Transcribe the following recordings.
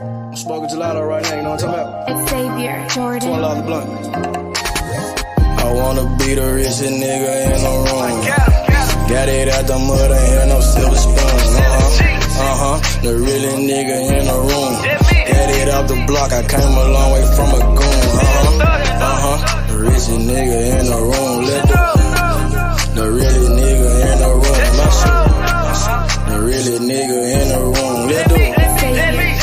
I'm smoking gelato right now, you know what I'm talking about? It's Xavier Jordan. $12 the blunt. I wanna be the richest nigga in the room. Got it out the mud, ain't had no silver spoon. The realest nigga in the room. Got it out the block, I came a long way from a goon. The richest nigga in the room. The realest nigga in the room. The realest nigga in the room.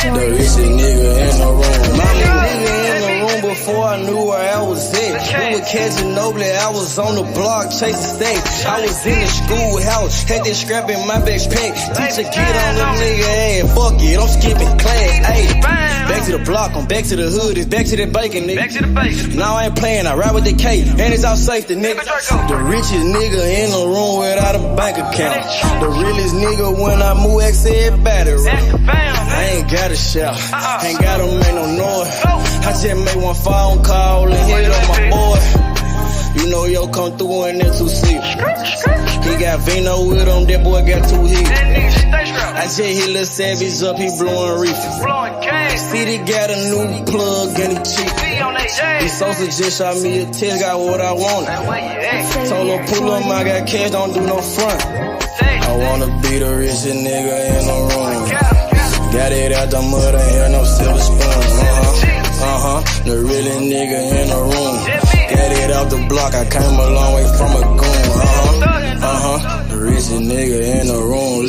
The richest nigga in the room. My nigga in the room before I knew where I was at. We were catching Nobly, I was on the block chasing stacks. I was in the schoolhouse, had that scrap in my backpack. Teacher get on the nigga ass, fuck it, I'm skipping class. Ayy, back to the block, I'm back to the hood, it's back to that bacon, nigga. Back to the bacon. Now I ain't playing, I ride with the K, and it's all safety, nigga. The richest nigga in the room without a bank account. The realest nigga when I move, XL battery. I ain't gotta shout, ain't gotta make no noise. I just make one phone call and hit on my boy. You know yo come through in that 2-seat. He got Vino with him, that boy got 2 hits. I just hit Lil Savage up, he blowing reefer. City got a new plug and he cheap. He Sosa just shot me a test, got what I wanted. Told him pull up, I got cash, don't do no front. I wanna be the richest nigga in the room. Got it out the mud, ain't had no silver spoon. The realest nigga in the room. Got it out the block, I came a long way from a goon. The richest nigga in the room.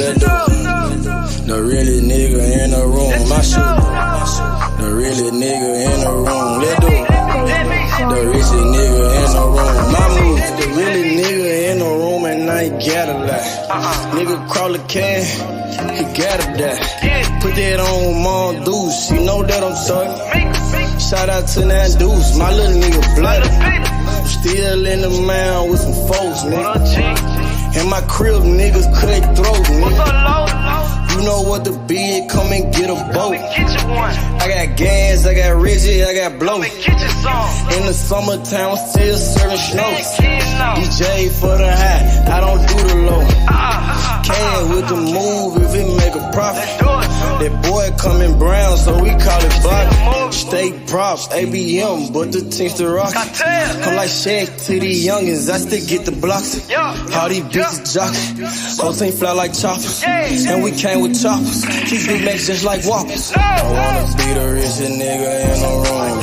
The realest nigga in the room. My shoe. The realest nigga in the room. The richest nigga in the room. My move. The realest nigga in the room and I ain't gotta lie. Nigga crawl a can, he gotta die. Put that on Mom Deuce, you know that I'm talking. Shout out to that Deuce, my little nigga bloody. I'm still in the mound with some folks, nigga. In my crib, niggas cut throats, nigga. You know what the bid, come and get a boat. I got gas, I got Reggie, I got blow. In the summertime, I'm still serving snow. DJ for the high, I don't do the low. Can with the move if it make a profit. That boy coming brown, so we call it block. State props, ABM, but the team's the rock. I'm like Shaq to these youngins, I still get the blocks. All these bitches jockey, whole team fly like choppers. And we came with choppers, keep big macs just like whoppers. I wanna be the richest nigga in the room.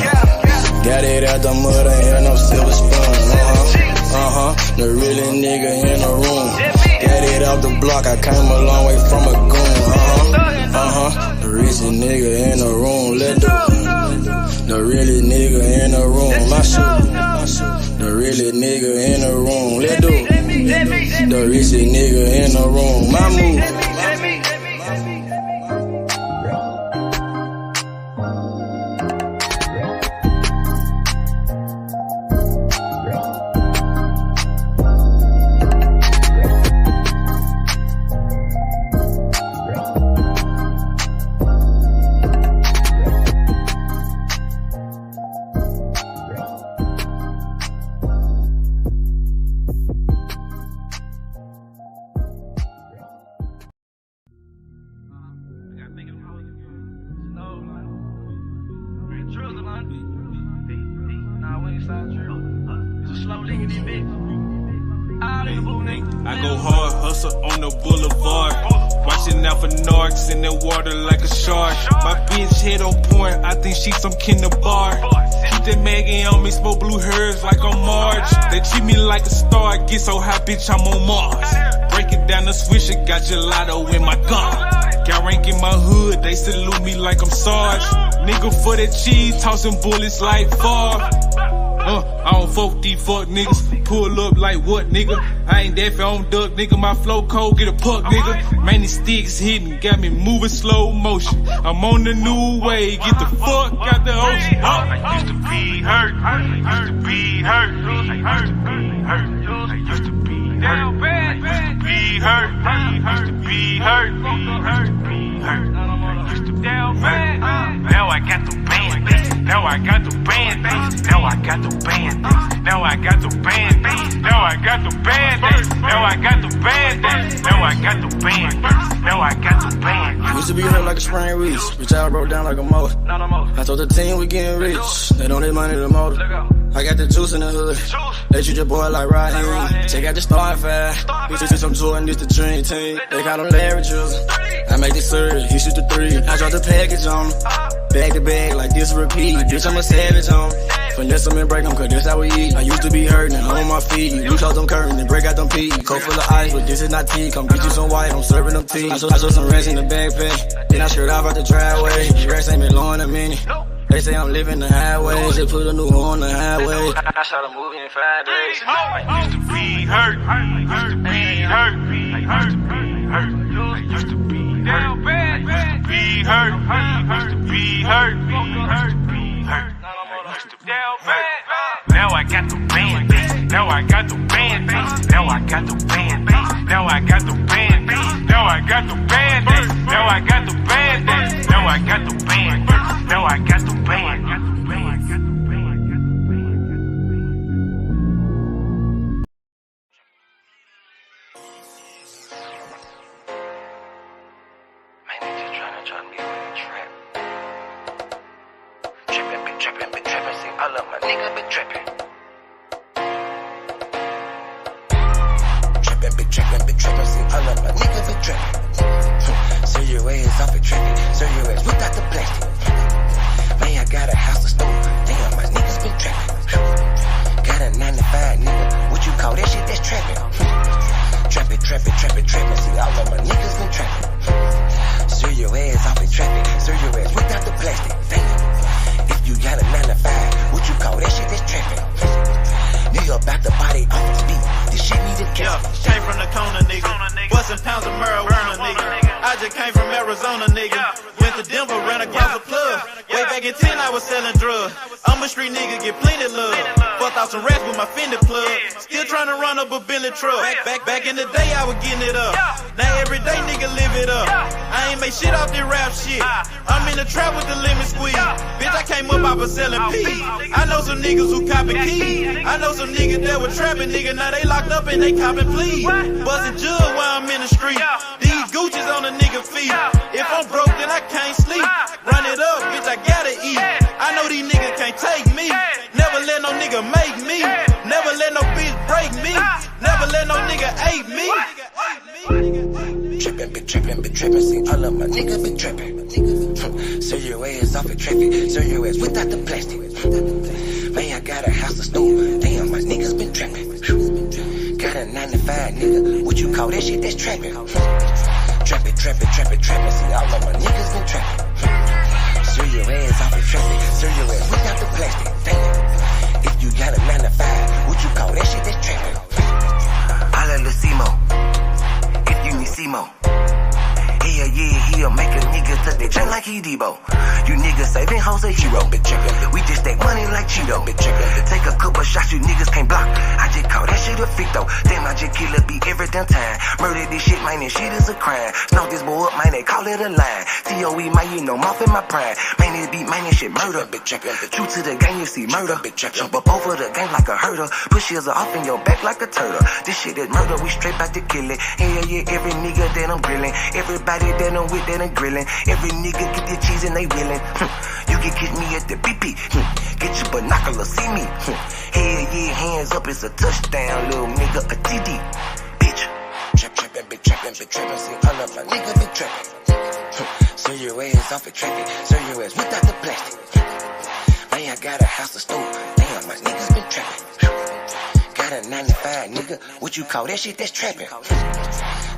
Got it out the mud, ain't had no silver spoon. The realest nigga in the room. Got it out the block, I came a long way from a goon. The richest nigga in the room. The realest nigga in the room. My shoe. The realest nigga in the room. The richest nigga in the room. My move. I go hard, hustle on the boulevard. Watching out for narcs in the water like a shark. My bitch head on point, I think she some kinderbar. Keep that Maggie on me, smoke blue hairs like on Marge. They treat me like a star, I get so high, bitch, I'm on Mars. Break it down the swisher, got gelato in my gun. Got rank in my hood, they salute me like I'm Sarge. Nigga for that cheese, tossing bullets like Favre. I don't fuck these fuck niggas. Pull up like what, nigga? I ain't that on duck, nigga. My flow cold, get a puck, nigga. Man, these sticks hitting, got me moving slow motion. I'm on the new way, get the fuck out the ocean. I used to be hurt, I used to be hurt, I used to be hurt, I used to be down bad, I used to be hurt, I used to be hurt, I used to be hurt, I used to be down bad. Now I got the band. Now I got the band. Now I got the band. Now I got the band. Now I got the band. Now I got the band. Now I got the band. Now I got the band. Used to be hurt like a spring reach. Bitch, I broke down like a motor. I told the team we getting rich. They don't need money to motor. I got the juice in the hood. They treat your boy like Raheem. Check out the starting five. Bitch, I'm Jordan, this the dream team. They got them leverages. I make this service, he shoot the three. I drop the package on him. Bag to bag like this repeat. Bitch, I'm a savage on him. Finesse them and break them, cause that's how we eat. I used to be hurting, I'm on my feet. You close them curtains and break out them peas. Coat full of ice, but this is not tea. Come get you some white, I'm serving them tea. I show some rest in the backpack. Then I skirt off out the driveway. Rest ain't been low in a minute. They say I'm living the highway. Just put a new horn on the highway. I shot a movie in 5 days. I used to be hurt. I used to be hurt. I used to be hurt. I used to be down bad. I used to be hurt. I used to be hurt. I used to be hurt. I used to be down bad. Now I got the band. Now I got the band. Now I got the band. Now I got the band. Now I got the band. Now I got the band. Now I got the band. Now I got the band. All of my niggas been trapping. Been trapping, see all of my niggas been trapping. Serve your ass off and trapping, serve your ass without the plastic. Man, I got a house to store, damn, my niggas been trapping. Got a 9 to 5, nigga, what you call that shit, that's trapping. Trapping, see all of my niggas been trapping. Serve your ass off and trapping, serve your ass without the plastic, damn. If you got a 9 to 5, what you call that shit, that's trapping. Nigga about to body off the speed. This shit need a yeah, came from the corner, nigga. Bustin' pounds of marijuana, nigga. I just came from Arizona, nigga. Went to Denver, ran across a plug. Way back in 10, I was selling drugs. I'm a street nigga, get plenty love. Fucked out some rats with my Fendi plug. Still trying to run up a Mbilli truck. Back in the day, I was getting it up. Now every day, nigga, live it up. I ain't make shit off this rap shit. I'm in the trap with the lemon squeeze. Bitch, I came up, I was selling peas. I know some niggas who copping keys. I know some niggas that were trapping, nigga. Now they locked up and they copping pleas. Bustin' jug while I'm in the street. These Gucci's on a nigga feet. If I'm broke, then I can't sleep. Run it up, bitch, I gotta eat. I know these niggas can't take me. Never let no nigga make me. Never let no bitch break me. Never let no nigga ape me. Been trapping, see all of my niggas been trapping. Serve your ass off and traffic, serve your ass without the plastic. Man, I got a house to store, damn, my niggas been trapping. Got a 9 to 5, nigga, what you call that shit, that's trapping. Trapping, see all of my niggas been trapping. Serve your ass off and traffic, serve your ass without the plastic. Damn, if you got a 9 to 5, what you call that shit, that's trapping. Holla Lucimo, if you need Simo. Yeah, he'll make a nigga touch that junk like he Debo. You niggas saving hoes a hero. We just take money like Cheeto. Take a couple shots, you niggas can't block. I just call that shit a freak though. Damn, I just kill a beat every damn time. Murder this shit, man, this shit is a crime. Snow this boy up, man, they call it a line. TOE, man, you know, mouth in my prime. Man, this beat, man, this shit murder. True to the game, you see murder. Jump up over the game like a hurdle. Push heels off in your back like a turtle. This shit is murder, we straight back to kill it. Yeah, every nigga that I'm grilling. Everybody that I'm with, that I'm grilling. Every nigga get the cheese and they willing. You can catch me at the BP. Get your binoculars, see me. Hell yeah, hands up, it's a touchdown, little nigga, a TD. Bitch. Trapping, see all of my niggas been trapping. Serve your ass off and traffic, serve your ass without the plastic. Man, I got a house to store, damn, my niggas been trapping. Got a 9 to 5, nigga, what you call that shit, that's trapping.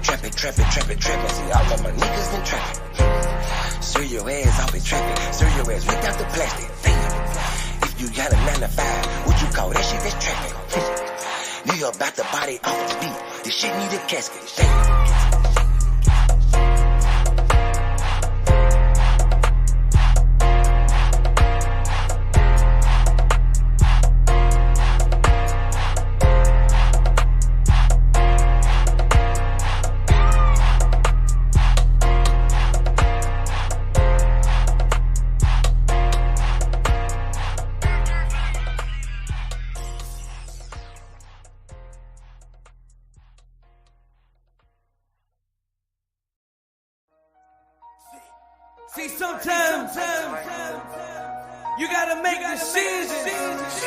Trapping, see all of my niggas been trapping. Serve your ass off and traffic, serve your ass without the plastic. Damn, if you got a 9 to 5, what you call that shit, that's trapping. Nigga about to body off the beat, this shit need a casket. Damn. You gotta make decisions.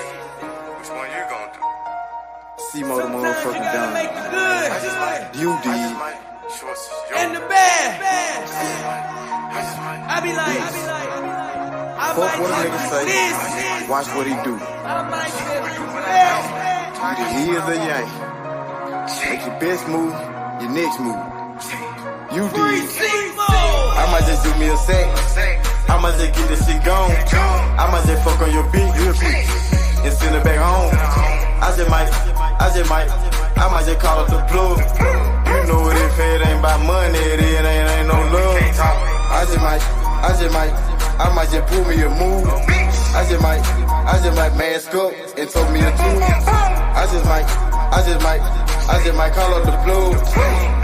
Which one you gonna do? C-Mo the motherfucking down. Make the good You did. and the bad. I be like, I Fuck might what a take nigga this. say. Watch what he do. I might take Either he is a yank. Make your best move, your next move. You did. I might just do me a sack. I might just get this shit gone. I might just fuck on your bitch real quick and send her back home. I might just call up the plug. You know what, if it ain't about money, it ain't no love. I might just pull me a move. I just might mask up and told me a tune. I just might call up the plug.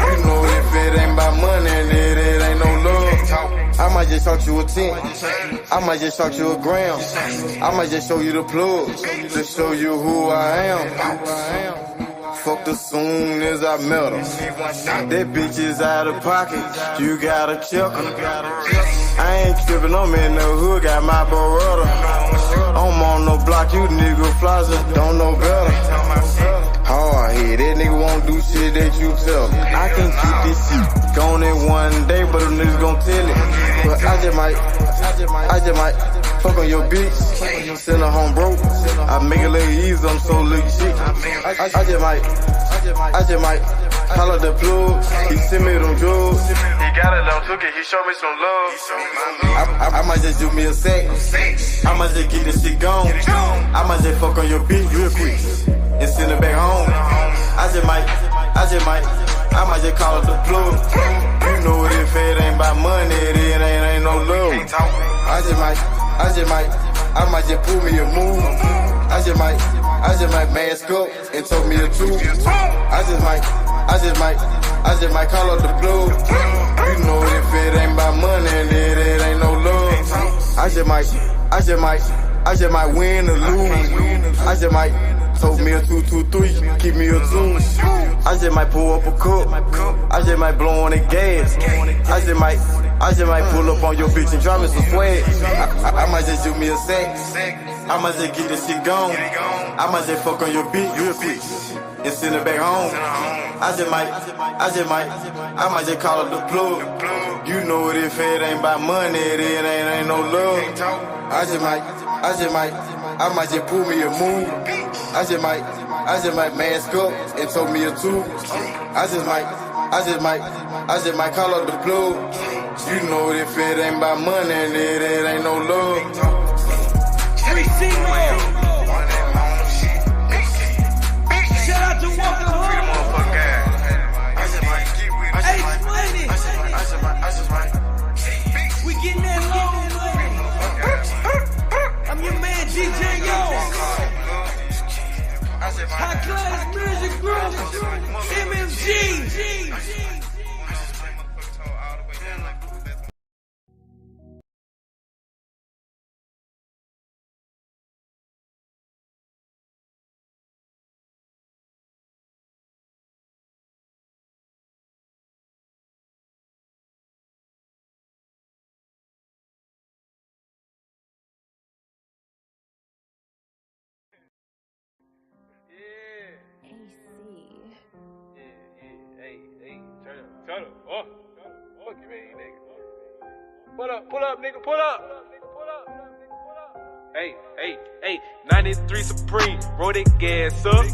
You know if it ain't about money, it ain't no love. I might just talk you a 10. I might just talk you a gram. I might just show you the plug to show you who I am. Fucked her soon as I met her. That bitch is out of pocket. You gotta check her. I ain't trippin', I'm in the hood, got my Morrell. I'm on no block, you nigga flosser, don't know better. Hard head, that nigga won't do shit that you tell him. I can keep this shit going in one day, but them niggas gon' tell it. But I just might fuck on your bitch, send her home broke. I make it look easy, I'm so little shit. I just might call up the plug, he send me them drugs. He got it, I took it, he showed me some love. I might just do me a sack, I might just get this shit gone. I might just fuck on your bitch real quick and send her back home. I might just call up the plug. You know what, if it ain't about money, it ain't no love. I might just pull me a move. I just might mask up and told me a truth. I just might call up the plug. You know if it ain't about money, it ain't no love. I just might win or lose. I just might told me a 2-2-3, keep me a 2. I just might pull up a cup. I just might blow on the gas. I just might pull up on your bitch and drop me some swag. I might just do me a sack. I might just get this shit gone. I might just fuck on your bitch real quick and send her back home. I might just call up the plug. You know what, if it ain't about money, it ain't no love. I might just pull me a move. I just might mask up and told me a 2. I just might call up the plug. You know if it ain't about money, it ain't no love. Shout out to Walker Home. We getting that low. I'm your man, DJ Yo. High class music group, MMG. Turn up. Oh, fuck you mean, nigga. Pull up, nigga, pull up. Hey, 93 Supreme, roll that gas up.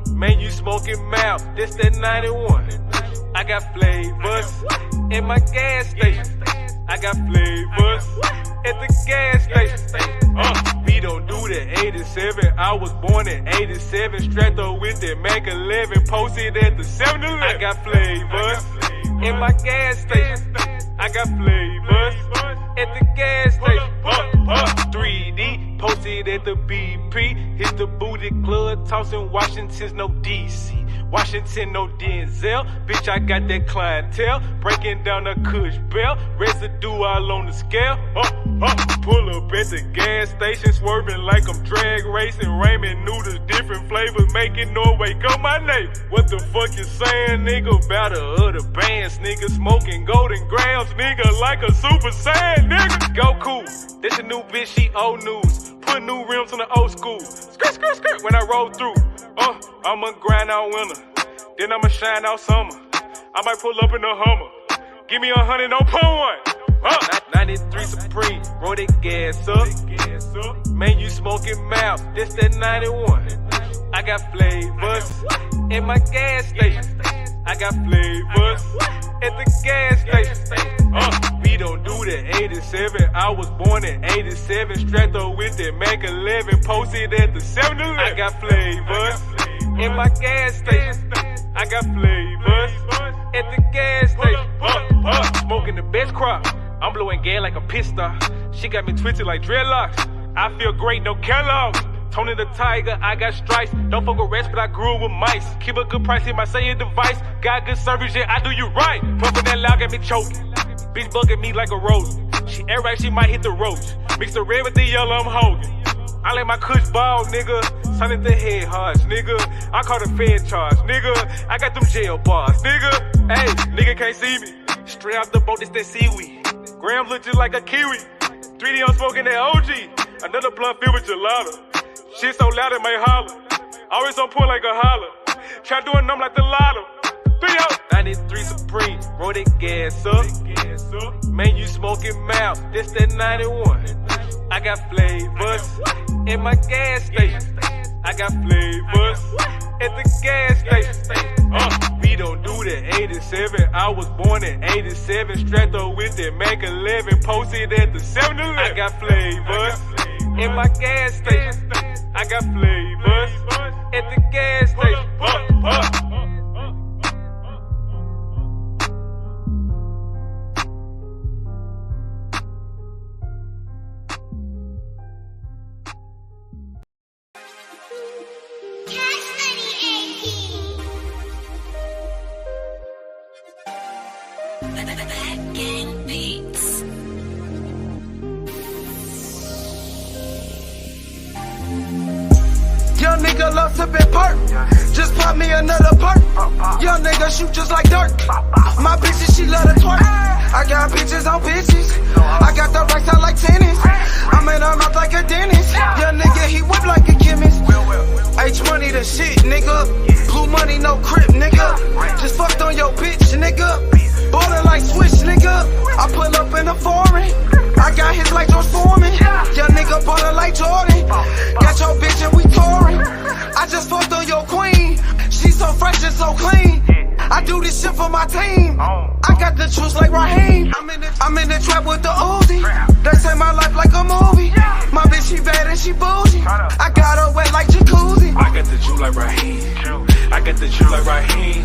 Man, you smoking mouth, this that 91. I got flavors in my gas station. I got flavors at the gas station. We don't do that 87. I was born in 87. Strapped up with that Mac 11. Posted at the 7-Eleven. I got flavors in my gas station. I got flavors at the gas station. 3D posted at the BP. Hit the booty club, tossing Washington's no DC. Washington, no Denzel. Bitch, I got that clientele. Breaking down the Kush belt. Residue all on the scale. Pull up at the gas station, swerving like I'm drag racing. Ramen noodles, different flavors, making Norway come my neighbor. What the fuck you saying, nigga? About the other bands, nigga. Smoking golden grams, nigga, like a super saiyan, nigga. Go cool, this a new bitch, she old news. Put new rims on the old school. Skirt, skirt, skirt when I roll through. I'ma grind out winter, then I'ma shine out summer. I might pull up in a Hummer. Give me 100, no pull one. 93 Supreme, roll that gas up. Man, you smoking mouth, this that 91. I got flavors in my gas station. I got flavors at the gas station. We don't do the 87. I was born in 87. Strapped up with that Mac 11. Posted at the 7-Eleven. I got flavors in my gas station. I got flavors at the gas station. Smoking the best crop. I'm blowing gas like a pistol. She got me twisted like dreadlocks. I feel great, no Kellogg's. Tony the Tiger, I got stripes. Don't fuck with rats, but I grew up with mice. Keep a good price in my saying device. Got good service, yeah, I do you right. Puffin' that loud got me choking. Bitch bugging me like a rose. She air right, she might hit the roach. Mix the red with the yellow, I'm holding. I let my kush ball, nigga. Sign at the head harsh, nigga. I call the Fed charge, nigga. I got them jail bars, nigga. Hey, nigga can't see me. Straight off the boat, it's that seaweed. Graham look just like a kiwi. 3D I'm smoking that OG. Another blunt filled with gelato. Shit so loud it may holler. Always on point like a holler. Try doing numb like the lotto. 93 Supreme, roll that gas up. Man, you smoking mouth, this that 91. I got flavors in my gas station. I got flavors at the gas station. We don't do the 87. I was born in 87. Strapped up with that Mac 11. Posted at the 7-Eleven. I got flavors in my gas station. I got flavors at the gas station. Young nigga love sippin' perk. Just pop me another perk. Young nigga shoot just like Dirk. My bitches, she love to twerk. I got bitches on bitches. I got the racks out like tennis. I'm in her mouth like a dentist. Young nigga, he whip like a chemist. H-Money the shit, nigga. Blue money, no crib, nigga. Just fucked on your bitch, nigga. Ballin' like Swish, nigga. I pull up in a foreign. I got hits like George Foreman. Young nigga ballin' like Jordan. Got your bitch and we touring. I just fucked on your queen. She so fresh and so clean. I do this shit for my team. I got the juice like Raheem. I'm in the trap with the Uzi. They say my life like a movie. My bitch, she bad and she bougie. I got her wet like jacuzzi. I got the juice like Raheem. I got the juice like Raheem.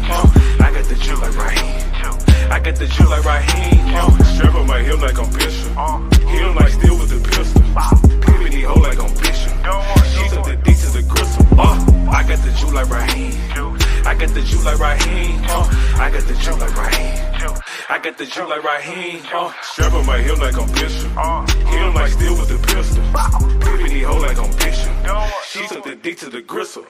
I got the juice like Raheem. I got the juice like Raheem. Strap on my hip like I'm Bishop. Hit him like steel with the pistol. Pivot he hoe like I'm Bishop. She took the D to the gristle. I got the juice like Raheem. I got the juice like Raheem. I got the juice like Raheem. I got the juice like Raheem. Strap on my hip like I'm Bishop. Hit him like steel with the pistol. Pivot he hoe like I'm Bishop. She took the D to the gristle.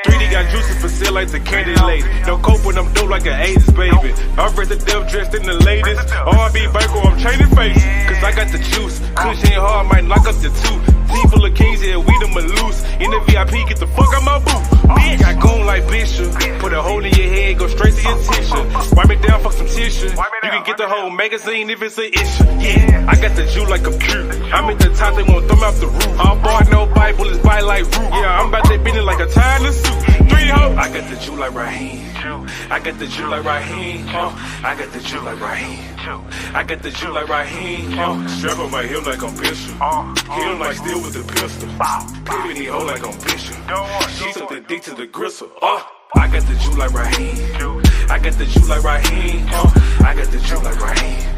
3D got juices for sale like the candy lady. No cope when I'm dope like an 80s baby. I'm ready to death dressed in the latest. R&B Banco, I'm changing face. Cause I got the juice. Cushion hard, might knock up the tooth. Team full of kings, yeah, we them loose. In the VIP, get the fuck out my booth. Bitch, got goon like Bishop. Put a hole in your head, go straight to your tissue. Wipe it down, fuck some tissue. You can get the whole magazine if it's an issue. Yeah, I got the juice like I'm cute. I'm at the top, they won't throw me off the roof. I'm barred, no Bible, it's bite like root. Yeah, I'm about that business like a tie in the suit. 3 hoes. I got the juice like Raheem. I got the juice like Raheem. I got the juice like Raheem. I got the juice like Raheem. Strap on my hip like I'm Bishop. Hit him like steel with the pistol. Pivot he hoe like I'm Bishop. She took the D to the gristle. I got the juice like Raheem. I got the juice like Raheem. I got the juice like Raheem.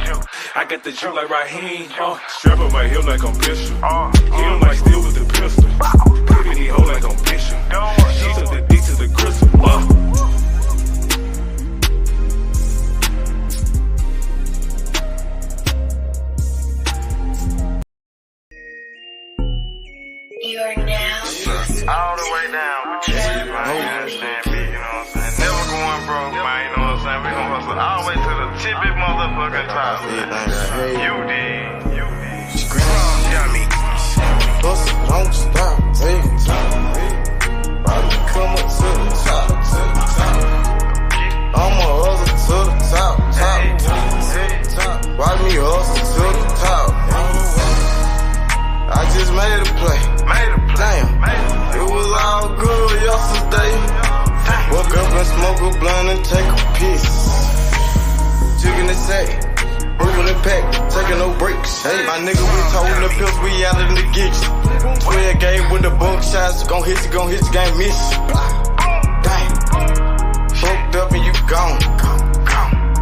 I got the juice like Raheem. Strap on my hip like I'm Bishop. Hit him like steel with the pistol. Pivot he hoe like I'm Bishop. She took the D to the gristle. You are now All the way down with you, man. You understand me, you know what I'm saying? Never going broke, man, you know what I'm saying? We gon' hustle all the way to the tippy motherfucking top. You did. Got me. Hustle, don't stop, take it time. Probably come up to the top, I'ma hustle to the top. Watch me hustle to the top. I just made a play. Damn, it was all good yesterday. Woke up and smoke a blunt and take a piss. Chicken and sack, moving the pack, taking no breaks. Hey, my nigga, we toting the pills, we out in the geeks. 12 game with the bunk shots, gon' hit you, game miss. Damn, fucked up and you gone.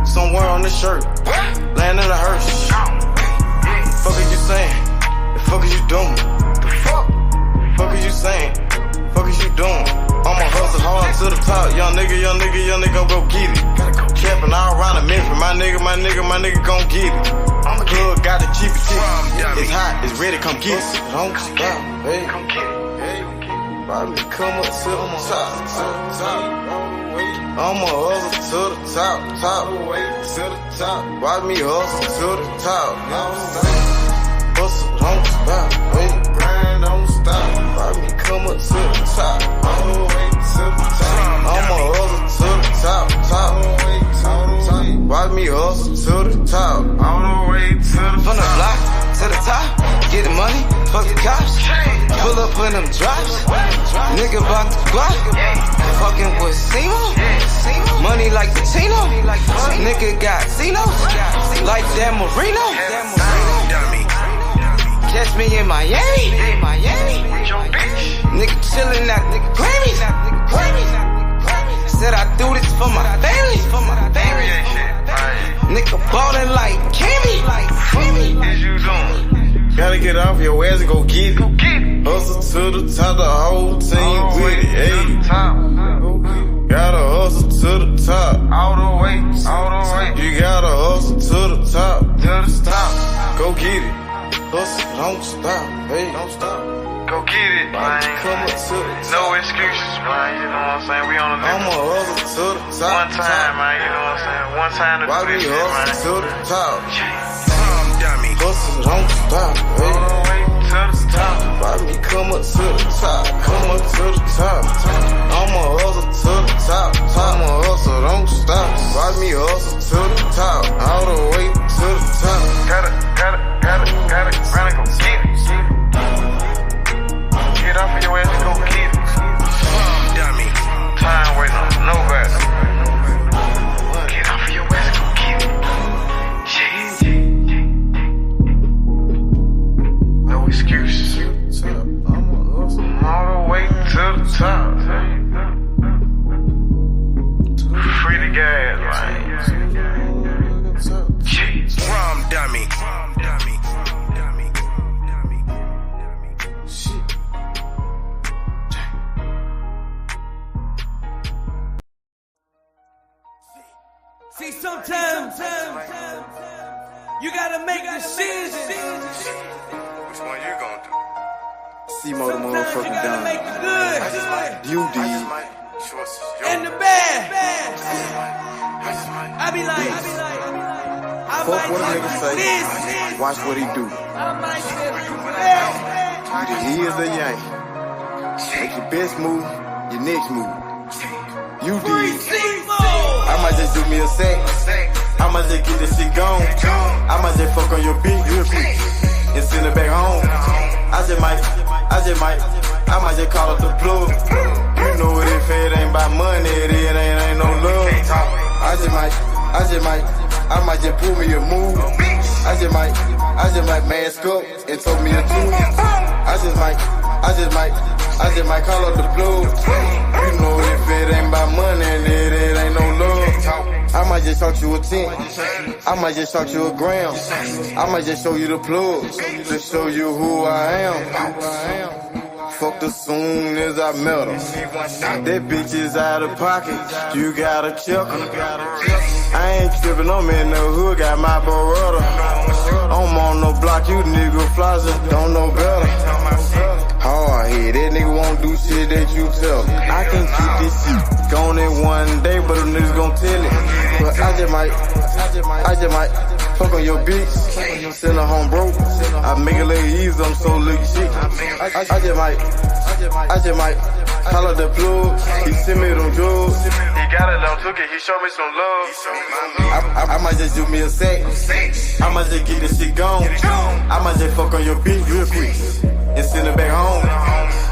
Somewhere on the shirt, laying in a hearse. Fuck is you saying? The fuck is you doing? Fuck is you saying? Fuck is you doing? I'ma hustle hard to the top. Young nigga go get it. Capping all around the Memphis. My nigga gon' get it. Plug got the cheapy. It's hot, it's ready, come get it. Don't stop, hey. Probably come up to the top. I'ma hustle to the top. Watch me hustle to the top. Hustle, don't stop, hey. Grind, don't stop. Watch me come up to the top. All the way to the top. I'ma hustle to the top. Watch me hustle to the top. All the way to the top. From the block to the top. Get the money, fuck the cops. Pull up in them drops. Nigga bout the block. Fucking with Simo. Money like the Chino. Nigga got Zenos. Like Dan Marino. Catch me in Miami. Nigga chillin' at the Grammys. Said I do this for my family. Nigga ballin' like Kimmy. Gotta get off your ass and go get it. Hustle to the top, the whole team with it. Hey. Gotta hustle to the top. All the way. You gotta hustle to the top. Go get it. Hustle, don't stop, hey. Don't stop. Go get it, man. No excuses, man. You know what I'm saying? We on the I'ma hustle to the top. One time, man. You know what I'm saying? One time to do this shit, man. Hustle to the top. Hustle, don't stop, hey. All the way to the top. Watch me come up to the top. I'ma hustle to the top. I'ma hustle, don't stop. Watch me hustle to the top. All the way to the top. Got it. Run and go get it. Get off of your ass and go get it. Dummy. Time waiting on nobody. Get off of your ass and go get it. No excuses. All the way to the top. Free the gas, man. Drum dummy. See, sometimes you gotta make decisions. Which one you gonna do? C-Mo the motherfucking You gotta done. make the good You did. and the bad. I be like, I Fuck what a might nigga do say. this. Watch what he do. I might just do that. Either he is or yang. Make your best move, your next move. You did. I might just do me a sec. I might just get this shit gone. I might just fuck on your bitch real quick and send it back home. I might just call up the plug. You know what, if it ain't about money, it ain't no love. I might just pull me a move. I just might mask up and told me a tune. I just might call up the plug. You know if it ain't about money, it ain't no love. I might just shot you a 10. I might just shot you a gram. I might just show you the plugs to show you who I am. Fucked her soon as I met her. That bitch is out of pocket. You gotta check her. I ain't trippin', I'm in the hood, got my Beretta. I'm on no block, you nigga flossin', don't know better. Hard tell. I can't keep this shit going in one day, but them niggas gon' tell it. But I just might fuck on your bitch, send her home broke. I make it look easy, I'm so licky shit. I just might call up the plug. He send me them drugs. He got it, I took it, he showed me some love. I might just do me a sack. I might just get this shit gone. I might just fuck on your bitch real quick and send her back home.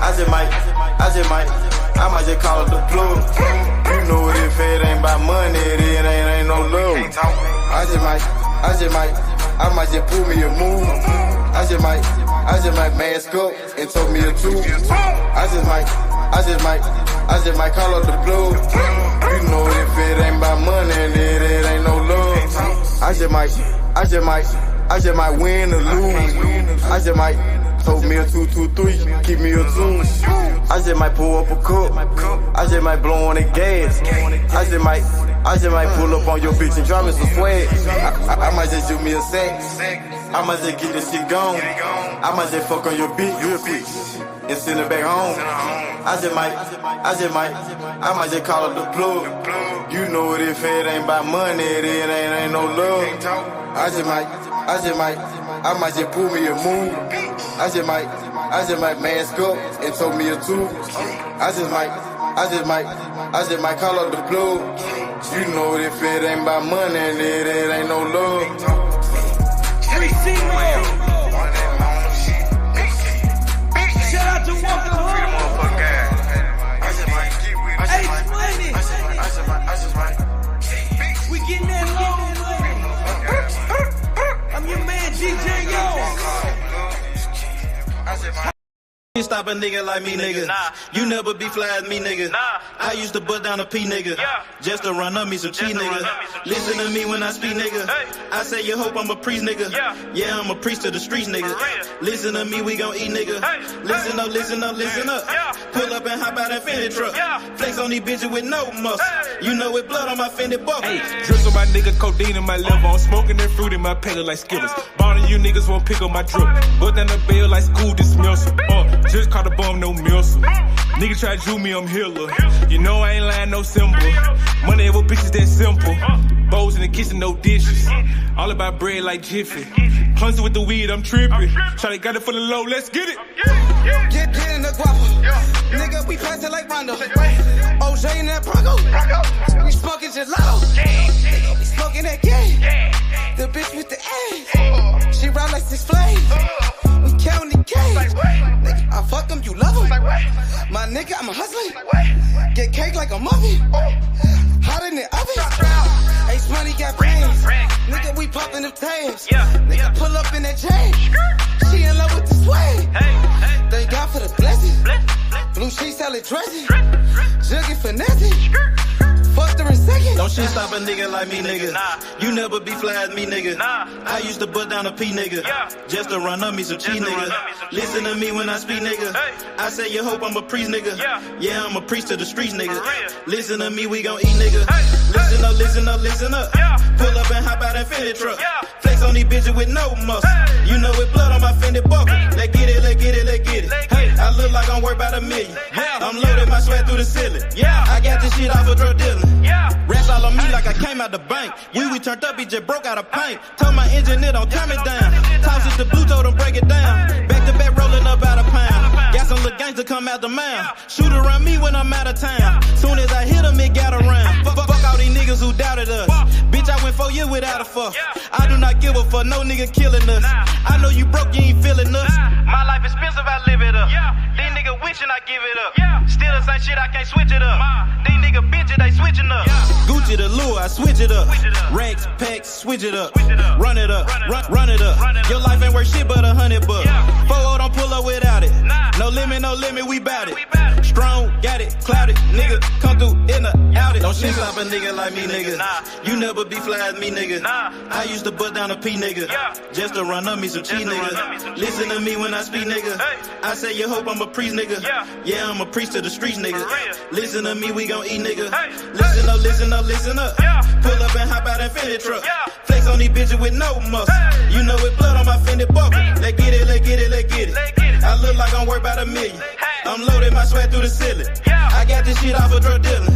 I might just call up the plug. You know what, if it ain't about money, it ain't no love. I might just pull me a move. I just might mask up and told me a truth. I just might call up the plug. You know if it ain't about money, it ain't no love. I just might win or lose. I just might told me a 2-2-3, keep me a 2. I just might pull up a cup. I just might blow on the gas. I just might pull up on your bitch and drop me some swag. I might just do me a sack. I might just get this shit gone. I might just fuck on your bitch real quick and send her back home. I might just call up the plug. You know it, if it ain't about money, it ain't no love. I might just pull me a move. I just might mask up and told me a 2. I just might call up the plug. You know it, if it ain't about money, it ain't no love. 3C Roll. Shout out to Walker Home. We getting that low. I'm your man, DJ Yo. You stop a nigga like me, nigga. You never be fly as me, nigga. I used to bust down a P, nigga. Just to run up me some cheese, nigga. Listen to me when I speak, nigga. I say you hope I'm a priest, nigga. Yeah, I'm a priest to the streets, nigga. Listen to me, we gon' eat, nigga. Listen up, listen up, listen up. Pull up and hop out that Fendi truck. Flex on these bitches with no muscle. You know it blood on my Fendi buckle. Drips on my nigga, codeine in my liver. I'm smoking that fruit in my pedal like Skittles. Bonding you niggas won't pick up my drip. Bust down the bail like school dismissal. Just caught a bum, no missile. Nigga try to do me, I'm Hitler. You know I ain't lying, no symbol. Money with bitches that simple. Bowls in the kitchen, no dishes. All about bread like Jiffy. Clumsy with the weed, I'm tripping. Shawty got it for the low, let's get it. Get in the guapa. Nigga, we pass it like Rondo. OJ in that Bronco. We smoking gelato. Nigga, we smoking that game. The bitch with the ass. She ride like 6 Flames. We counting the cash. Nigga, I fuck them, you love them. My nigga, I'm a hustler. Get cake like a muffin. Hot in the oven. Ace money got brains. Nigga, we popping them tabs. Nigga, pull up in that chain. She in love with the swag. Thank God for the blessing. Blue sheets, salad dressing. Jugging finessing. Fucked her in second. Don't shit stop a nigga like me, nigga. You never be fly as me, nigga. I used to bust down a P, nigga. Just to run up me some cheese, nigga. Listen to me when I speak, nigga. I say you hope I'm a priest, nigga. Yeah, I'm a priest to the streets, nigga. Listen to me, we gon' eat, nigga. Listen up, listen up, listen up. Pull up and hop out that Fendi truck. Flex on these bitches with no muscle. You know it blood on my Fendi buckle. Let's get it, let's get it, let's get it. Hey, I look like I'm worth about $1 million. I'm loaded, my sweat through the ceiling. I got this shit off a drug dealer. Rats all on me like I came out the bank. We turned up, he just broke out of paint. Told my engineer don't turn me down. Toss it to blue, told him break it down. Back to back rolling up out of pound. Got some little gangs to come out the mouth. Shoot around me when I'm out of town. Soon as I hit him, it got around. Fuck all these niggas who doubted us. Bitch, I went 4 years without a fuck. I do not give a fuck, no nigga killing us. I know you broke, you ain't feeling us. My life expensive, I live it up. These niggas wishing I give it up. Still the same shit, I can't switch it up. These niggas bitches, they switching up. Gucci the lure, I switch it up. Racks, packs, switch it up. Run it up, run it up. Your life ain't worth shit but $100 bucks. 4-0 don't pull up without it. No limit, we bout it. Strong, got it, clouded. Nigga, come through in the out it. Don't shit stop a nigga like me, nigga. You never be fly as me, nigga. I used to bust down a P, nigga. Just to run up me some cheese, nigga. Listen to me when I speak, nigga. I say you hope I'm a priest, nigga. Yeah, I'm a priest to the streets, nigga. Listen to me, we gon' eat, nigga. Listen up, listen up, listen up. Pull up and hop out that Fendi truck. Flex on these bitches with no muscle. You know it blood on my Fendi buckle. Let's get it, let's get it, let's get it. I look like I'm worth about $1 million. I'm loaded, my sweat through the ceiling. got this shit off a drug dealer.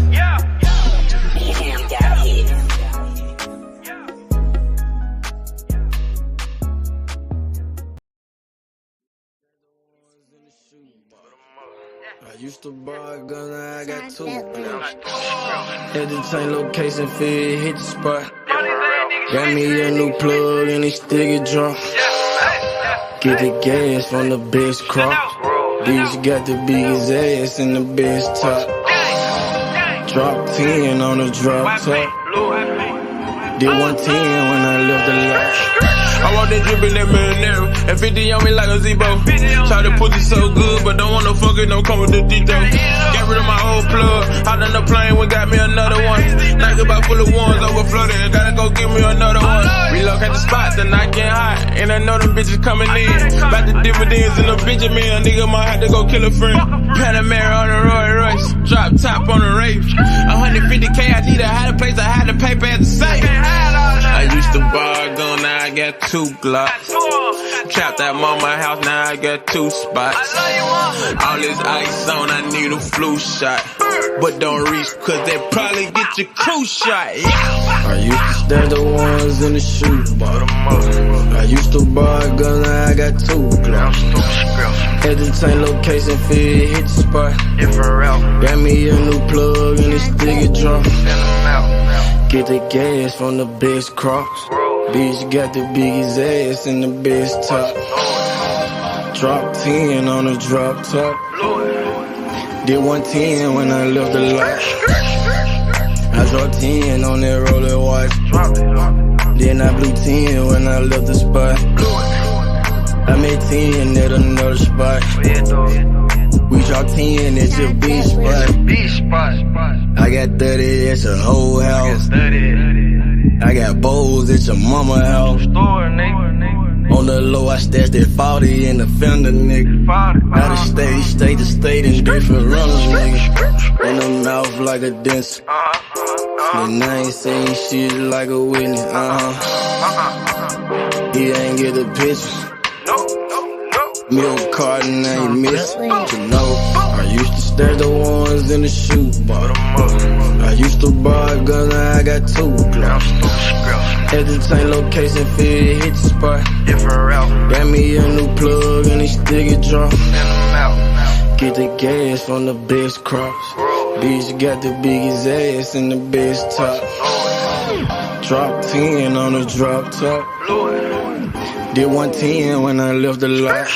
I used to buy a gun, now I got two. Had to change location, feel hit the spot. Got me a new plug and it still get drunk. Get the gas from the best crop. Bitch got the biggest ass and the best top. Drop 10 on the drop top. Did 110 when I left the lot. I want that drip in that marinara, and 50 on me like a Zebo. Try to pussy so good, but don't want no fucking, don't come with the detail. Got rid of my old plug, hot on the plane, we got me another one. Night about full of ones, overflooded, gotta go get me another one. Relocate the spot, the night getting hot, and I know them bitches coming in. About the dividends in the Benjamin, a nigga might have to go kill a friend. Panamera on the Roy Royce, drop top on the Wraith. 150K, I need a higher place, I had to pay at the safe. I used to buy a gun, now I got 2 Glocks. Trapped at mama house, now I got 2 spots. All this ice on, I need a flu shot. But don't reach, cause they probably get your crew shot. I used to stash the ones in the shoebox. I used to buy a gun, now I got 2 Glocks. Had to change location, feel hit the spot. Got me a new plug and it still get drunk. Get the gas from the best crops. Bitch got the biggest ass and the best top. Drop 10 on the drop top. Did 110 when I left the lot. I dropped 10 on that roller watch. Then I blew 10 when I left the spot. I made 10 at another spot. We dropped 10 at your beach spot. I got 30 at your whole house. I got bowls at your mama house. On the low, I stashed that 40 in the fender, nigga. Out of state to state in different runners, nigga. In the mouth like a dentist. And I ain't saying shit like a witness, He ain't get the picture. Milk carton ain't missing, you know. I used to stash the ones in the shoebox. I used to buy a gun, now I got 2 Glocks. Had to change location, feel hit the spot. Got me a new plug and it still get drunk. Get the gas from the best crops. Bitch got the biggest ass and the best top. Drop 10 on the drop top. Did 110 when I left the lot.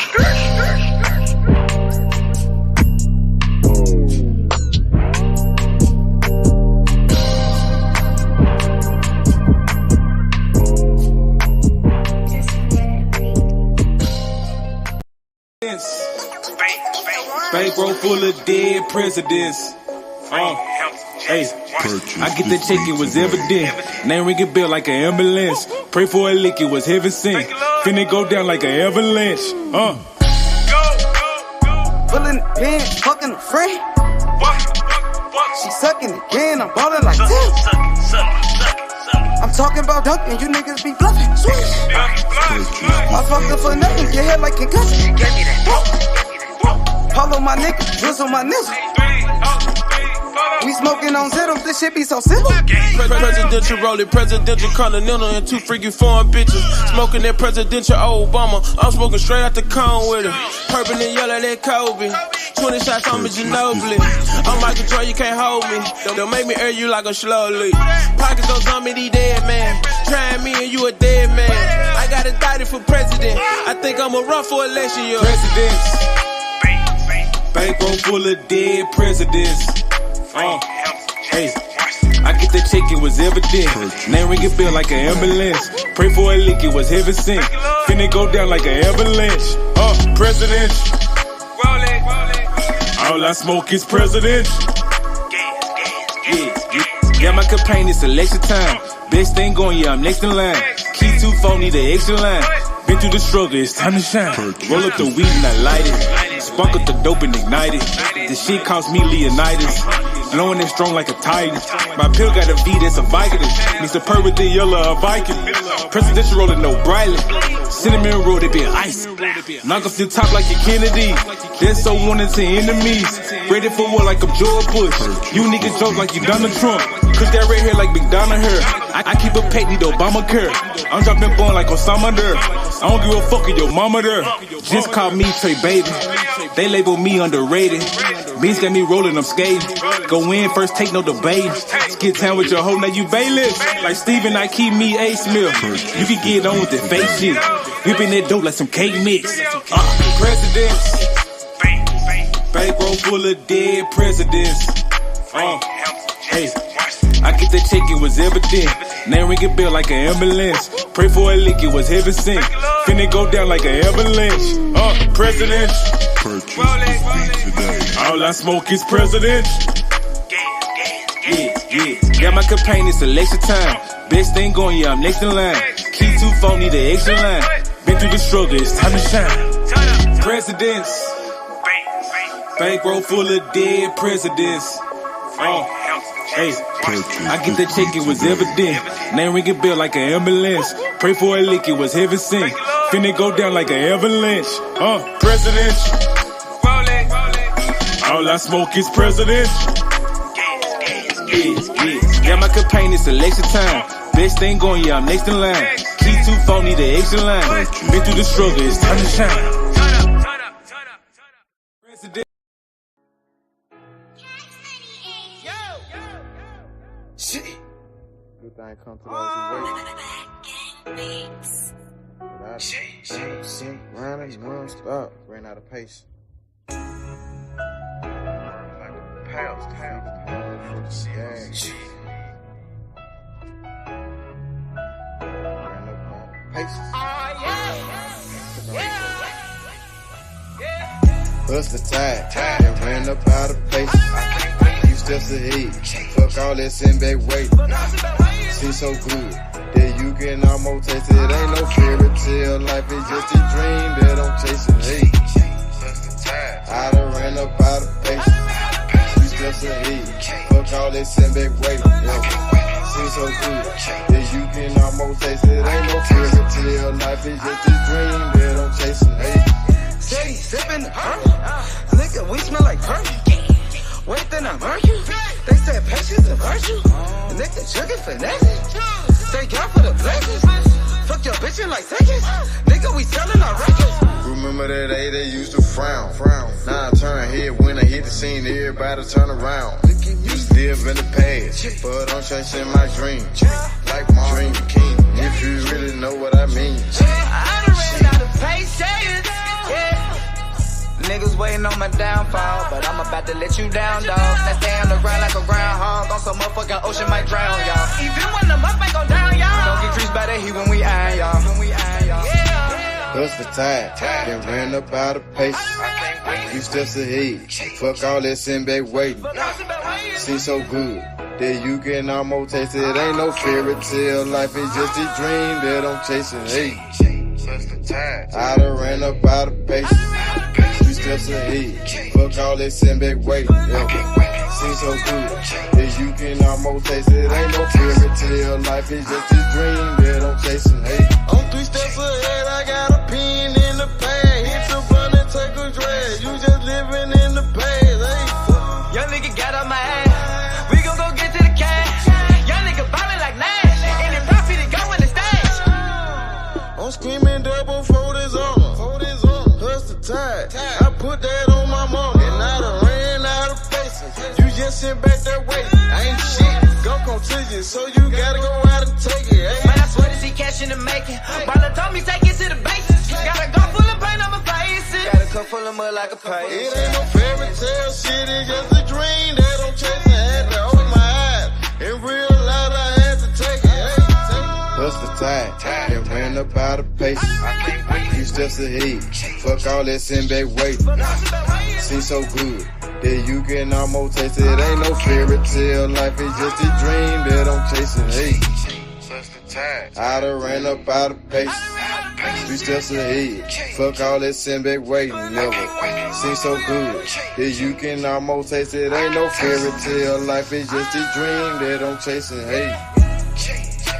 Bankroll full of dead presidents. Hey, I get the check, it was evident. Name ring a bell like an ambulance. Pray for a lick, it was heaven sent. Finna go down like an avalanche. Pulling pants, fucking a friend. She sucking again, I'm ballin' like this. I'm talking about dunking, you niggas be bluffing. Swish. I fucked up for nothing, get hit like concussion. Follow my nigga, drizzle my nizzle. We smoking on Zittles, this shit be so simple. Presidential rolling, presidential continental, and 2 freaking foreign bitches. Smoking that presidential Obama. I'm smoking straight out the cone with it. Purple and yellow, that Kobe. 20 shots on me, Ginobili. I'm like control, you can't hold me. Don't make me air you like a slowly. Pockets don't on me, these dead man. Trying me and you a dead man. I got indicted for president. I think I'ma run for election year. Presidents. Bankroll full of dead presidents. Hey, I get the check, it was evident. Name ring a bell like an ambulance. Pray for a lick, it was heaven sent. Finna go down like an avalanche. President. All I smoke is president. Yeah, my campaign is election time. Best thing going, yeah, I'm next in line. Key 2 phone, need an extra line. Been through the struggle, it's time to shine. Roll up the weed and I light it. Spunk up the dope and ignite it. This shit cost me Leonidas. Blowing it strong like a titan. My pill got a V that's a Vicodin. Mr. Purr with the yellow, a Viking. Presidential rolling no brightly. cinnamon roll, they been ice. Knock off your top like your Kennedy. That's so wanted to enemies. Ready for war like I'm George Bush. You niggas joke like you Donald Trump. Cause that red hair like McDonald hair. I keep a pet, need Obamacare. I'm dropping bone like Osama there. I don't give a fuck if your mama there. Just call me Trey Baby. They label me underrated. Beans got me rolling, I'm skating. Go in first, take no debate. Skid town with your hoe, now you bailiff. Like Steven, I keep me A Smith. You can get on with the fake shit. Whipping that dope like some cake mix. Presidents. Bankroll full of dead presidents. Hey, I get that check, it was evident. Name ring a bell like an ambulance. Pray for a lick, it was heaven sent. Finna go down like an avalanche. Presidents. All I smoke is presidents. Yeah. Got my campaign, it's election time. Best thing going, yeah, I'm next in line. Key 2 phone, need an extra line. Been through the struggle, it's time to shine. Presidents. Bankroll full of dead presidents. Hey, I get that check, it was evident. Name ring a bell like an ambulance. Pray for a lick, it was heaven sent. Finna go down like an avalanche. Presidents. All I smoke is presidents. Yeah. Got my campaign, it's election time. Best thing going, yeah, I'm next in line. Key 2 phone, need an extra line. Been through the struggle, it's time to shine. President. Shit. Good thing come to those who wait. Shit. Running non-stop. Ran out of pace. Bust the tide, and ran up out of pace. Few steps ahead, fuck all that send back weight. Seems so good that you can almost taste it. Ain't no fairy tale, life is just a dream that I'm chasing. Hey, I done ran up out of pace. Steps ahead, fuck all that send back weight. Seems so good that you can almost taste it. Ain't no fairy tale, life is just a dream that I'm chasing. Hey, steady sipping the purple. Nigga, we smell like perfume. Wait, then I murder you. They said patience a virtue. Nigga, jugging finesse. Thank God for the blessings. Fuck your bitch in like seconds. Nigga, we selling our records. Remember that day they used to frown. Now I turn head when I hit the scene, everybody turn around. Used to live in the past, but I'm chasing my dream. Like my dream king, if you really know what I mean. I done ran out of patience. Niggas waiting on my downfall, but I'm about to let you down, dog. Now stay on the ground like a groundhog. On some motherfucking ocean might drown, y'all. Even when the mud ain't go down, y'all. Don't get creased by the heat when we iron, y'all. Bust the tide, then ran up out of pace. Few steps ahead, fuck all that send back waiting. Seems so good that you can almost taste it. Ain't no fairy tale, life is just a dream that I'm chasing. Hey, I done ran up out of pace. Few steps ahead, fuck all that send back waiting. Seems so good that you can almost taste it. Ain't no fairy tale, life is just a dream that I'm chasing. Hey, I'm 3 steps ahead, I got a pin in the pad. Hit the button and take a drag. You just living in the past. Hey, young nigga got on my ass. We gon' go get to the cash. Young nigga ballin' like Nash. And it profit to go in the stash. I'm screaming double for this armor. Hustle tide. I put that on my mama. And I done ran out of faces. You just sit back that way. I ain't shit. Gon' come to you, so you gotta go out and take it. Hey. Man, I swear to see cash in the making. Baller told me take it to the bases. Got a gun full of paint, I'ma face it. Got a cup full of mud like a pace. It ain't no fairy tale shit, it's just a dream that I'm chasing. Had to open my eyes and realize I had to take it. Hey. Bust the tide, and ran up out of pace. Few steps ahead, fuck all that send back waiting. Seems so good that you can almost taste it. Ain't no fairy tale, life is just a dream that I'm chasing. Hey, I done ran up out of pace. Few steps ahead, fuck all that send back waiting. Never seems so good that you can almost taste it. Ain't no fairy tale, life is just a dream that I'm chasing. Hey,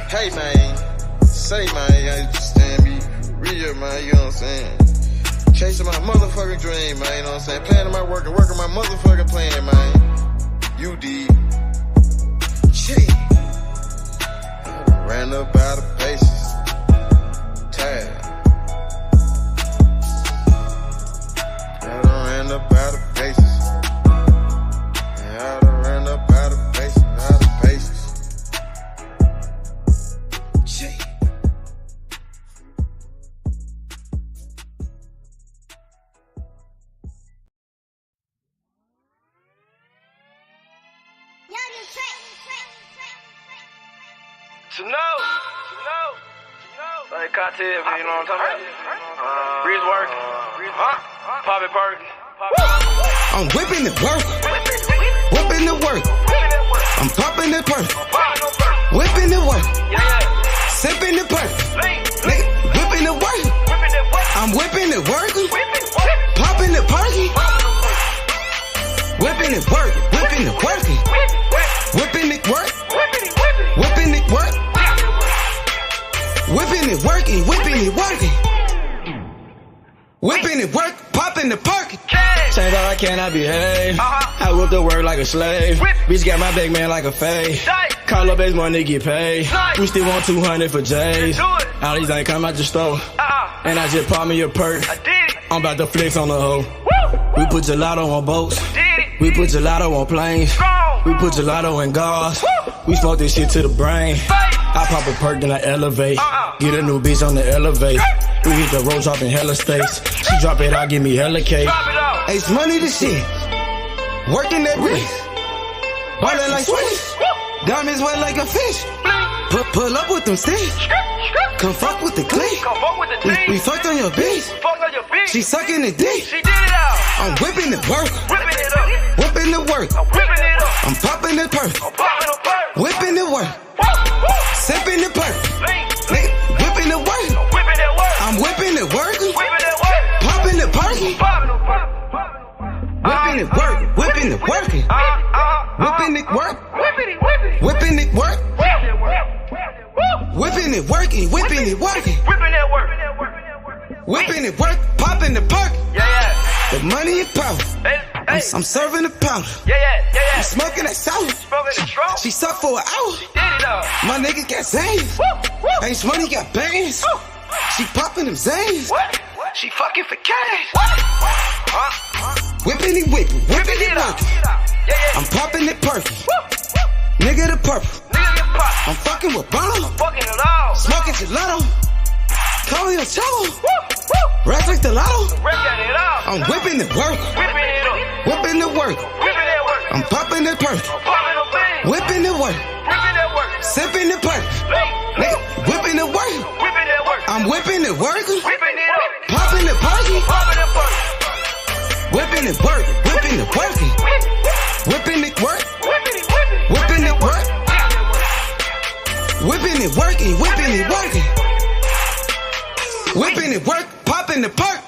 hey man, say man, I understand me real. real, man, you know what I'm saying? Chasing my motherfucking dream, man, you know what I'm saying? Planning my work and working my motherfucking plan, man. You did. Shit. I ran up out of paces. Tired. I done ran up out of paces. I done ran up out of paces, out of paces. Shit. Like cocktail, you know what I'm talking about? Breeze work, pop it perk. I'm whipping the work, whipping the work. I'm popping the perk, whipping the work, sipping the perk, whipping the work. I'm whipping the work, popping the perky, whipping the work, whipping the working, whipping it work, whipping it work, whipping it working, whipping it working, whipping it work, popping the perky. Change all I can, I behave. I whip the work like a slave. Bitch got my big man like a fade. Call up base money, get paid. We still want 200 for J's. All these ain't come out the store. And I just pop me a perk. I'm about to flex on the hoe. We put gelato on boats. We put gelato on planes. We put gelato in cars. We smoke this shit to the brain. I pop a perk, then I elevate. Get a new bitch on the elevate. We hit the road dropping hella states. She drop it out, give me hella cake. Ace money the shit, working that wrist, ballin' like Swiss, diamonds wet like a fish. Pull up with them sticks, come fuck with the clique. We fucked on your bitch, she sucking the dick. I'm whipping the work, whipping the work. I'm popping the perk, whipping the work, sipping the perk, whipping the work. I'm whipping the work, popping the perky. Whipping it work, whipping it working, whipping it work, whipping it work, whipping it working, whipping it working, whipping it work, popping the perk. The money and power, I'm serving the powder. I'm smoking that sour. She sucked for an hour. My nigga got Zans. Ace money got bands. She popping them Zans. She fucking for cash. Whipping it, whipping it, working. I'm popping it perky. Nigga the purple. I'm fucking with Bono. Smoking gelato. Call me a cholo. Rats like the lotto. I'm whipping the work. Whipping the work. I'm popping the perk. Whipping the work. Sipping the perk. Nigga, whipping the work. I'm whipping the work. Popping the perky. Whipping it work, whipping it working, whipping it work, whipping it work, whipping it working, whipping it working, whipping it work, popping the perk.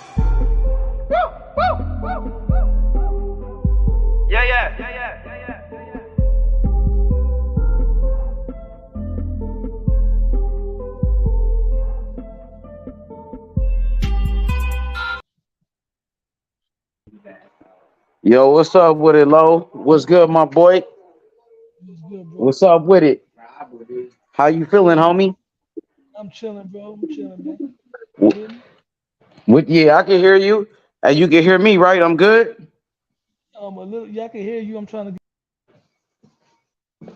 Yo, what's up with it, Lo? What's good, my boy? What's up with it? How you feeling, homie? I'm chilling, bro. I'm chilling, man. Yeah, I can hear you. And you can hear me, right? I'm good? A little, yeah, I can hear you. I'm trying to.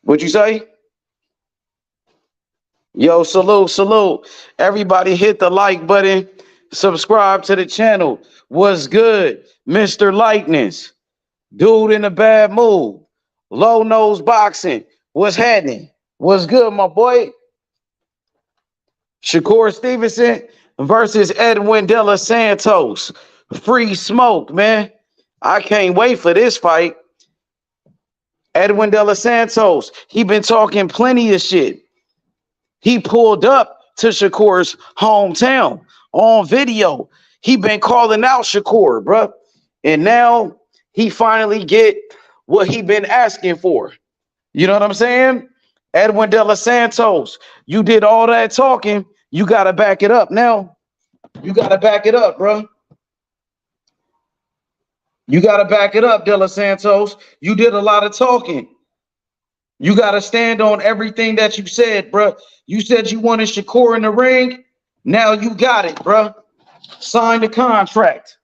What'd you say? Yo, salute. Everybody hit the like button. Subscribe to the channel. What's good? Mr. Lightness. Dude in a bad mood. Low nose boxing. What's happening? What's good, my boy? Shakur Stevenson versus Edwin Santos. Free smoke, man. I can't wait for this fight. Edwin Santos, he been talking plenty of shit. He pulled up to Shakur's hometown on video. He been calling out Shakur, bruh. And now he finally get what he been asking for. You know what I'm saying? Edwin Santos, you did all that talking. You gotta back it up now. You gotta back it up, bro. You gotta back it up, De Los Santos. You did a lot of talking. You gotta stand on everything that you said, bro. You said you wanted Shakur in the ring. Now you got it, bro. Sign the contract.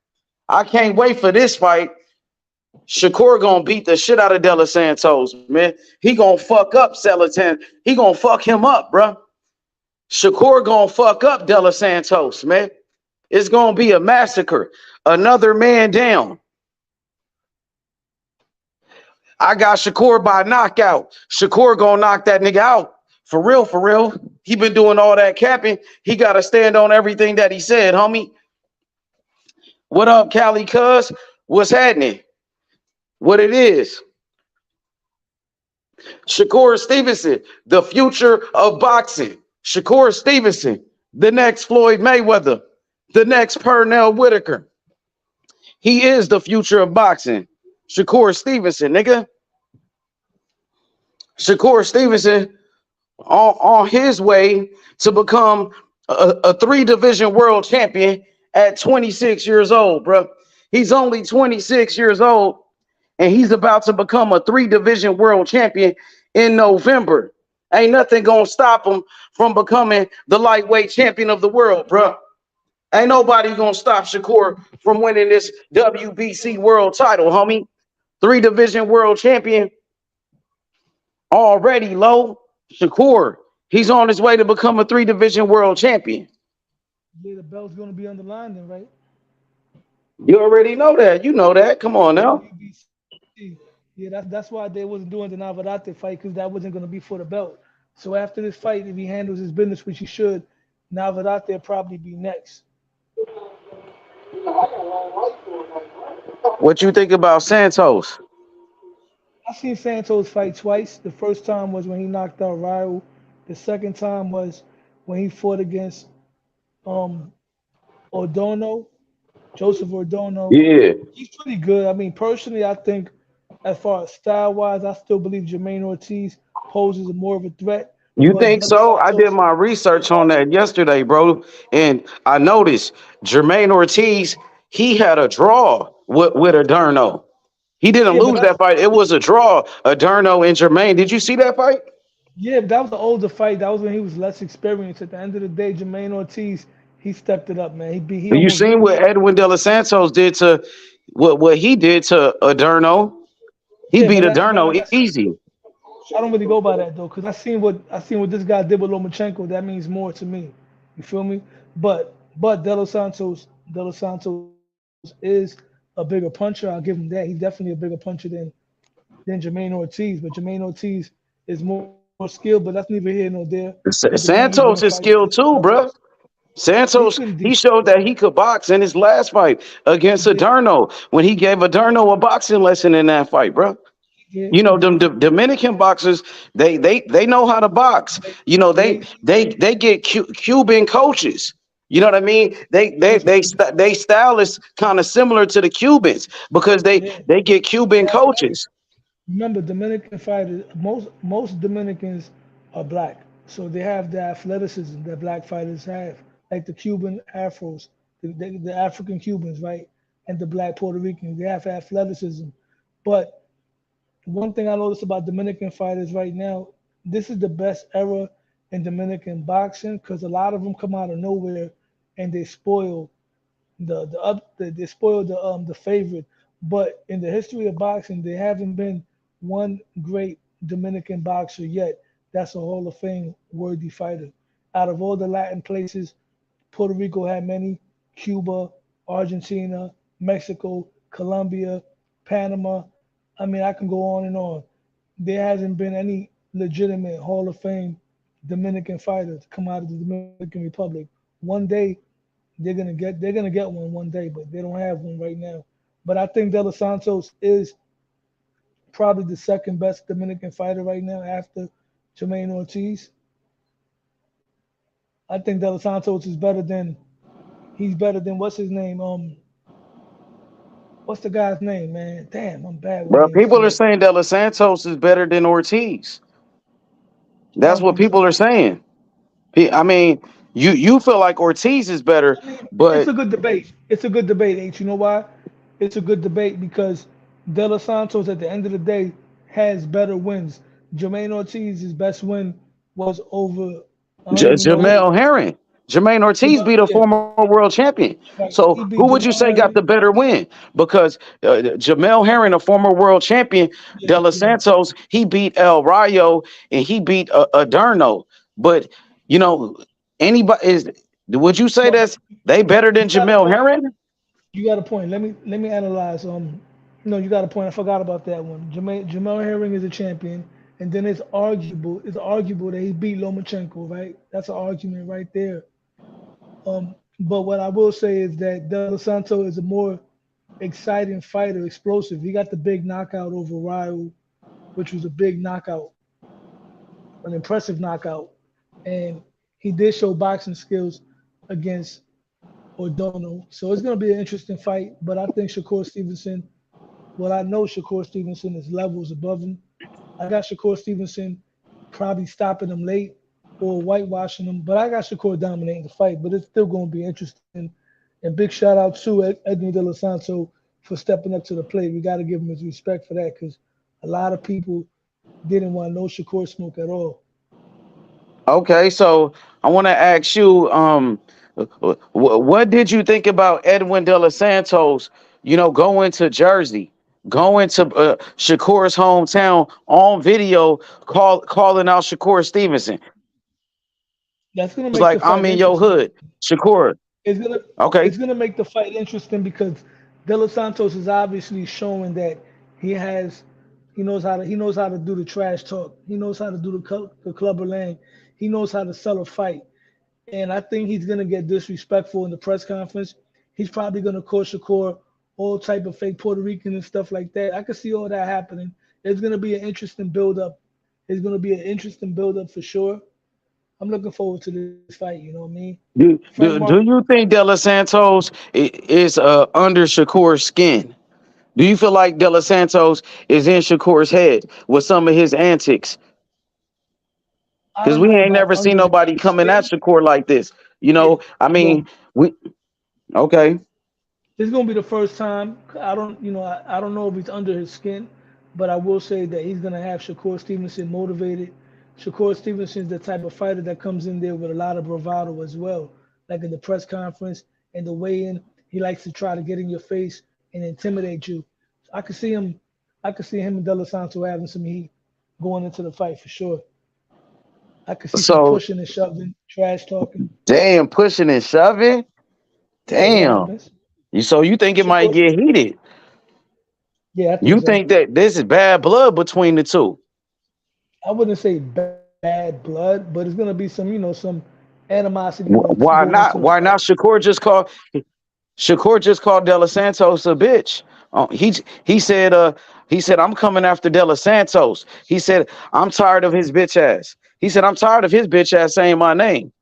I can't wait for this fight. Shakur gonna beat the shit out of De Los Santos, man. He gonna fuck up Celatin. He gonna fuck him up, bro. Shakur gonna fuck up De Los Santos, man. It's gonna be a massacre. Another man down. I got Shakur by knockout. Shakur gonna knock that nigga out. For real, for real. He been doing all that capping. He gotta stand on everything that he said, homie. What up, Cali cuz? What's happening? What it is? Shakur Stevenson, the future of boxing. Shakur Stevenson, the next Floyd Mayweather, the next Pernell Whitaker. He is the future of boxing. Shakur Stevenson, nigga. Shakur Stevenson on his way to become a 3-division world champion at 26 years old, bro. He's only 26 years old, and he's about to become a 3-division world champion in November. Ain't nothing gonna stop him from becoming the lightweight champion of the world, bro. Ain't nobody gonna stop Shakur from winning this WBC world title, homie. 3-division world champion already, low. Shakur, he's on his way to become a 3-division world champion. Yeah, the belt's gonna be on the line then, right? You already know that. You know that. Come on now. Yeah, that's why they wasn't doing the Navarrete fight, because that wasn't gonna be for the belt. So after this fight, if he handles his business, which he should, Navarrete will probably be next. What you think about Santos? I seen Santos fight twice. The first time was when he knocked out Ryle. The second time was when he fought against Ordono, Joseph Ordono. Yeah. He's pretty good. I mean, personally, I think as far as style-wise, I still believe Jermaine Ortiz poses more of a threat. You think so? I did my research on that yesterday, bro, and I noticed Jermaine Ortiz, he had a draw with Adorno. He didn't lose that fight. It was a draw, Adorno and Jermaine. Did you see that fight? Yeah, but that was the older fight. That was when he was less experienced. At the end of the day, Jermaine Ortiz, he stepped it up, man. You seen what Edwin De Los Santos did to what he did to Adorno? He beat Adorno easy. I don't really go by that though, because I seen what this guy did with Lomachenko. That means more to me. You feel me? But De Los Santos is a bigger puncher. I'll give him that. He's definitely a bigger puncher than Jermaine Ortiz. But Jermaine Ortiz is more skilled, but that's neither here nor there. Santos is skilled too, bro. Santos, he showed that he could box in his last fight against Adorno when he gave Adorno a boxing lesson in that fight, bro. You know, them Dominican boxers, they know how to box. You know, they get Cuban coaches. You know what I mean? They style is kind of similar to the Cubans because they get Cuban coaches. Remember, Dominican fighters, most Dominicans are black, so they have the athleticism that black fighters have, like the Cuban Afros, the African Cubans, right, and the black Puerto Ricans. They have athleticism, but one thing I noticed about Dominican fighters right now, this is the best era in Dominican boxing because a lot of them come out of nowhere and they spoil the favorite. But in the history of boxing, there haven't been one great Dominican boxer yet that's a Hall of Fame worthy fighter. Out of all the Latin places, Puerto Rico had many, Cuba, Argentina, Mexico, Colombia, Panama. I mean, I can go on and on. There hasn't been any legitimate Hall of Fame Dominican fighter to come out of the Dominican Republic. One day, they're gonna get one day, but they don't have one right now. But I think De Los Santos is probably the second best Dominican fighter right now after Jermaine Ortiz. I think De Los Santos is better than what's his name? What's the guy's name, man? Damn, I'm bad with names. People are saying De Los Santos is better than Ortiz. That's what people are saying. I mean, You feel like Ortiz is better, I mean, it's but a good debate. It's a good debate, H. You know why? It's a good debate because De Los Santos, at the end of the day, has better wins. Jermaine Ortiz's best win was over. I don't even know who. Jamel Herring. Jermaine Ortiz Jamal, beat a yeah, former world champion. right. So He who beat would you Jamal say got the Herring. better win? Because Jamel Herring, a former world champion, Yeah, De Los yeah, Santos, he beat El Rayo and he beat Adorno. But you know, anybody is. Would you say no, that's they better than you got a Jamel point. Herring? You got a point. Let me analyze. No, you got a point. I forgot about that one. Jamal Herring is a champion, and then it's arguable that he beat Lomachenko, right? That's an argument right there. But what I will say is that De Los Santos is a more exciting fighter, explosive. He got the big knockout over Ryu, which was a big knockout, an impressive knockout, and he did show boxing skills against O'Donnell. So it's going to be an interesting fight. But I think Shakur Stevenson. Well, I know Shakur Stevenson is levels above him. I got Shakur Stevenson probably stopping him late or whitewashing him, but I got Shakur dominating the fight. But it's still going to be interesting. And big shout out to Edwin De Los Santos for stepping up to the plate. We got to give him his respect for that because a lot of people didn't want no Shakur smoke at all. Okay, so I want to ask you, what did you think about Edwin De Los Santos? Going to Jersey, going to Shakur's hometown on video, calling out Shakur Stevenson. That's going to It's make like the I'm fight in your interesting. hood, Shakur. It's gonna Okay, it's gonna make the fight interesting because De Los Santos is obviously showing that he has he knows how to do the trash talk. He knows how to do the clubber lang. He knows how to sell a fight. And I think he's gonna get disrespectful in the press conference. He's probably gonna call Shakur all type of fake Puerto Rican and stuff like that. I can see all that happening. It's gonna be an interesting build up. It's gonna be an interesting build up for sure. I'm looking forward to this fight. You know what I mean? Frank do Martin. you think De Los Santos is under Shakur's skin? Do you feel like De Los Santos is in Shakur's head with some of his antics? I Because don't we know ain't about never seen under nobody his coming at skin. Shakur like this. Yeah, I well, mean, we okay. this is gonna be the first time. I don't know if he's under his skin, but I will say that he's gonna have Shakur Stevenson motivated. Shakur Stevenson's the type of fighter that comes in there with a lot of bravado as well, like in the press conference and the weigh-in. He likes to try to get in your face and intimidate you. So I could see him. I could see him and De Los Santos having some heat going into the fight for sure. I could see some So pushing and shoving, trash talking. damn, pushing and shoving. Yeah, it Damn. happens. So you think it might Shakur, get heated? yeah, I think You so. think that this is bad blood between the two? I wouldn't say bad blood, but it's gonna be some animosity Why going not? into the Why fight. not? Shakur just called De Los Santos a bitch. He said I'm coming after De Los Santos. He said I'm tired of his bitch ass. He said I'm tired of his bitch ass saying my name.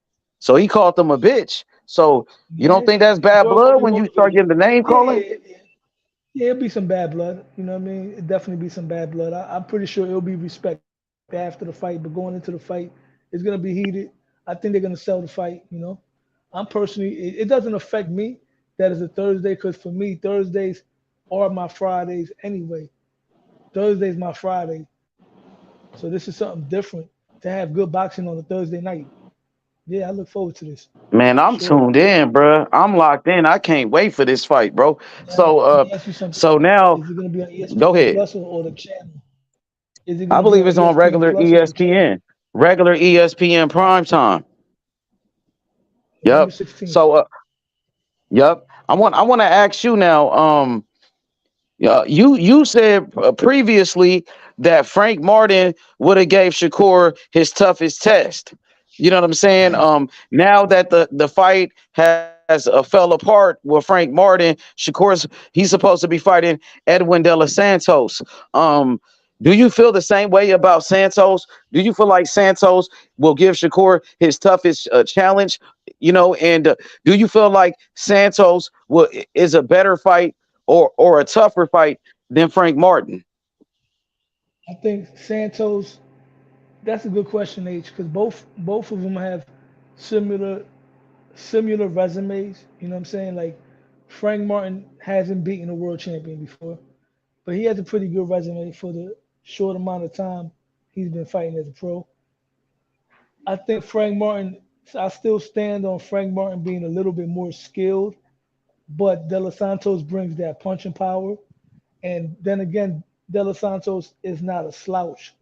So he called them a bitch. So you don't Yeah, think that's he's bad already blood when you start motivated. getting the name Yeah, calling? yeah, yeah. Yeah, it'll be some bad blood. You know what I mean? It definitely be some bad blood. I'm pretty sure it'll be respect after the fight, but going into the fight, it's gonna be heated. I think they're gonna sell the fight. I'm personally, it doesn't affect me that it's a Thursday because for me, Thursdays are my Fridays anyway. Thursday's my Friday. So this is something different to have good boxing on a Thursday night. Yeah, I look forward to this Man, for I'm sure. tuned in, bro. I'm locked in. I can't wait for this fight, bro. Now, So let me ask you something. so now Is it going to be on go ESPN ahead. Plus or the channel? Is it going I to be believe on it's on ESPN regular Plus or the channel? ESPN. Regular ESPN prime time. November Yep. 16th. So yep. I want to ask you now. Yeah, you said previously that Frank Martin would have gave Shakur his toughest test. You know what I'm saying? Now that the fight has fell apart with Frank Martin, he's supposed to be fighting Edwin De Los Santos. Um, do you feel the same way about Santos? Do you feel like Santos will give Shakur his toughest challenge? And do you feel like Santos is a better fight or a tougher fight than Frank Martin? I think Santos. That's a good question, H, because both of them have similar similar resumes. You know what I'm saying? Like Frank Martin hasn't beaten a world champion before, but he has a pretty good resume for the short amount of time he's been fighting as a pro. I think Frank Martin. I still stand on Frank Martin being a little bit more skilled, but De Los Santos brings that punching power. And then again, De Los Santos is not a slouch.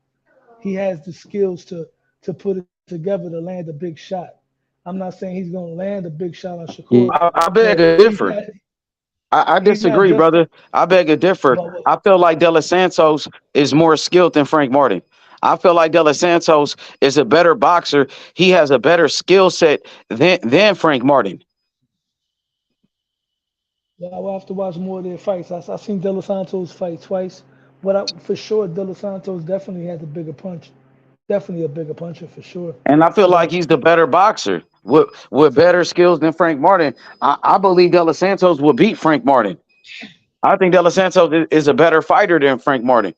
He has the skills to put it together to land a big shot. I'm not saying he's going to land a big shot on Shakur, I beg but to differ. I he's not disagree, just brother. I beg to differ. about what I feel like De Los Santos is more skilled than Frank Martin. I feel like De Los Santos is a better boxer. He has a better skill set than Frank Martin. I will have to watch more of their fights. I seen De Los Santos fight twice, but for sure De Los Santos definitely has a bigger punch. Definitely a bigger puncher for sure. And I feel like But he's the better boxer with better skills than Frank Martin. I believe De Los Santos will beat Frank Martin. I think De Los Santos is a better fighter than Frank Martin.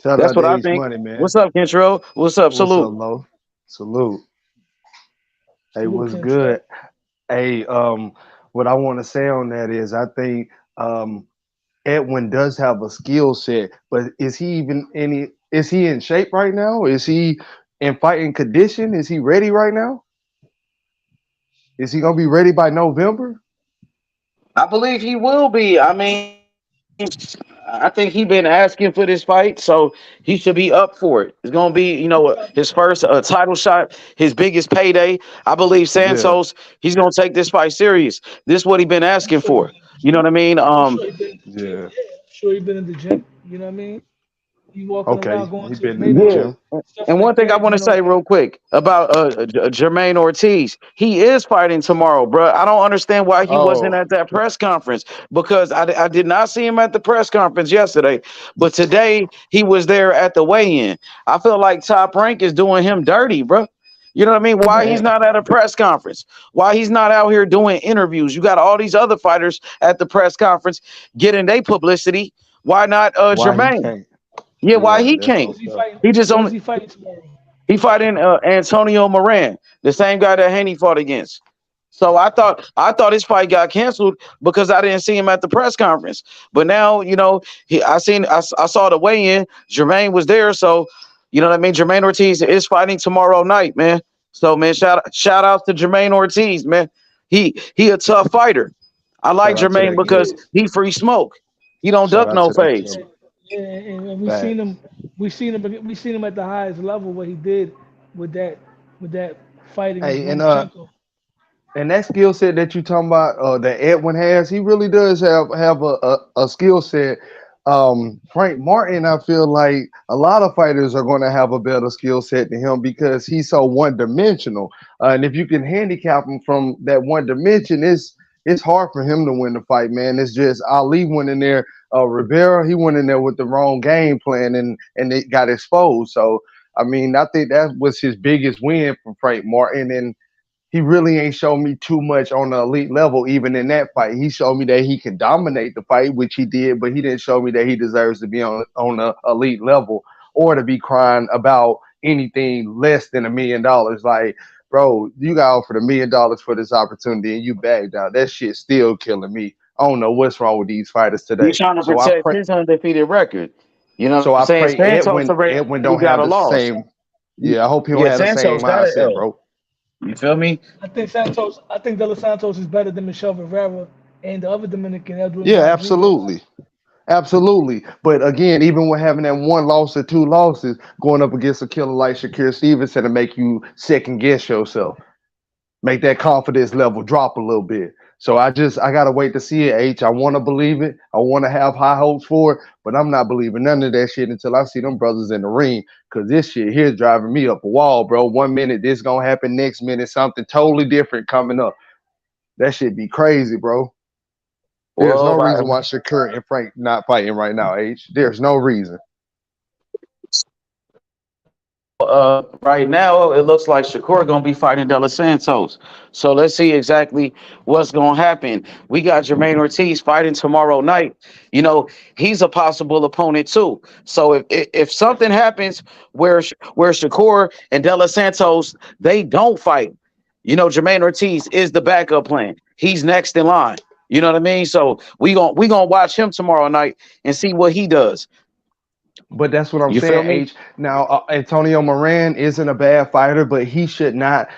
Shout That's out to what I Ace think. Money, man. What's up, Kentro? What's up? What's up, Salute. Lo? Salute. Hey, salute what's to intro. good? Hey, what I want to say on that is I think Edwin does have a skill set, but is he in shape right now? Is he in fighting condition? Is he ready right now? Is he gonna be ready by November? I believe he will be. I mean, I think he's been asking for this fight, so he should be up for it. It's gonna be, his first title shot, his biggest payday. I believe Yeah. Santos, he's gonna take this fight serious. This is what he's been I'm asking sure he's for. been in the You know gym. what I mean? I'm sure he's been in the gym. Yeah. Yeah, I'm sure he's been in the gym. You know what I mean? He walking Okay. around going He to his been in the Yeah. neighborhood, gym. stuff And one like thing I that. want You to say know, real quick about Jermaine Ortiz, he is fighting tomorrow, bro. I don't understand why he wasn't Oh, at that press conference because I did not see him at the press conference yesterday, but today he was there at the weigh-in. I feel like Top Rank is doing him dirty, bro. You know what I mean? Why he's man. not at a press conference? Why he's not out here doing interviews? You got all these other fighters at the press conference getting their publicity. Why not Why he Jermaine? can't? Yeah, why Yeah, he that's can't? who's he fucked up. fighting? He just Who is only he fighting tomorrow? he fighting Antonio Moran, the same guy that Haney fought against. So I thought his fight got canceled because I didn't see him at the press conference. But now I saw the weigh in. Jermaine was there, so you know what I mean. Jermaine Ortiz is fighting tomorrow night, man. So man, shout out to Jermaine Ortiz, man. He a tough fighter. I like Shout out to Jermaine that He because kid. is. he free smoke. He don't Shout duck out no to that fades. killer. Yeah, and Facts. we seen him at the highest level. What he did with that with that fight against Hey, Lomachenko. and that skill set that you talking about, that Edwin has, he really does have a skill set. Frank Martin, I feel like a lot of fighters are going to have a better skill set than him because he's so one dimensional. And if you can handicap him from that one dimension, it's hard for him to win the fight, man. It's just Ali went in there. Rivera, he went in there with the wrong game plan and it got exposed. So I mean, I think that was his biggest win from Frank Martin, and he really ain't shown me too much on the elite level, even in that fight. He showed me that he can dominate the fight, which he did, but he didn't show me that he deserves to be on the elite level or to be crying about anything less than $1 million. Like, bro, you got offered $1 million for this opportunity and you backed out. That shit's still killing me. I don't know what's wrong with these fighters He's today. trying to So I protect pray his undefeated record. You know so what I'm I saying? pray Santos already Edwin don't got have a the loss. same. Yeah, I hope he don't Yeah, have the same Santos got an mindset, L. bro. You feel me? I think De Los Santos is better than Michel Rivera and the other Dominican Edwin Yeah, Rodriguez. absolutely. Absolutely. But again, even with having that one loss or two losses, going up against a killer like Shakur Stevenson to make you second guess yourself, make that confidence level drop a little bit. So I gotta wait to see it, H. I wanna believe it. I wanna have high hopes for it, but I'm not believing none of that shit until I see them brothers in the ring. Cause this shit here is driving me up a wall, bro. 1 minute this gonna happen, next minute something totally different coming up. That shit be crazy, bro. There's no Well, reason why Shakur and Frank not fighting right now, H. There's no reason. Right now, it looks like Shakur gonna be fighting De Los Santos. So let's see exactly what's gonna happen. We got Jermaine Ortiz fighting tomorrow night. You know, he's a possible opponent too. So if something happens where Shakur and De Los Santos they don't fight, you know, Jermaine Ortiz is the backup plan. He's next in line. You know what I mean? So we gonna watch him tomorrow night and see what he does. But that's what I'm You feel saying, me? H. Now, Antonio Moran isn't a bad fighter, but he should not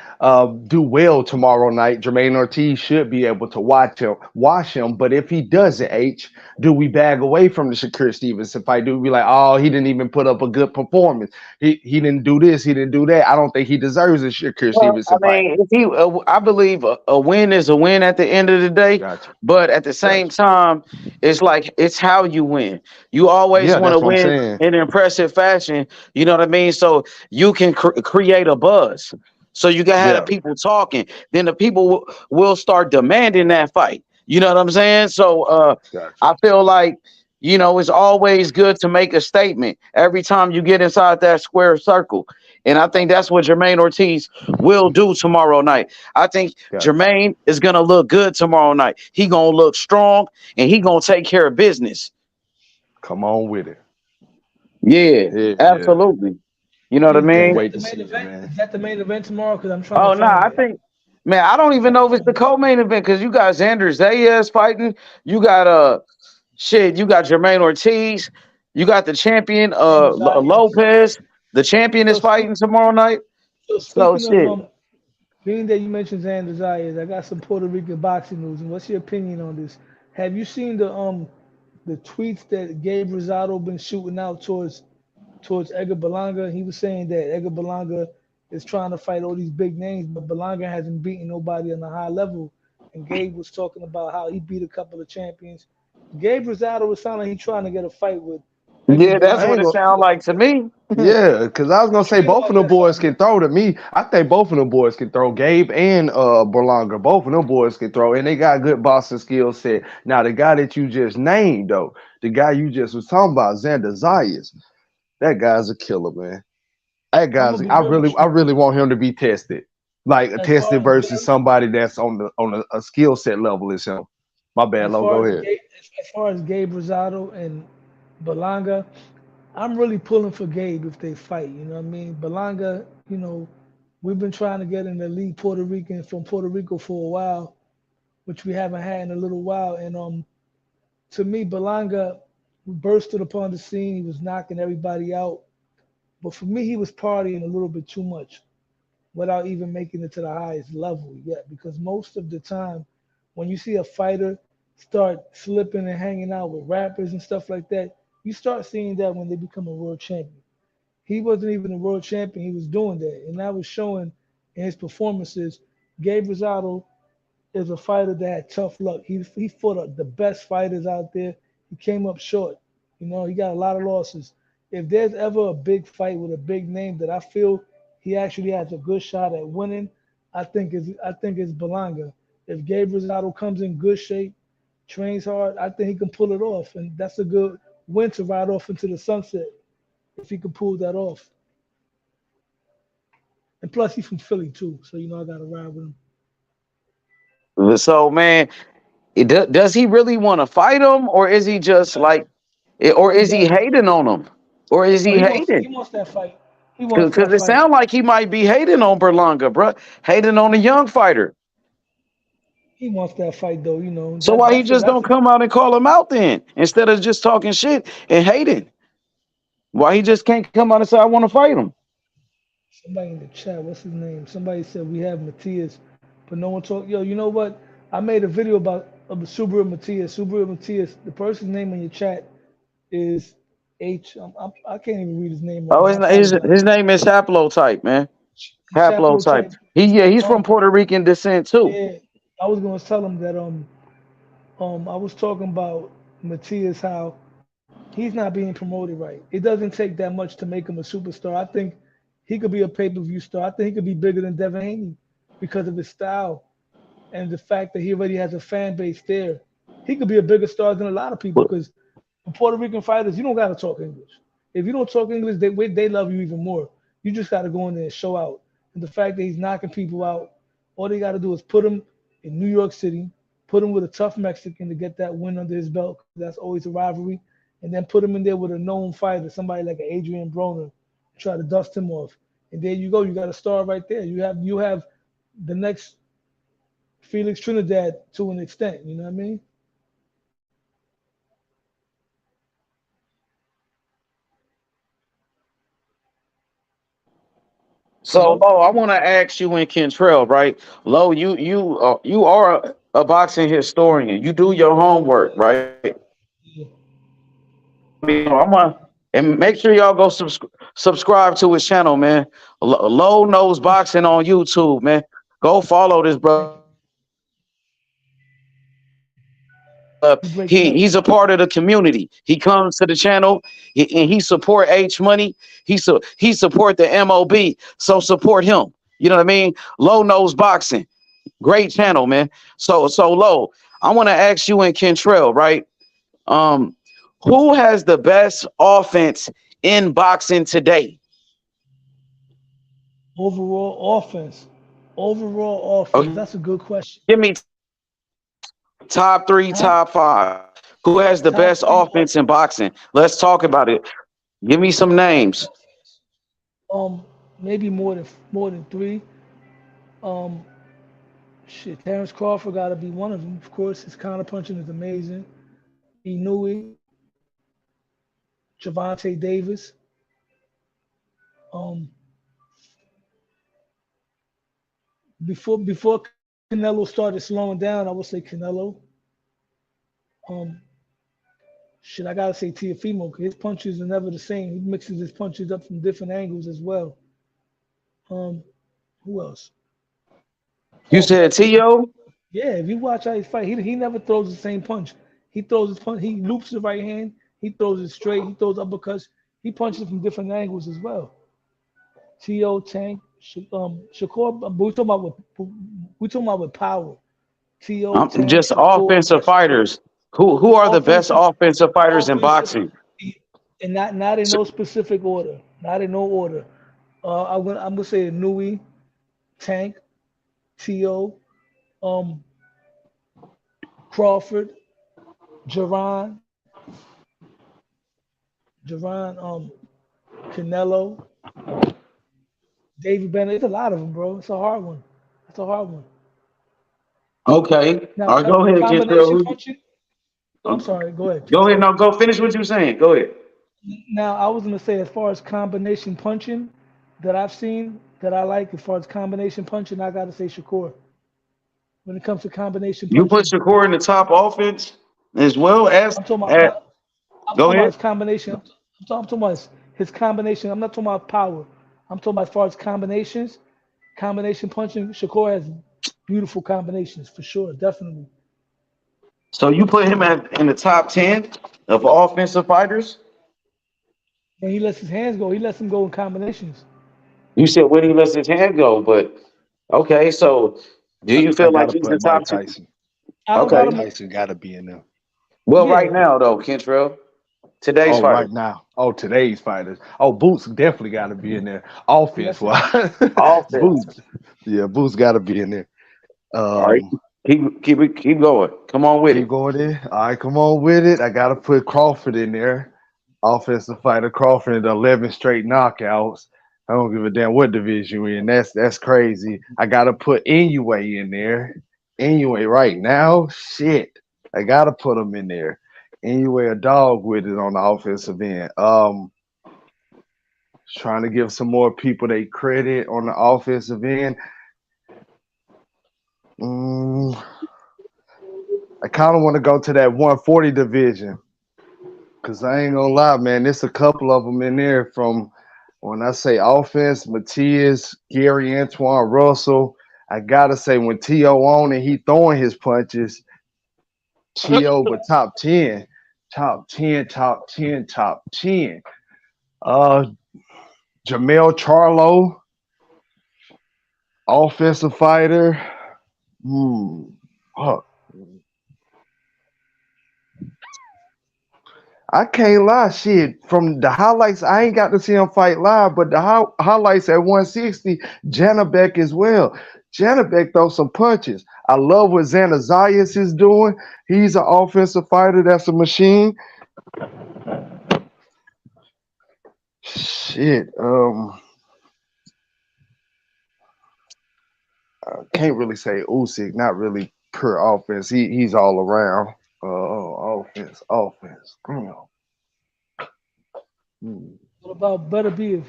do well tomorrow night. Jermaine Ortiz should be able to watch him. But if he doesn't, H, do we bag away from the Shakur Stevenson fight? Do we be like, oh, he didn't even put up a good performance? He didn't do this, he didn't do that. I don't think he deserves a Shakur Well, I Stevenson fight. mean, if he, I believe a win is a win at the end of the day. Gotcha, But at the same gotcha. time, it's like it's how you win. You always Yeah, want to that's what I'm win saying. in impressive fashion. You know what I mean? So you can create a buzz. So you can have the Yeah, people talking. Then the people will start demanding that fight. You know what I'm saying? So gotcha. I feel like it's always good to make a statement every time you get inside that square circle. And I think that's what Jermaine Ortiz will do tomorrow night. I think Gotcha. Jermaine is gonna look good tomorrow night. He gonna look strong and he gonna take care of business. Come on with it. Yeah, Yeah, yeah. absolutely. You know what I Is Can't mean? that wait the to main see it, event? man. Is that the main event tomorrow? Because I'm trying to Oh no, find I it. think man, I don't even know if it's the co-main event because you got Xander Zayas fighting. You got you got Jermaine Ortiz. You got the champion And Zayas. Lopez. The champion is So speak. fighting tomorrow night. So So speaking of shit. being that you mentioned Xander Zayas, I got some Puerto Rican boxing news. And what's your opinion on this? Have you seen the tweets that Gabe Rosado been shooting out towards Edgar Berlanga? He was saying that Edgar Berlanga is trying to fight all these big names, but Berlanga hasn't beaten nobody on a high level. And Gabe was talking about how he beat a couple of champions. Gabe Rosado was sounding like he's trying to get a fight with Edgar Yeah, that's I what ain't it Berlanga. gonna. sounds like to me. Yeah, because I was gonna What you say think both of about them that boys fight, man? can throw to me. I think both of them boys can throw. Gabe and Berlanga, both of them boys can throw, and they got good boxing skill set. Now the guy that you just named, though, the guy you just was talking about, Xander Zayas, that guy's a killer, man. That I'm guy's. gonna be I real really, with I you. really want him to be tested, like As tested far as versus Gabe, somebody that's on a skill set level as him. My bad, as Lo. far Go as ahead. Gabe, as far as Gabe Rosado and Berlanga, I'm really pulling for Gabe if they fight. You know what I mean? Berlanga, we've been trying to get an elite Puerto Rican from Puerto Rico for a while, which we haven't had in a little while. And to me, Berlanga bursted upon the scene. He was knocking everybody out. But for me, he was partying a little bit too much without even making it to the highest level yet. Because most of the time, when you see a fighter start slipping and hanging out with rappers and stuff like that, you start seeing that when they become a world champion. He wasn't even a world champion. He was doing that, and that was showing in his performances. Gabe Rosado is a fighter that had tough luck. He fought the best fighters out there. He came up short. He got a lot of losses. If there's ever a big fight with a big name that I feel he actually has a good shot at winning, I think it's Belanga. If Gabe Rosado comes in good shape, trains hard, I think he can pull it off, and that's a good win to ride off into the sunset if he can pull that off. And plus, he's from Philly too, so I got to ride with him. So man, does he really want to fight him, or is he just like, or He is he does. hating on him, or is No, he he hating? wants that fight. He wants Because that it fight. sounds like he might be hating on Berlanga, bro, hating on a young fighter. He wants that fight though. So That why he that's a, just that's don't a, come out and call him out then, instead of just talking shit and hating? Why he just can't come out and say I want to fight him? somebody in the chat. What's his name? Somebody said we have Matias, but no one talk. Yo, you know what? I made a video about of the Subaru Matias. Subaru Matias. The person's name in your chat is H. I can't even read his name right Oh, now. I apologize. his name is Haplotype, man. Haplotype. Haplotype. He's from Um, Puerto Rican descent too. yeah, I was gonna tell him that I was talking about Matias how he's not being promoted right. It doesn't take that much to make him a superstar. I think he could be a pay-per-view star. I think he could be bigger than Devin Haney because of his style and the fact that he already has a fan base there. He could be a bigger star than a lot of people because for Puerto Rican fighters, you don't gotta talk English. If you don't talk English, they love you even more. You just got to go in there and show out. And the fact that he's knocking people out, all they got to do is put him in New York City, put him with a tough Mexican to get that win under his belt. That's always a rivalry. And then put him in there with a known fighter, somebody like an Adrian Broner, try to dust him off. And there you go. You got a star right there. You have the next Felix Trinidad to an extent. You know what I mean? So, Hello? Lo, I want to ask you and Kentrell, right? Lo, you are a boxing historian. You do your homework, right? Yeah. I'm gonna and make sure y'all go subscribe to his channel, man. Lo knows boxing on YouTube, man. Go follow this Thank brother. you. You breaking up? He's a part of the community. He comes to the channel and he support H Money. He support the MOB. So support him. You know what I mean? Low knows boxing. Great channel, man. So Low, I want to ask you and Kentrell, right? Um, who has the best offense in boxing today? Overall offense. Overall offense. Okay, That's a good question. give me top three, Huh? top five. Who has the Top best three offense in offense. boxing? Let's talk about it. Give me some Top three names. offense. Maybe more than three. Um, Shit. Terrence Crawford got to be one of them. Of course, his counter punching is amazing. Inui, Javante Davis. Um, before Canelo started slowing down, I would say Canelo. Um, I gotta say Tiafimo. His punches are never the same. He mixes his punches up from different angles as well. Um, who else? You Oh, said T.O.? yeah. If you watch how he fight, he never throws the same punch. He throws his punch. He loops the right hand. He throws it straight. He throws uppercuts. He punches from different angles as well. T.O. Tank, Shakur. We talking about with power. T.O. Tank, Just Shakur, offensive fighters. Who are the best offensive, offensive fighters in offensive, boxing? and not in no specific order. Not in no order. I'm gonna say Nui, Tank, T.O. Um, Crawford, Jerron, Jerron, Canelo, David Bennett. It's a lot of them, bro. It's a hard one. It's a hard one. Okay. Now, All right, go ahead, combination Kentrell. punching. Oh, I'm sorry. Go ahead. Go ahead. Continue. No, go finish what you're saying. Go ahead. Now, I was gonna say, as far as combination punching that I've seen that I like, as far as combination punching, I gotta say Shakur. When it comes to combination You put punching, Shakur in the top offense as well as I'm talking about. at. I'm Go talking about ahead. his combination. I'm talking about his combination. I'm not talking about power. I'm talking about as far as combinations, combination punching. Shakur has beautiful combinations for sure, definitely. So you put him in the top 10 of offensive fighters? And he lets his hands go. He lets them go in combinations. You said when he lets his hand go, but okay. So do you I feel like gotta he's the put Mike top two? Tyson. I don't got Mike Okay. him. Tyson gotta be in there. Well, right Yeah, now though, Kentrell, today's Oh, fighter, right now. Oh, today's fighters. Oh, Boots definitely gotta be in there. Offense yes, sir. wise. offense. Boots. Yeah, Boots gotta be in there. All right. Um, Keep going. Come on with keep it. going in. All right, come on with it. I gotta put Crawford in there. Offensive fighter Crawford in the 11 straight knockouts. I don't give a damn what division we in. That's crazy. I gotta put Inoue in there. Inoue right now, shit. I gotta put him in there. Inoue a dog with it on the offensive end. Trying to give some more people they credit on the offensive end. Mm, I kind of want to go to that 140 division because I ain't gonna lie, man. There's a couple of them in there from when I say offense, Matias, Gary Antoine Russell. I gotta say when T.O. on and he throwing his punches, T.O. but top 10, top 10, top 10, top 10. Uh, Jamel Charlo, offensive fighter. Hmm. Fuck. I can't lie, shit. From the highlights, I ain't got to see him fight live, but the highlights at 160, Janabek as well. Janabek throws some punches. I love what Zayas is doing. He's an offensive fighter. That's a machine. Shit. I can't really say Usyk. Not really per offense. He's all around. Offense. What about Better Beef?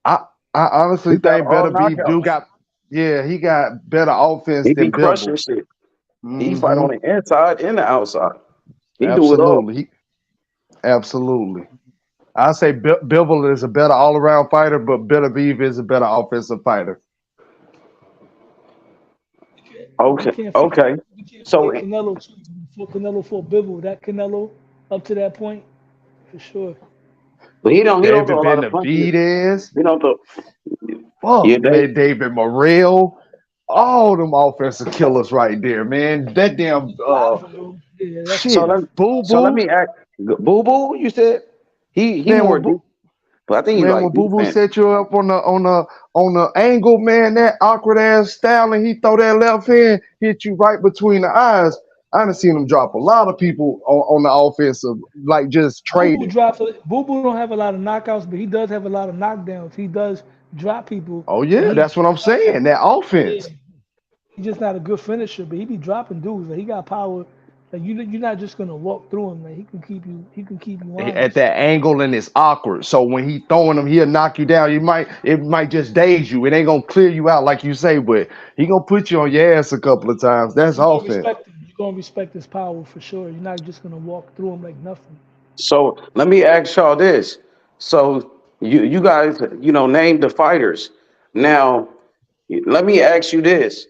I honestly He got think all Better Beef knockouts. he got better offense He be than crushing Bibble. shit. He fight on the inside and the outside. He do it all. Absolutely. I say Bibble is a better all around fighter, but Better Beef is a better offensive fighter. Okay. So Canelo too. For Canelo for Bivol, that Canelo up to that point for sure. but he don't David throw a lot of punches. Benavidez. He don't throw. Fuck, Yeah, man, David Morrell. All them offensive killers right there, man. That damn shit. Let me ask Boo Boo. You said he Man, more when Boo- deep, but I think he Man, like when Boo Boo defense. set you up on the angle, man, that awkward ass style, and he throw that left hand, hit you right between the eyes. I done seen him drop a lot of people on the offensive, like just trading. Boo Boo don't have a lot of knockouts, but he does have a lot of knockdowns. He does drop people. Oh yeah, that's what I'm saying. That offense. Yeah, he's just not a good finisher, but he be dropping dudes. Like he got power. Like you're not just gonna walk through him. Like he can keep you honest. At that angle, and it's awkward. So when he throwing them, he'll knock you down. It might just daze you. It ain't gonna clear you out like you say, but he gonna put you on your ass a couple of times. That's offense. You're gonna respect his power for sure. You're not just gonna walk through him like nothing. So let me ask y'all this. So you guys, name the fighters. Now, let me ask you this.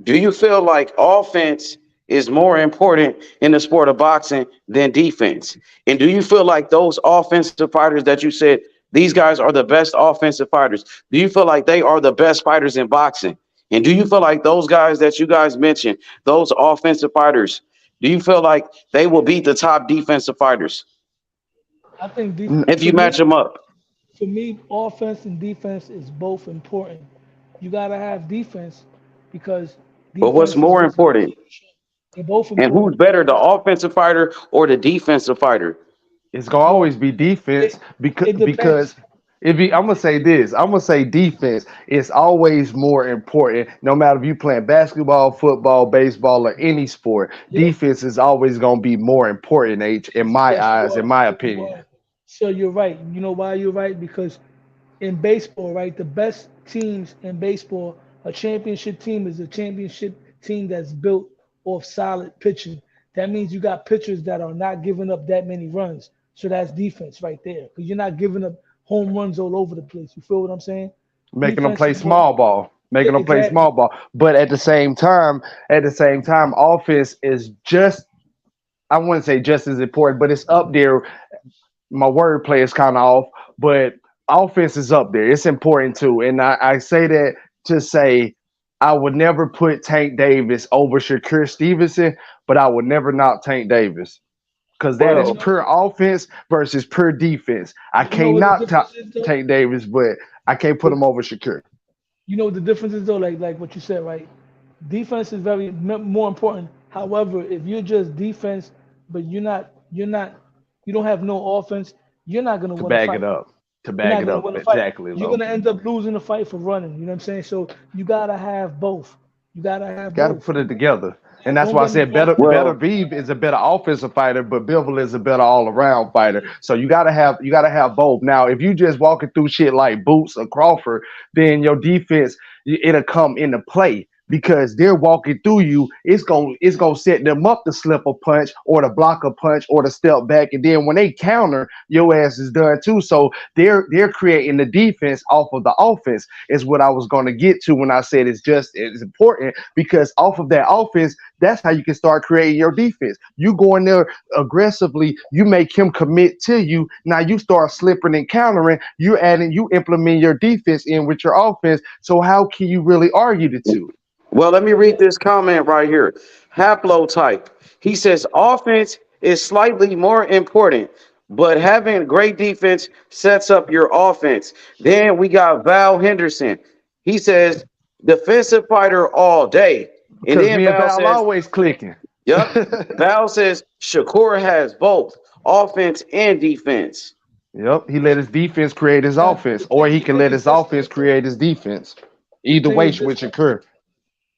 Do you feel like offense is more important in the sport of boxing than defense? And do you feel like those offensive fighters that you said, these guys are the best offensive fighters? Do you feel like they are the best fighters in boxing? And do you feel like those guys that you guys mentioned, those offensive fighters, do you feel like they will beat the top defensive fighters? I think if you match them up. For me, offense and defense is both important. You gotta have defense because. But what's more important? They're both important. And who's better, the offensive fighter or the defensive fighter? It's gonna always be defense because I'm gonna say this. I'm gonna say defense is always more important. No matter if you playing basketball, football, baseball, or any sport, defense is always gonna be more important. In my eyes, in my opinion. So you're right. You know why you're right? Because in baseball, right, the best teams in baseball, a championship team is a championship team that's built off solid pitching. That means you got pitchers that are not giving up that many runs. So that's defense right there. Because you're not giving up home runs all over the place. You feel what I'm saying? Making them play small ball. Making them play small ball. But at the same time, offense is just, I wouldn't say just as important, but it's up there. My wordplay is kind of off, but offense is up there. It's important too. And I say that to say I would never put Tank Davis over Shakur Stevenson, but I would never knock Tank Davis. Because that is pure offense versus pure defense. I can't knock Tank Davis, but I can't put him over Shakur. You know what the difference is though, like what you said, right? Defense is very more important. However, if you're just defense, but you don't have no offense, you're not gonna win a fight. To back it up, exactly. You're gonna end up losing the fight for running. You know what I'm saying? So you gotta have both. Gotta put it together. And that's why I said Better Beeb is a better offensive fighter, but Bivol is a better all-around fighter. So you gotta have both. Now, if you just walking through shit like Boots or Crawford, then your defense it'll come into play. Because they're walking through you, it's gonna set them up to slip a punch or to block a punch or to step back, and then when they counter, your ass is done too. So they're creating the defense off of the offense. Is what I was gonna get to when I said it's important because off of that offense, that's how you can start creating your defense. You go in there aggressively, you make him commit to you. Now you start slipping and countering. You implement your defense in with your offense. So how can you really argue the two? Well, let me read this comment right here. Haplotype. He says offense is slightly more important, but having great defense sets up your offense. Then we got Val Henderson. He says defensive fighter all day. And Because then me and Val Val says, always clicking. yep. Val says Shakur has both offense and defense. Yep, he let his defense create his Now, offense, the or he thing, the can thing let is his this. offense create his defense. The Either thing way, is this. which occur.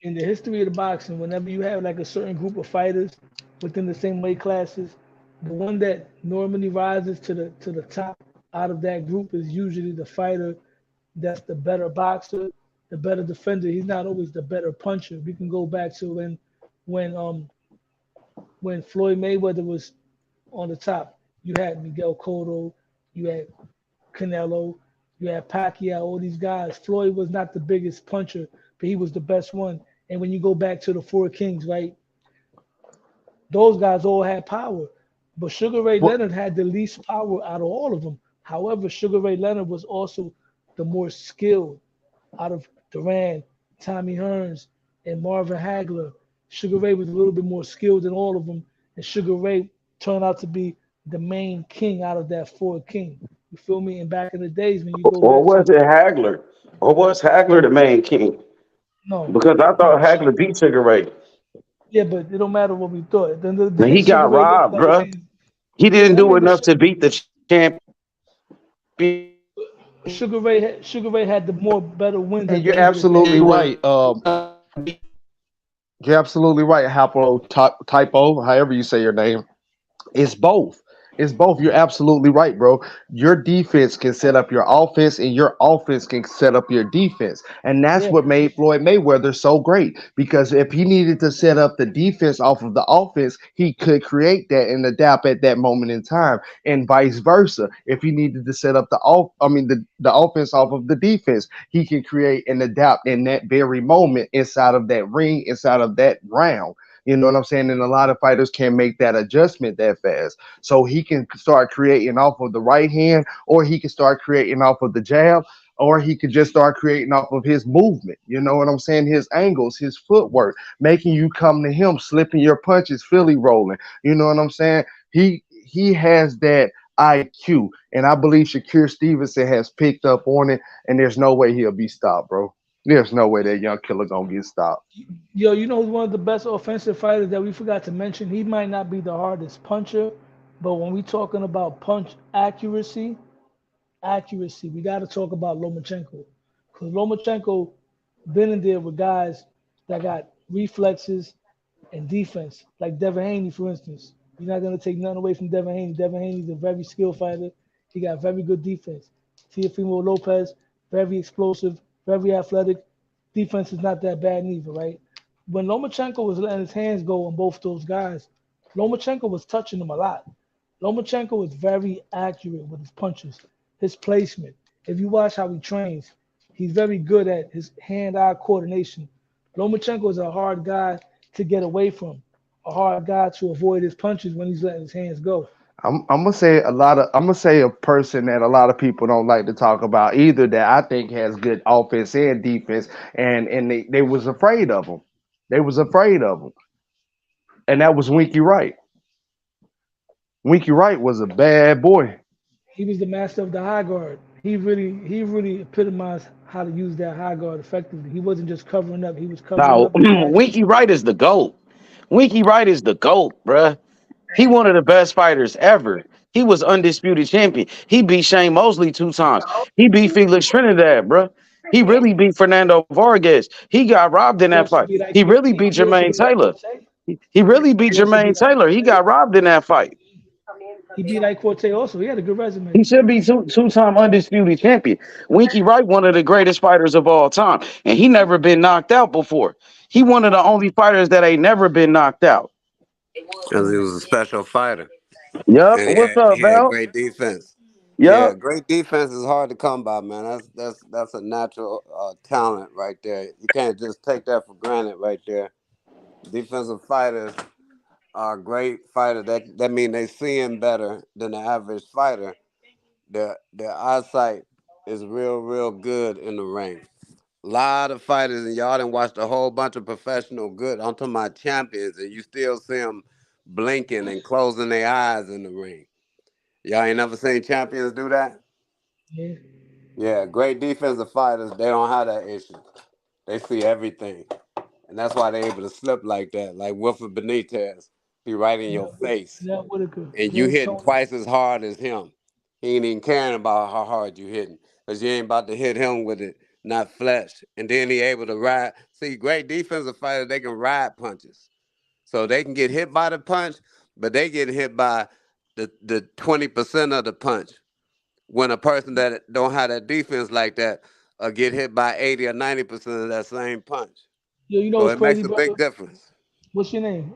In the history of the boxing, whenever you have like a certain group of fighters within the same weight classes, the one that normally rises to the top out of that group is usually the fighter that's the better boxer, the better defender. He's not always the better puncher. We can go back to when um when Floyd Mayweather was on the top. You had Miguel Cotto, you had Canelo, you had Pacquiao, all these guys. Floyd was not the biggest puncher, but he was the best one. And when you go back to the Four Kings, right, those guys all had power. But Sugar Ray What? Leonard had the least power out of all of them. However, Sugar Ray Leonard was also the more skilled out of Duran, Tommy Hearns, and Marvin Hagler. Sugar Ray was a little bit more skilled than all of them, and Sugar Ray turned out to be the main king out of that four king. You feel me? And back in the days when you go Or back was to it Hagler? Or was Hagler the main king? no, Because I thought no, Hagler beat Sugar Ray. yeah, but it don't matter what we thought. Then And he Sugar got Ray looked robbed, at his bruh. hands. He Yeah, didn't I do mean, but enough to beat the champion. Sugar Ray had the more better wins And at the you're end of the absolutely day. right. You're absolutely right. Typo, however you say your name. It's both. It's both. You're absolutely right, bro. Your defense can set up your offense, and your offense can set up your defense. And that's Yeah, what made Floyd Mayweather so great. Because if he needed to set up the defense off of the offense, he could create that and adapt at that moment in time, and vice versa. If he needed to set up the offense off of the defense, he can create and adapt in that very moment inside of that ring, inside of that round. You know what I'm saying? And a lot of fighters can't make that adjustment that fast. So he can start creating off of the right hand, or he can start creating off of the jab, or he could just start creating off of his movement. You know what I'm saying? His angles, his footwork, making you come to him, slipping your punches, Philly rolling. You know what I'm saying? He has that IQ, and I believe Shakur Stevenson has picked up on it, and there's no way he'll be stopped, bro. There's no way that young killer gonna get stopped. yo, you know who's one of the best offensive fighters that we forgot to mention? He might not be the hardest puncher, but when we talking about punch accuracy, we got to talk about Lomachenko, because Lomachenko been in there with guys that got reflexes and defense, like Devin Haney, for instance. You're not gonna take nothing away from Devin Haney. Devin Haney's a very skilled fighter. He got very good defense. Teofimo Lopez, very explosive, very athletic. Defense is not that bad neither, right? When Lomachenko was letting his hands go on both those guys, Lomachenko was touching them a lot. Lomachenko is very accurate with his punches, his placement. If you watch how he trains, he's very good at his hand-eye coordination. Lomachenko is a hard guy to get away from, a hard guy to avoid his punches when he's letting his hands go. I'm gonna say I'm gonna say a person that a lot of people don't like to talk about either, that I think has good offense and defense, and they was afraid of him. They was afraid of him, and that was Winky Wright. Winky Wright was a bad boy. He was the master of the high guard. He really epitomized how to use that high guard effectively. He wasn't just covering up; he was covering Now, up with action. Winky Wright is the GOAT. Winky Wright is the GOAT, bruh. He one of the best fighters ever. He was undisputed champion. He beat Shane Mosley 2 times. He beat Felix Trinidad, bruh. He really beat Fernando Vargas. He got robbed in He that also fight. beat like He really beat he also Jermaine beat like Taylor. Corte. He really beat He also Jermaine beat like Taylor. He Corte. got robbed in that fight. He beat like Corte also. He had a good resume. He should be two-time undisputed champion. Winky Wright, one of the greatest fighters of all time, and he never been knocked out before. He one of the only fighters that ain't never been knocked out. because he was a special fighter Yep. and What's up, he had Val? great defense. Yeah, Yep. great defense is hard to come by, man. That's a natural talent right there. You can't just take that for granted right there. Defensive fighters are great fighters. That mean they seeing better than the average fighter. Their eyesight is real good in the ring. Lot of fighters, and y'all done watched a whole bunch of professional good. I'm talking about champions, and you still see them blinking and closing their eyes in the ring. Y'all ain't never seen champions do that? Yeah. Yeah, great defensive fighters, they don't have that issue. They see everything. And that's why they're able to slip like that. Like Wilfred Benitez, be right in your face. Yeah, Whitaker. And you James hitting Tony. twice as hard as him. He ain't even caring about how hard you hitting. Because you ain't about to hit him with it, not flesh. And then he able to ride. See, great defensive fighters, they can ride punches. So they can get hit by the punch, but they get hit by the 20% of the punch. When a person that don't have that defense like that get hit by 80 or 90% of that same punch. Yo, you know So what's it makes crazy, a brother? big difference. What's your name?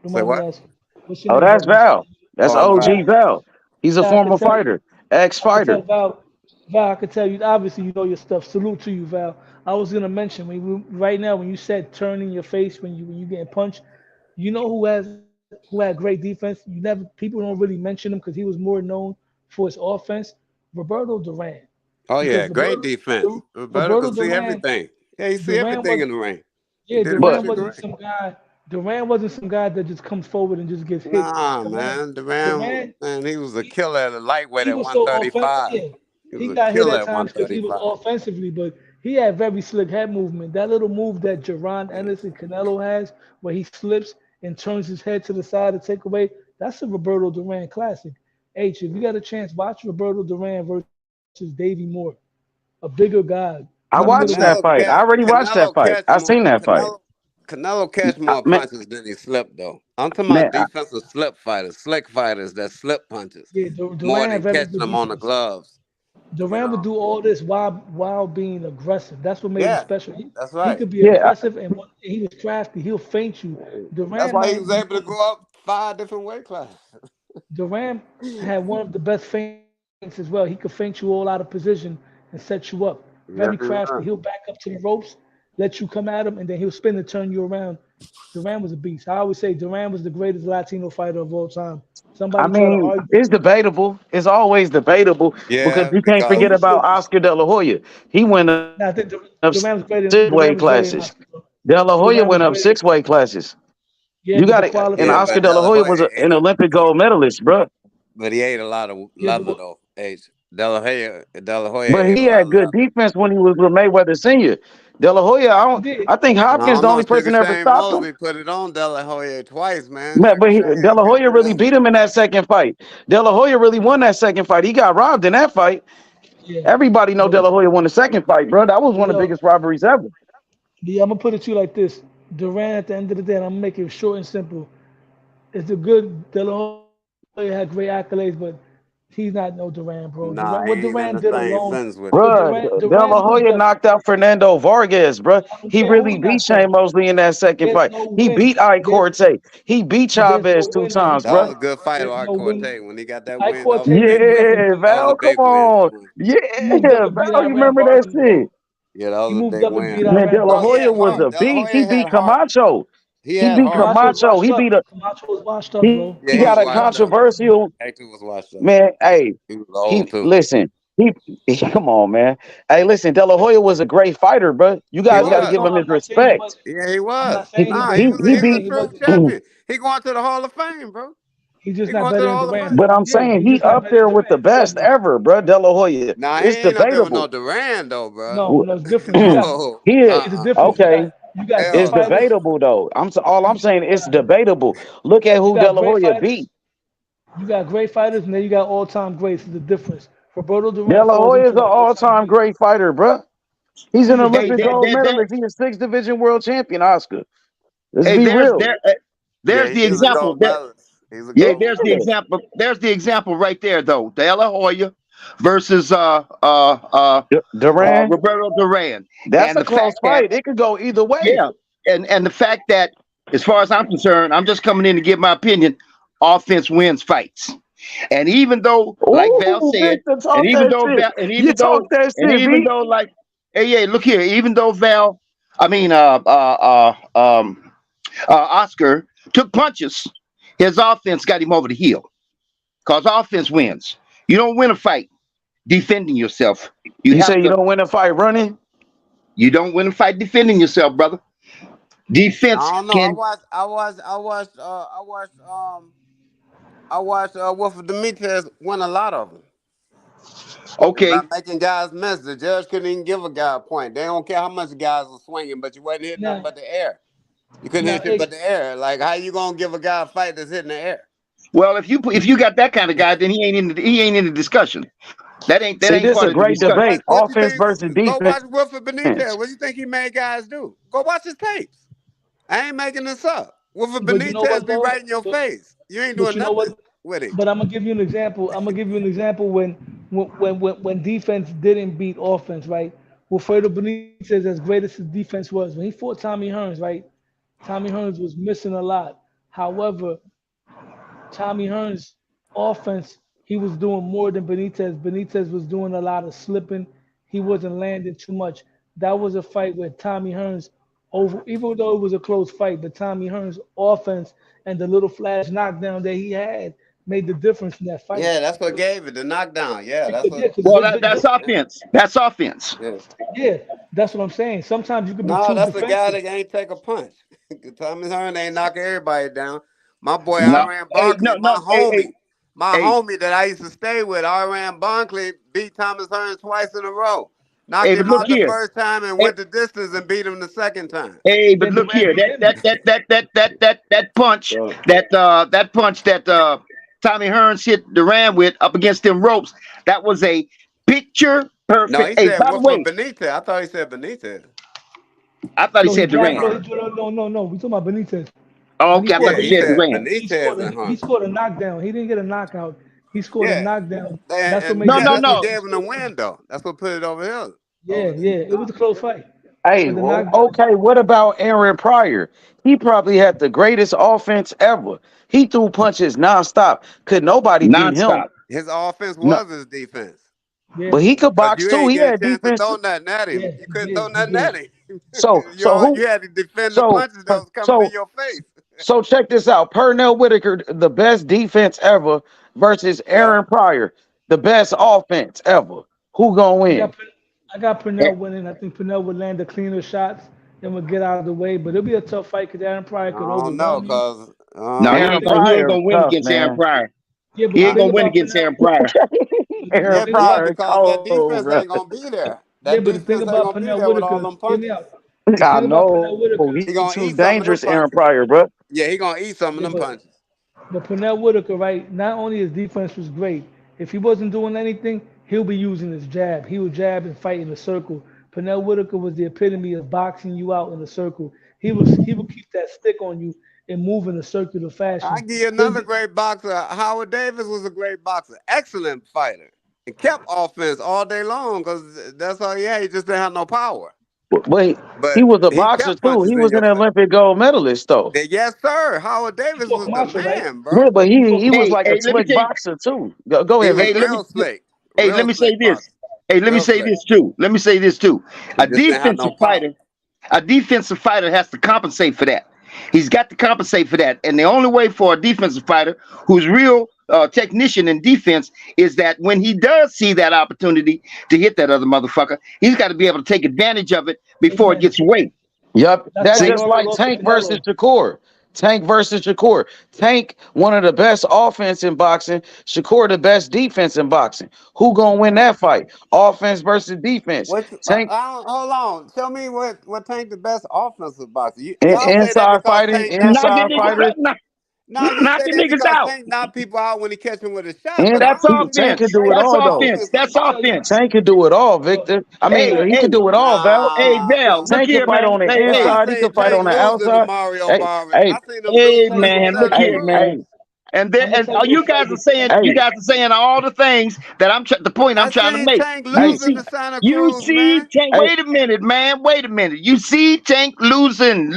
Don't Say mind me what? asking. What's your Oh, name, that's brother? You said Val. That's Oh, I'm OG Val. Val. He's a I could former tell you. fighter, ex I could tell fighter. Val, I could tell you. Obviously, you know your stuff. Salute to you, Val. I was gonna mention right now when you said turning your face when you getting punched. You know who had great defense? You never people don't really mention him because he was more known for his offense. Roberto Duran, Oh because yeah, great defense. Roberto Roberto could see Duran everything. Yeah, he see Duran everything was in the ring. He yeah did it But Duran Michigan wasn't ring. some guy. Duran wasn't some guy that just comes forward and just gets hit. Nah, Duran man. Durant, Duran man, he was a he, killer at a lightweight he at was so offensive. 135. Yeah, He was he a got hit killer at at times because he was 135. offensively, but he had very slick head movement. That little move that Jerron Ennis and Canelo has, where he slips and turns his head to the side to take away, that's a Roberto Duran classic. H, if you got a chance, watch Roberto Duran versus Davey Moore, a bigger guy, young I But watched middleweight. that fight. I already watched that fight. I seen that fight. Canelo catch more Man, punches than he slipped though. I'm talking man, about defensive slip fighters, slick fighters that slip punches Yeah, more Duran than had very catching good them on the defense. gloves. You Durant would know? do all this while being aggressive. That's what made him Yeah, special. that's He right. could be yeah, aggressive and he was crafty. He'll feint you. That's Durant why he might was be able to go up 5 different weight classes. Durant had one of the best feints as well. He could feint you all out of position and set you up. Very Yes, crafty. he He'll was. back up to the ropes, let you come at him, and then he'll spin and turn you around. Durant was a beast. I always say Durant was the greatest Latino fighter of all time. I Somebody try to mean, argue. it's debatable. It's always debatable because Yeah, you can't because forget about Oscar De La Hoya. He went up Nah, I think six Durant was weight greater. Durant was classes. greater than Oscar. De La Hoya went Durant up was six greater. weight classes. You Yeah, got but the it. And yeah, Oscar but De qualification. La De La Hoya was Hoya an ate a Olympic gold medalist, bro. but he ate a lot of Yeah, leather though. H. De La Hoya But ate he a lot had of good leather. defense when he was with Mayweather Senior. De La Hoya, he did. I think No, Hopkins I the know only Sugar person that ever Shane stopped him. Mosby put it on De La Hoya twice, man. But Sugar De Shane La can't Hoya do really that. beat him in that second fight. De La Hoya really won that second fight. He got robbed in that fight. Yeah. Everybody know But De La Hoya won the second fight, bro. That was one of the yo, biggest robberies ever. yeah, I'm gonna put it to you like this. Durant at the end of the day, and I'm gonna make it short and simple. It's a good De La Hoya had great accolades, but he's not no Durant, bro. What Nah, he Durant ain't did in the alone, same sentence with what him. Bruh, De Durant La moved Hoya up. knocked out Fernando Vargas, bruh. I don't He care who really he beat knocked Shane out. Mosley in that second There's fight. no He win. beat I There's Corte. He beat but there's no Chavez two win that he times, That bruh. was got. a good fight, There's R. no win. Corte. When he got that I win, that Corte was a big didn't beat win. him. Yeah, That was a Val, come big win on. for him. He moved up Yeah, and beat Val, you Iran remember that Vargas, bro. shit? Yeah, that He was a moved big up and win. beat Man, Iran De La Oh, he Vargas. Hoya had was heart. a De La beast. He Hoya had beat heart. Camacho. He He had beat heart. Camacho was Camacho. washed up. Camacho was washed up, bro. Yeah, He he got was a Camacho washed up. was washed up. controversial Hector was washed up. man. Hey, He was old too. listen. Come on, man. Hey, listen, De La Hoya was a great fighter, bro. You He guys got to was. give him his I'm not saying he respect. wasn't. Yeah, he I'm not was. He saying he Nah, wasn't. he I'm was he he not was a saying beat. he true wasn't. champion. He going to the Hall of Fame, bro. He's just He not going to better the than Hall of Durant. Fame. But I'm Yeah, saying he's he just not up better than there with the Durant. best Exactly. ever, bro. De La Hoya. Nah, he It's ain't up there with debatable. no Duran though, bro. No, no, it's different. You got No, He it's a difference. okay. You got good It's hell no. fighters. debatable though. All I'm saying it's Nah, debatable. Look at you who De got La great Hoya fighters. beat. You got great fighters, and then you got all-time greats. It's the difference. Roberto De Durant La falls Hoya is into an the all-time all-time great. great fighter, bro. He's an Yeah, Hey, Olympic gold medalist. He's a six division world champion, Oscar. Let's hey, be real. Yeah, there's the he's a example. gold medalist. He's a Yeah, gold there's the medalist. example. There's the example right there, though. De La Hoya versus Duran, Roberto Duran, that's and a the close fact that fight. It could go either way. yeah, and the fact that as far as I'm concerned, I'm just coming in to give my opinion. Offense wins fights, and even though, like Val Ooh, said, Victor, and talk even that though shit. Val, You talk that and shit, even V. though like, hey, yeah, look here, even though Val, I mean, Oscar took punches, his offense got him over the hill. Cause offense wins. You don't win a fight defending yourself. You You have say you to. don't win a fight running? You don't win a fight defending yourself, brother. Defense I don't know. can I watched Wolford Demetrius win a lot of them by okay. making guys miss. The judge couldn't even give a guy a point. They don't care how much the guys were swinging, but you wasn't hitting nothing Now, but the air. You couldn't now, hit shit but the air. Like how you gonna give a guy a fight that's hitting the air? Well, if you got that kind of guy, then he ain't in the discussion. That See, ain't this part a of the great discussion. debate. What you Offense think? versus Go defense. watch Wilford Benitez. What you think he made guys do? Go watch his tapes. I ain't making this up. Wilford but you know Benitez what be though? right in your face. You ain't But doing you know nothing what? with him. But I'm gonna give you an example. I'm gonna give you an example when defense didn't beat offense, right? Wilfredo Benitez, as great as his defense was, when he fought Tommy Hearns, right? Tommy Hearns was missing a lot. However, Tommy Hearns' offense, he was doing more than Benitez. Benitez was doing a lot of slipping. He wasn't landing too much. That was a fight where Tommy Hearns, over, even though it was a close fight, but Tommy Hearns' offense and the little flash knockdown that he had made the difference in that fight. Yeah, that's what gave it the knockdown. Yeah, that's Because, what. yeah, 'cause Well, that's offense. That's offense. Yeah. yeah, that's what I'm saying. Sometimes you could be No, too that's the guy defensive. that ain't take a punch. Thomas Hearn ain't knock everybody down. My boy No, Iran hey, Barkley, no, no, hey, hey, my hey, homie that I used to stay with, Iran Barkley, beat Thomas Hearn twice in a row. Knocked hey, but him look out the here. first time and Hey, went the distance and beat him the second time. hey, but Then look Durant here. beat him. That punch that Tommy Hearns hit Duran with up against them ropes. That was a picture No, he perfect. Hey, said by the Wolford way, Benitez. I thought he said Benitez. I thought he No, he said dropped. Duran. No, he Hearn. no. We talking about Benitez. Oh, When he okay, I fought thought Yeah, you he said Benitez, said Duran. he scored Benitez a and he Hearn. scored a knockdown. He didn't get a knockout. He scored a Yeah. knockdown. That's what And made No, the no, that's what no. difference. He gave him the scored. win though. That's what put it over here. Yeah, yeah. It was a close fight, Hey, but the well, knockdown. okay, what about Aaron Pryor? He probably had the greatest offense ever. He threw punches nonstop. Could nobody beat him? Nonstop. His offense No, was his defense. Yeah, but he could Cause box you too. ain't He get a had chance to defense. throw nothing at yeah. him. You He couldn't throw did. He nothing at did. him. So who? You had to defend the So punches that was coming in so your face. so check this out. Pernell Whitaker, the best defense ever, versus Yeah. Aaron Pryor, the best offense ever. Who gonna I win? got I got Eh, Pernell winning. I think Pernell would land the cleaner shots and would get out of the way. But it'll be a tough fight because Aaron Pryor I could don't know, overwhelm you. cause No, But the Aaron thing, he ain't Pryor is gonna win tough, against Aaron man. Pryor. yeah. But He the ain't huh? thing gonna win about against Pernell, Aaron Pryor. the Aaron Yeah, thing yeah, Pryor is about because that cold, defense bro. ain't gonna be there. yeah, That but the thing defense ain't about gonna be Pernell there with all Whitaker, them hear me punches. out. The I thing about Pernell know Whitaker, He he gonna too eat some of them dangerous, Aaron punches. Pryor, bro. Yeah, he gonna eat some of yeah, them punches. but Pernell Whitaker, right? Not only his defense was great, if he wasn't doing anything, he'll be using his jab. He would jab and fight in a circle. Pernell Whitaker was the epitome of boxing you out in a circle. He would keep that stick on you and move in a circular I fashion. give you He'll another get, great boxer. Howard Davis was a great boxer, excellent fighter, and kept offense all day long because that's all he had. He just didn't have no power, Wait, he but was a he boxer kept too. punches He in was your an face. Olympic gold medalist, though. Yes, sir. Howard he Davis fought was the Camacho, right? man, Yeah, bro. but He fought he was Hey, like a hey, let me slick tell you. boxer too. Go He ahead, was Hey, Victor. let real me say slick this. boxer, Hey, let me real say slick. this too. Let me say this too. He A just didn't have defensive no power. fighter, a defensive fighter has to compensate for that. He's got to compensate for that. And the only way for a defensive fighter who's real technician in defense is that when he does see that opportunity to hit that other motherfucker, he's got to be able to take advantage of it before it gets advantage. away. Yep, That's that's why See? just Morrell like lost to Tank versus Canelo. Shakur. Tank versus Shakur. Tank, one of the best offense in boxing. Shakur, the best defense in boxing. Who gonna win that fight? Offense versus defense. Tank Hold on. Tell me what Tank the best offensive boxer. Y'all say that inside because fighting, Tank knock inside people Knocking out. fighters, Nah, you say knocking that niggas because out. Tank knock people out when he catch them with a shot. and But I That's don't think Tank Tank's can offense. do it great That's as all an though. offense. offensive That's I'm telling boxer. you, offense. Tank can do it all, look, Victor. I Hey, mean, he hey, could do it all, Val. hey, Nah, Val, bro. look Tank can here, fight man. on the Hey, Bro, hey, I inside. He seen can fight Tank on the losing to outside. Mario Hey, Barbara. hey, I seen him lose hey, to I'm man, gonna look tell you hey, here, a fight. man. hey, And I'm gonna tell you a you fight guys are that saying Tank. hey, all the things that the point I'm I trying to seen make. Tank You hey, losing see, to Santa you Cruz, see man. Tank. hey, Wait a minute, man. Wait a minute. You see Tank losing,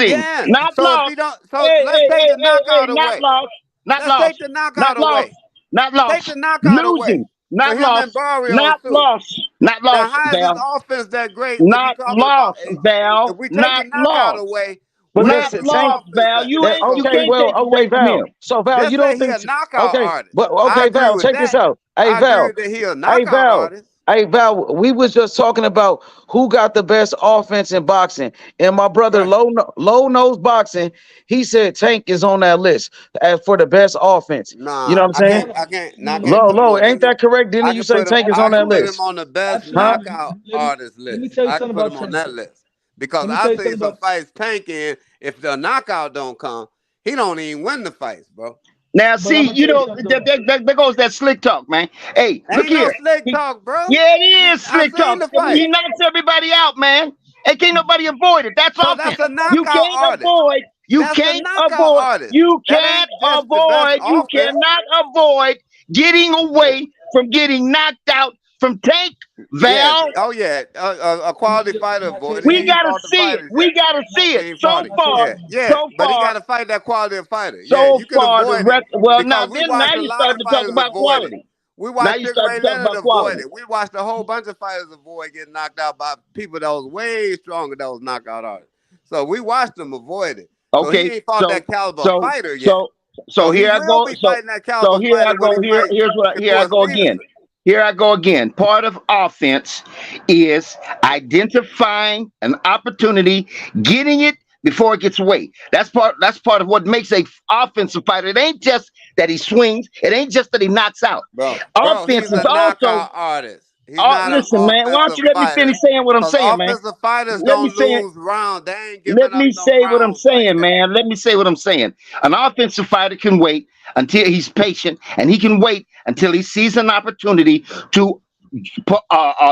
Yes. not So if he lost. don't, so Hey, let's hey, take hey, the hey, hey, knockout not away. lost, not Let's take lost, the knockout not lost, away. not Take lost. the knockout away Losing, for not him and lost, Barrios not too. lost, not Now, lost, how is his Val. offense that great if you Not talking about lost, Val. if we take the Not knockout lost. away, but where's Not listen, his Tank. lost, offense Val. at? You So Okay, can't well, take it okay, away from Val. him. So Val, you just say don't he think? a knockout Okay, artist. but I okay, agree Val, with check this that. out. Hey, I agree Val. that he a Hey, knockout Val. artist. Hey Val, we was just talking about who got the best offense in boxing, and my brother Right. Low Nose Boxing, he said Tank is on that list as for the best offense. You know Nah, what I'm saying? I can't, No, I no, can't Low, put him no. Low, on ain't that list. that correct? Didn't you say Tank is I on can that put him list? on the best Huh? Absolutely. knockout Let me artist let me list. tell you I can something put about him on Tank. that list because Let me I tell you see something some about. fights Tank in. If the knockout don't come, he don't even win the fights, bro. Now, But I'm see, gonna tell you something though. there goes that slick talk, man. Hey, look Ain't no here. slick talk, bro. Yeah, it is I slick seen talk. the I mean, fight. he knocks everybody out, man. Hey, can't nobody avoid it. That's So that's offense. a You knockout can't artist. avoid. You That's a can't knockout avoid. artist. You That can't ain't just the best avoid. You offense. cannot avoid getting away from getting knocked out from Tank Yes. Val. Oh yeah. A quality fighter Can I tell you avoided. He We something? ain't gotta fought the see it. fighters We yet. gotta see He it. ain't So fought Can it. I tell you far, Yeah. something? Yeah. so But he got far, to fight that quality fighter. Yeah. so You can far. avoid it Well, now because we then, now watched a you lot starting of to talk fighters about avoid it. quality. We Now watched you Sugar starting Ray to talk Leonard about avoid quality. it. We watched a whole bunch of fighters avoid getting knocked out by people that was way stronger that was knockout artists. So we watched them avoid it. So he Okay, ain't fought so that caliber so fighter yet. so so So he here I will go. be fighting that So caliber here I fighter when go. he Here fights here I Shakur go again. Stevenson. Here I go again. Part of offense is identifying an opportunity, getting it before it gets away. That's part of what makes a offensive fighter. It ain't just that he swings. It ain't just that he knocks out. Bro, Offense he's is a also. knockout artist. He's Oh, not an listen, man. Why don't offensive you let me fighter. finish saying what I'm Because saying, man? offensive fighters Let me don't say it. lose rounds. They ain't Let giving up me no say what I'm rounds like saying, that. man. Let me say what I'm saying. An offensive fighter can wait until he's patient, and he can wait until he sees an opportunity to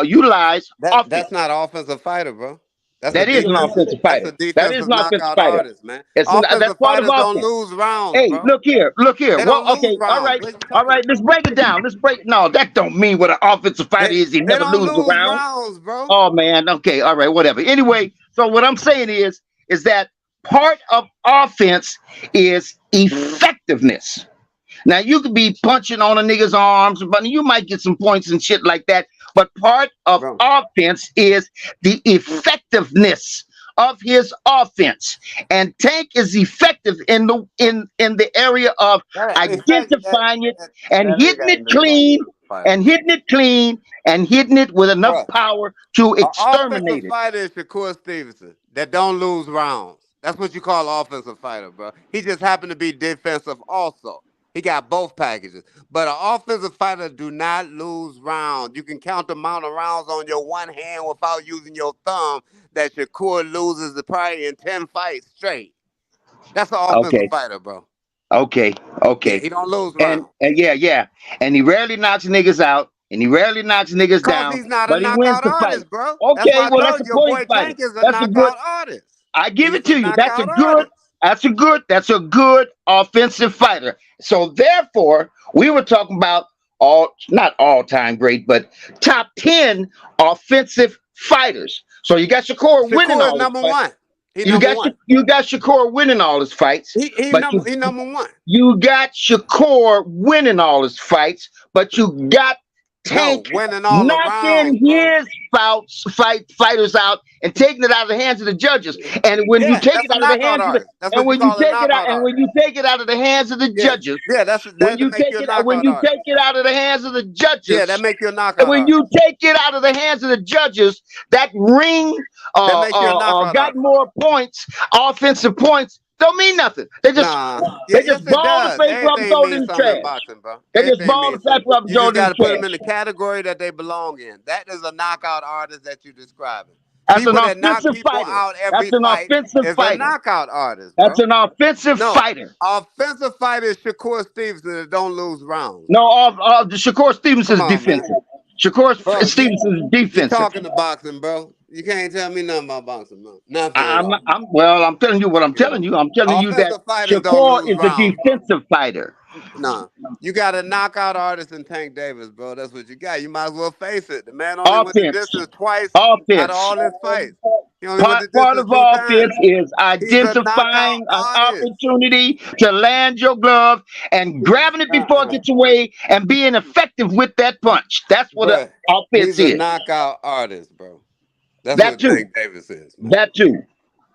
utilize That's offense. not an offensive fighter, bro. That's a That is an defensive. offensive That's fighter. a That is defensive an offensive knockout fighter. artist, man. That's Offensive part of fighters don't offense. lose rounds, Hey, bro. look here. They Well, don't lose okay, all rounds. right, What you all talking right. about? Let's break it down. Let's break. No, that don't mean what an offensive fighter is. He They never don't loses lose around. rounds, bro. Oh man, okay, all right, whatever. Anyway, so what I'm saying is that part of offense is effectiveness. Now you could be punching on a nigga's arms, but you might get some points and shit like that. But part of Bro. offense is the effectiveness of his offense. And Tank is effective in the area of In fact, identifying it and that ain't hitting got it anything to do with clean offensive fighter. and hitting it clean and hitting it with enough Bro, power to an offensive exterminate it. fighter is Shakur Stevenson that don't lose rounds. That's what you call an offensive fighter, bro. He just happened to be defensive also. He got both packages. But an offensive fighter do not lose rounds. You can count the amount of rounds on your one hand without using your thumb that Shakur loses probably in 10 fights straight. That's an offensive Okay, fighter, bro. okay, Yeah, okay. he don't lose And rounds. yeah. And he rarely knocks niggas out and he rarely knocks niggas Because down, he's not a but he wins knockout the fight. artist, bro. That's Okay, why I well that's told a you your point boy fighter. Tank is a That's a good. knockout artist. I give He's it a to you. knockout artist. That's a good offensive fighter. So therefore, we were talking about not all time great, but top 10 offensive fighters. So you got Shakur winning Shakur is all his number fights. one. He number one. You got Shakur winning all his fights, but He number one. you got Shakur winning all his fights, but you got No, Tank winning all the rounds, knocking bro. his fighters out and taking it out of the hands of the judges. And when you Yeah, take that's it a out of the knockout hands of the artist. That's what you call a knockout artist. when you take it out of the hands of the Yeah, judges, yeah, when that you make take you a it out when knockout you artist. take it out of the hands of the Yeah, that judges, make you a and knockout when artist. you take it out of the hands of the judges, that ring That make you a knockout got artist. more points, offensive points. Don't mean nothing. Nah, yeah, yes it Ball the does. paper up and Everything throw it in means the something in trash. boxing, bro. They just Everything ball the means something. paper up and You throw just it in got the to put them in trash. the category that they belong in. That is a knockout artist that you're describing. That's an People that knock offensive people fighter. out every That's an fight offensive is a fighter. knockout artist, That's bro. an offensive No, fighter. offensive fighter is Shakur Stevenson that don't lose rounds, No, bro. Shakur Come Stevenson's on, man. defensive. Shakur Bro, Stevenson's you defensive. talking to boxing, bro. You can't tell me nothing about boxing, bro. Nothing at I'm, all. I'm well. I'm telling you what I'm Yeah. telling you. I'm telling you that Offensive fighters don't Shakur lose is a rounds, bro. defensive fighter. Nah. You got a knockout artist in Tank Davis, bro. That's what you got. You might as well face it. The man only went the Offense, distance twice out of offense. all his fights. He only went the Part distance of two offense times. is He's a knockout identifying an artist. opportunity to land your glove and grabbing it before it Uh-uh. gets away and being effective with that punch. That's what an Bruh, offense he's a is. knockout artist, bro. That's That what too. Tank Davis is, man. That too.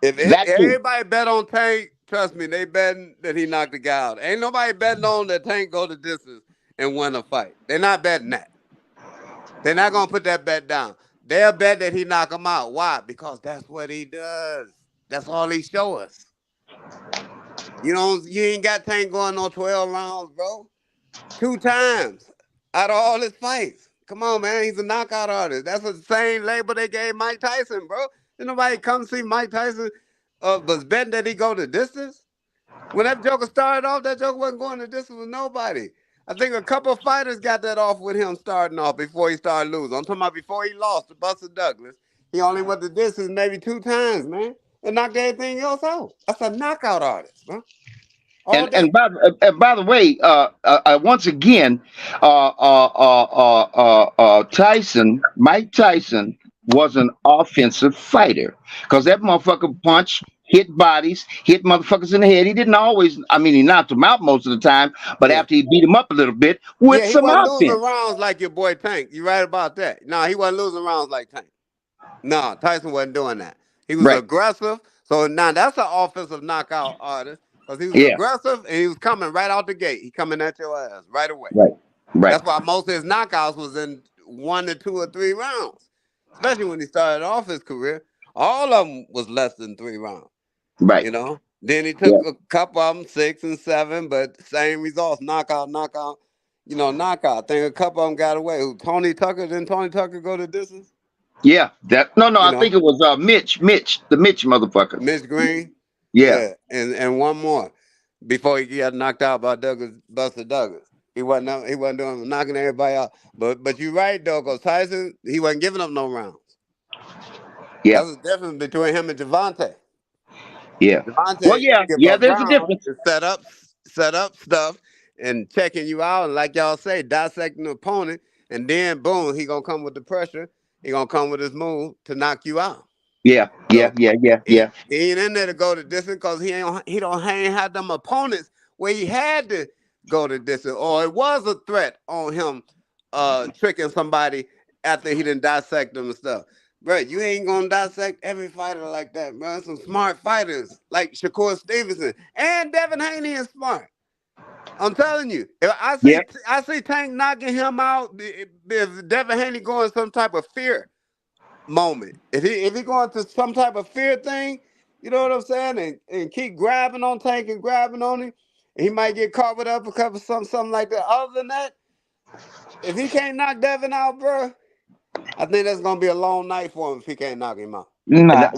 If That too. everybody bet on Tank, trust me, they betting that he knocked the guy out. Ain't nobody betting on that Tank go the distance and win a fight. They're not betting that. They're not gonna put that bet down. They'll bet that he knock him out. Why? Because that's what he does. That's all he show us. You ain't got Tank going on 12 rounds, bro. 2 times out of all his fights. Come on, man. He's a knockout artist. That's the same label they gave Mike Tyson, bro. Did nobody come see Mike Tyson was betting that he go the distance? When that Joker started off, that Joker wasn't going the distance with nobody. I think a couple of fighters got that off with him starting off before he started losing. I'm talking about before he lost to Buster Douglas. He only went the distance maybe 2 times, man. And knocked everything else out. That's a knockout artist, bro. All day. And by the way, once again, Mike Tyson was an offensive fighter because that motherfucker punched, hit bodies, hit motherfuckers in the head. He didn't always. I mean, he knocked them out most of the time, but Yeah. after he beat him up a little bit with Yeah, he some wasn't losing offense. rounds like your boy Tank. You right about that. No, he wasn't losing rounds like Tank. No, Tyson wasn't doing that. He was Right. aggressive. So now that's an offensive knockout artist because he was Yeah. aggressive and he was coming right out the gate. He coming at your ass right away. Right. Right. That's why most of his knockouts was in 1 to 2 or 3 rounds, especially when he started off his career. All of them was less than 3 rounds. Right. You know. Then he took a couple of them 6 and 7, but same results: knockout, knockout. You know, knockout. I think a couple of them got away. Who Tony Tucker? Didn't Tony Tucker go the distance? Yeah. No. You I know, think it was Mitch, the Mitch motherfucker. Mitch Green. Yeah. And one more before he got knocked out by Buster Douglas. He wasn't doing knocking everybody out. But you're right though, because Tyson, he wasn't giving up no rounds. Yeah. That's the difference between him and Javante. Yeah. Javante, Well, he yeah. give Yeah. up There's a rounds difference. to set up stuff and checking you out, and like y'all say, dissecting the opponent, and then boom, he gonna come with the pressure. He gonna come with his move to knock you out. Yeah. So Yeah. he ain't in there to go the distance because he ain't had them opponents where he had to go the distance, or it was a threat on him tricking somebody after he didn't dissect them and stuff. Bro, you ain't gonna dissect every fighter like that, bro. Some smart fighters like Shakur Stevenson and Devin Haney is smart. I'm telling you, if I see Tank knocking him out. If Devin Haney going some type of fear moment, if he going to some type of fear thing, you know what I'm saying, and keep grabbing on Tank and grabbing on him, and he might get caught with uppercut or something like that. Other than that, if he can't knock Devin out, bro, I think that's gonna be a long night for him if he can't knock him out. Nah,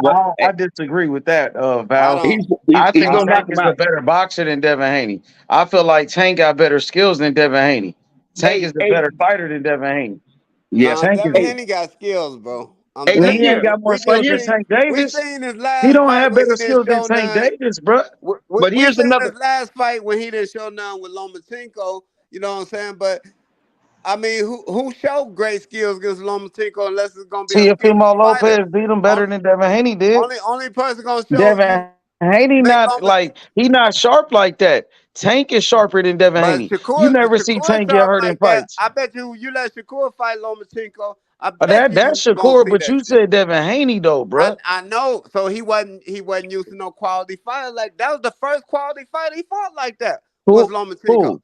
I disagree with that, I Val. don't. I He's think gonna knock Tank him is a out. better boxer than Devin Haney. I feel like Tank got better skills than Devin Haney. Tank is a Hey. better fighter than Devin Haney. Yeah. Tank Devin is. Haney got skills, bro. I'm Hey, look telling He you. ain't here. got more But skills than here. Tank We Davis. seen his He last don't fight have when better he didn't skills than show Tank none. Davis, bro. But We here's seen another. his last fight when he didn't show none with Lomachenko. You know what I'm saying? But I mean, who showed great skills against Lomachenko unless it's gonna be a Teofimo skillful fighter? Lopez beat him better Only, than Devin Haney did. only person gonna show you Devin Haney make not Lomachenko. like he not sharp like that. Tank is sharper than Devin But Haney. You never see Shakur Tank get sharp hurt in like that. fights. I bet you let Shakur fight Lomachenko. I bet That's you gonna Shakur, see but that you shit. said Devin Haney though, bro. I know. So he wasn't used to no quality fighter. Like that was the first quality fighter he fought like that was Who? Lomachenko. Who?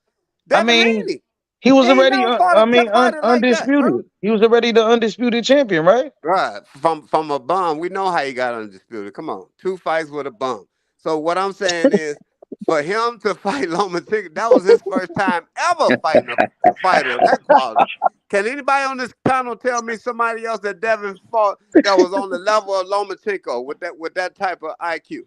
I Devin mean, Haney. he was He ain't already. never fought a fighter like that, bro. Undisputed. He was already the undisputed champion, right? Right. From a bum. We know how he got undisputed. Come on. 2 fights with a bum. So what I'm saying is for him to fight Lomachenko, that was his first time ever fighting a fighter of that quality. Can anybody on this panel tell me somebody else that Devin fought that was on the level of Lomachenko with that type of IQ?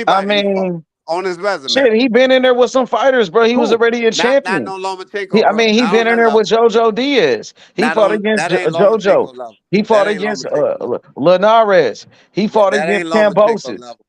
I Anybody he fought mean, on his resume. shit, he been in there with some fighters, bro. He was Who? already a Not champion. no Lomachenko, I bro. mean, he Not been on in that there with level. JoJo Diaz. He Not fought on against that ain't JoJo. Lomachenko level. He That fought ain't against Lomachenko level. Linares. He fought That ain't against Lomachenko Cambosis. level.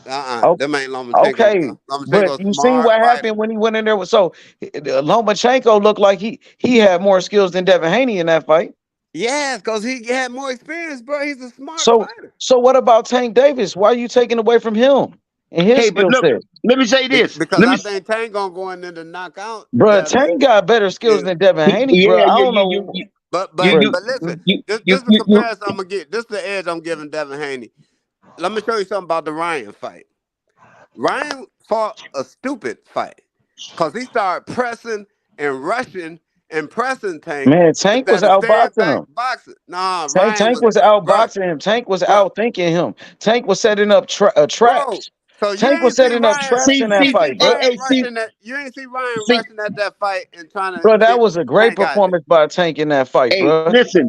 Them ain't Lomachenko Okay, level. but Lomachenko you seen smart what fighter. happened when he went in there with Lomachenko looked like he had more skills than Devin Haney in that fight. Yes, because he had more experience, bro. He's a smart So fighter. so what about Tank Davis? Why are you taking away from him and his Hey, but skill look. set? Let me say this. Because Let I me. think Tank gonna go in there to knock out Bruh, Devin. Tank got better skills than Devin Haney, bro. Yeah. I Yeah. don't know. But You. but Bruh, You. but listen, You. this You. is the You. you comparison I'm gonna get. This is the edge I'm giving Devin Haney. Let me show you something about the Ryan fight. Ryan fought a stupid fight because he started pressing and rushing impressing Tank Man, is Tank was that a stand outboxing back him. boxer. Nah, Tank, Ryan Tank was, was bruh, outboxing him. Tank was bruh, outthinking him. Tank was setting up bro. traps. So you Tank was ain't see setting up Ryan, traps See, in you that ain't see, see fight, hey, bro. Ryan hey, see, rushing that. You ain't see Ryan see, rushing at that fight and trying to Bro, that get was a great Tank out there. performance by Tank in that fight, hey, bro.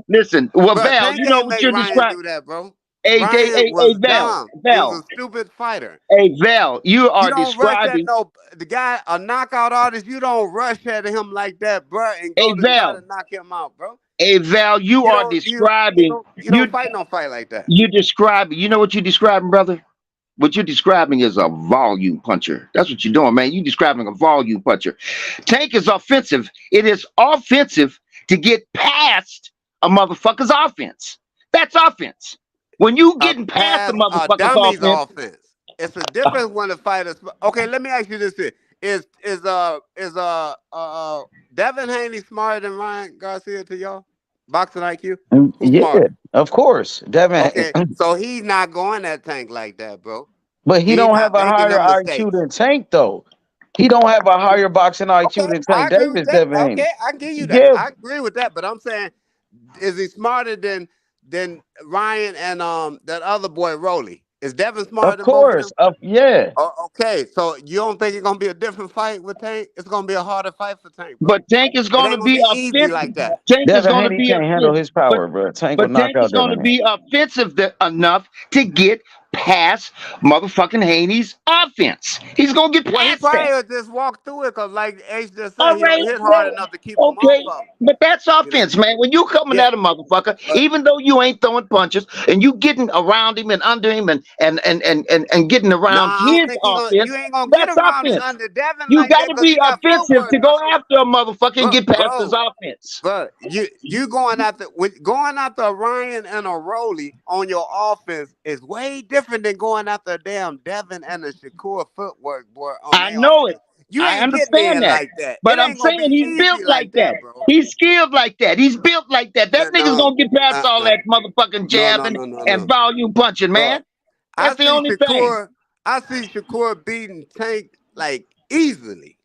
listen. Well, Bro, Val, Tank you know ain't what make you're Ryan describing. do that, bro. Hey, Ryan was Val, dumb. He was a stupid fighter. Val, you You are don't rush at describing. the guy, a knockout artist. You don't rush at him like that, bro, and Hey, go to try Val, to knock him out, bro. Val, you You are don't, you don't, you describing. don't, you You don't fight no fight like that. you describing. You know what you're describing, brother? What you're describing is a volume puncher. That's what you're doing, man. You're describing a volume puncher. Tank is offensive. It is offensive to get past a motherfucker's offense. That's offense. When you A getting past the pass, a motherfucker's dummy's offense, offense. It's a difference when the fighter's. Okay, let me ask you this: here. Is Devin Haney smarter than Ryan Garcia to y'all? Boxing IQ? Who's Yeah, smarter? of course. Devin, Okay, so he's not going at Tank like that, bro. but he He's don't have not a making higher them IQ mistakes. than Tank, though. He don't have a higher boxing IQ Okay, than I Tank agree with Davis, that. Devin Haney. Okay, I give you that. Yeah, I agree with that. But I'm saying, is he smarter than Ryan and that other boy Rolly? Is Devin smarter of than both of them? course. Yeah. Oh, okay, so you don't think it's gonna be a different fight with Tank? It's gonna be a harder fight for Tank, bro. but Tank is It going ain't to gonna be be easy like offensive. that. Tank is Devin going to Haney be can't handle offensive. his power, bro. Tank will But knock Tank is out going Devin to Haney. be offensive enough to get past motherfucking Haney's offense. He's going to get Well, he past that. probably will just walk through it because, like Ace just said, All he right, don't hit hard well, enough to keep him off okay. of him. But that's You know? offense, man. When you coming Yeah, at a motherfucker, but even though you ain't throwing punches and you getting around him and under him and getting nah, around I don't his think he gonna. offense, You ain't gonna get that's around and offense. under Devin You like got that to because be he got offensive footwork, to go bro. after a motherfucker and Bro, get past his bro, offense. But you going after a Ryan and a Rolly on your offense is way different than going after a damn Devin and a Shakur footwork boy on I their know it. offense. You I ain't getting understand in that. like that. It But I'm ain't gonna saying be he's built easy like like that. that, bro. He's skilled like that. He's built like that. That nigga's No, gonna get past all that motherfucking no, no, jabbing no, no, and no. volume punching, But man. I That's the see only thing. Shakur. I see Shakur beating Tank like easily.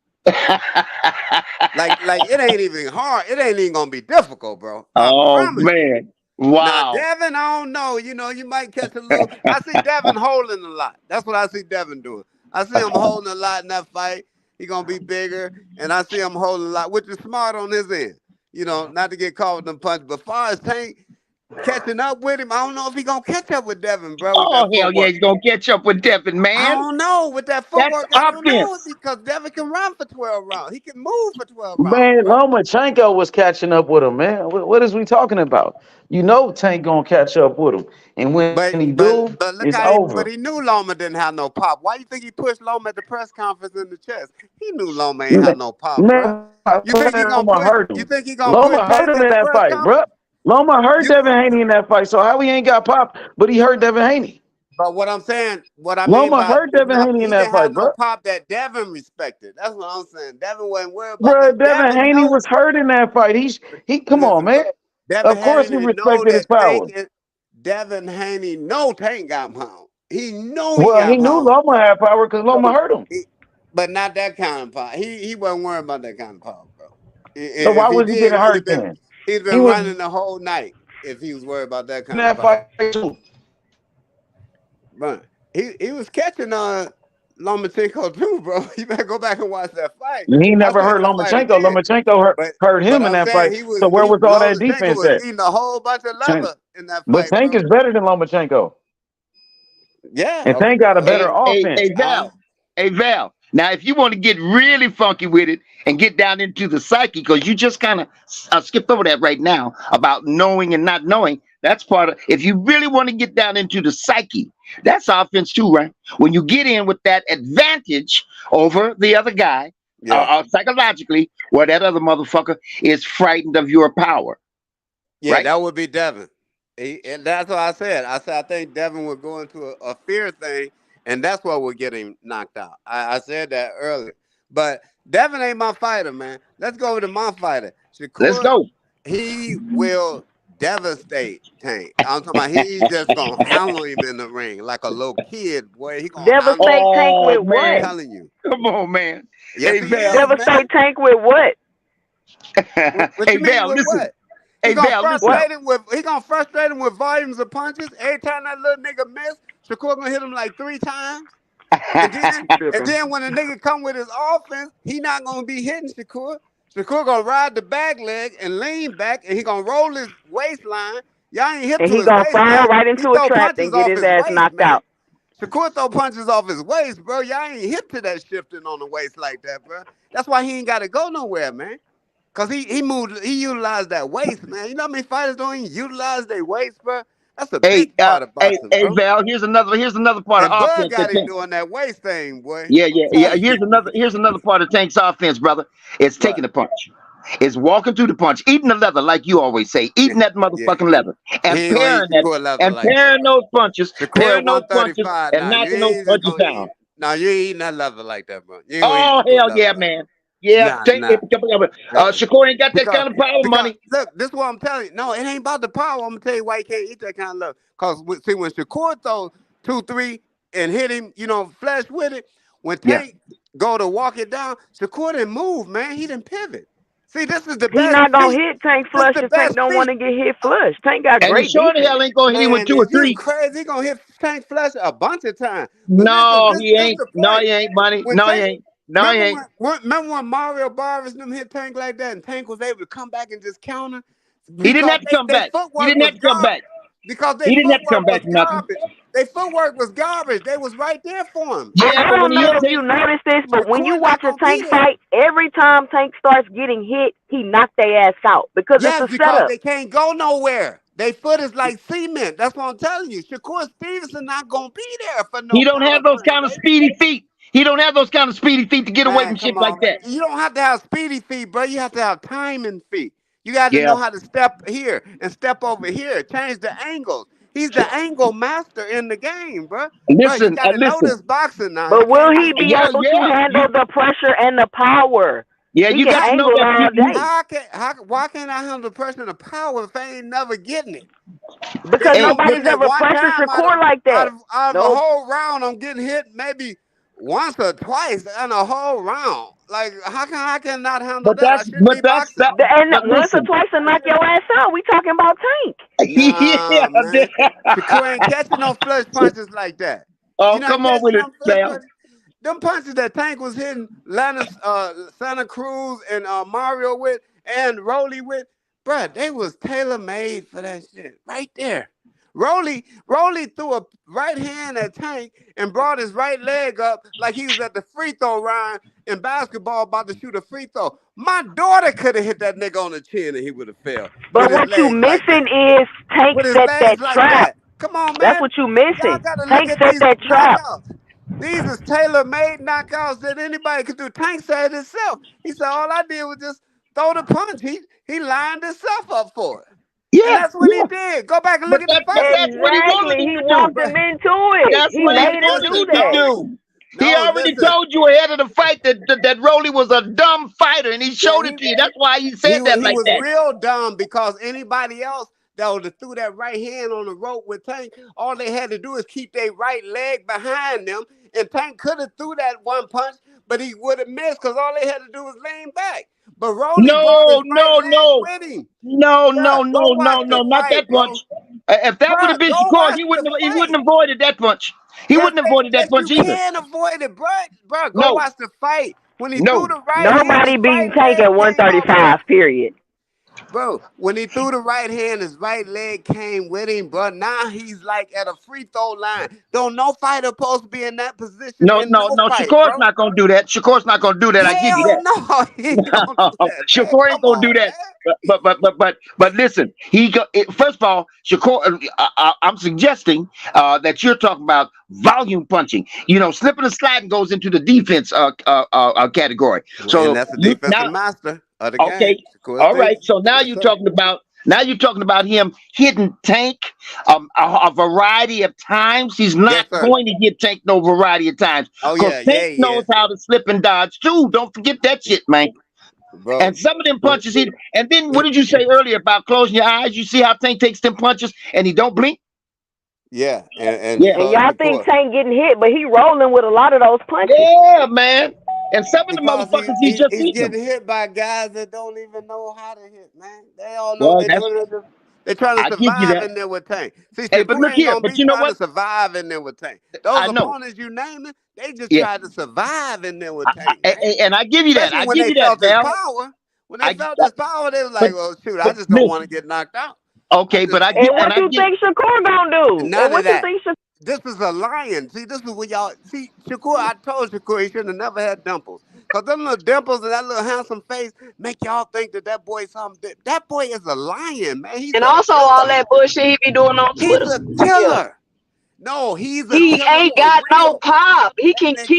Like it ain't even hard. It ain't even gonna be difficult, bro. I Oh promise you. man. Now, Wow. Devin, I don't know. You know, you might catch a little. I see Devin holding a lot. That's what I see Devin doing. I see him holding a lot in that fight. He gonna be bigger, and I see him holding a lot, which is smart on his end. You know, not to get caught with them punches. But far as Tank catching up with him, I don't know if he gonna catch up with Devin, bro, with Oh that hell yeah, footwork. he's gonna catch up with Devin, I man. don't know with that That's footwork. I don't know offense. because Devin can run for 12 rounds. He can move for 12 rounds, Man, bro. Lomachenko was catching up with him, man. What is we talking about? You know Tank gonna catch up with him. And when But he but do, but look it's how but over. he knew Loma didn't have no pop. Why you think he pushed Loma at the press conference in the chest? He knew Loma ain't have Man, no pop, bro. man, Loma hurt You him. think he gonna push Loma hurt Tank him at in the that press fight, bro. conference? Loma hurt You Devin Haney in that fight. So how he ain't got pop, but he hurt Devin Haney. but what I'm saying, what I mean Loma by hurt Devin Haney in he that didn't have fight, no bro. pop that Devin respected. That's what I'm saying. Devin wasn't worried about Bro, that. Devin Haney was hurt in that fight. He come on, Listen, bro. man. Devin Of course he Haney know respected his that power. Devin Haney know Tank got pound. He know he Well, he got knew pound. Loma had power because Loma hurt him. But not that kind of power. He wasn't worried about that kind of power, bro. So why If he was he did, getting hurt then? he'd He been was running the whole night if he was worried about that in kind of that power. fight too. But he was catching Lomachenko too, bro. You better go back and watch that fight. He I never seen hurt that fight Lomachenko. again. Lomachenko hurt But him in I'm that fight. saying So where was all that Lomachenko defense was at? eating a whole bunch of Tank. leather in that But fight, Tank bro. is better than Lomachenko. Yeah. And Tank got a better Hey offense. Val. Hey Val. Now if you want to get really funky with it and get down into the psyche, because you just kind of skipped over that right now about knowing and not knowing. That's part of if you really want to get down into the psyche, that's offense too, right? When you get in with that advantage over the other guy, Yeah. psychologically, where that other motherfucker is frightened of your power, Yeah, right? that would be Devin. And that's what I said. I said I think Devin would go into a fear thing, and that's what would get him knocked out. I said that earlier. But Devin ain't my fighter, man. Let's go to my fighter. Let's Shakur, go. he will devastate Tank. I'm talking about he's just gonna handle him in the ring like a little kid, boy. He gonna handle him. Devastate Tank Oh with I'm what? man, telling you. come on, man. Yes, Hey he Val. is, man. Devastate Tank with what? Hey, you mean Val, with listen. what? Hey, Val, listen. He gonna frustrate him with volumes of punches. Every time that little nigga miss, Shakur gonna hit him like 3 times. And then when the nigga come with his offense, he not gonna be hitting Shakur. Shakur gonna ride the back leg and lean back, and he gonna roll his waistline. Y'all ain't hip And to he his gonna fall waistline. right He into a throw trap punches and get off his his ass waist, knocked man. out. Shakur throw punches off his waist, bro. Y'all ain't hip to that shifting on the waist like that, bro. That's why he ain't got to go nowhere, man. Cause he utilized that waist, man. You know how many fighters don't even utilize their waist, bro? That's a big part of boxing, bro. Val. Here's another part And of Bud offense. got him doing that waist thing, boy. Yeah. Here's another part of Tank's offense, brother. It's taking the punch. It's walking through the punch, eating the leather, like you always say, eating that motherfucking leather, and He ain't gonna eat Shakur leather like that, bro. those punches, Shakur at those punches, 135 and now. You knocking those ain't just punches gonna down. eat. No, you ain't eating that leather like that, bro. You ain't gonna eat Oh Shakur hell leather yeah, like man. that. Yeah, Nah. Shakur ain't got that kind of power Because money. look, this is what I'm telling you. No, it ain't about the power. I'm gonna tell you why you can't eat that kind of leather. Cause see, when Shakur throws 2-3 and hit him, flesh with it. When Tank go to walk it down, Shakur didn't move, man. He didn't pivot. See, this is the He best not gonna feat. hit Tank This is flush the if Tank best don't want feat. to get hit flush. Tank got And he great sure the defense. hell ain't gonna hit him with Man, 2 or is you 3. crazy? He gonna hit Tank Flush a bunch of times. But listen, No, this he this ain't. the No, point. he ain't, buddy. When No, he Tank, ain't. No, he ain't. remember when Mario Barris them hit Tank like that, and Tank was able to come back and just counter He didn't because have to come they back. He footwork didn't was have to come garbage. back. Because their He didn't have to come footwork back was for nothing. garbage. Their footwork was garbage. They was right there for him. Yeah, I but when don't he know hit if Tank, you noticed this, but when you Shakur not watch a gonna be Tank there. fight, every time Tank starts getting hit, he knock their ass out because it's Yes, a because setup. they can't go nowhere. Their foot is like cement. That's what I'm telling you. Shakur Stevenson not gonna be there for no he don't have power those plant, kind of baby. speedy feet. He don't have those kind of speedy feet to get away Man, from shit come like on, man. that. You don't have to have speedy feet, bro. You have to have timing feet. You got to Yeah. know how to step here and step over here. Change the angles. He's the angle master in the game, bro. Bro, you Listen, got to know listen. this boxing now. You But will can't he just be Well, able to yeah. handle the pressure and the power? He You can got to know angle that. all day why can't I handle the pressure and the power if I ain't never getting it? because Bitch, I'm nobody's getting it ever one pressured time Shakur like out that. of out of a Nope. whole round. I'm getting hit maybe once or twice in a whole round. Like how can I cannot handle But that? I shouldn't be boxing. And but once or listen. twice to knock your ass out. We talking about Tank. Nah, man. Yeah. Shakur ain't catching no flush punches like that. Oh, You not come on catching with it, no flush Val. punches. Them punches that Tank was hitting Santa Cruz and Mario with and Rolly with, bruh, they was tailor made for that shit right there. Rolly threw a right hand at Tank and brought his right leg up like he was at the free throw line in basketball about to shoot a free throw. My daughter could have hit that nigga on the chin and he would have fell with But his what you legs like missing that. is Tank With his set legs that like trap. that. Come on, That's man. what you Y'all missing. got to look Tank at set these that trap. knockouts. These is tailor-made knockouts that anybody could do. Tank said it himself. He said, all I did was just throw the punch. He lined himself up for it. And Yeah, that's what he did. Go back and look at the but fight. that's what he wanted Exactly. him He to walked do. him into it. That's He what he Man, made him wanted do listen, him to that. bro. do. He No, already listen. told you ahead of the fight that Rolly was a dumb fighter, and he Yeah, showed it to you. That's why he said that he like was that. real dumb because anybody else that would have threw that right hand on the rope with Tank, all they had to do is keep their right leg behind them, and Tank could have threw that one punch, but he would have missed because all they had to do was lean back. But Rolly brought his No, right no, leg no, with him. no, Bruh, no, go no, watch no, the no, not that fight, bro. punch. If that would have Bruh, been go Shakur, watch the he wouldn't fight. have avoided that punch. He Yes, wouldn't have avoided that yes, punch you either. can avoid it, bruh. Go No, watch the fight. When he threw no. the right hand, his Nobody right beating Tank leg at came off with him. 135, period. Bro, when he threw the right hand, his right leg came with him, bro. Now he's like at a free throw line. Don't no fighter supposed to be in that position No, in no, no no. fight, Shakur's bro. not gonna do that. Shakur's not gonna do that. I give you Hell that. no, he ain't gonna do that, man. Shakur ain't Come gonna do on, that. man. But listen, first of all, Shakur. I'm suggesting that you're talking about volume punching. You know, slipping and sliding goes into the defense category. And So that's the you defensive now, master of the okay, game. Shakur all right. Stevenson. So now Yes, you're sir. talking about him hitting Tank a variety of times. He's not Yes, sir. going to hit Tank no variety of times Oh because yeah, Tank yeah, he knows is, how to slip and dodge too. Don't forget that shit, man. bro. And some of them punches, and then what did you say earlier about closing your eyes? You see how Tank takes them punches and he don't blink? Yeah, and Yeah. And y'all think Shakur. Tank getting hit, but he rolling with a lot of those punches. Yeah, man. And some of the Because motherfuckers he just he's beat them. getting hit by guys that don't even know how to hit, man. They all know Well, that's they're trying to I give you survive that. in there with Tank. See, Hey, but Shakur look ain't here. gonna But be you know trying to what? survive in there with Tank. Those I know. opponents you naming, they just Yeah. tried to survive in there with Tank, man. And I give you that. Especially I when give they you that, felt his Val. power. When they I, felt his power, they was but like, "Well, shoot, I but just don't want to listen. get knocked out." Okay, but I And get and what I you get. think Shakur gonna do? None And of what you that. think Shakur? This is a lion. See, this is what y'all see. Shakur, I told Shakur he should have never had dimples. Cause them little dimples and that little handsome face make y'all think that boy something. That boy is a lion, man. He's And a also all killer. that bullshit he be doing on He's Twitter. a Yeah. killer. No, he's a He killer ain't for got no real. pop. He That can nigga,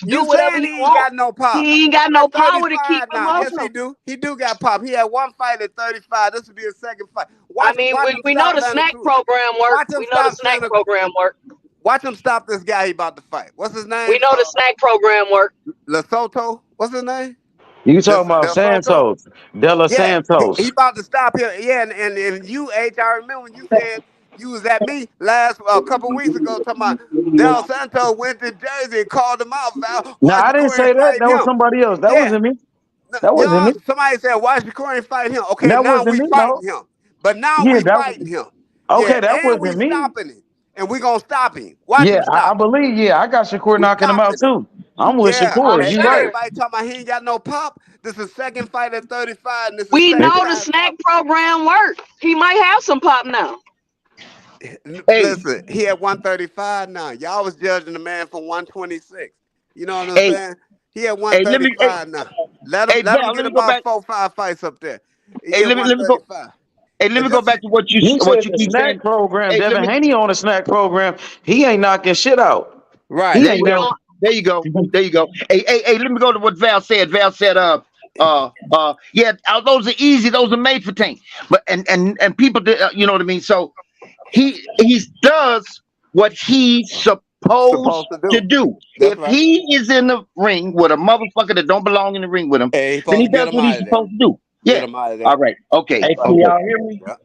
do you whatever saying he he ain't want. got no pop? He ain't got At no power to keep 35 him now, off yes no. he do. He do got pop. He had one fight at 35. This will be his second fight. I Watch mean, him we know stop the Santa snack Cruz. program work. Watch him We know the stop snack Santa. program work. Watch him stop this guy he about to fight. What's his We name? know the snack program work. Lesotho. What's his name? You talking about Del Soto? Santos, Della Yeah, he Santos? about to stop here. Yeah, and you, H, I remember when you said you was at me last a couple weeks ago talking about Del Santos went to Jersey and called him out, Val. No, Why I didn't Shakur say ain't that. fighting That was him? somebody else. That Yeah. wasn't me. No, That you wasn't know, me. somebody said, why Shakur ain't fighting him? Okay, That now wasn't we me. No. fighting him. But now Yeah, we fighting him. Yeah, okay. That and we wasn't me. stopping him. And we gonna stop him. Watch Yeah, him I stop him. believe. Yeah, I got Shakur We knocking him out stopping him. too. I'm with Yeah, I'm Shakur. and You right. sure. everybody talking about he ain't got no pop. This is second fight at 35, and this is We Hey, second know the time snack pop. program work. He might have some pop now. Hey, Listen, he at 135 now. Y'all was judging the man from 126. You know what I'm hey, saying? He at hey, let me, hey, 135 now. Let hey, him Val, get let me go about back. 4-5 fights up there. He Hey, at let me go. 135. Hey, let And me go this is back to what you what said you the keep saying. snack program. Hey, let Devin me. Haney on the snack program. He ain't knocking shit out. He right. There you ain't go. never. There you go. There you go. Hey, let me go to what Val said. Val said, yeah, those are easy. Those are made for Tank. But and people, you know what I mean. So he does what he's supposed Supposed to to do. do. That's If right. he is in the ring with a motherfucker that don't belong in the ring with him, Hey, he then supposed he to get does him what he's out of there. supposed to do. Get Yeah. him out of there. All right. Okay. Hey, can Right. y'all Okay. hear me? Yeah.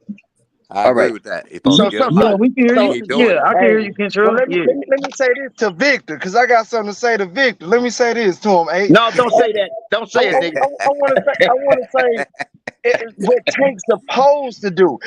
I All agree right. with that. He supposed to get him Yeah, out of we can hear there. And So, you. he doing Yeah, it. I can hear hey, you, well, Kentrell. let me Yeah. let me let me say this to Victor, because I got something to say to Victor. Let me say this to him. Hey, No, don't say that. Don't say it, nigga. I want to say what Tank's supposed to do.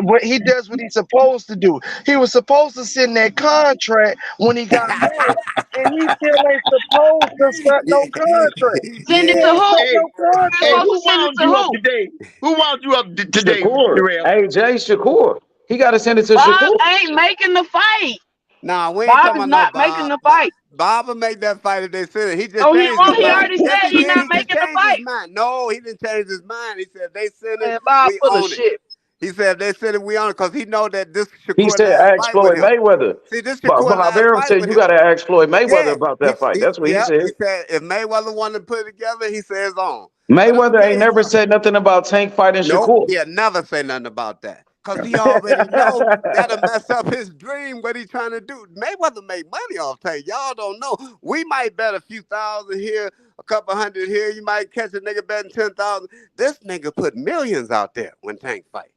What he does, what he's supposed to do. He was supposed to send that contract when he got home, and he still ain't supposed to start no contract. Send it He to Yeah. ain't who? sent Hey, no You're hey, contract. supposed to who send it wound to you up who? today? Who wound you up today, Shakur. Darrell? Hey, Jay Shakur. He got to send it to Bob Shakur. ain't making the fight. Nah, we ain't Bob talking is about no not making Bob. the fight. Bob will make that fight if they send it. He just Oh, he changed his won't. He mind. already Yes, said he he's did. not He just making the changed his fight. mind. No, he didn't change his mind. He said if they send it, Man, Bob we full of own it. shit. He said if they send it, we own it because he know that this He Shakur said, last ask fight with Floyd him. Mayweather. See, this But Shakur Bob last Arum fight said with you him. got to ask Floyd Mayweather Yeah, about that fight. That's what he yeah. said. He said if Mayweather wanted to put it together, he says on. But I'm gonna Mayweather tell ain't you never something. said nothing about Tank fighting Nope, Shakur. he'll never say nothing about that. Cause he already know that'll mess up his dream, what he trying to do. Mayweather make money off Tank. Y'all don't know. We might bet a few thousand here, a couple hundred here. You might catch a nigga betting 10,000. This nigga put millions out there when Tank fight.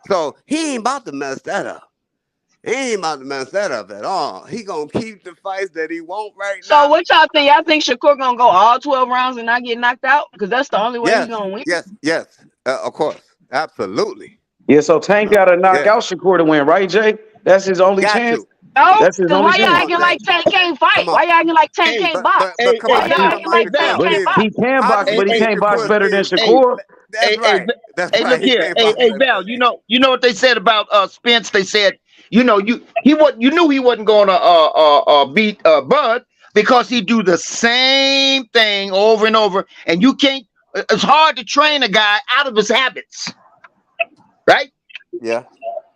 So he ain't about to mess that up. He ain't about to mess that up at all. He gonna keep the fights that he want right So now. what y'all think? Y'all think Shakur gonna go all 12 rounds and not get knocked out? Because that's the only way he Yes, gonna win. yes. Of course. Absolutely. Yeah, so Tank got to knock Yeah. out Shakur to win, right, Jay? That's his only Got chance. to. No, That's his because only why y'all Come chance. on, acting Jay. like Tank can't fight? Come on. Why y'all acting like Tank Hey, can't box? hey, Come hey, Why on, y'all let's Val, come acting back like hey, to Tank Val, Shakur can't box? He Stevenson. can How box, do hey, you but he hey, think can't box Shakur better than Stevenson? hey, Shakur. That's hey, right. That's hey, look right. He here, can't box hey, that Val. better. You know what they said about Spence? They said, you knew he wasn't going to beat Bud because he do the same thing over and over, and you can't. It's hard to train a guy out of his habits, right? Yeah.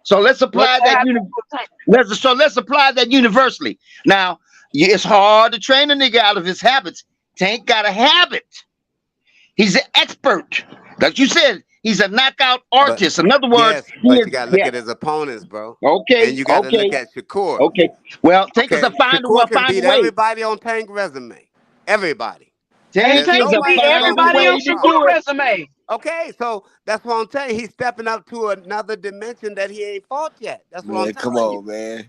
So let's What apply that that. have to do with Tank? Let's apply that universally. Now, it's hard to train a nigga out of his habits. Tank got a habit. He's an expert. Like you said, he's a knockout But artist. In other words, yes, he but is. you gotta look Yeah. at his opponents, bro. And Okay. you gotta look Okay. at Shakur. Okay. Well, Tank is a Okay. find Shakur a can find a beat way. everybody on Tank resume. Everybody. Tank And There's Tank is can a beat nobody that's find gonna a give everybody him on a way to problem. Shakur do it. resume. Okay, so that's what I'm saying. He's stepping up to another dimension that he ain't fought yet. That's what I'm Man, come telling you. on, man.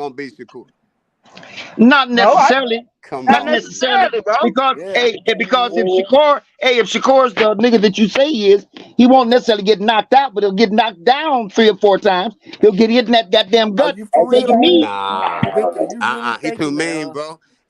gonna beat Shakur? Not No, necessarily. Come not Not on. necessarily. necessarily, bro. Because Yeah. because if Shakur's the nigga that you say he is, he won't necessarily get knocked out, but he'll get knocked down 3 or 4 times. He'll get hit in that goddamn Are gut, you for real taking though? knee. Nah. Victor, you really He think too that? mean, bro.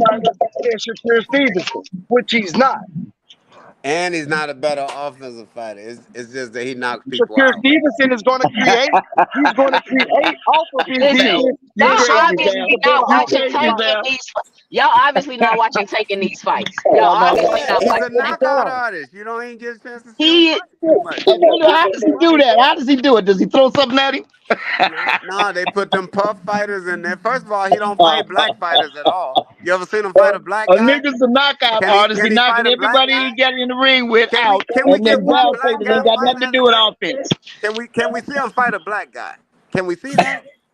might as well say Shakur Stevenson, which he's not. And he's not a better offensive fighter. It's just that he knocks people Shakur out. Stevenson is going to create. He's going to create off of his Listen, defense. y'all He's going to obviously be not watching crazy, Tank in man. these. Y'all obviously not watching Tank in these fights. Y'all obviously Yeah, not he's a watching Tank. knockout artist. You don't even get a chance to see him He fight too much. How does he do that? How does he do it? Does he throw something at him? No, they put them puff fighters in there. First of all, he don't fight black fighters at all. You ever seen him fight a black A guy? nigga's a knockout artist. He Can he fight knocking a black everybody guy? he got in the ring with Can out, we and get then one down black taking guy ain't got fighting nothing to as a do with black? offense. Can we see him fight a black guy? Can we see that?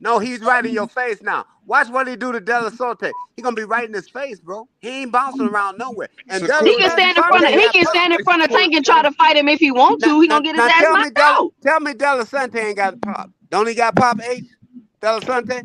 No, he's right in your face now. Watch what he do to De La Sote. He gonna be right in his face, bro. He ain't bouncing around nowhere. And De La He can stand in front of Tank and try to fight him if he want to. He gonna get his ass knocked out. Tell me De La Sote ain't got pop. Don't he got pop, H? De La Sote?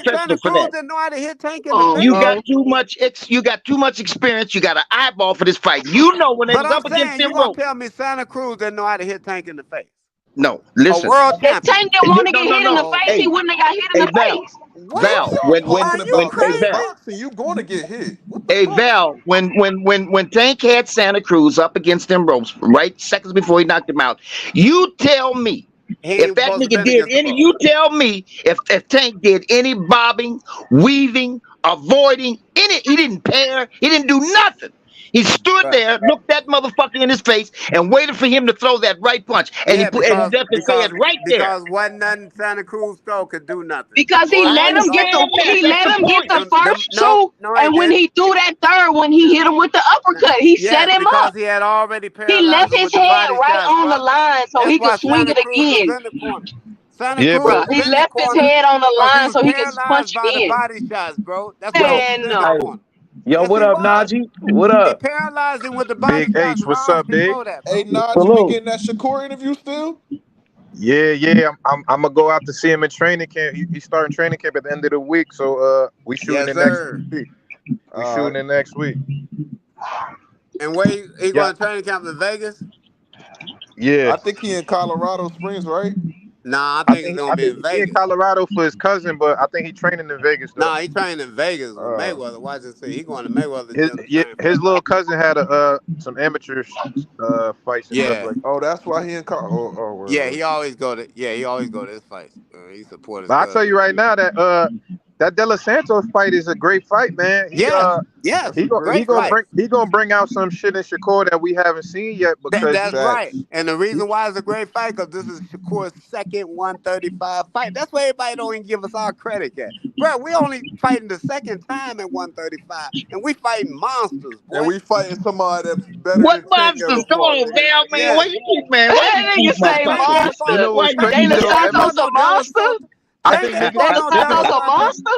professional Santa for Cruz that. didn't know how to hit Tank in the Oh, face. You bro. got too much. You got too much experience. You got an eyeball for this fight. You know when they But was I'm up against saying, you them gonna ropes. tell me Santa Cruz didn't know how to hit Tank in the face? No, A listen. world If champion. Tank didn't want to No, get no, hit in the no. face, he Hey, wouldn't have got hit in hey, the Val. face. What? Val, Are you About hey, crazy Val, boxing, you gonna get hit. What the hey, fuck? Val, when Tank had Santa Cruz up against them ropes, right, seconds before he knocked him out, you tell me He If ain't that supposed to nigga been did against any, Shakur. you tell me if Tank did any bobbing, weaving, avoiding, he didn't pair, he didn't do nothing. He stood Right. there, looked that motherfucker in his face, and waited for him to throw that right punch. And Yeah, he left his head right there. because wasn't nothing Santa Cruz throw could do nothing. Because Shakur I had to understand throw. that. That's the point. first No, two, no, it and when didn't. he threw that third one, he hit him with the uppercut. He set Yes, him because up. he had already He paralyzed left him his with the head body right shots, on the bro. line so That's he could why swing Santa it Cruz was again. in the corner. Santa Yeah, Cruz but Bruh, was he in the left his corner head on the because he line was so he could paralyzed punch by the again. body shots, bro. That's why he yo, was Man, in the no. corner. Yo, Yes, what he up, was. Najee? What He up? paralyzed him with the body Big shots H, what's rounds up, big? before that, Hey, bro. Najee, we Salute. getting that Shakur interview still? Yeah. I'm gonna go out to see him in training camp. He's starting training camp at the end of the week, so we shooting Yes, it next sir. week. We shooting it next week. And where he Yeah, going to training camp in Vegas? yeah. I think he in Colorado Springs, right? Nah, I I think it's think gonna be in he in Vegas. Colorado for his cousin, but I think he training in Vegas though. Nah, he training in Vegas with Mayweather. Watch this. See, he going to Mayweather gym to train for His the little fight. cousin had some amateur fights and stuff Yeah, like that. Oh, that's why he in Colorado. yeah. Word. He always go to. Yeah, he always go to his fights. He support his But I tell you cousin. right now that De Los Santos fight is a great fight, man. Yes, yes. Great fight. He gonna bring out some shit in Shakur that we haven't seen yet because That's right. And the reason why it's a great fight because this is Shakur's second 135 fight. That's why everybody don't even give us our credit yet. Bro, we only fighting the second time at 135, and we fighting monsters, And boy. we fighting somebody that's better What than Tank monsters? ever Come fought, on, nigga. man. Man, Yeah. what you keep, man? Why you That keep nigga say Tank motherfuckers? ain't fought. you monster. know what's Why De crazy La Tank though, ain't Edwin? fought Santos a no De La monster? Sante. I Tank think ain't niggas De fought La no De La Santos a Sante. monster?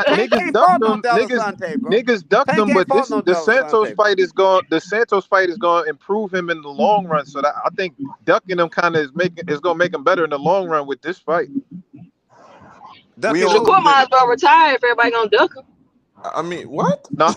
Tank niggas ain't ducked fought no them. De La Sante, bro. Niggas ducked Tank them, ain't but fought no the De La Santos Sante, bro. fight is going to improve him in the long run. So that I think ducking him kind of is going to make him better in the long run with this fight. We Ducking only who? Shakur might as well retire if everybody gonna duck him. I mean, what? No,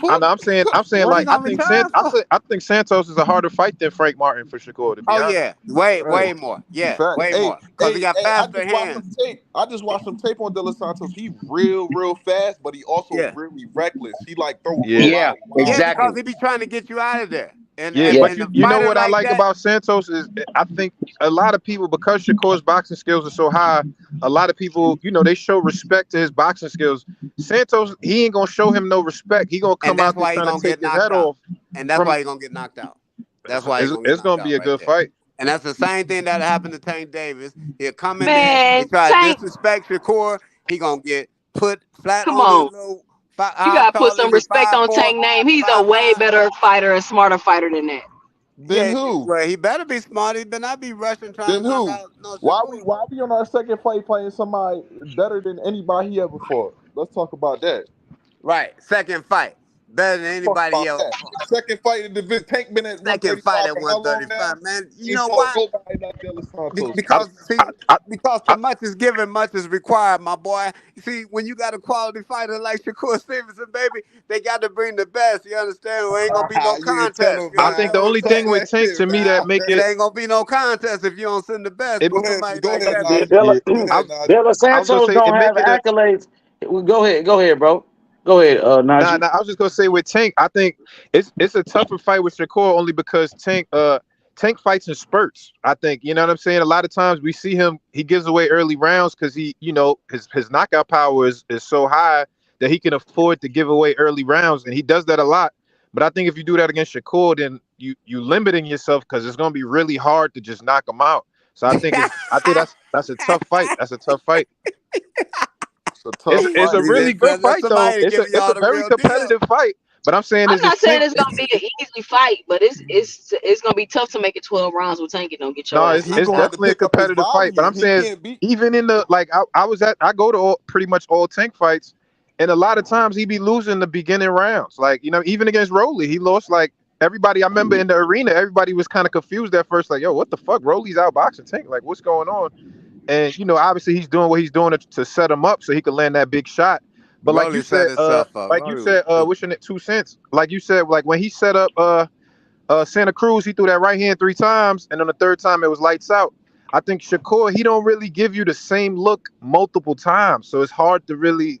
I know. I'm saying What he like gonna retire for? I think Santos is a harder fight than Frank Martin for Shakur. To be Oh honest. yeah, way Right. more. Yeah, Facts. way Hey, more. Cause he got I faster just watched some hands. tape. I just watched some tape on De Los Santos. He real fast, but he also Yeah, really reckless. He like throw a Yeah. lot Yeah, of yeah. wild Because exactly. punches. he be trying to get you out of there. And Yeah, and Yeah. but and a you know fighter what I like like that. about Santos is I think a lot of people, because Shakur's boxing skills are so high, a lot of people, they show respect to his boxing skills. Santos, he ain't gonna show him no respect. He gonna And come that's out there why he trying to gonna take get his knocked head out. off. And that's why he gonna get knocked out. That's why he gonna get It's knocked gonna be out a right good there. fight. And that's the same thing that happened to Tank Davis. He'll come in there, he Man, try to Tank, disrespect Shakur. He gonna get put flat come on his on. little. You How gotta put tall some is he? respect on 5'4", Tank name. He's a way 5'9"? better fighter and smarter fighter than that. Then Yeah, who? well, he better be smart. He better not be rushing trying Then to knock who? out no Shakur. Why we on our second fight playing somebody better than anybody he ever fought? Let's talk about that. Right, second fight. Better than Talk anybody about he ever that. fought. Second fight in the division. Tank been at Second fight 135 at for how long now? 135, man. You He know fought why? nobody like De Los Santos. Because see, I, because I, too much is given, much is required, my boy. You see, when you got a quality fighter like Shakur Stevenson, baby, they got to bring the best. You understand? Well, ain't gonna be no You ain't tell contest. him, You I man. think understand the what I'm only saying? thing Talk with that Tank shit, to me that man. make It it, ain't gonna be no contest if you don't send the best it with Go ahead, somebody go like ahead, that, Yeah, baby. Najee. Della, Go I, ahead, De Najee. La I was gonna Santos say it don't make have it a accolades. Go ahead, bro. Go ahead, nah, Najee. nah. I was just gonna say with Tank, I think it's a tougher fight with Shakur only because Tank fights in spurts. I think you know what I'm saying. A lot of times we see him, he gives away early rounds because his knockout power is so high that he can afford to give away early rounds, and he does that a lot. But I think if you do that against Shakur, then you limiting yourself because it's gonna be really hard to just knock him out. So I think that's a tough fight. That's a tough fight. It's a tough It's fight. a really good That's fight though. somebody giving It's y'all a the very real deal. competitive fight. But I'm saying I'm is not this saying Tank? it's gonna be an easy fight, but it's gonna be tough to make it 12 rounds with Tank and don't get your No, ass it's He knocked it's gonna have out. to definitely a pick up his competitive fight. But I'm volume. He saying can't beat. even in the like I go to pretty much all Tank fights, and a lot of times he be losing the beginning rounds. Like even against Rolly, he lost like everybody. I remember in the arena, everybody was kind of confused at first, like, yo, what the fuck? Rolly's outboxing Tank. Like, what's going on? And obviously he's doing what he's doing to set him up so he could land that big shot. But Rolly set himself up. Rolly was stupid. wishing it 2 cents. Like you said, like when he set up Santa Cruz, he threw that right hand 3 times, and on the third time it was lights out. I think Shakur, he don't really give you the same look multiple times, so it's hard to really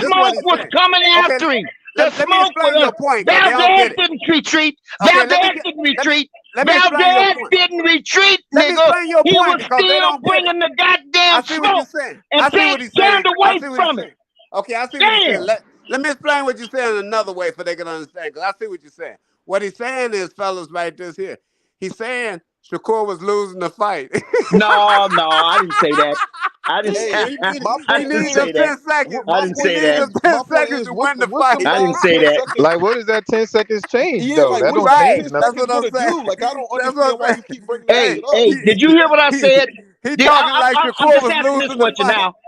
This is what smoke he's was saying. coming Okay, after him. The let me smoke explain was your point, 'cause they don't Valdez get it. didn't retreat. Okay, Valdez didn't retreat. let me explain your Valdez point. didn't retreat, Let me nigga. explain your He point was because they still don't get it. bringing the I goddamn see what you're smoke, saying. and I see what Pete he's saying. turned I away see what from he's it. saying. Okay, I see what he's saying. Damn. Let me explain what you're saying another way so they can understand, because I see what you're saying. What he's saying is, fellas, right this here. He's saying Shakur was losing the fight. No, I didn't say that. I didn't. Hey, my I He point didn't needs is, them say 10 that. seconds. I my didn't point He say needs that. them is, 10 my point seconds is, to what's win the the what's fight. them I didn't last say 10 that. seconds? Like, what does that 10 seconds change Yeah, though? like That what is don't that Right. 10 change That's seconds nothing. what I'm gonna saying. do? Like I don't That's what understand I'm why saying. you keep bringing that Hey, shit up. did you hear what I said? He talking like I'm Shakur just was asking this losing the question fight. now.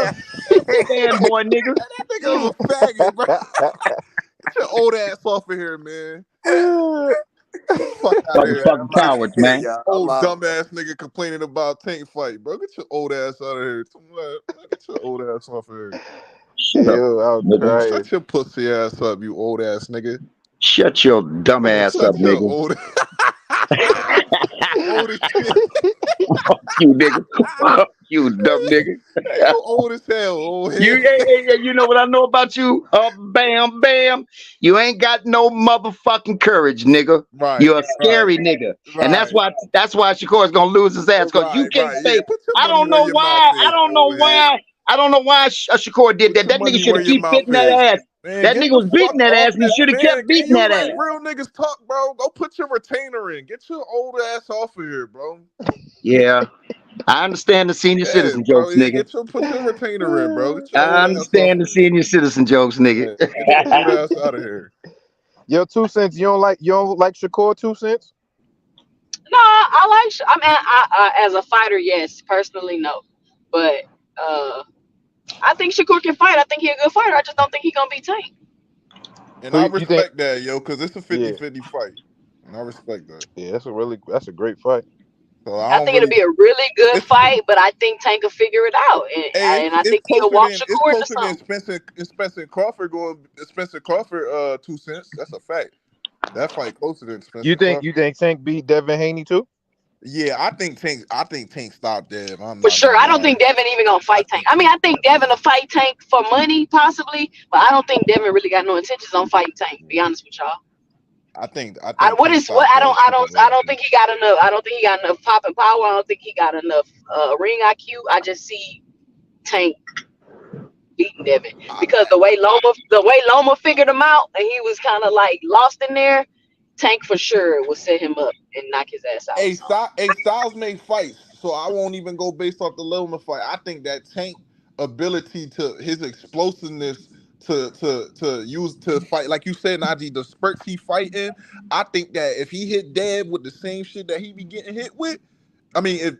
nigga. Fanboy nigga. That nigga was a faggot, bro. Get your old ass off of here, man. Fuck out of here. Motherfucking cowards, man. Old dumbass nigga complaining about Tank fight, bro. Get your old ass out of here. Get your old ass off of here. Shut your pussy ass up, you old ass nigga. Shut your dumb ass up, nigga. Old as shit. Fuck you, nigga. Fuck you, dumb nigga. You old as hell, old head. You know what I know about you? Bam, bam. You ain't got no motherfucking courage, nigga. Right. You're a scary nigga. Right. And that's why Shakur is gonna lose his ass. Because you can't say, Yeah. I don't know why. I don't know why Shakur did that. That nigga should have keep beating that ass. Man, that nigga was beating that ass and he should have kept beating that ass. Real niggas talk, bro. Go put your retainer in. Get your old ass off of here, bro. Yeah. I understand the senior citizen jokes, nigga. Put your retainer in, bro. I understand the senior citizen jokes, nigga. Get your old ass out of here. Yo, 2 cents. You don't like Shakur 2 cents? No, I like. I mean, as a fighter, yes. Personally, no. But I think Shakur can fight. I think he's a good fighter. I just don't think he's gonna be Tank. And So I you think? respect that, yo, because it's a Yeah, 50-50 fight. And I respect that. yeah. That's a great fight. So I I don't think it'll really. be a really good It's fight, but I think Tank will figure it out, and I it's think he'll closer walk than Shakur into something. Spencer Crawford going Spencer Crawford 2 cents. That's a fact. That fight closer than You Spencer think Crawford. Tank beat Devin Haney too? Yeah, I think Tank stopped Dev. I'm For not sure. gonna I don't lie. think Devin even gonna I fight Tank. think I mean, Tank. I think Devin will fight Tank for money, possibly, but I don't think Devin really got no intentions on fighting Tank. To be honest with y'all. I think What Tank is what? stopped Dev I for don't think he got enough. I don't think he got enough popping power. I don't think he got enough ring IQ. I just see Tank beating Devin because the way Loma figured him out, and he was kind of like lost in there. Tank for sure will set him up and knock his ass out or something. Styles make fights, so I won't even go based off the Loma fight. I think that Tank ability to his explosiveness to use to fight, like you said, Najee, the spurts he fight in. I think that if he hit Deb with the same shit that he be getting hit with, I mean, if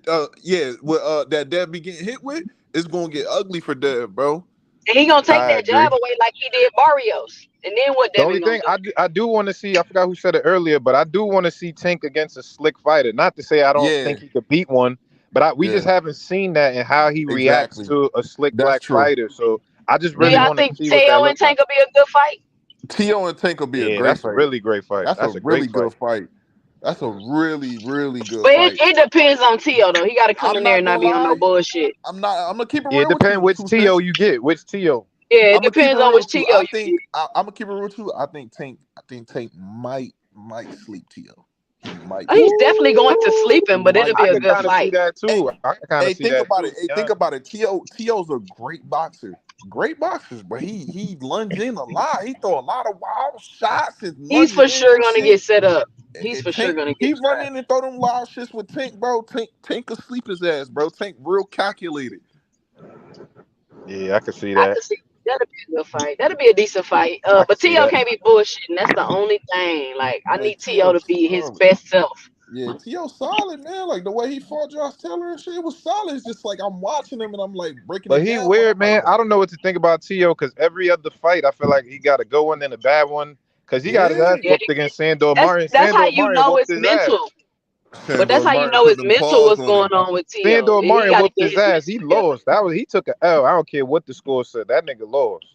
with that Deb be getting hit with, it's gonna get ugly for Deb, bro. And he gonna take I that agree. jab away like he did Barrios. And then what The only Devin gonna thing do? I do want to see, I forgot who said it earlier, but I do want to see Tank against a slick fighter. Not to say I don't Yeah, think he could beat one, but we yeah, just haven't seen that and how he reacts exactly. to a slick That's black true. fighter. So I just Do really Mm. y'all want to think see what that Teo and looked like. Tank will be a good fight? Tio and Tank will be a Yeah, great that's a fight. really great fight. That's a That's a great really fight. good fight. That's a really, really good But fight. it depends on Teo though. He gotta come I'm in there not and not gonna be on no lie. bullshit. I'm gonna keep it Yeah, it real with depends you, which 2 TO cents. you get. Which TO? Yeah, it I'm gonna keep it depends on real which with you. Teo you get. I'm gonna keep it real with you. I think Tank might sleep Tio. He might He's sleep. definitely going to sleep He him, but it'll might be I a could sleep good kind of Tio. see fight. that Hey, too. I could kind of see think that about too. it. To Hey, be think honest. about it. Tio's a great boxer. Great boxer, but he lunge in a lot. He throw a lot of wild shots and He's lunges for in sure and gonna shit. get set up. He's for sure Tank, gonna get he run trapped. in and throw them wild shits with Tank, bro. Tank could sleep his ass, bro. Tank real calculated. Yeah, I could see I that. could see that'll be a good fight. That'll be a decent fight. I could But see Teo that. can't be bullshitting. That's the only thing. Like I Hey, need Teo Tio to be his solid. best self. Yeah, Tio solid, man. Like the way he fought Josh Taylor and shit, it was solid. It's just like I'm watching him and I'm like breaking But it he down. But I'm weird, like, man. I don't know what to think about Tio because every other fight, I feel like he got a good one and a bad one. Because he got his yeah. ass Yeah, whooped against Sandor that's Martin. that's how Sandor you Martin know whooped it's his ass. mental. But that's Sandor how you Martin know put it's them mental paws what's on going him. on with Teo. Sandor He Martin got to whooped get his his ass. mental He together. lost. He took a L. I don't care what the score said. That nigga lost.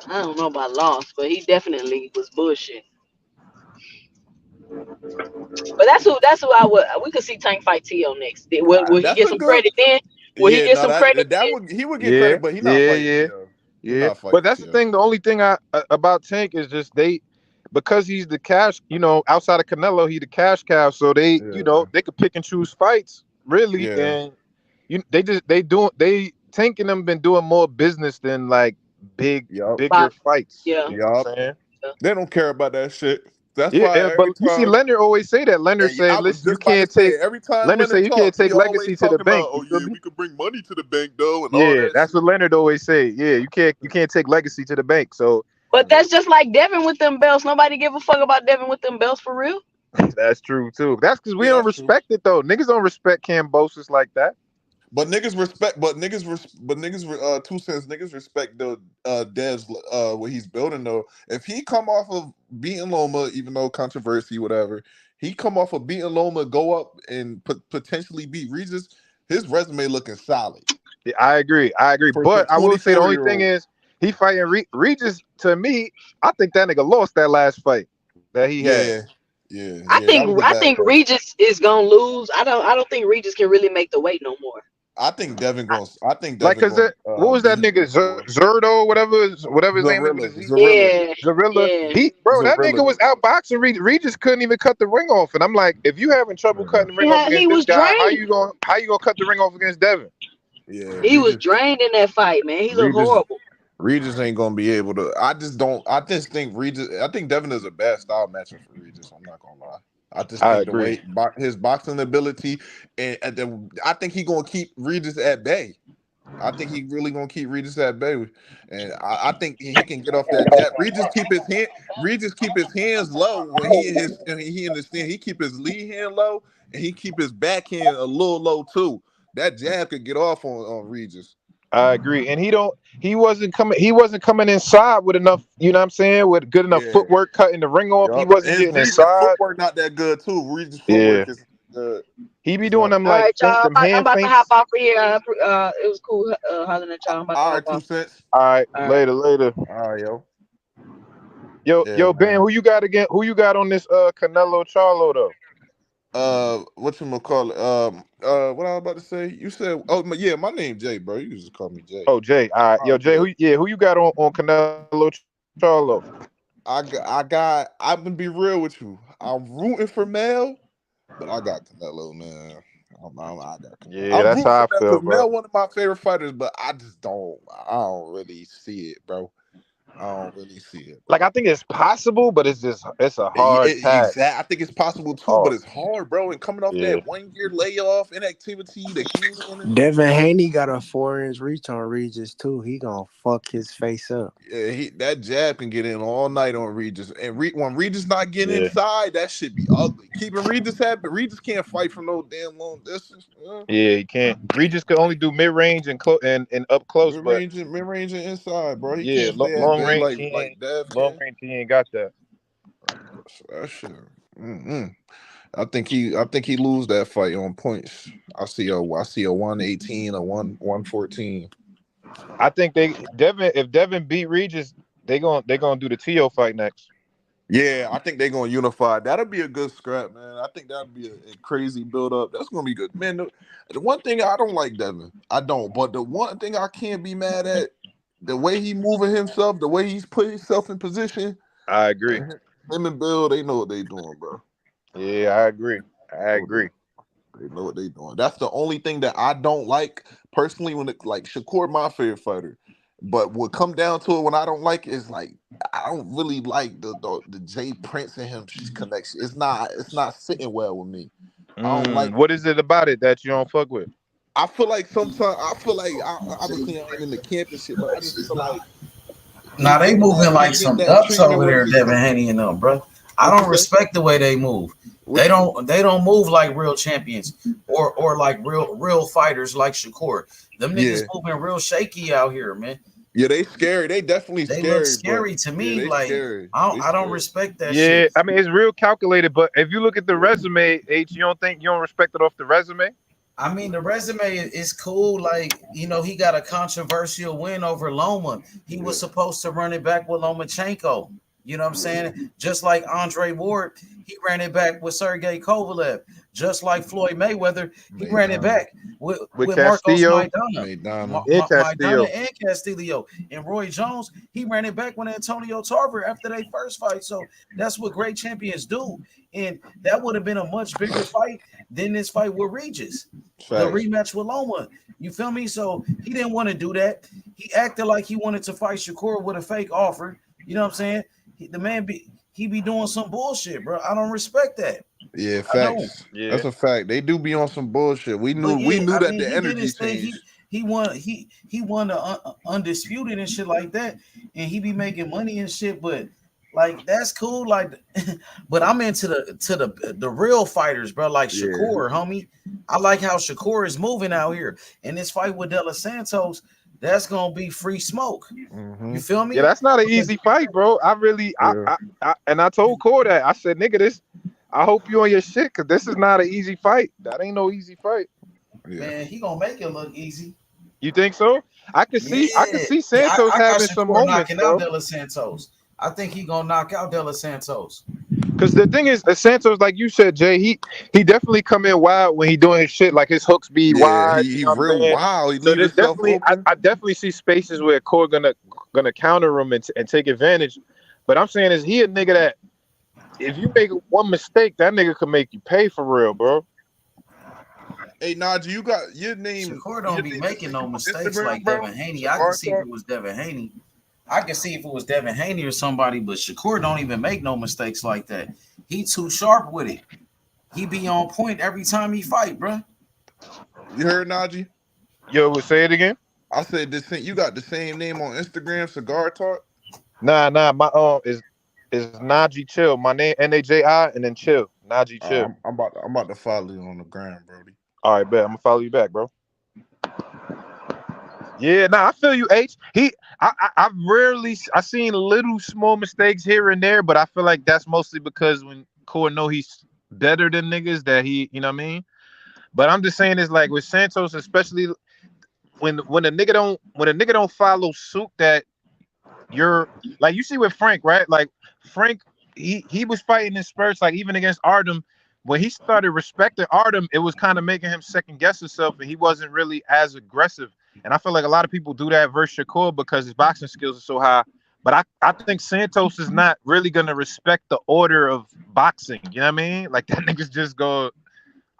I don't know about loss, but he definitely was bullshit. But that's who I would. We could see Tank fight Teo next. Will he That's get a some good. credit then? Will he Yeah, get no, some credit that then? would he would get Yeah, credit, but he not yeah, fighting yeah, Tio. He yeah. not But fighting that's the Tio. thing. The only thing about Tank is just because he's the cash. Outside of Canelo, he the cash cow. So Yeah, they could pick and choose fights really, yeah, and Tank and them been doing more business than like yup, bigger Bob, fights. yeah. You know what yup. I'm saying? They don't care about that shit. That's Yeah, why but every you see, time. Leonard always say that. Leonard And say, I was "Listen, you just about to can't say, take." every time Leonard say Leonard you can't talk, he take always legacy to the talking bank. about, You oh feel yeah, me? we could bring money to the bank though, and all Yeah, that that's shit. what Leonard always say. Yeah, you can't take legacy to the bank. So But that's just like Devin with them belts. Nobody give a fuck about Devin with them belts for real. that's true too. That's because we Yeah, don't that's true. respect it though. Niggas don't respect Cambosis like that. But niggas respect. But niggas. 2 cents. Niggas respect the Dev's what he's building though. If he come off of beating Loma, even though controversy, whatever, he come off of beating Loma, go up and potentially beat Regis. His resume looking solid Yeah, I agree. for some But I will say the only 24-year thing old. is he fighting Regis. To me, I think that nigga lost that last fight that he had. Yeah, yeah. That was a I bad think fight. Regis is gonna lose. I don't think Regis can really make the weight no more. I think Devin going. I think Like, Devin going what was beat that him nigga for sure. Zerdo, whatever his name is with Zarilla, a Z. Zarilla, Yeah, Zarilla. yeah. Bro, that nigga Zarilla. was outboxing Regis. Regis couldn't even cut the ring off. And I'm like, if you having trouble Yeah, cutting the ring off He against this was guy, drained. how you gonna cut the ring off against Devin? yeah. He was drained in that fight, man. He looked Regis, horrible. Regis ain't gonna be able to. I just don't. I just think Regis. I think Devin is a bad style matchup for Regis. I'm not gonna lie. I just I think the agree. way his boxing ability, and I think he gonna keep Regis at bay. I think he really gonna keep Regis at bay, and I think he can get off that jab. Regis keep his hands low when he in the stand. He keep his lead hand low, and he keep his backhand a little low too. That jab could get off on Regis. I agree. And he wasn't coming inside with enough, you know what I'm saying, with good enough Yeah, footwork cutting the ring off. He yup. wasn't His getting Regis inside. footwork not that good too. Regis Yeah. footwork is good. He be It's doing not. them All like right, y'all. them I'm hand about to hop feints. off of here. It was cool hollering at y'all. I'm about to All hop right, off. 2 cents. All right, All right. later. All right, yo. Yeah, Yo, Ben, man. who you got again? Who you got on this Canelo Charlo though? Whatchamacallit? What I was about to say? You said, yeah, my name Jay, bro. You can just call me Jay. Oh, Jay. All right. All Yo, right, Jay, Jay. who you got on Canelo Charlo? I'm gonna be real with you. I'm rooting for Mel, but I got Canelo, man. I got Canelo. Yeah, I'm that's rooting how for I Mel feel, because bro. Mel one of my favorite fighters, but I don't really see it, bro. I don't really see it, Like, bro. I think it's possible, but it's a hard task. I think it's possible too, but Hard. it's hard, bro. And coming off Yeah. that 1 year layoff, inactivity, the hand, and Devin Haney got a 4-inch reach on Regis too. He gonna fuck his face up. yeah, that jab can get in all night on Regis. And when Regis not getting Yeah. inside, that should be ugly. Keeping Regis happy. Regis can't fight from no damn long distance. Yeah, he can't. Regis could only do mid range and up close, but Mid range and inside, bro. He yeah, can't stay at long bay range like Dev long can. range he ain't got that. So that shit. I think he lose that fight on points. I see a 118, a 114. I think if Devin beat Regis, they gonna do the Tio fight next. Yeah, I think they're gonna unify. That'll be a good scrap, man. I think that'll be a crazy build up. That's gonna be good, man. The one thing I don't like Devin, I don't. But the one thing I can't be mad at, the way he moving himself, the way he's put himself in position. I agree. Him and Bill, they know what they doing, bro. Yeah, I agree. I agree. They know what they doing. That's the only thing that I don't like personally. When like Shakur, my favorite fighter, but what come down to it when I don't like it is like I don't really like the Jay Prince and him connection. It's not sitting well with me. I don't like. What is it about it that you don't fuck with? I feel like sometimes obviously I ain't in the camp and shit, but I just feel like Nah, they moving like getting some that ducks treatment over where there, he Devin Haney and them, bro. I What you don't say? respect the way they move. What They you- don't move like real champions or like real fighters like Shakur. Them niggas Yeah. moving real shaky out here, man. Yeah, they scary. They definitely They scary. look scary but to yeah, me. they Like scary. I They don't scary. respect that Yeah, shit. I mean it's real calculated, but if you look at the resume, H, you don't respect it off the resume? I mean, the resume is cool. Like, he got a controversial win over Loma. He was supposed to run it back with Lomachenko. You know what I'm saying? Just like Andre Ward, he ran it back with Sergey Kovalev. Just like Floyd Mayweather, he ran it back with Marcos Castillo. Maidana. And Castillo. Maidana and Castillo. And Roy Jones, he ran it back with Antonio Tarver after their first fight. So that's what great champions do. And that would have been a much bigger fight than this fight with Regis. The rematch with Loma. You feel me? So he didn't want to do that. He acted like he wanted to fight Shakur with a fake offer. You know what I'm saying? The man be doing some bullshit, bro. I don't respect that. Yeah, facts. Yeah. That's a fact. They do be on some bullshit. We knew that the energy his thing. changed. He won the undisputed and shit like that, and he be making money and shit. But like that's cool. Like, but I'm into the real fighters, bro. Like Shakur, homie. I like how Shakur is moving out here. And this fight with De Los Santos, that's gonna be free smoke. You feel me? Yeah, that's not an easy fight, bro. I really, I told Core that. I said, nigga, I hope you on your shit, cause this is not an easy fight. That ain't no easy fight. Man, he gonna make it look easy. You think so? I can see Santos having some moments, knocking bro. out De Los Santos. I think he gonna knock out De Los Santos. Because the thing is, Santos, like you said, Jay, he definitely come in wild when he doing his shit. Like his hooks be wide. He you know what I'm real saying? wild. He So leave there's himself definitely, open. I definitely see spaces where Core gonna counter him and take advantage. But I'm saying is he a nigga that if you make one mistake, that nigga could make you pay for real, bro. Hey, Najee, you got your name. Shakur don't be making no mistakes Instagram, like bro? Devin Haney. I can see if it was Devin Haney. I can see if it was Devin Haney or somebody, but Shakur don't even make no mistakes like that. He too sharp with it. He be on point every time he fight, bro. You heard Najee? Yo, say it again. I said this thing. You got the same name on Instagram, Cigar Talk. Nah, my is Najee Chill. My name Naji and then Chill. Najee Chill. I'm about to follow you on the gram, Brody. All right, bet. I'm gonna follow you back, bro. Yeah, I feel you, H. I've rarely I seen little small mistakes here and there, but I feel like that's mostly because when Core know he's better than niggas that he, you know what I mean? But I'm just saying it's like with Santos, especially when a nigga don't follow suit that you're like you see with Frank, right? Like Frank, he was fighting in spurts, like even against Artem. When he started respecting Artem, it was kind of making him second guess himself, and he wasn't really as aggressive. And I feel like a lot of people do that versus Shakur because his boxing skills are so high. But I think Santos is not really gonna respect the order of boxing. You know what I mean? Like that niggas just go,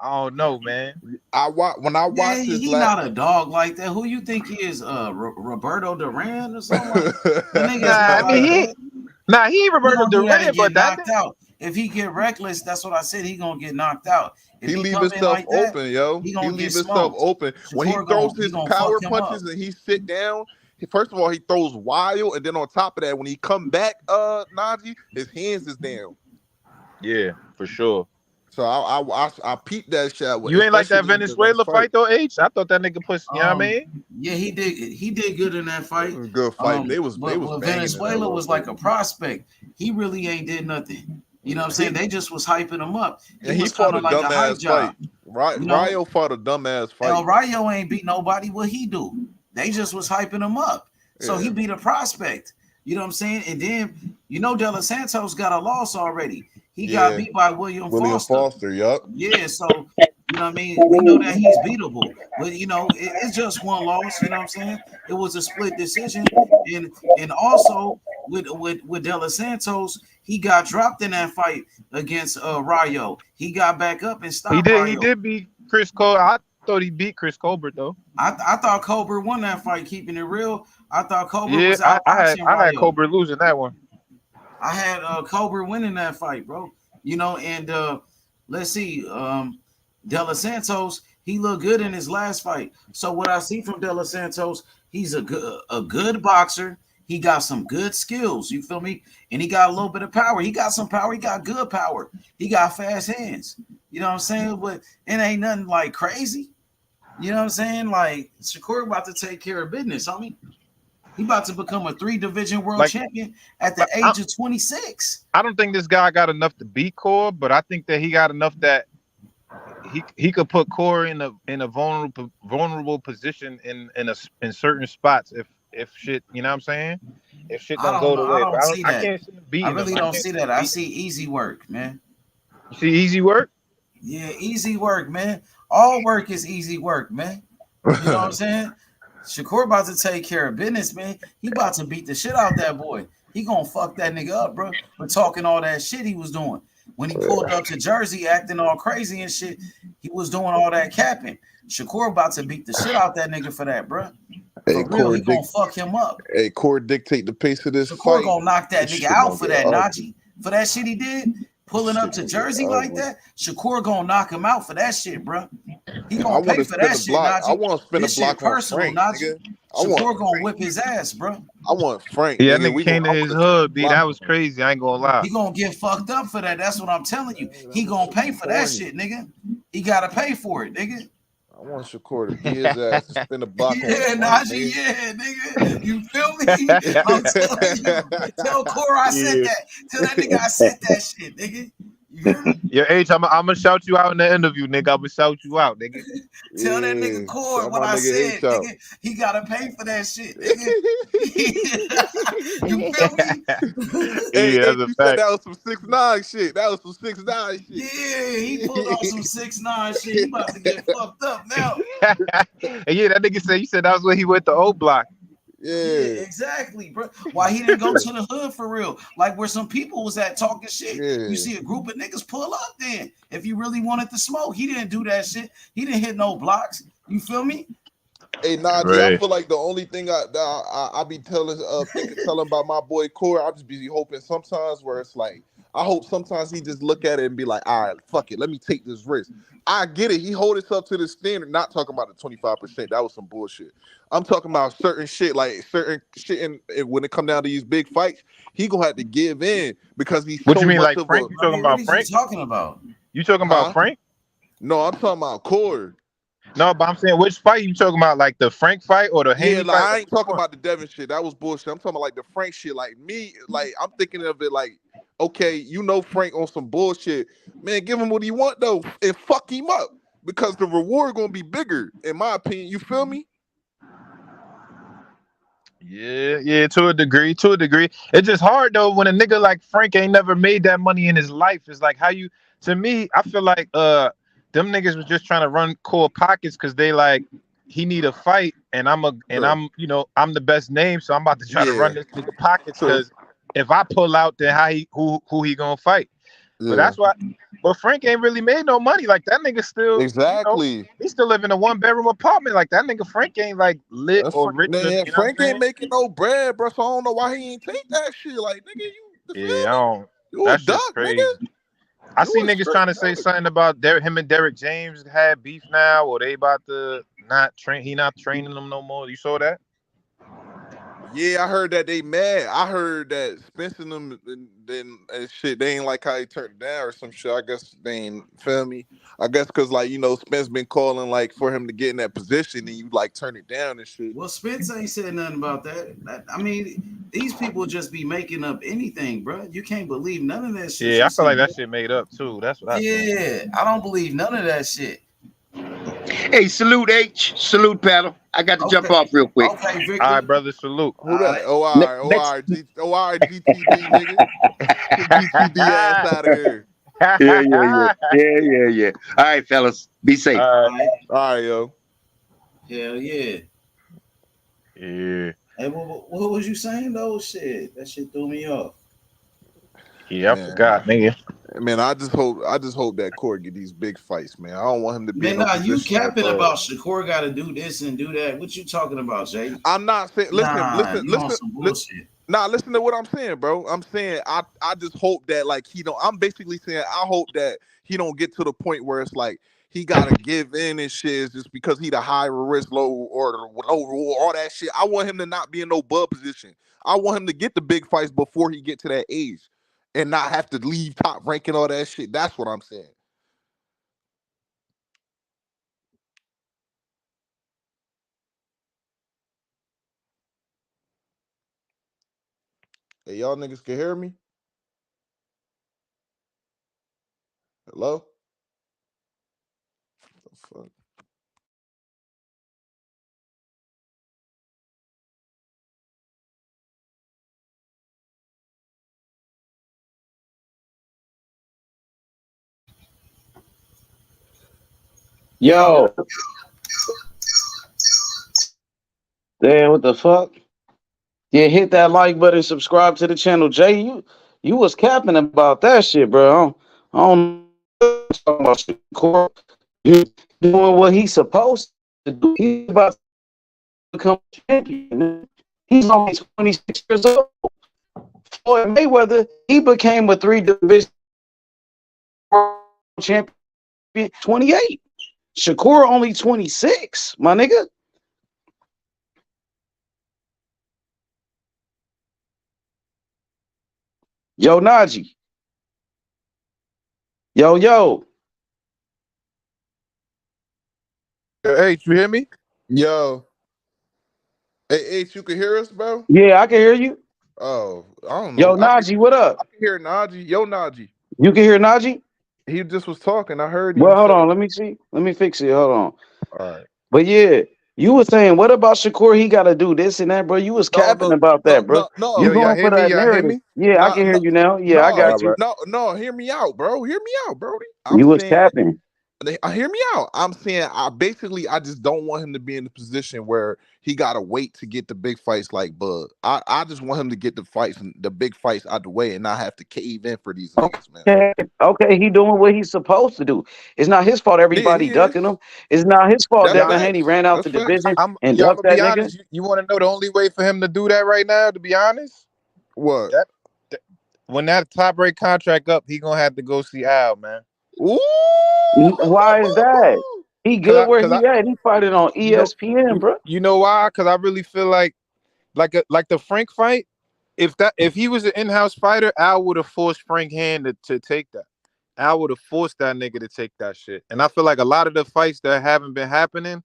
I don't know, man. When I watch his he not a dog like that. Who you think he is? Roberto Duran or something? He ain't Roberto Duran, but that knocked out. If he get reckless, that's what I said. He gonna get knocked out. If he leave himself open, yo. He leave himself open. When he throws his power punches and he sit down, first of all, he throws wild, and then on top of that, when he come back, Najee, his hands is down. Yeah, for sure. So I peeped that shot. You ain't like that Venezuela fight though, H? I thought that nigga pushed. You know what I mean? Yeah, he did. He did good in that fight. It was a good fight. But Venezuela was like a prospect. He really ain't did nothing. You know what I'm saying? They just was hyping him up. He fought a dumbass fight. Rayo fought a dumbass fight. El Rayo ain't beat nobody. What he do? They just was hyping him up. So he beat a prospect. You know what I'm saying? And then De Los Santos got a loss already. He got beat by William Foster. Yup. Yeah, so you know what I mean? We know that he's beatable. But it's just one loss, you know what I'm saying? It was a split decision. And also with De Los Santos, he got dropped in that fight against Rayo. He got back up and stopped Rayo. He did beat Chris Colbert. I thought he beat Chris Colbert though. I thought Colbert won that fight, keeping it real. I thought Colbert was out. I had Colbert losing that one. I had Colbert winning that fight, bro. And let's see. De Los Santos, he looked good in his last fight. So what I see from De Los Santos, he's a good boxer. He got some good skills. You feel me? And he got a little bit of power. He got some power. He got good power. He got fast hands. You know what I'm saying? But it ain't nothing like crazy. You know what I'm saying? Like Shakur about to take care of business, homie. He about to become a 3-division world champion at the age of 26. I don't think this guy got enough to beat Core, but I think that he got enough that he could put Core in a vulnerable position in certain spots if shit, you know what I'm saying? If shit don't go the way. I can't see him beating him. I really don't see that. I see easy work, man. You see easy work? Yeah, easy work, man. All work is easy work, man. You know what I'm saying? Shakur about to take care of business, man. He about to beat the shit out that boy. He gonna fuck that nigga up, bro, for talking all that shit he was doing. When he pulled up to Jersey acting all crazy and shit, he was doing all that capping. Shakur about to beat the shit out that nigga for that, bro. For real, he gonna fuck him up. Hey, Core dictate the pace of this Shakur fight. Gonna knock that nigga out for that, Najee. For that shit he did, pulling up to Jersey like that, Shakur gonna knock him out for that shit, bro. He gonna pay for that shit, Najee. I want to spin a block on personal, Frank, Najee. Shakur gonna whip his ass, bro. I want Frank. Yeah, nigga came to his hood, B. That was crazy. I ain't gonna lie. He gonna get fucked up for that. That's what I'm telling you. He gonna pay for that shit, nigga. He gotta pay for it, nigga. I want Shakur to beat his ass to spin a block. Yeah, Najee, yeah, nigga. You feel me? I'm telling you. Tell Cora I said that. Tell that nigga I said that shit, nigga. Your age, I'm gonna shout you out in the interview, nigga. I'm gonna shout you out, nigga. Tell that nigga Cord what I said, nigga. He gotta pay for that shit, nigga. You feel me? Hey, that's a fact. That was some 6ix9ine shit. That was some 6ix9ine shit. Yeah, he pulled off some 6ix9ine shit. He about to get fucked up now. And yeah, that nigga said, you said that was when he went to O Block. Yeah, exactly, bro. Why he didn't go to the hood for real? Like where some people was at talking shit. Yeah. You see a group of niggas pull up then. If you really wanted to smoke, he didn't do that shit. He didn't hit no blocks. You feel me? Hey, Najee, right. I feel like the only thing I be telling about my boy Core, I just be hoping sometimes where it's like I hope sometimes he just look at it and be like, all right, fuck it, let me take this risk. I get it. He hold himself to the standard. Not talking about the 25%. That was some bullshit. I'm talking about certain shit, like certain shit. When it come down to these big fights, he gonna have to give in because he's What you so mean, much like of Frank? a. You I talking mean, what about is you Frank? talking about? You talking about Huh? Frank? No, I'm talking about Cord. No, but I'm saying which fight you talking about? Like the Frank fight or the Yeah, Haney like fight? I Like, ain't which talking one? about the Devin shit. That was bullshit. I'm talking about like the Frank shit. Like me, like I'm thinking of it like, okay, you know Frank on some bullshit. Man, give him what he want though and fuck him up. Because the reward gonna be bigger, in my opinion. You feel me? Yeah, to a degree, to a degree. It's just hard though when a nigga like Frank ain't never made that money in his life. It's like how you. To me, I feel like them niggas was just trying to run core pockets because they like he need a fight and True. I'm I'm the best name, so I'm about to try to Yeah. run this nigga pockets True. because if I pull out, then who he gonna fight? But Yeah. that's why. But Frank ain't really made no money. Like that nigga still, Exactly. he still live in a 1-bedroom apartment. Like that nigga Frank ain't like lit or rich. You know what I'm Frank ain't saying? making no bread, bro. So I don't know why he ain't take that shit. Like, nigga, you feel Yeah, I me? don't. You a That shit's duck, crazy. nigga. I You see a niggas straight trying to say duck. something about him and Derek James had beef now, or they about to not train. He not training them no more. You saw that? Yeah, I heard that they mad. I heard that Spence and them and shit, they ain't like how he turned it down or some shit. I guess they ain't feel me. I guess because like Spence been calling like for him to get in that position and you like turn it down and shit. Well, Spence ain't said nothing about that. I mean, these people just be making up anything, bro. You can't believe none of that shit Yeah, you I feel see, like bro. that shit made up too. That's what I think. Yeah, I don't believe none of that shit. Hey, salute H, salute paddle. I got to jump Okay, off real quick. okay, All Victor. right, brother, salute. Who that? Next. Oh, all right, GTD nigga. GTD ass out of here. Yeah. All right, fellas, be safe. All All right. right, All right, yo. hell yeah. Yeah. Hey, what was you saying though? Shit, that shit threw me off. Yeah, I Man. forgot, nigga. Man, I just hope that Corey get these big fights, man. I don't want him to be in Man, no nah, you position capping where about Shakur got to do this and do that. What you talking about, Jay? I'm not saying. Nah, you on some bullshit. Nah, listen to what I'm saying, bro. I'm saying I just hope that like he don't. I'm basically saying I hope that he don't get to the point where it's like he gotta give in and shit just because he the high risk, low or low reward, all that shit. I want him to not be in no bub position. I want him to get the big fights before he get to that age, and not have to leave top rank and all that shit. That's what I'm saying. Hey, y'all niggas can hear me? Hello? The fuck? Yo, damn, what the fuck? Yeah, hit that like button, subscribe to the channel. Jay, you was capping about that shit, bro. I don't know what you're talking about Shakur. You doing what he's supposed to do. He's about to become champion. Man. He's only 26 years old. Floyd Mayweather, he became a 3 division champion 28. Shakur only 26, my nigga. Yo, Najee. Yo. Hey, you hear me? Yo. Hey, H, you can hear us, bro? Yeah, I can hear you. Oh, I don't Yo, know. Najee, what up? I can hear Najee. Yo, Najee. You can hear Najee? He just was talking. I heard him Well, hold say. on. Let me see. Let me fix it. Hold on. All right. But yeah, you were saying, what about Shakur? He got to do this and that, bro. You was No, capping about that, bro. no. You Yo, y'all going hear for me? that Y'all hear narrative. me? Yeah, I No, can hear no, you now. Yeah, I no, got you. no. Hear me out, bro. Hear me out, Brody. I'm You was saying capping. hear me out. I'm saying I just don't want him to be in the position where he gotta wait to get the big fights like Bud. I just want him to get the big fights out the way and not have to cave in for these niggas, man. Okay, he doing what he's supposed to do. It's not his fault Yeah, everybody he is. ducking him. It's not his fault That's Devin Y'all, Haney facts. ran out That's the facts. division I'm and gonna ducked that be nigga. honest. You want to know the only way for him to do that right now? To be honest, What? that when that top rate contract up, he gonna have to go see Al, man. Ooh. Why is that? He good where Cause I, he at. He fighting on you know, ESPN, bro. you know why? Cause I really feel like the Frank fight. If he was an in-house fighter, Al would have forced Frank hand to take that. Al would have forced that nigga to take that shit. And I feel like a lot of the fights that haven't been happening,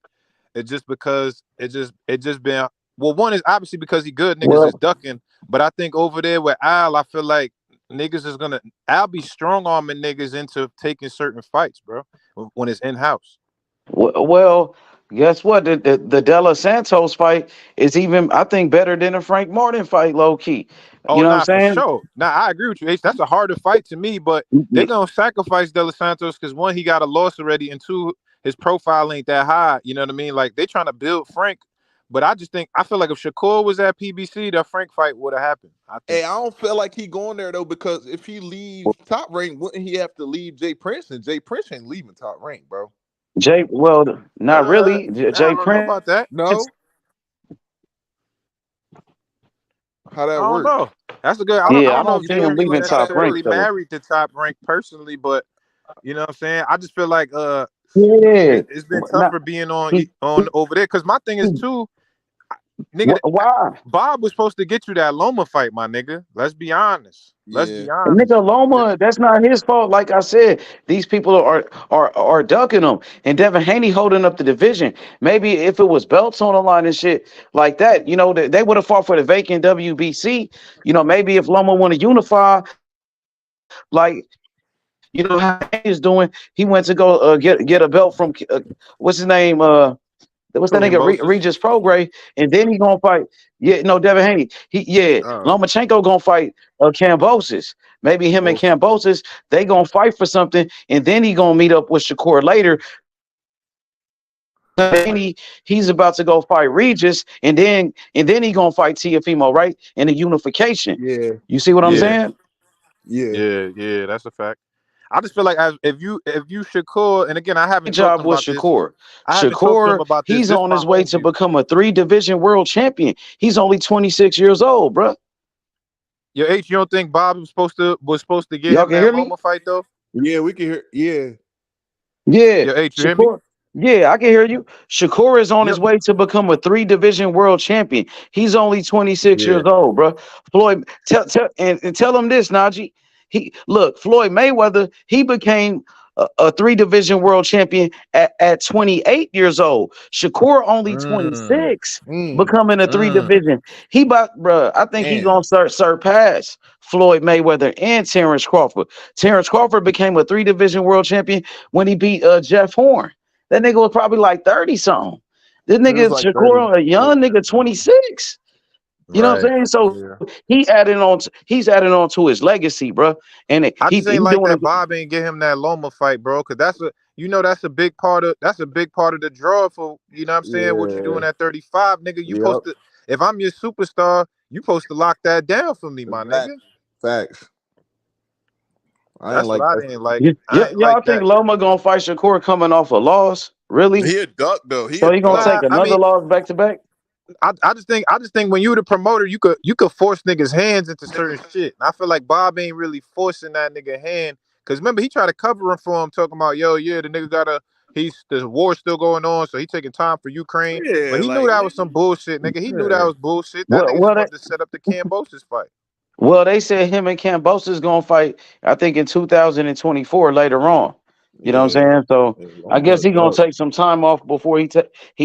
it's just because it just been well. One is obviously because he good niggas is Well, ducking, but I think over there with Al, I feel like niggas is gonna Al be strong arming niggas into taking certain fights, bro. When it's in-house. well, guess what? The Della Santos fight is even, I think, better than a Frank Martin fight, low key. Oh, You know what nah, for I'm saying? sure. Nah, I agree with you, H. That's a harder fight to me, but they're gonna sacrifice De Los Santos because one, he got a loss already, and two, his profile ain't that high. You know what I mean? Like they trying to build Frank, but I feel like if Shakur was at PBC, that Frank fight would have happened. I think. Hey, I don't feel like he going there though, because if he leaves top rank, wouldn't he have to leave Jay Prince? And Jay Prince ain't leaving top rank, bro. Well, not really. I Jay don't know Prince. about that. No. How I that don't work? know. That's a good. I Yeah, I don't know don't if see Jay him was leaving top rank necessarily though. married to top rank personally, but you know what I'm saying. I just feel like Yeah, it's been not tougher being on he. over there because my thing is too, nigga. Why? Bob was supposed to get you that Loma fight, my nigga. Let's be honest. Let's Yeah. be honest. Nigga Loma, that's not his fault. Like I said, these people are ducking him, and Devin Haney holding up the division. Maybe if it was belts on the line and shit like that, you know, they would have fought for the vacant WBC. You know, maybe if Loma want to unify, like you know how he's doing, he went to go get a belt from what's his name what's that nigga Kambosos. Regis Prograis, and then he gonna fight. Yeah, no, Devin Haney. Lomachenko gonna fight Kambosos. Maybe him and Kambosos, they gonna fight for something, and then he gonna meet up with Shakur later. He's about to go fight Regis, and then he gonna fight Teofimo, right? In the unification. Yeah. You see what I'm saying? Yeah, that's a fact. I just feel like if you Shakur, and again, I haven't talked to Job him with about this. Shakur. I haven't talked to him about this. He's This is on my his way own to view. become a 3-division world champion. He's only 26 years old, bro. Yo, H, you don't think Bob was supposed to get Y'all him can that hear me? Loma fight though? Yeah, we can hear. Yeah. Yeah, Yo, H, you hear me? Shakur. Yeah, I can hear you. Shakur is on Yep. his way to become a 3-division world champion. He's only 26 Yeah. years old, bro. Floyd, tell tell him this, Najee. Floyd Mayweather, he became a 3-division world champion at 28 years old. Shakur only 26, becoming a 3-division. I think he Damn. gonna surpass Floyd Mayweather and Terrence Crawford. Terrence Crawford became a 3-division world champion when he beat Jeff Horn. That nigga was probably like 30 something. This It nigga was like 30. Shakur, a young nigga, 26. You know what I'm saying? So he's adding on to his legacy, bro. And I he just ain't like doing that it. Bob ain't get him that Loma fight, bro. Cause that's a big part of the draw for you know what I'm saying, what you doing at 35, nigga. You Yep. supposed to, if I'm your superstar, you supposed to lock that down for me, my nigga. Facts. I ain't That's what like I that. didn't like. I ain't Y'all like think that. Loma gonna fight Shakur coming off a loss? Really? He a duck though. So he gonna take I another mean, loss back to back? I just think when you the promoter, you could force niggas' hands into certain shit. And I feel like Bob ain't really forcing that nigga hand. Cause remember, he tried to cover him for him, talking about, yo, yeah, the nigga the war still going on, so he taking time for Ukraine. Yeah, But he knew like that was some bullshit, nigga. He knew that yeah. was bullshit. That nigga just wanted to set up the Cambosis fight. Well, they said him and Kambosos gonna fight, I think, in 2024 later on. You know what I'm saying? So I guess he gonna take some time off before he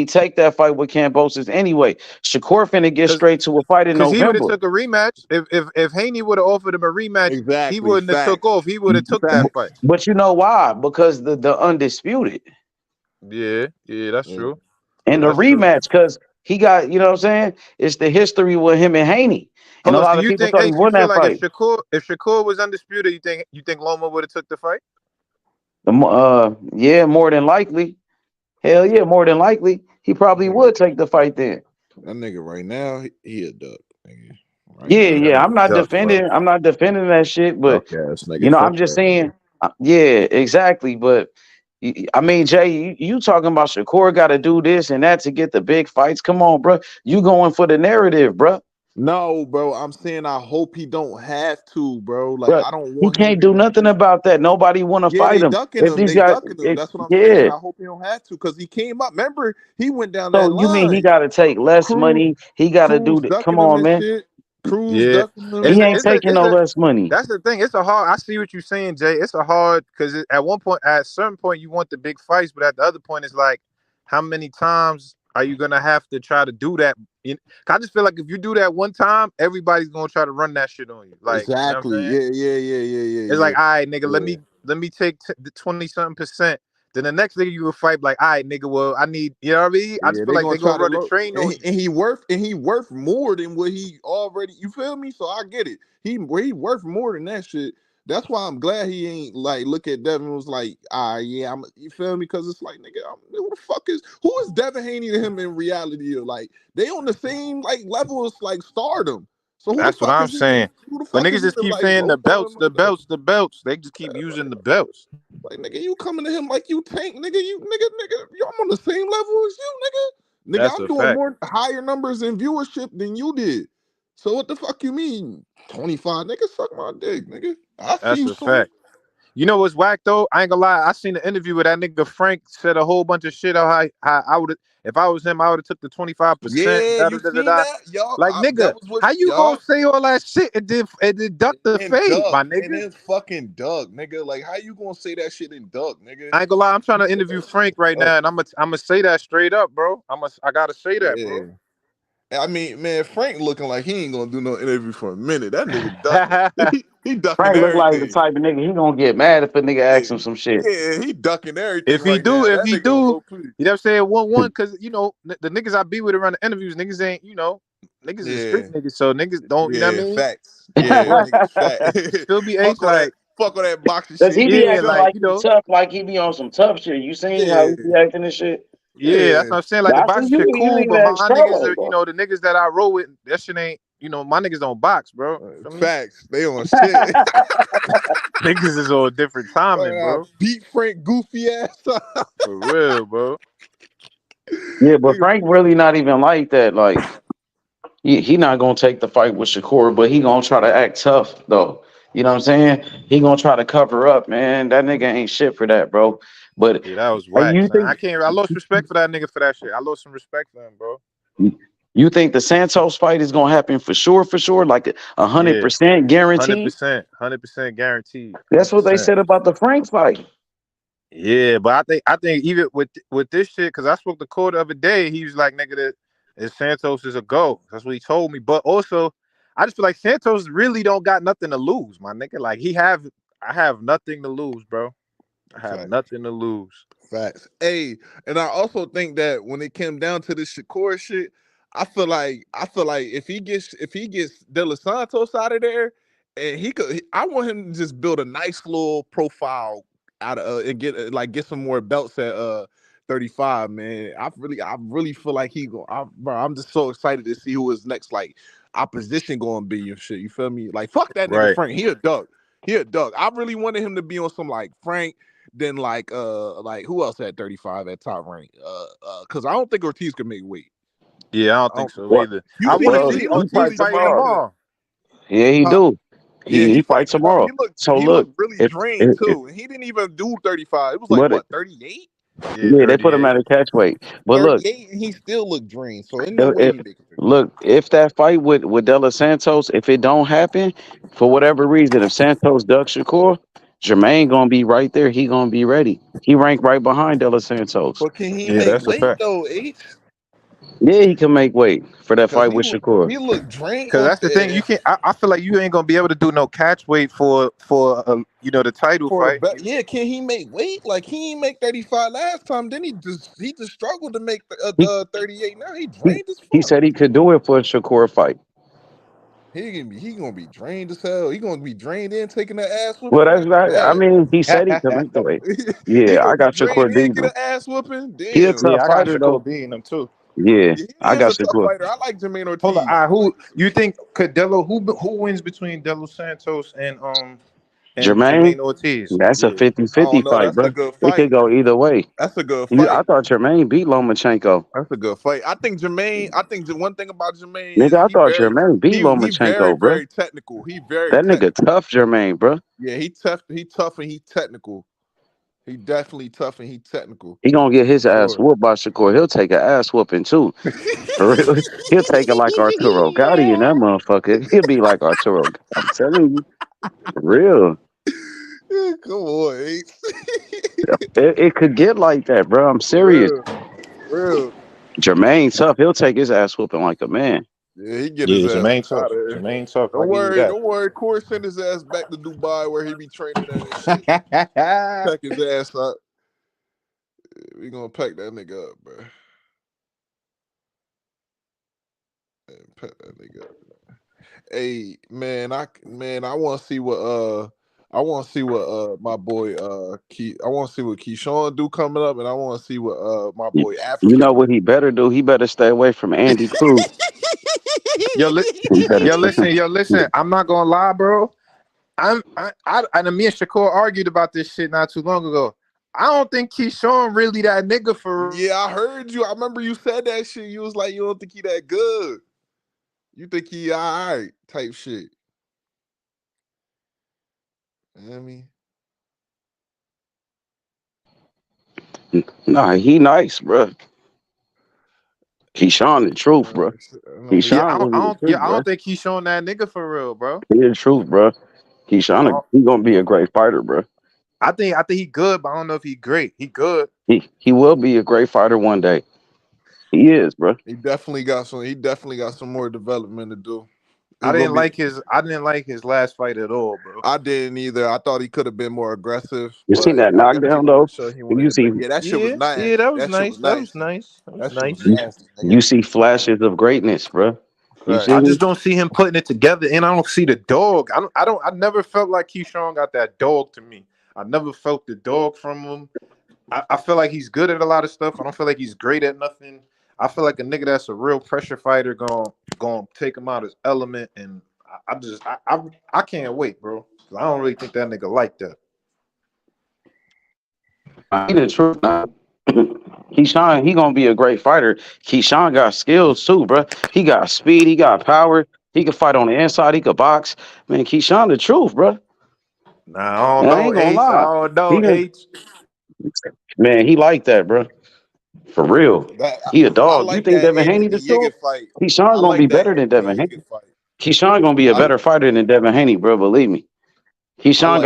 take that fight with Kambosos anyway. Shakur finna get straight to a fight in Cause he would have November. took a rematch. If Haney would have offered him a rematch, he Exactly. wouldn't have took off. He would have took that fight. But you know why? Because the undisputed Yeah, that's true. and the That's true. rematch, because he got, you know what I'm saying? It's the history with him and Haney. And Hold a on. So lot of you people think, thought he H, you won feel that like fight. if Shakur was undisputed, you think Loma would have took the fight? Yeah, more than likely. Hell yeah, more than likely. He probably would take the fight then. That nigga right now, he a duck. Nigga. Right Yeah, now. yeah. I'm not Duck, defending. bro. I'm not defending that shit. But Duck ass you nigga. know, Fuck I'm just that. saying. Yeah, exactly. But I mean, Jay, you talking about Shakur got to do this and that to get the big fights? Come on, bro. You going for the narrative, bro? No, bro. I'm saying I hope he don't have to, bro. Like But I don't he want him to can't be do nothing about that. Nobody want to Yeah, fight they him. ducking If him. these They guys, ducking him. That's what I'm saying. yeah. I hope he don't have to because he came up. Remember, he went down that So you mean he line. got to take less Cruz, money? He got to do Cruz the. Come ducking him on, and man. shit. Cruz Yeah, ducking him. He ain't taking no less money. That's the thing. It's a hard. I see what you're saying, Jay. It's a hard because at one point, at a certain point, you want the big fights, but at the other point, it's like, how many times are you gonna have to try to do that? I just feel like if you do that one time, everybody's gonna try to run that shit on you. Like, you know what I'm Exactly. saying? It's Yeah. like, all right, nigga, Yeah. let me take the 20-something%. Then the next nigga you will fight, like, all right, nigga, well, I need, you know what I mean? I Yeah, just feel they like gonna they gonna try to run the load, train on you. and he worth more than what he already. You feel me? So I get it. He worth more than that shit. That's why I'm glad he ain't like look at Devin was like, yeah, you feel me? Because it's like, nigga, who the fuck who is Devin Haney to him in reality? Or like they on the same like level as like stardom. So who the That's what fuck I'm is he? saying. Who the But fuck is niggas he just to keep like saying low the ball belts, him the like that? belts, the belts. They just keep using the belts. Like nigga, you coming to him like you Tank, nigga, I'm on the same level as you, nigga. Nigga, That's I'm a doing fact. more higher numbers in viewership than you did. So what the fuck you mean? 25, nigga, suck my dick, nigga. I see That's you a soon. fact. You know what's whack though? I ain't gonna lie. I seen an interview with that nigga Frank said a whole bunch of shit on how I would if I was him, I would have took the 25%. Yeah, Da, da, you da, da, seen da. that? Y'all, Like nigga, that was what how you gonna y'all say all that shit and then duck the and fade, Doug. my And nigga? then fucking Doug, nigga. Like, how you gonna say that shit in Doug, nigga? I ain't gonna lie. I'm trying to interview Frank right now, and I'm gonna say that straight up, bro. I gotta say that, Yeah. bro. I mean, man, Frank looking like he ain't gonna do no interview for a minute. That nigga ducking. he ducking Frank look like the everything. type of nigga he gonna get mad if a nigga asks him some shit. Yeah, he ducking everything If he right do, now. if That he nigga on do, so please. you know what I'm saying? 1-1, because you know the niggas I be with around the interviews, niggas ain't, niggas is street Yeah, niggas, so niggas don't, you know what I yeah, mean? facts. Yeah, niggas You fat. feel me, H? Like, Fuck all that boxing Cause shit. he He be do yeah, acting something. like, like he tough, like he be on some tough shit. You seen how Yeah, he be acting and shit? yeah, that's yeah. what I'm saying. Like the I see boxing you. shit You cool, need but to ask my niggas Charlo, are, bro. the niggas that I roll with, that shit ain't, my niggas don't box, bro. Feel me? Facts. They on shit. Niggas is on different timing, I bro. beat Frank goofy ass. For real, bro. Yeah, but Nigga, Frank really not even like that. Like he not gonna take the fight with Shakur, but he gonna try to act tough though. You know what I'm saying? He gonna try to cover up, man. That nigga ain't shit for that, bro. But Yeah, that was hey, whack, son. I lost respect for that nigga for that shit. I lost some respect for him, bro. you think the Santos fight is gonna happen for sure, like Yeah. 100% guaranteed? 100%, 100% guaranteed. That's what they 100%. said about the Frank fight. Yeah, but I think even with this shit, because I spoke to Cole the other day, he was like, nigga, that Santos is a go. That's what he told me. But also, I just feel like Santos really don't got nothing to lose, my nigga. Like I have nothing to lose, bro. I have Facts. nothing to lose. Facts. Hey, and I also think that when it came down to the Shakur shit, I feel like if he gets De Los Santos out of there, and I want him to just build a nice little profile out of and get some more belts at 35. Man, I really feel like I'm just so excited to see who his next like opposition going to be and shit. You feel me? Like fuck that nigga Right. Frank. He a duck. He a duck. I really wanted him to be on some like Frank. Then like who else at 35 at top rank? Because I don't think Ortiz could make weight. Yeah, I don't I think don't, so What? either. you I see, want to he Well, see looked he Ortiz really fight fighting drained tomorrow. today. tomorrow. Yeah, he Huh? do. Yeah, He he fight fight tomorrow. tomorrow. He looked So he look, looked really if drained if, if too. And he didn't even do 35. It was like what? what 38? Yeah, Yeah, they put him 38. at a catch weight. But look, 38, and he still looked drained. So ain't no way if he making 35. look, if that fight with De Los Santos, if it don't happen for whatever reason, if Santos ducks Shakur, Jermaine gonna be right there. He gonna be ready. He ranked right behind De Los Santos. But can he Yeah, make that's a weight fact. though, H? Yeah, he can make weight for that Because fight with Shakur. he looked drained. Cause that's the thing. You can't. I feel like you ain't gonna be able to do no catch weight for the title For a fight. bet, yeah, can he make weight? Like he ain't make 35 last time. Then he just struggled to make He 38. Now he he, drained as he fuck. said he could do it for a Shakur fight. He gonna be drained as hell. He gonna be drained in taking that ass Well, whooping. that's That's right. I bad. mean, he said he could make the weight. He Yeah, I gonna be got drained Shakur in get beating an him. ass whooping. He a Damn. tough Yeah, I got fighter Shakur though. beating him too. Yeah, Yeah, he I is got a tough Shakur. fighter. I like Jermaine Hold on. Ortiz. All right, I like who you think could Delo? Who wins between Delo Santos and and Jermaine, Jermaine Ortiz. that's a Yeah. 50-50 don't know. fight, That's a bro. good It fight. could go either way. That's a good I fight. thought Jermaine beat Lomachenko. That's a good fight. I think Jermaine. I think the one thing about Jermaine Nigga, is I thought Jermaine beat he very Lomachenko, bro. very technical. He very That nigga technical. tough, Jermaine, bro. Yeah, he tough. He tough and he technical. He definitely tough and he technical. He gonna get his For ass sure. whooped by Shakur. He'll take an ass whooping too. For real. He'll take it like Arturo Gotti and that motherfucker. He'll be like Arturo. I'm telling you, for real. Come on, Ace. It could get like that, bro. I'm serious. Real. Jermaine tough. He'll take his ass whooping like a man. Yeah, he get his ass Jermaine tough. out of here. Jermaine tough. Don't worry. Corey send his ass back to Dubai where he be training at and shit. Pack his ass up. We gonna pack that nigga up, bro. And pack that nigga up. Hey, man, I want to see what my boy I want to see what Keyshawn do coming up, and I want to see what my boy Africa. You know what he better do? He better stay away from Andy Cruz. Yo, listen. I'm not gonna lie, bro. And me and Shakur argued about this shit not too long ago. I don't think Keyshawn really that nigga for. Yeah, I heard you. I remember you said that shit. You was like, you don't think he that good. You think he all right type shit. You know what I mean? Nah, he nice, bro. Keyshawn the truth, bro. I don't think Keyshawn that nigga for real, bro. He the truth, bro. Keyshawn, he gonna be a great fighter, bro. I think he good, but I don't know if he great. He good. He will be a great fighter one day. He is, bro. He definitely got some more development to do. I didn't like his last fight at all, bro. I didn't either. I thought he could have been more aggressive. You seen that knockdown though? You see, that shit was nice. Yeah, that was nice. That was nice. You see flashes of greatness, bro. I just don't see him putting it together, and I don't see the dog. I never felt like Keyshawn got that dog to me. I never felt the dog from him. I feel like he's good at a lot of stuff. I don't feel like he's great at nothing. I feel like a nigga that's a real pressure fighter gonna take him out his element, and I can't wait, bro. I don't really think that nigga like that. He the truth. Keyshawn, he gonna be a great fighter. Keyshawn got skills too, bro. He got speed. He got power. He can fight on the inside. He could box. Man, Keyshawn the truth, bro. Nah, I ain't gonna lie. I don't know, Man, he like that, bro. For real. He a dog. Like you think Devin Haney the truth? Keyshawn gonna be better than Devin Haney. Keyshawn gonna be a better fighter than Devin Haney, bro. Believe me. Keyshawn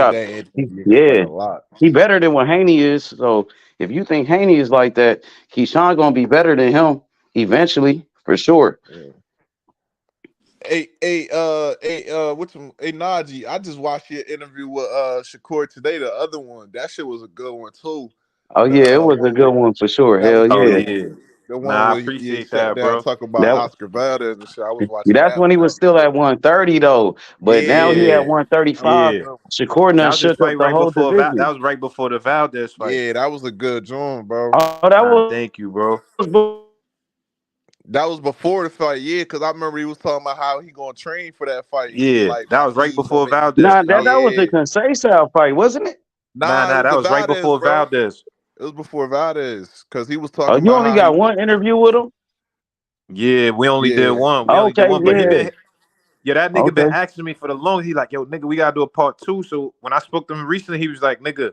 he better than what Haney is. So if you think Haney is like that, Keyshawn gonna be better than him eventually, for sure. Hey, Najee, I just watched your interview with Shakur today, the other one. That shit was a good one too. Oh yeah, it was a good one for sure. Hell yeah. The one where I appreciate that, bro. Talk about Oscar Valdez and shit. I was watching. That's when he was still at 130 though, but now he at 135. Yeah. Shakur done shook up the whole division. That was right before the Valdez fight. Yeah, that was a good joint, bro. Oh, that was. Thank you, bro. That was before the fight, yeah, because I remember he was talking about how he gonna train for that fight. Yeah, like, that was right before Valdez. Nah, that was the Conceição fight, wasn't it? Nah, that was right before Valdez. It was before Valdez, because he was talking. Oh, you only got one interview with him? Yeah, we only did one. We only did one, but that nigga been asking me for the longest. He like, yo, nigga, we gotta do a part 2. So when I spoke to him recently, he was like, nigga,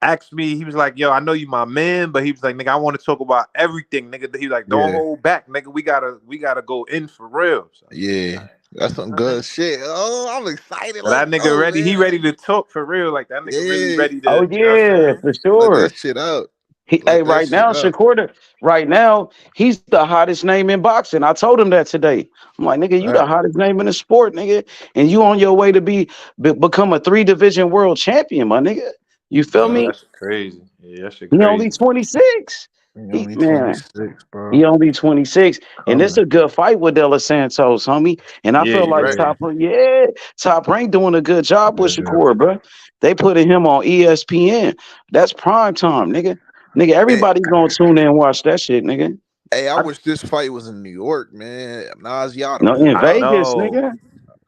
ask me. He was like, yo, I know you my man, but he was like, nigga, I want to talk about everything, nigga. He was like, don't hold back, nigga. We gotta go in for real. So, yeah, that's some good shit. Oh, I'm excited. That nigga ready. Man. He ready to talk for real. Like that nigga really ready to. Oh yeah, for sure. Let that shit out. Hey, right now, Shakur, right now, he's the hottest name in boxing. I told him that today. I'm like, nigga, you the hottest name in the sport, nigga, and you on your way to become a 3-division world champion, my nigga. You feel me? That's crazy. Yeah, that shit crazy. He only 26. He only 26, bro. He only 26, and it's a good fight with De Los Santos, homie. And I feel like Top Rank doing a good job with Shakur, bro. They putting him on ESPN. That's prime time, nigga. Nigga, everybody's gonna tune in and watch that shit, nigga. Hey, I wish this fight was in New York, man. Nas Yada. No, in Vegas, nigga.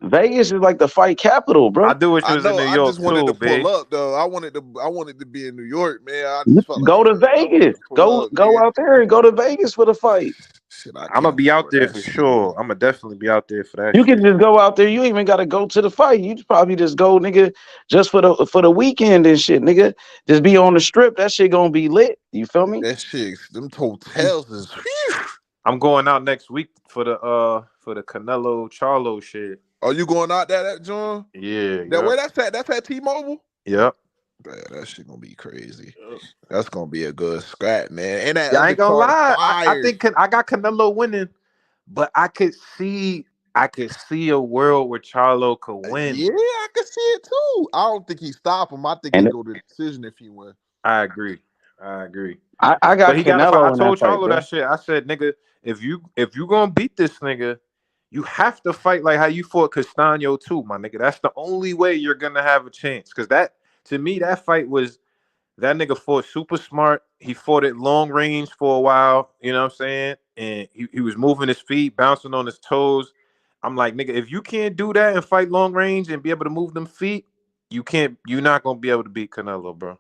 Vegas is like the fight capital, I bro. do wish it I was in know. New I York just wanted to too, pull B. up though. I wanted to be in New York, man. I You just felt like go to I wanted Vegas. to pull Go up, go nigga. out there and go to Vegas for the fight. Shit, I I'm gonna can't be out afford there that for shit, bro. sure. I'm gonna definitely be out there for that You can shit. just go out there. You ain't even gotta go to the fight. You probably just go, nigga, just for the weekend and shit, nigga. Just be on the strip. That shit gonna be lit. You feel me? That shit, them hotels is. Whew. I'm going out next week for the Canelo Charlo shit. Are you going out there, that John? Yeah, That where yep. that's at? That's at T-Mobile. Yep. Man, that shit gonna be crazy. That's gonna be a good scrap, man. And that Yeah, I ain't gonna undercard lie. I fire. think I got Canelo winning, but I could see a world where Charlo could win. Yeah, I can see it too. I don't think he stop him. I think it And go to decision if he win. I agree. I agree. I But got he got to fight. I Canelo in that told fight, Charlo bro. that shit. I said, nigga, if you gonna beat this nigga, you have to fight like how you fought Castaño too, my nigga. That's the only way you're gonna have a chance. Cause that to me, that fight was that nigga fought super smart. He fought at long range for a while, you know what I'm saying? And he was moving his feet, bouncing on his toes. I'm like, nigga, if you can't do that and fight long range and be able to move them feet, you're not gonna be able to beat Canelo, bro.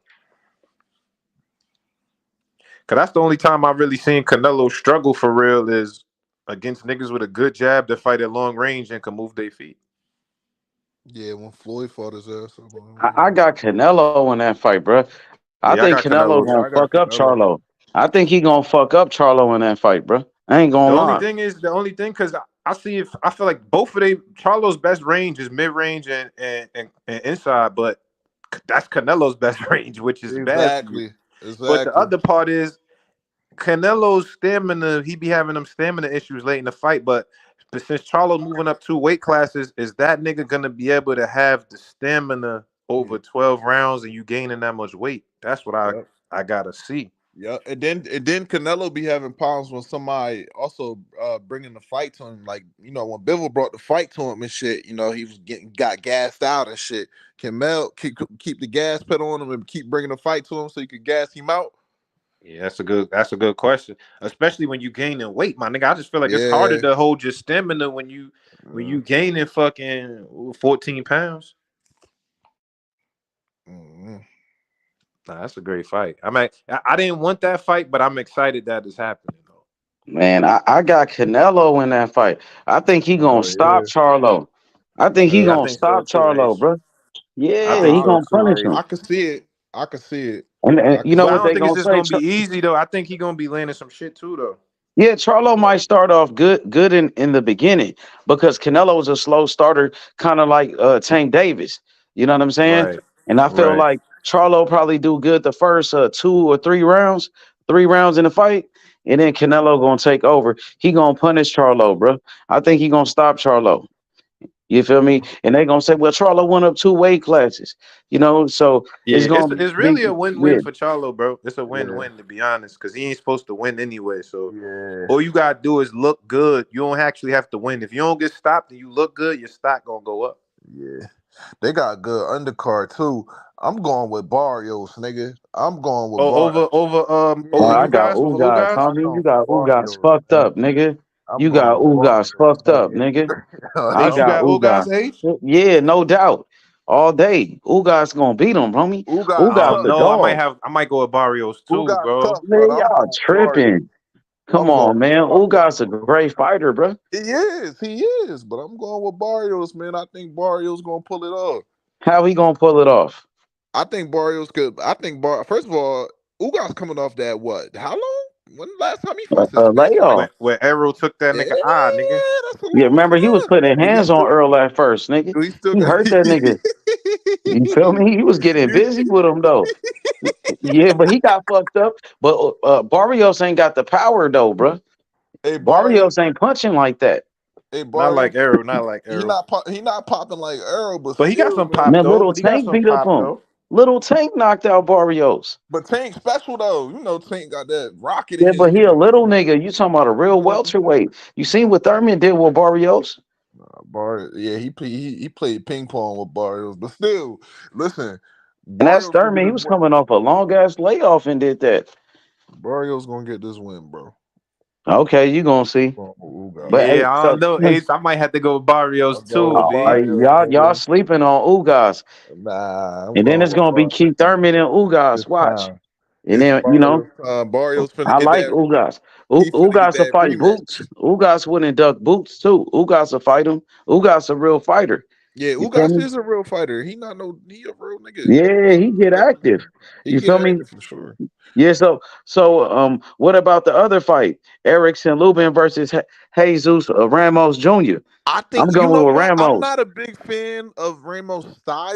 Cause that's the only time I really seen Canelo struggle for real is against niggas with a good jab that fight at long range and can move their feet. Yeah, when Floyd fought his ass up. I got Canelo in that fight, bro. I think Yeah, I got Canelo Canelo. gonna Yeah, I fuck got up Canelo. Charlo. I think he gonna fuck up Charlo in that fight, bro. I ain't The gonna only lie. thing is because I see if I feel like both of they Charlo's best range is mid range and inside, but that's Canelo's best range, which is bad for me. Exactly. But the Exactly. other part is Canelo's stamina, he be having them stamina issues late in the fight, but since Charlo moving up 2 weight classes, is that nigga gonna be able to have the stamina over 12 rounds and you gaining that much weight? That's what Yep. I gotta see. Yeah, and then Canelo be having problems when somebody also bringing the fight to him. Like when Bivol brought the fight to him and shit. He was got gassed out and shit. Can Mel keep the gas pedal on him and keep bringing the fight to him so you could gas him out? Yeah, that's a good question. Especially when you gaining weight, my nigga. I just feel like it's harder Yeah. to hold your stamina when you gaining fucking 14 pounds. Mm-hmm. Nah, that's a great fight. I didn't want that fight, but I'm excited that it's happening though. Man, I got Canelo in that fight. I think he gonna Oh stop yeah. Charlo. I think he Yeah, I gonna think so stop too, Charlo, Ace. bro. I Yeah, think he I, so gonna too, punish Ace. him. I can see it. I can see it. And I you can know But I see what don't they it. think it's gonna just say? gonna be easy though. I think he gonna be landing some shit too though. Yeah, Charlo might start off good in the beginning because Canelo is a slow starter, kind of like Tank Davis. You know what I'm saying? Right. And I feel Right. like Charlo probably do good the first 3 rounds in the fight, and then Canelo gonna take over. He gonna punish Charlo, bro. I think he gonna stop Charlo. You feel me? And they gonna say, well, Charlo went up 2 weight classes. So it's Yeah, it's gonna it's be really a win-win yeah. for Charlo, bro. It's a Yeah. win-win to be honest, because he ain't supposed to win anyway. So Yeah. all you gotta do is look good. You don't actually have to win. If you don't get stopped and you look good, your stock gonna go up. Yeah. They got good undercard too. I'm going with Barrios, nigga. I'm going with Oh, Bar. over I you got guys, over who Ugas, guys? I'm homie. You going got with Ugas Barrios, fucked man. up, nigga. I'm You going got with Ugas Barrios, fucked up, nigga. nigga. I H, you got got Ugas. Ugas, H? Yeah, no doubt. All day. Ugas gonna beat him, homie. Ugas I Ugas don't tough. the know. dog. I might go with Barrios too, Ugas bro. tough, but Man, I'm y'all going with Barrios. tripping. Come I'm going on, with man. Barrios. Ugas a great fighter, bro. He is. He is. But I'm going with Barrios, man. I think Barrios gonna pull it off. How he gonna pull it off? I think Barrios could. I think First of all, Ugas coming off that what? How long? When the last time he fought? Suspension? Like, Layoff. Where Arrow took that yeah, nigga nigga. that's a Yeah, long remember he was time. putting And he hands on still, Earl at first, nigga. he still He got. hurt that nigga. You feel me? He was getting busy with him though. Yeah, but he got fucked up. But Barrios ain't got the power though, bro. Hey Barrios. Barrios ain't punching like that. Hey Not Barrios. like Arrow, not like He Arrow. not he not popping like Earl, but But he got still, some man. pop Man, though. little But he got Tank some beat up pop him. though. Little Tank knocked out Barrios. But Tank special though. Tank got that rocket in Yeah, his but hip. he a little nigga. You talking about a real welterweight. You seen what Thurman did with Barrios? Yeah, he played ping pong with Barrios, but still, listen, And that's Barrios gonna get Thurman. He this was win. coming off a long ass layoff and did that. Barrios gonna get this win, bro. Okay, you gonna see. But hey, Yeah, I don't so know, Ace. I might have to go with Barrios too, B. y'all sleeping on Ugas, Nah, I'm and then going it's with gonna be Barrios Keith Thurman and Ugas. this Watch, time. and It's then Barrios time. Barrios finna I get like that. Ugas. He finna get Ugas will that fight Boots. rematch. Ugas wouldn't duck Boots too. Ugas will fight him. Ugas a real fighter. Yeah, You feel Ugas me? is a real fighter. He not no. He a real nigga. Yeah, he get Definitely. active. He You get feel me? active for sure. Yeah. So what about the other fight? Erickson Lubin versus Jesus Ramos Jr. I I'm think you going know with what? I'm Ramos. not a big fan of Ramos'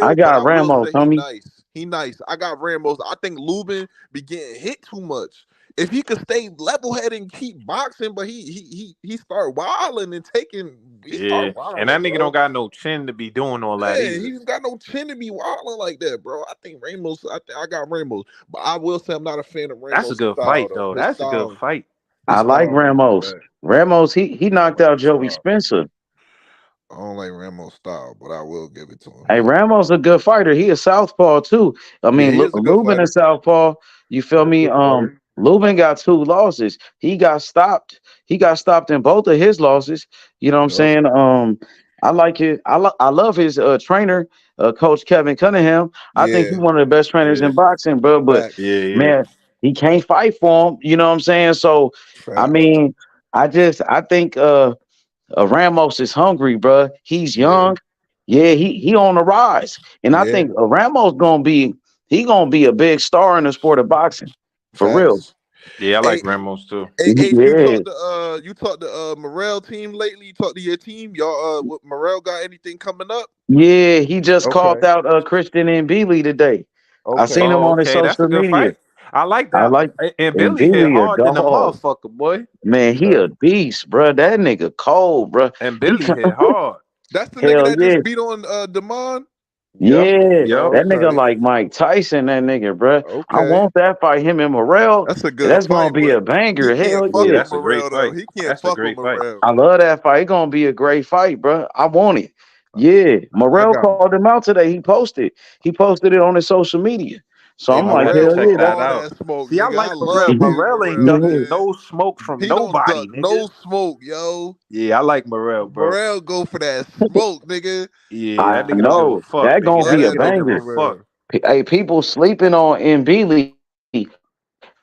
I style, but got I will Ramos, say he homie. nice. He nice. I got Ramos. I think Lubin be getting hit too much. If he could stay level headed and keep boxing, but he start wilding and taking. He Yeah, start and that wilding, nigga don't bro. got no chin to be doing all that Yeah, either. he's got no chin to be wilding like that, bro. I think Ramos. I got Ramos, but I will say I'm not a fan of That's a Ramos' good style fight though. though. His That's a good style, fight. his I like style ain't Ramos. that. Ramos, he I knocked don't like out his Joey style. Spencer. I don't like Ramos' style, but I will give it to him. Hey, He Ramos a good fighter. He a southpaw too. I Yeah, mean, he is a good Lubin fighter. is southpaw. You feel He a me? good fighter. Lubin got 2 losses. He got stopped. He got stopped in both of his losses. You know what I'm Yup. saying? I like it. I love his trainer, Coach Kevin Cunningham. I think he's Yeah. one of the best trainers Yeah, in boxing, bro. But yeah, Facts. yeah. man, he can't fight for him. You know what I'm saying? So I Facts. mean, I think Ramos is hungry, bro. He's Yeah. young. Yeah, he on the rise, and I Yeah. think Ramos gonna be a big star in the sport of boxing, for real. Facts. Yeah, I Hey, like Ramos too. hey, Ace, Yeah, you talked to Morrell team lately. You talked to your team. Y'all what Morrell got anything coming up? yeah. He just called Okay. out Christian and Mbilli today. I seen Okay. him Oh, on his okay, that's a social good media. fight. I like I that. like And and Billy hit Billy a hard than the dog. motherfucker, boy. Man, he Yeah. a beast, bro. That nigga cold, bro. And He Billy hit hard. That's the nigga hell that yeah. just beat on Damon. Yep, Yeah, yep. that nigga Okay. like Mike Tyson, that nigga, bruh. I Okay. want that fight, him and Morrell. That's a good That's gonna fight, be but a he banger. can't Hell fuck Yeah, yeah. with that's a great Morrell though. fight. He can't That's a fuck with great fight. Morrell. I love that fight. It's gonna be a great fight, bruh. I want it. Yeah. I Morrell got called him out today. He posted it on his social media. So Hey, I'm I like, might have to Morrell hell with check yeah. that all out. that smoke, See, I nigga. like I Morrell. love me Morrell ain't Morrell, ducking Yeah. nigga. no smoke from He don't nobody, duck nigga. no smoke, yo. Yeah, I like Morrell, bro. Morrell go for that smoke, nigga. Yeah, that I nigga don't give a know. fuck, That nigga. gonna Love That be a that nigga don't nigga give a banger. fuck. Morrell. Hey, people sleeping on Mbilli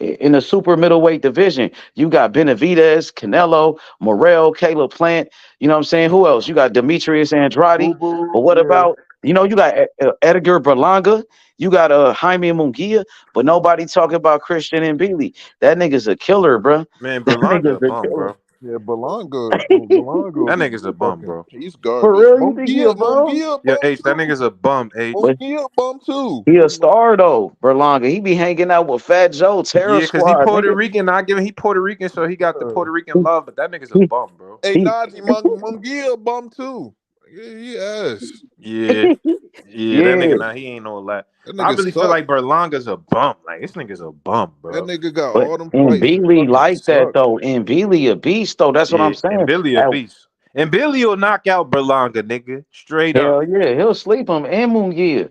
in the super middleweight division. You got Benavidez, Canelo, Morrell, Caleb Plant. You know what I'm saying? Who else? You got Demetrius Boo Andrade. boo, But what yeah. about, you got Edgar Berlanga. You got Jaime Munguia. But nobody talking about Christian Mbilli. That nigga's a killer, bro. Man, That Berlanga a nigga's a bum, killer. bro. Yeah, Belongo That be nigga's a bum, fucking. bro. He's For garbage. real, you think he a bum? Yo, Bum H, that too. nigga's a bum, H. But Bum too. he a star though, Berlanga. He be hanging out with Fat Joe, Terror Yeah, cause he Squad, Puerto nigga. Rican. I give him he Puerto Rican, so he got the Puerto Rican He, love. But that nigga's a he, bum, bro. Hey, he, Najee Mungia bum too. Yeah, he ass. Yeah, yeah, that yeah. nigga. Nah, he ain't no that. That I nigga really feel suck. like Berlanga's a bum. Like this nigga's a bum, That bro. nigga got But all them and fights and Beasley fucking like that suck. though. And Beasley a beast though. That's what I'm Yeah, and saying. Billy a beast. And Billy will knock out Berlanga, nigga. Straight up. Hell yeah, he'll sleep him and Mungia.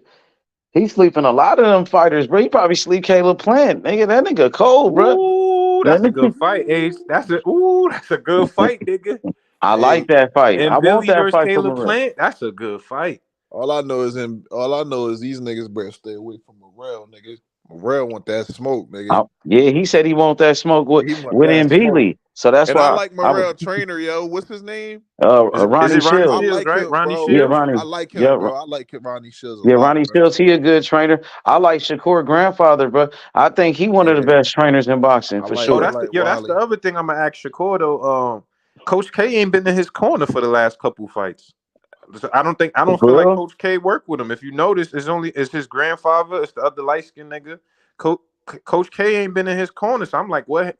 He sleeping a lot of them fighters, bro. He probably sleep Caleb Plant. Nigga, that nigga cold, bro. Ooh, That that's a nigga, good fight, Ace. That's a good fight, nigga. I like Hey, that fight. I And want Billy that versus fight for Caleb Morrell. Plant, that's a good fight. all I know is these niggas better stay away from Morrell, niggas. Morrell want that smoke, nigga. Yeah, he said he want that smoke He want with that smoke. Beasley. So that's And I why like I was Morrell trainer, yo. What's his name? Is Ronnie it Ronnie I Shields. Shields, like right? him, Ronnie bro. Yeah, Shields? Ronnie. I like him, Yeah, bro. I like Ronnie Shields a yeah, lot, Ronnie bro. Shields. He a good trainer. I like Shakur grandfather, bro. I think he one of the Yeah. best trainers in boxing for Oh, I sure. that's like that's the Wally. other thing I'm gonna ask Shakur though. Coach K ain't been in his corner for the last couple fights. So I don't feel For like real? Coach K worked with him. If you notice, it's his grandfather, it's the other light skinned nigga. Coach K ain't been in his corner. So I'm like what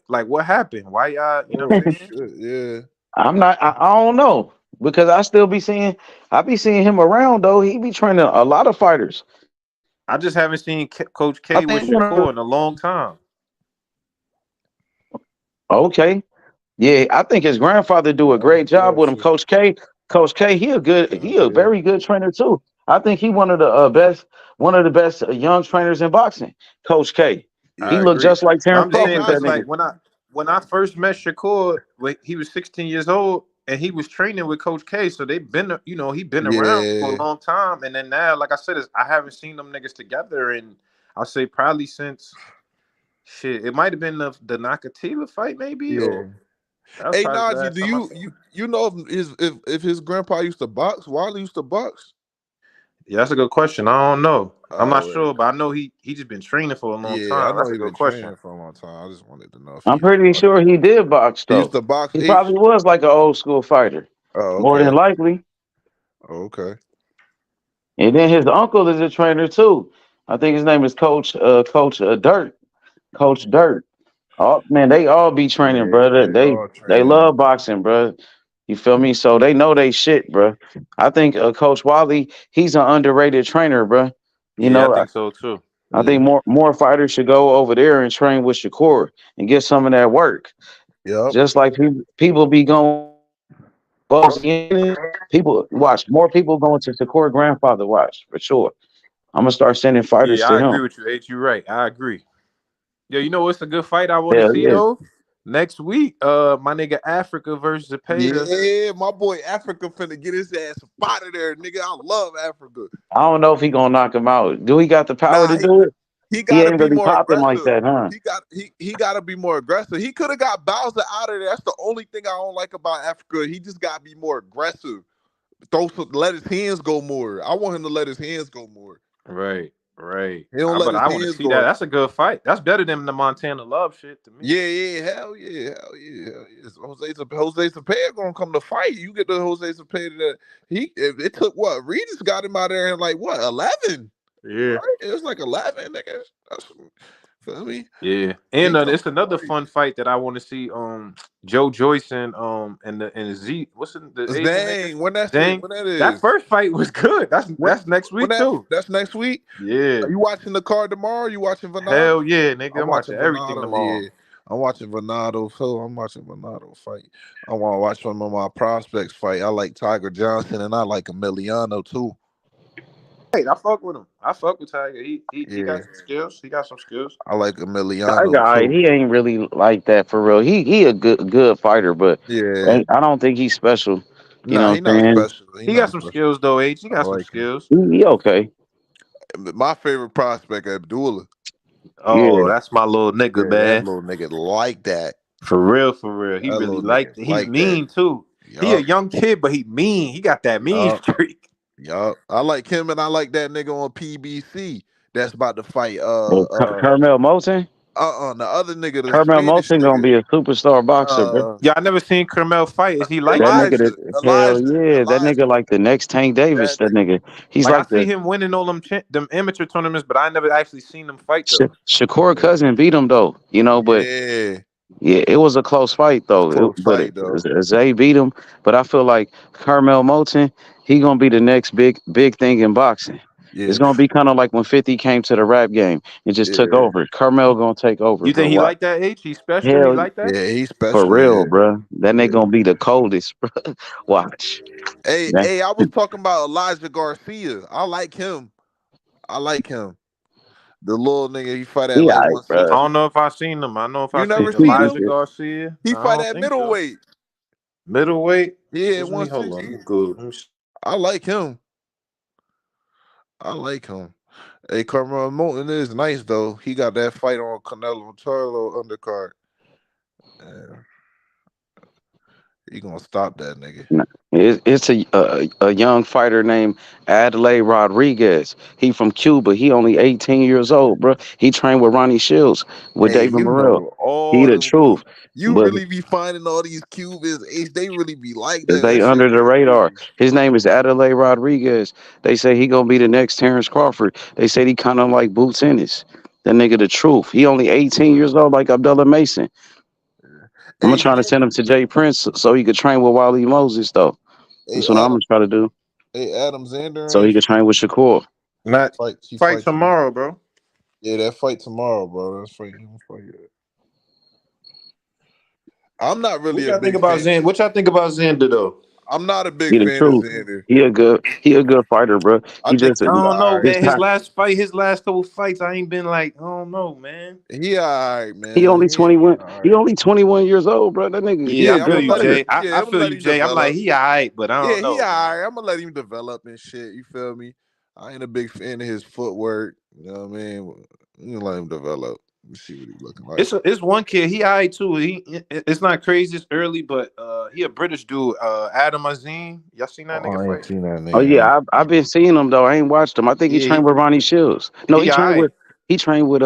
happened? Why y'all, you know what Oh I'm saying? shit, yeah. I'm not. I don't know because I be seeing him around though. He be training a lot of fighters. I just haven't seen Coach I K with think one of Shakur in a long time. okay, yeah. I think his grandfather do a That's great job with him. bullshit. Coach K. Coach K. He a Yeah. very good trainer too. I think he one of the best young trainers in boxing. Coach K. I He Yeah. look agree. just like But Terrence I'm just Hey, Crawford. saying, That just Najee. nigga. like when I first met Shakur, he was 16 years old, and he was training with Coach K. So they've been, he been around for a Yeah, long time. And then now, like I said, I haven't seen them niggas together, and I'll say probably since shit. It might have been the Nakatila fight, maybe, yeah. or that was Hey probably the Najee, last do time I you seen him. you know if his grandpa used to box? Wiley used to box? Yeah, that's a good question. I don't know. I'm not Oh, sure, but I know he just been training for a long yeah, I time. know That's a he good been question. training for a long time. I just wanted to know if I'm he used to pretty box. sure he did box He used though. to box He H. probably was like an old school fighter, Oh, more okay. than likely. Okay. And then his uncle is a trainer too. I think his name is Coach Dirt. Coach Dirt. Oh man, they all be training, Yeah, brother. they all They training. love boxing, bro. You feel me? So they know they shit, bro. I think Coach Wally, he's an underrated trainer, bro. You Yeah, I know, think so too. I Yeah. think more fighters should go over there and train with Shakur and get some of that work. Yep. Just like people be going, people watch more people going to Shakur grandfather watch for sure. I'm gonna start sending fighters Yeah, to I agree him. with you, H. You right. I agree. Yeah, you know what's a good fight I want to Hell see yeah. though? Next week, my nigga Africa versus Zepeda. Yeah, my boy Africa finna get his ass up out of there, nigga. I love Africa. I don't know if he gonna knock him out. Do he got the power Nah, to do it? he He gotta ain't be really more popping like aggressive. that, huh? He gotta be more aggressive. He could have got Bowser out of there. That's the only thing I don't like about Africa. He just gotta be more aggressive. Let his hands go more. I want him to let his hands go more. Right, right. He don't let But his I want to hands see go. that. That's a good fight. That's better than the Montana Love shit to me. Yeah, yeah, hell yeah, hell yeah, hell yeah. Jose Cepeda gonna come to fight. You get the Jose Cepeda that it took what? Regis got him out there in like what 11? Yeah. Right? It was like 11, nigga. That's feel me. Yeah, He and come it's to another fight. fun fight that I want to see. Joe Joyce and Z. What's the Asian nigga? Dang, when that shit, Dang, when that that is? first fight was good. When That's next when week too. that's next week? Yeah, Are you watching the card tomorrow? You watching Venado? hell yeah, nigga. I'm I'm watching watching everything Venado. tomorrow. Yeah, I'm watching Venado. So I'm watching Venado fight. I want to watch some of my prospects fight. I like Tiger Johnson and I like Emiliano too. Hey, I fuck with him. I fuck with Tiger. He Yeah, got some skills. He got some skills. I like That Emiliano guy, too. he ain't really like that for real. He a good fighter, but Yeah, I don't think he's special. You nah, know he what I'm not saying? special. He He got not some special. skills though. H. He I got some like him. skills. He okay. My favorite prospect, Abdullah. Oh, Yeah. that's my little nigga, Yeah, that man. little nigga like that. For real, for real. He That really little nigga liked it. He's like that. mean too. He a Yup, young kid, but he mean. He got that mean yup, streak. yup. I like him and I like that nigga on PBC that's about to fight Well, Carmel Moulton. the other nigga, the Carmel Spanish Moulton gonna nigga. be a superstar boxer, bro. Yeah, I never seen Carmel fight. Is he like That that? nigga, Elijah. hell Elijah. yeah, that nigga Elijah. like the next Tank Davis. That That nigga. nigga, he's Like I like see the him winning all them amateur tournaments, but I never actually seen him fight though. Shakur cousin beat him though, you know. But Yeah. yeah, it was a close fight though. Close fight though. Zay beat him, but I feel like Carmel Moulton, he gonna be the next big thing in boxing. It's Yeah. gonna be kind of like when 50 came to the rap game and just took Yeah. over. Carmel gonna take over, You bro. think he Watch. like that H? He special? He Hell like that? Yeah, he's for special, real, yeah. bro. That nigga Yeah. gonna be the coldest, bro. Watch. That- Hey, I was talking about Elijah Garcia. I like him. I like him. The little nigga, he fight at He like alright, bro. I don't 160. know if I seen him. I know if I You He never seen seen cute and him? Elijah shit. Garcia. He I fight don't at think so. middleweight. Middleweight. Yeah, Let me hold on. Let 160. me go. Let me see. I like him. I like him. Hey, Carmelo Moulton is nice though. He got that fight on Canelo Charlo undercard. Yeah, he gonna stop that nigga. Nah, it's a young fighter named Adlai Rodriguez. He from Cuba. He only 18 years old, bro. He trained with Ronnie Shields with Hey, David you Morrell. know He all the them truth, you but really be finding all these Cubans. They really be like that. they That shit under the radar. crazy. His name is Adlai Rodriguez. They say he gonna be the next Terrence Crawford. They say he kind of like Boots Ennis. That nigga the truth. He only 18 years old, like Abdullah Mason. I'm gonna Hey, try to send him to Jay Prince so he could train with Wally Moses though. hey, That's what I'm gonna try to do. Adam Zander So he ain't could train with Shakur. Not fight. He fight fight tomorrow. tomorrow, bro. Yeah, that fight tomorrow, bro. That's fight. I'm not What really a y'all think big about fan. What y'all think about Xander though? I'm not a big He the fan of truth. Xander. He a good fighter, bro. I He think just I he don't know, alright. his man. His time. last couple fights, I ain't been like, I don't know, man. He alright, He man. only He 21. alright. He only 21 years old, bro. That nigga, he Yeah, a I Yeah, I'm feel good gonna you, let him. fighter. Jay. I, Yeah, I I'm gonna feel let you, him Jay. I'm like, develop. he all right, but I Yeah, don't he know, man. alright. I'm gonna let him develop and shit. You feel me? I ain't a big fan of his footwork. You know what I mean? You let him develop. Let me see what he looking like. It's one kid. He all right too. It's not crazy. It's early, but he a British dude. Adam Azim. Y'all seen that Oh, nigga I ain't fight? seen that Oh nigga. yeah, I've been seeing him though. I ain't watched him. I think he Yeah, trained with Ronnie Shields. No, he all right. he trained with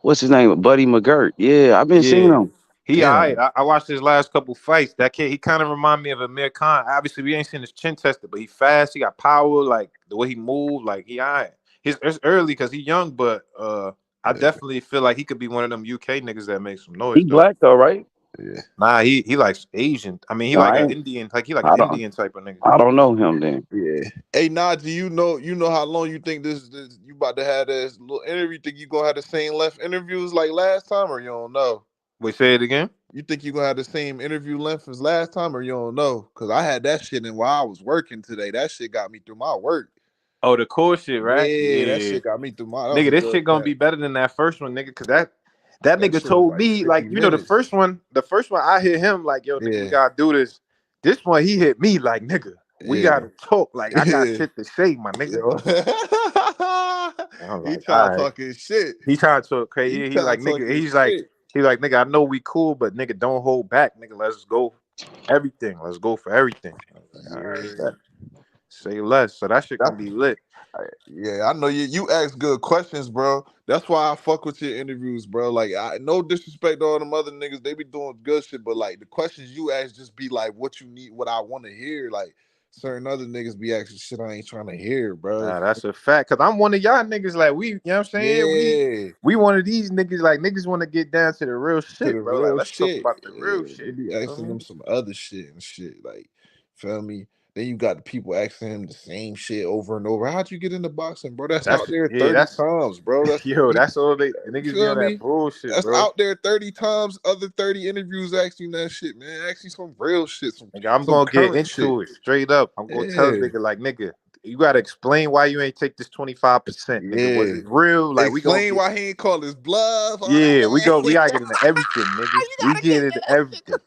what's his name? Buddy McGirt. Yeah, I've been seeing Yeah. him. He all right. Damn. I watched his last couple fights. That kid, he kind of remind me of Amir Khan. Obviously, we ain't seen his chin tested, but he fast. He got power. Like the way he move, like he all right. It's early because he young, but I definitely feel like he could be one of them UK niggas that makes some He noise though. black though, right? Yeah. Nah, he likes Asian. I mean, he No, like I an ain't. Indian, like he like an I don't. Indian type of nigga. I don't know him then. Yeah. Hey, Najee, you know how long you think this you about to have this little interview? Think you gonna have the same length interviews like last time, or you don't know? Wait, say it again. You think you gonna have the same interview length as last time, or you don't know? Cause I had that shit in while I was working today. That shit got me through my work. Oh, the cool shit, right? Yeah, that Yeah. shit got me through my. That was Nigga, a this good shit gonna chat. be better than that first one, nigga. Cause that That nigga shit was told like me, 50 like, the minutes. first one, I hit him like, yo, nigga, we Yeah, gotta do this. This one, he hit me like, nigga, we yeah, gotta talk. Like, I got yeah. shit to say, my nigga. Yo. And I was He like, all trying to right. talk his shit. He trying to talk He crazy. He trying like, to talk nigga, his shit. he's like, nigga, I know we cool, but nigga, don't hold back, nigga. Let's go everything. Let's go for everything. I was like, all right, Yeah. bet. Say less. So that shit gonna be lit. Yeah, I know you ask good questions, bro. That's why I fuck with your interviews, bro. Like, no disrespect to all them other niggas, they be doing good shit, but like the questions you ask just be like what you need, what I want to hear. Like certain other niggas be asking shit I ain't trying to hear, bro. Nah, that's a fact. Cause I'm one of y'all niggas. Like you know what I'm saying? Yeah, We one of these niggas. Like niggas want to get down to the real to the shit, bro. Like real let's talk shit. about the real Yeah, they shit. be You know asking what I them mean? some other shit and shit. Like, feel me? Then you got the people asking him the same shit over and over. How'd you get into boxing, bro? That's out there 30 That's times, bro. That's yo. That's all the you niggas be feel on that me? bullshit, That's bro. out there 30 times. Other 30 interviews asking that shit, man. Asking some real shit, Nigga, I'm some gonna get current shit. into it straight up. I'm gonna tell the Yeah, nigga like, nigga, you gotta explain why you ain't take this 25%, nigga. Was yeah. it real? Like we gonna Explain get. why he ain't call his bluff. All Yeah, we that. gotta get into everything, nigga. You We gotta get into everything.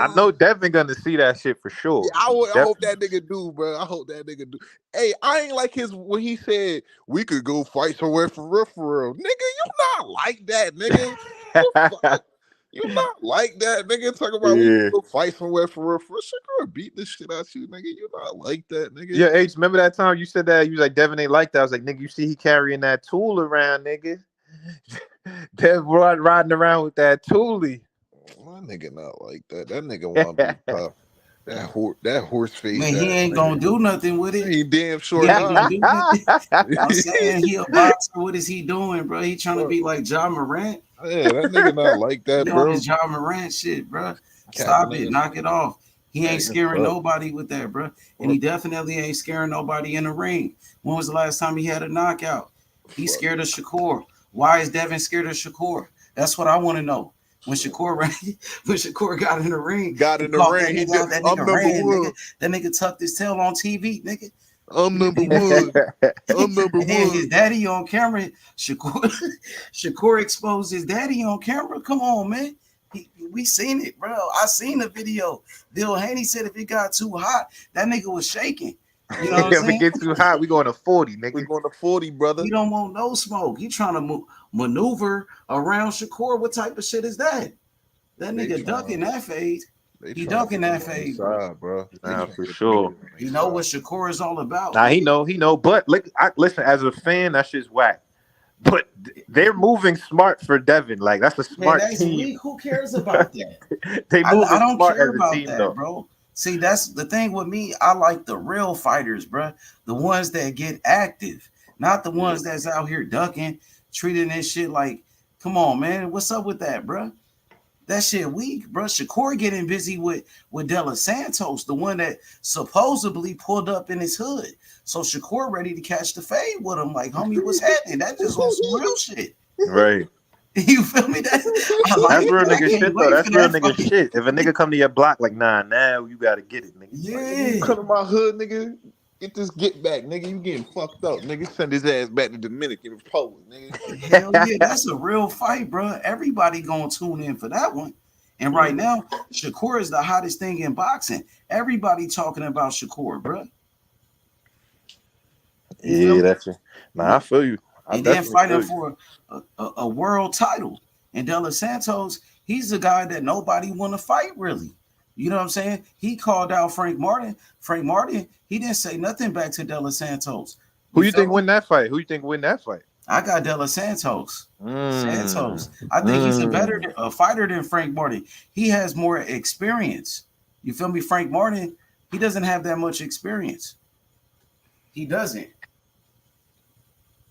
I know Devin gonna see that shit for Yeah, sure. I hope Definitely. that nigga do, bro. I hope that nigga do. Hey, I ain't like his when he said we could go fight somewhere for real, for real. Nigga, you not like that, nigga. The fuck? You not like that, nigga. Talking about we could Yeah. go fight somewhere for real, for real. Shakur beat the shit out you, nigga. You not like that, nigga. Yeah, H, remember that time you said that? You was like, Devin ain't like that. I was like, nigga, you see he carrying that tool around, nigga. Dev riding around with that toolie. My nigga not like that. That nigga want to be tough. That horse face Man, he ass ain't gonna nigga. do nothing with it. He damn sure He ain't gonna not. do nothing. I'm saying he a boxer. What is he doing, bro? He trying to Bro, be like John Morant. yeah, that nigga not like that, He on bro. his John Morant shit, bro. Capping Stop it. ass Knock nigga. it off. He ain't Man, scaring fuck. nobody with that, bro. And he Fuck. definitely ain't scaring nobody in the ring. When was the last time he had a knockout? He's Fuck. scared of Shakur. Why is Devin scared of Shakur? That's what I want to know. When Shakur got in the ring, Got he in the called that ring. He nigga did. out. That I'm nigga number ran, one. nigga. That nigga tucked his tail on TV, nigga. I'm number one. I'm number And then one. his daddy on camera, Shakur exposed his daddy on camera. Come on, man. We seen it, bro. I seen the video. Bill Haney said if it got too hot, that nigga was shaking. You know what I'm If it saying? get too hot, we going to 40, We nigga. going to 40, brother. He don't want no smoke. He trying to maneuver around Shakur. What type of shit is that? That They nigga ducking that fade. They He trying to ducking put him that on his fade, bro. side, bro. They Nah, trying to for put them niggas sure. on He his know side. what Shakur is all about. Nah, he nigga. know. But listen, as a fan, that shit's whack. But they're moving smart for Devin. Like that's a Man, smart that's team. weak. Who cares about that? They I moving don't smart care as a about team, that, though. bro. See, that's the thing with me. I like the real fighters, bro. The ones that get active, not the ones that's out here ducking, treating this shit like, come on, man. What's up with that, bro? That shit weak, bro. Shakur getting busy with Della Santos, the one that supposedly pulled up in his hood. So Shakur ready to catch the fade with him. Like, homie, what's happening? That just on some real shit. Right. You feel me? That's I like That's it. real I nigga can't shit though. wait That's for real that nigga fight. shit. If a nigga come to your block like, nah, now you gotta get it, nigga. Yeah. Like, nigga, you come to my hood, nigga. Get this get back, nigga. You getting fucked up, nigga. Send his ass back to Dominican Republic, nigga. Hell yeah, that's a real fight, bro. Everybody gonna tune in for that one. And right now, Shakur is the hottest thing in boxing. Everybody talking about Shakur, bro. You feel Yeah, me? that's it. Nah, I feel you. I And then definitely fighting feel you. for a world title. And De Los Santos, he's the guy that nobody want to fight, really. You know what I'm saying? He called out Frank Martin. Frank Martin, he didn't say nothing back to De Los Santos. Who You you feel think me? win that fight? Who you think win that fight? I got De Los Santos. Santos. Mm. I think he's Mm. a fighter than Frank Martin. He has more experience. You feel me? Frank Martin, he doesn't have that much experience. He doesn't.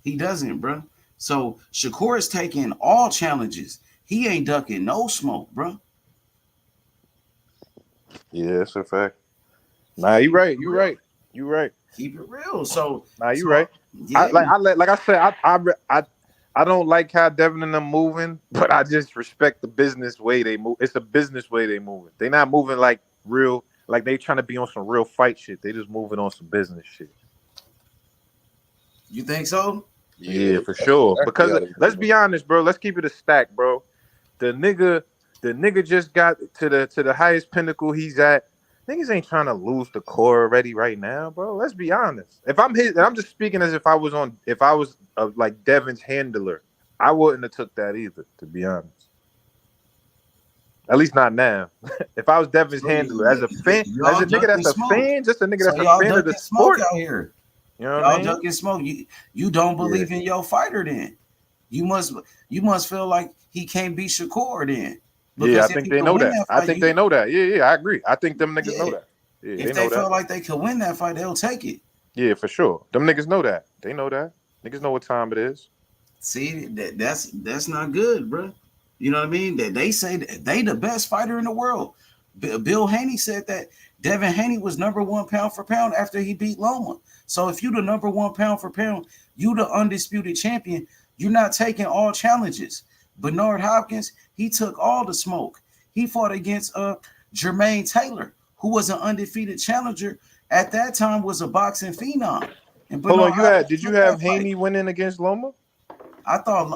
He doesn't, bro. So Shakur is taking all challenges. He ain't ducking no smoke, bro. Yeah, that's a fact. Nah, you right. You right. You right. Keep it real. So, Nah, you right. yeah. Like I said, I don't like how Devin and them moving, but I just respect the business way they move. It's a business way they moving. They not moving like real, like they trying to be on some real fight shit. They just moving on some business shit. You think so? Yeah, for sure. Because let's be honest, bro. Let's keep it a stack, bro. The nigga just got to the highest pinnacle he's at. Niggas ain't trying to lose the core already right now, bro. Let's be honest. If I'm his, and I'm just speaking as if I was like Devin's handler, I wouldn't have took that either, to be honest. At least not now. If I was Devin's handler, as a fan, as a nigga that's a fan, just a nigga that's a fan of the sport out here. You know what Y'all I mean? ducking smoke. You don't believe in your fighter then. You must feel like he can't beat Shakur then. Yeah, I think they know that. I think they know that. Yeah, I agree. I think them niggas know that. Yeah, If they feel like they could win that fight, they'll take it. Yeah, for sure. Them niggas know that. They know that. Niggas know what time it is. See, that's not good, bro. You know what I mean? That they say that they the best fighter in the world. Bill Haney said that Devin Haney was #1 pound for pound after he beat Loma. So if you the #1 pound for pound, you the undisputed champion. You're not taking all challenges. Bernard Hopkins, he took all the smoke. He fought against Jermaine Taylor, who was an undefeated challenger at that time, was a boxing phenom. And Hold on, did you have Haney winning against Loma? I thought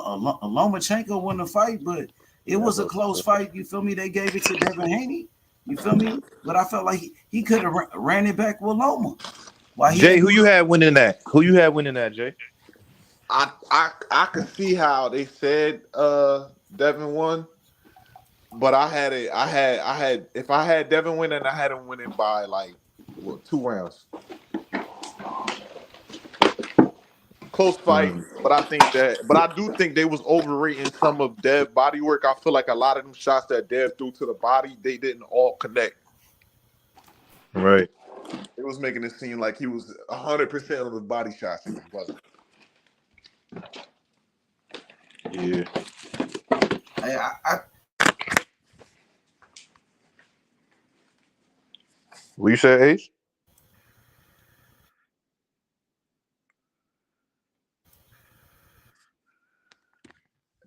Lomachenko won the fight, but it was a close fight. You feel me? They gave it to Devin Haney. You feel me? But I felt like he could have ran it back with Loma. Jay, who you had winning that? Who you had winning that, Jay? I could see how they said Devin won, but I had if I had Devin winning, I had him winning by like 2 rounds. Close fight, but I do think they was overrating some of Dev's body work. I feel like a lot of them shots that Dev threw to the body, they didn't all connect. Right. It was making it seem like he was 100% of the body shots, and he wasn't. Yeah. What you say, Ace?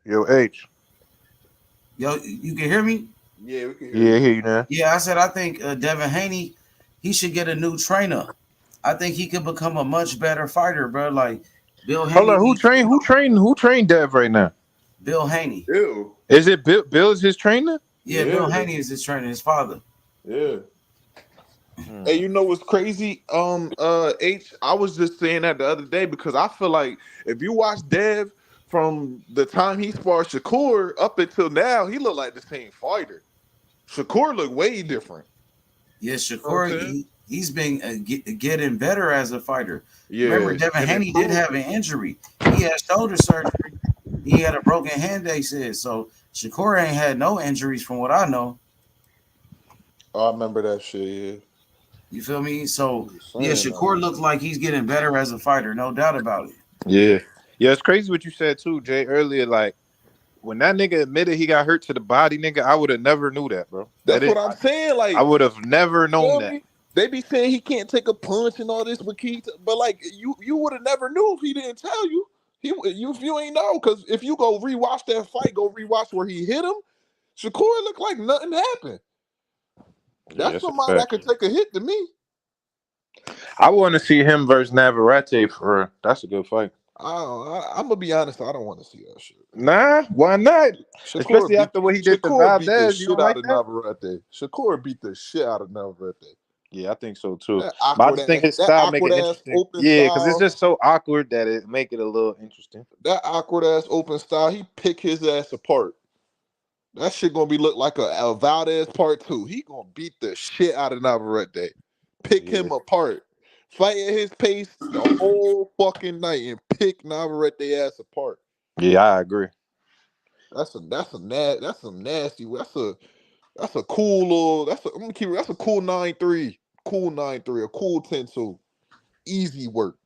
Yo, H. Yo, you can hear me? Yeah, we can hear you. Yeah, I hear you now. Yeah, I said I think Devin Haney, he should get a new trainer. I think he could become a much better fighter, bro. Like Bill Haney. Hold on, who trained Dev right now? Bill Haney. Ew. Is it Bill is his trainer? Yeah, Bill Haney is his trainer, his father. Yeah. Hey, you know what's crazy? H, I was just saying that the other day because I feel like if you watch Dev from the time he sparred Shakur up until now, he looked like the same fighter. Shakur looked way different. Yeah, Shakur, he's been getting better as a fighter. Yeah. Remember, Devin Haney did have an injury. He had shoulder surgery. He had a broken hand, they said. So Shakur ain't had no injuries from what I know. Oh, I remember that shit, yeah. You feel me? So, yeah, Shakur looks like he's getting better as a fighter. No doubt about it. Yeah. Yeah, it's crazy what you said, too, Jay, earlier. Like, when that nigga admitted he got hurt to the body, nigga, I would have never knew that, bro. That's what I'm saying. Like, I would have never known that. They be saying he can't take a punch and all this, but like, you would have never knew if he didn't tell you. You ain't know, because if you go rewatch that fight, go rewatch where he hit him. Shakur looked like nothing happened. Yeah, That's that's a somebody that fact. could take a hit to me. I want to see him versus Navarrete for real. That's a good fight. I'm gonna be honest. I don't want to see that shit. Nah, why not? Especially after what he did to Shakur beat the Valdez. You shit don't out like of that? Navarrete. Shakur beat the shit out of Navarrete. Yeah, I think so too. That But I awkward just think ass, his that style make awkward it ass interesting. open Yeah, because it's style. just so awkward that it make it a little interesting. That awkward ass open style. He pick his ass apart. That shit gonna be look like a Valdez part 2. He gonna beat the shit out of Navarrete. Pick Yeah. him apart. Fight at his pace the whole fucking night and pick Navarrete ass apart. Yeah, I agree. That's some nasty. That's a cool little. I'm gonna keep it. That's a cool 9-3. Cool 9-3. A cool 10-2. Easy work.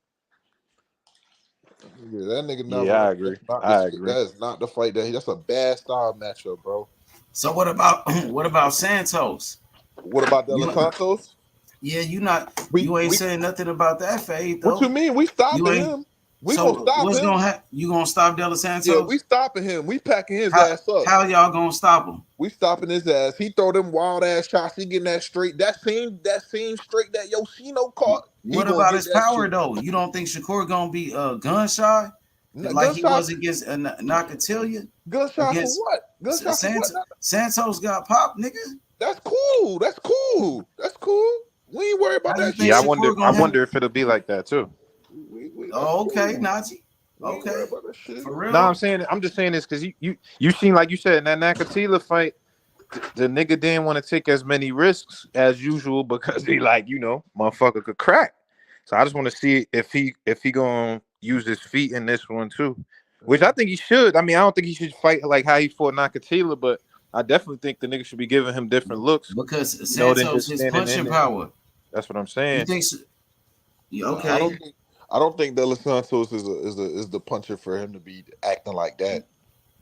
Yeah, that nigga Yeah, I Navarrete. agree. I That agree. is not the fight that. That's a bad style matchup, bro. So what about Santos? What about De You Los Santos? yeah, We you ain't we. saying nothing about that fade What you though. mean? We You stopping ain't. him. We gonna So stop what's him. gonna happen? You gonna stop De Los Yeah, we Santos? stopping him. We packing his How ass up. how y'all gonna stop him? We stopping his ass. He throw them wild ass shots. He getting that straight. That same straight that Yoshino caught. He What gonna about get his that power shit. though? You don't think Shakur gonna be gun shy like he Gunshots. was against Nakatilia? Gunshots for Against what? Gunshots for what? Santos got popped, nigga. That's cool. That's cool. That's cool. We ain't worried about How you that think Yeah, I shit. wonder. Shakur I gonna handle? wonder if it'll be like that too. That's Oh, okay, cool. Najee. We ain't worried Okay, about that shit. for No, real. I'm just saying this because you seen, like you said, in that Nakatila fight, the nigga didn't want to take as many risks as usual because he motherfucker could crack. So I just want to see if he gonna use his feet in this one too, which I think he should. I mean, I don't think he should fight like how he fought Nakatila, but I definitely think the nigga should be giving him different looks, Because than Santos just his standing in punching there. power. That's what I'm You saying. think? Yeah, No, okay. I don't think De Los Santos is the puncher for him to be acting like that.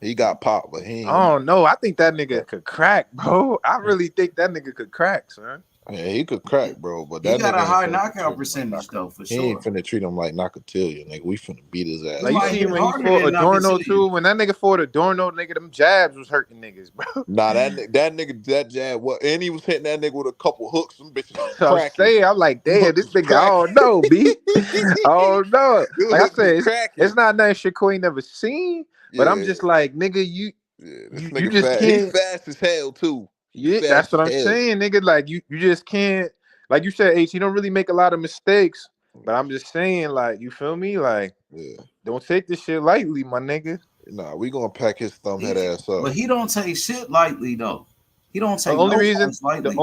He got popped, but he ain't gonna Oh no, I think that like nigga that. could crack, bro. I really think that nigga could crack, son. Yeah, he could crack, bro, but He that got nigga a ain't high finna knockout treat him like percentage though, for he ain't sure. finna treat him like Nakatilia, nigga. We finna beat his ass. He Like you might see hit when he harder fought than Adorno Nakatilia. too, when that nigga fought Adorno, nigga, them jabs was hurting niggas, bro. Nah, that nigga, that jab, what? And he was hitting that nigga with a couple hooks. Them bitches was So I'm cracking. saying, I'm like, Them damn, hooks this was nigga, I cracking. don't know, B. Oh no. Them Like I hooks was said, it's cracking. not nothing Shakur ain't never seen, but I'm Yeah, just like, nigga, yeah. This you nigga just fast. He can't. fast as hell too. He Yeah, that's fast what as I'm hell. saying, nigga. Like you just can't. Like you said, H, you don't really make a lot of mistakes. But I'm just saying, like, you feel me? Like, Yeah. don't take this shit lightly, my nigga. Nah, we gonna pack his thumbhead ass up. But he don't take shit lightly though. He don't The take only no reason, punch lightly.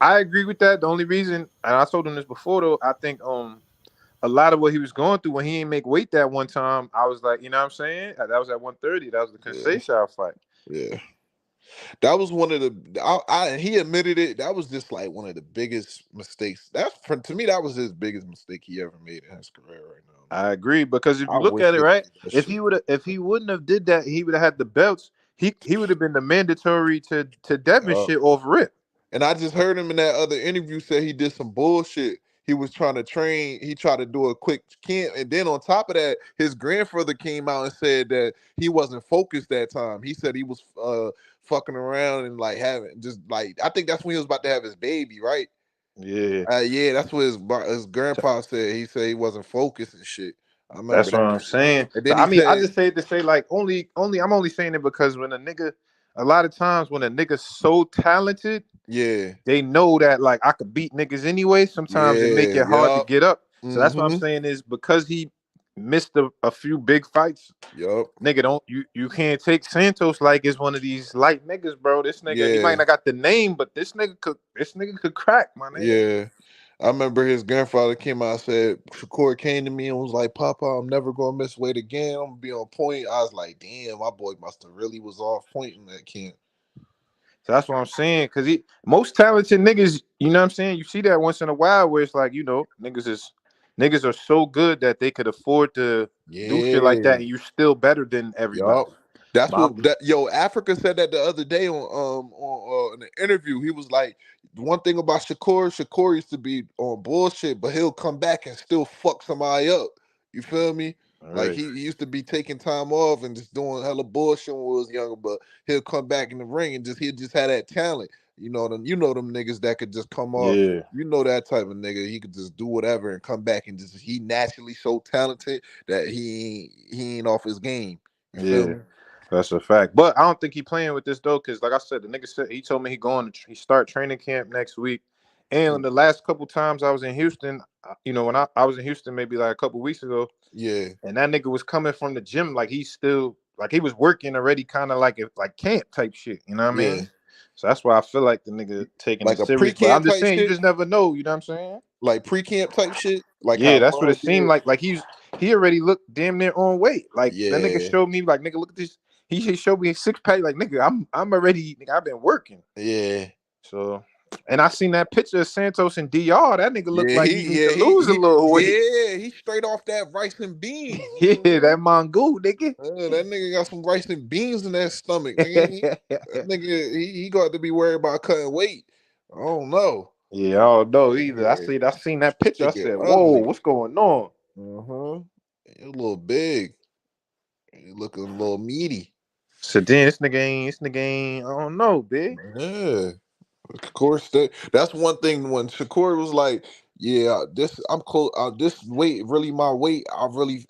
I agree with that. The only reason, and I told him this before though, I think a lot of what he was going through when he didn't make weight that one time, I was like, you know what I'm saying? That was at 130. That was the Yeah. Conceição fight. Yeah. That was one of the. He admitted it. That was just like one of the biggest mistakes. To me, that was his biggest mistake he ever made in his career right now. I agree because if I you look wish at it, they right, did that if shit. he wouldn't have did that, he would have had the belts. He would have been the mandatory to Devin shit off rip. And I just heard him in that other interview say he did some bullshit. He was trying to train. He tried to do a quick camp, and then on top of that, his grandfather came out and said that he wasn't focused that time. He said he was fucking around and like having just like I think that's when he was about to have his baby, right? Yeah, yeah, that's what his grandpa said. He said he wasn't focused and shit. I remember that's what that. I'm saying. And So then I he mean, I said, just say it to say like I'm only saying it because when a lot of times when a nigga's so talented, yeah, they know that like I could beat niggas anyway. Sometimes it make yeah, it hard to yup, get up. So that's what I'm mm-hmm, saying is because he missed a few big fights. yup, Nigga, don't you can't take Santos like it's one of these light niggas, bro. This nigga, he might yeah, not got the name, but this nigga could crack, my nigga. yeah. I remember his grandfather came out and said, Shakur came to me and was like, Papa, I'm never gonna miss weight again. I'm gonna be on point. I was like, damn, my boy must have really was off point in that camp. So that's what I'm saying. Cause most talented niggas, you know what I'm saying? You see that once in a while where it's like, niggas are so good that they could afford to do shit like that, Yeah, and you're still better than everybody. yup. That's But what Africa said that the other day on in an interview. He was like, one thing about Shakur used to be on bullshit, but he'll come back and still fuck somebody up. You feel me? Like Right. he used to be taking time off and just doing hella bullshit when we was younger, but he'll come back in the ring and he'll just have that talent. You know them niggas that could just come off. Yeah. You know that type of nigga. He could just do whatever and come back and just he naturally so talented that he ain't off his game. You feel Yeah. me? That's a fact. But I don't think he playing with this though, because like I said, the nigga said he told me he start training camp next week. And the last couple times I was in Houston, when I was in Houston maybe like a couple weeks ago, Yeah. and that nigga was coming from the gym like he's still like he was working already, kind of like camp type shit. You know what I Yeah. mean? So that's why I feel like the nigga taking Like it a serious. But I'm pre-camp just type saying, you shit. just never know. You know what I'm saying? Like pre-camp type shit. Like Yeah, how that's what Bro it seemed did. like. He already looked damn near on weight. Like that nigga Yeah. showed me, like, nigga, look at this. He showed me a 6-pack. Like, nigga, I'm already. Nigga, I've been working. Yeah. So, and I seen that picture of Santos and DR. That nigga looked Yeah, like he need to lose a little weight. he straight off that rice and beans. Yeah, that mongol nigga. That nigga got some rice and beans in that stomach, nigga. That nigga, he got to be worried about cutting weight. I don't know. Yeah, I don't know either. I seen that picture. I Nigga said, "Whoa, ugly. what's going on?" He a little big. He looking a little meaty. So then this nigga ain't. I don't know, big. Yeah. Of course, that's one thing. When Shakur was like, "Yeah, I'm close. This weight really my weight. I really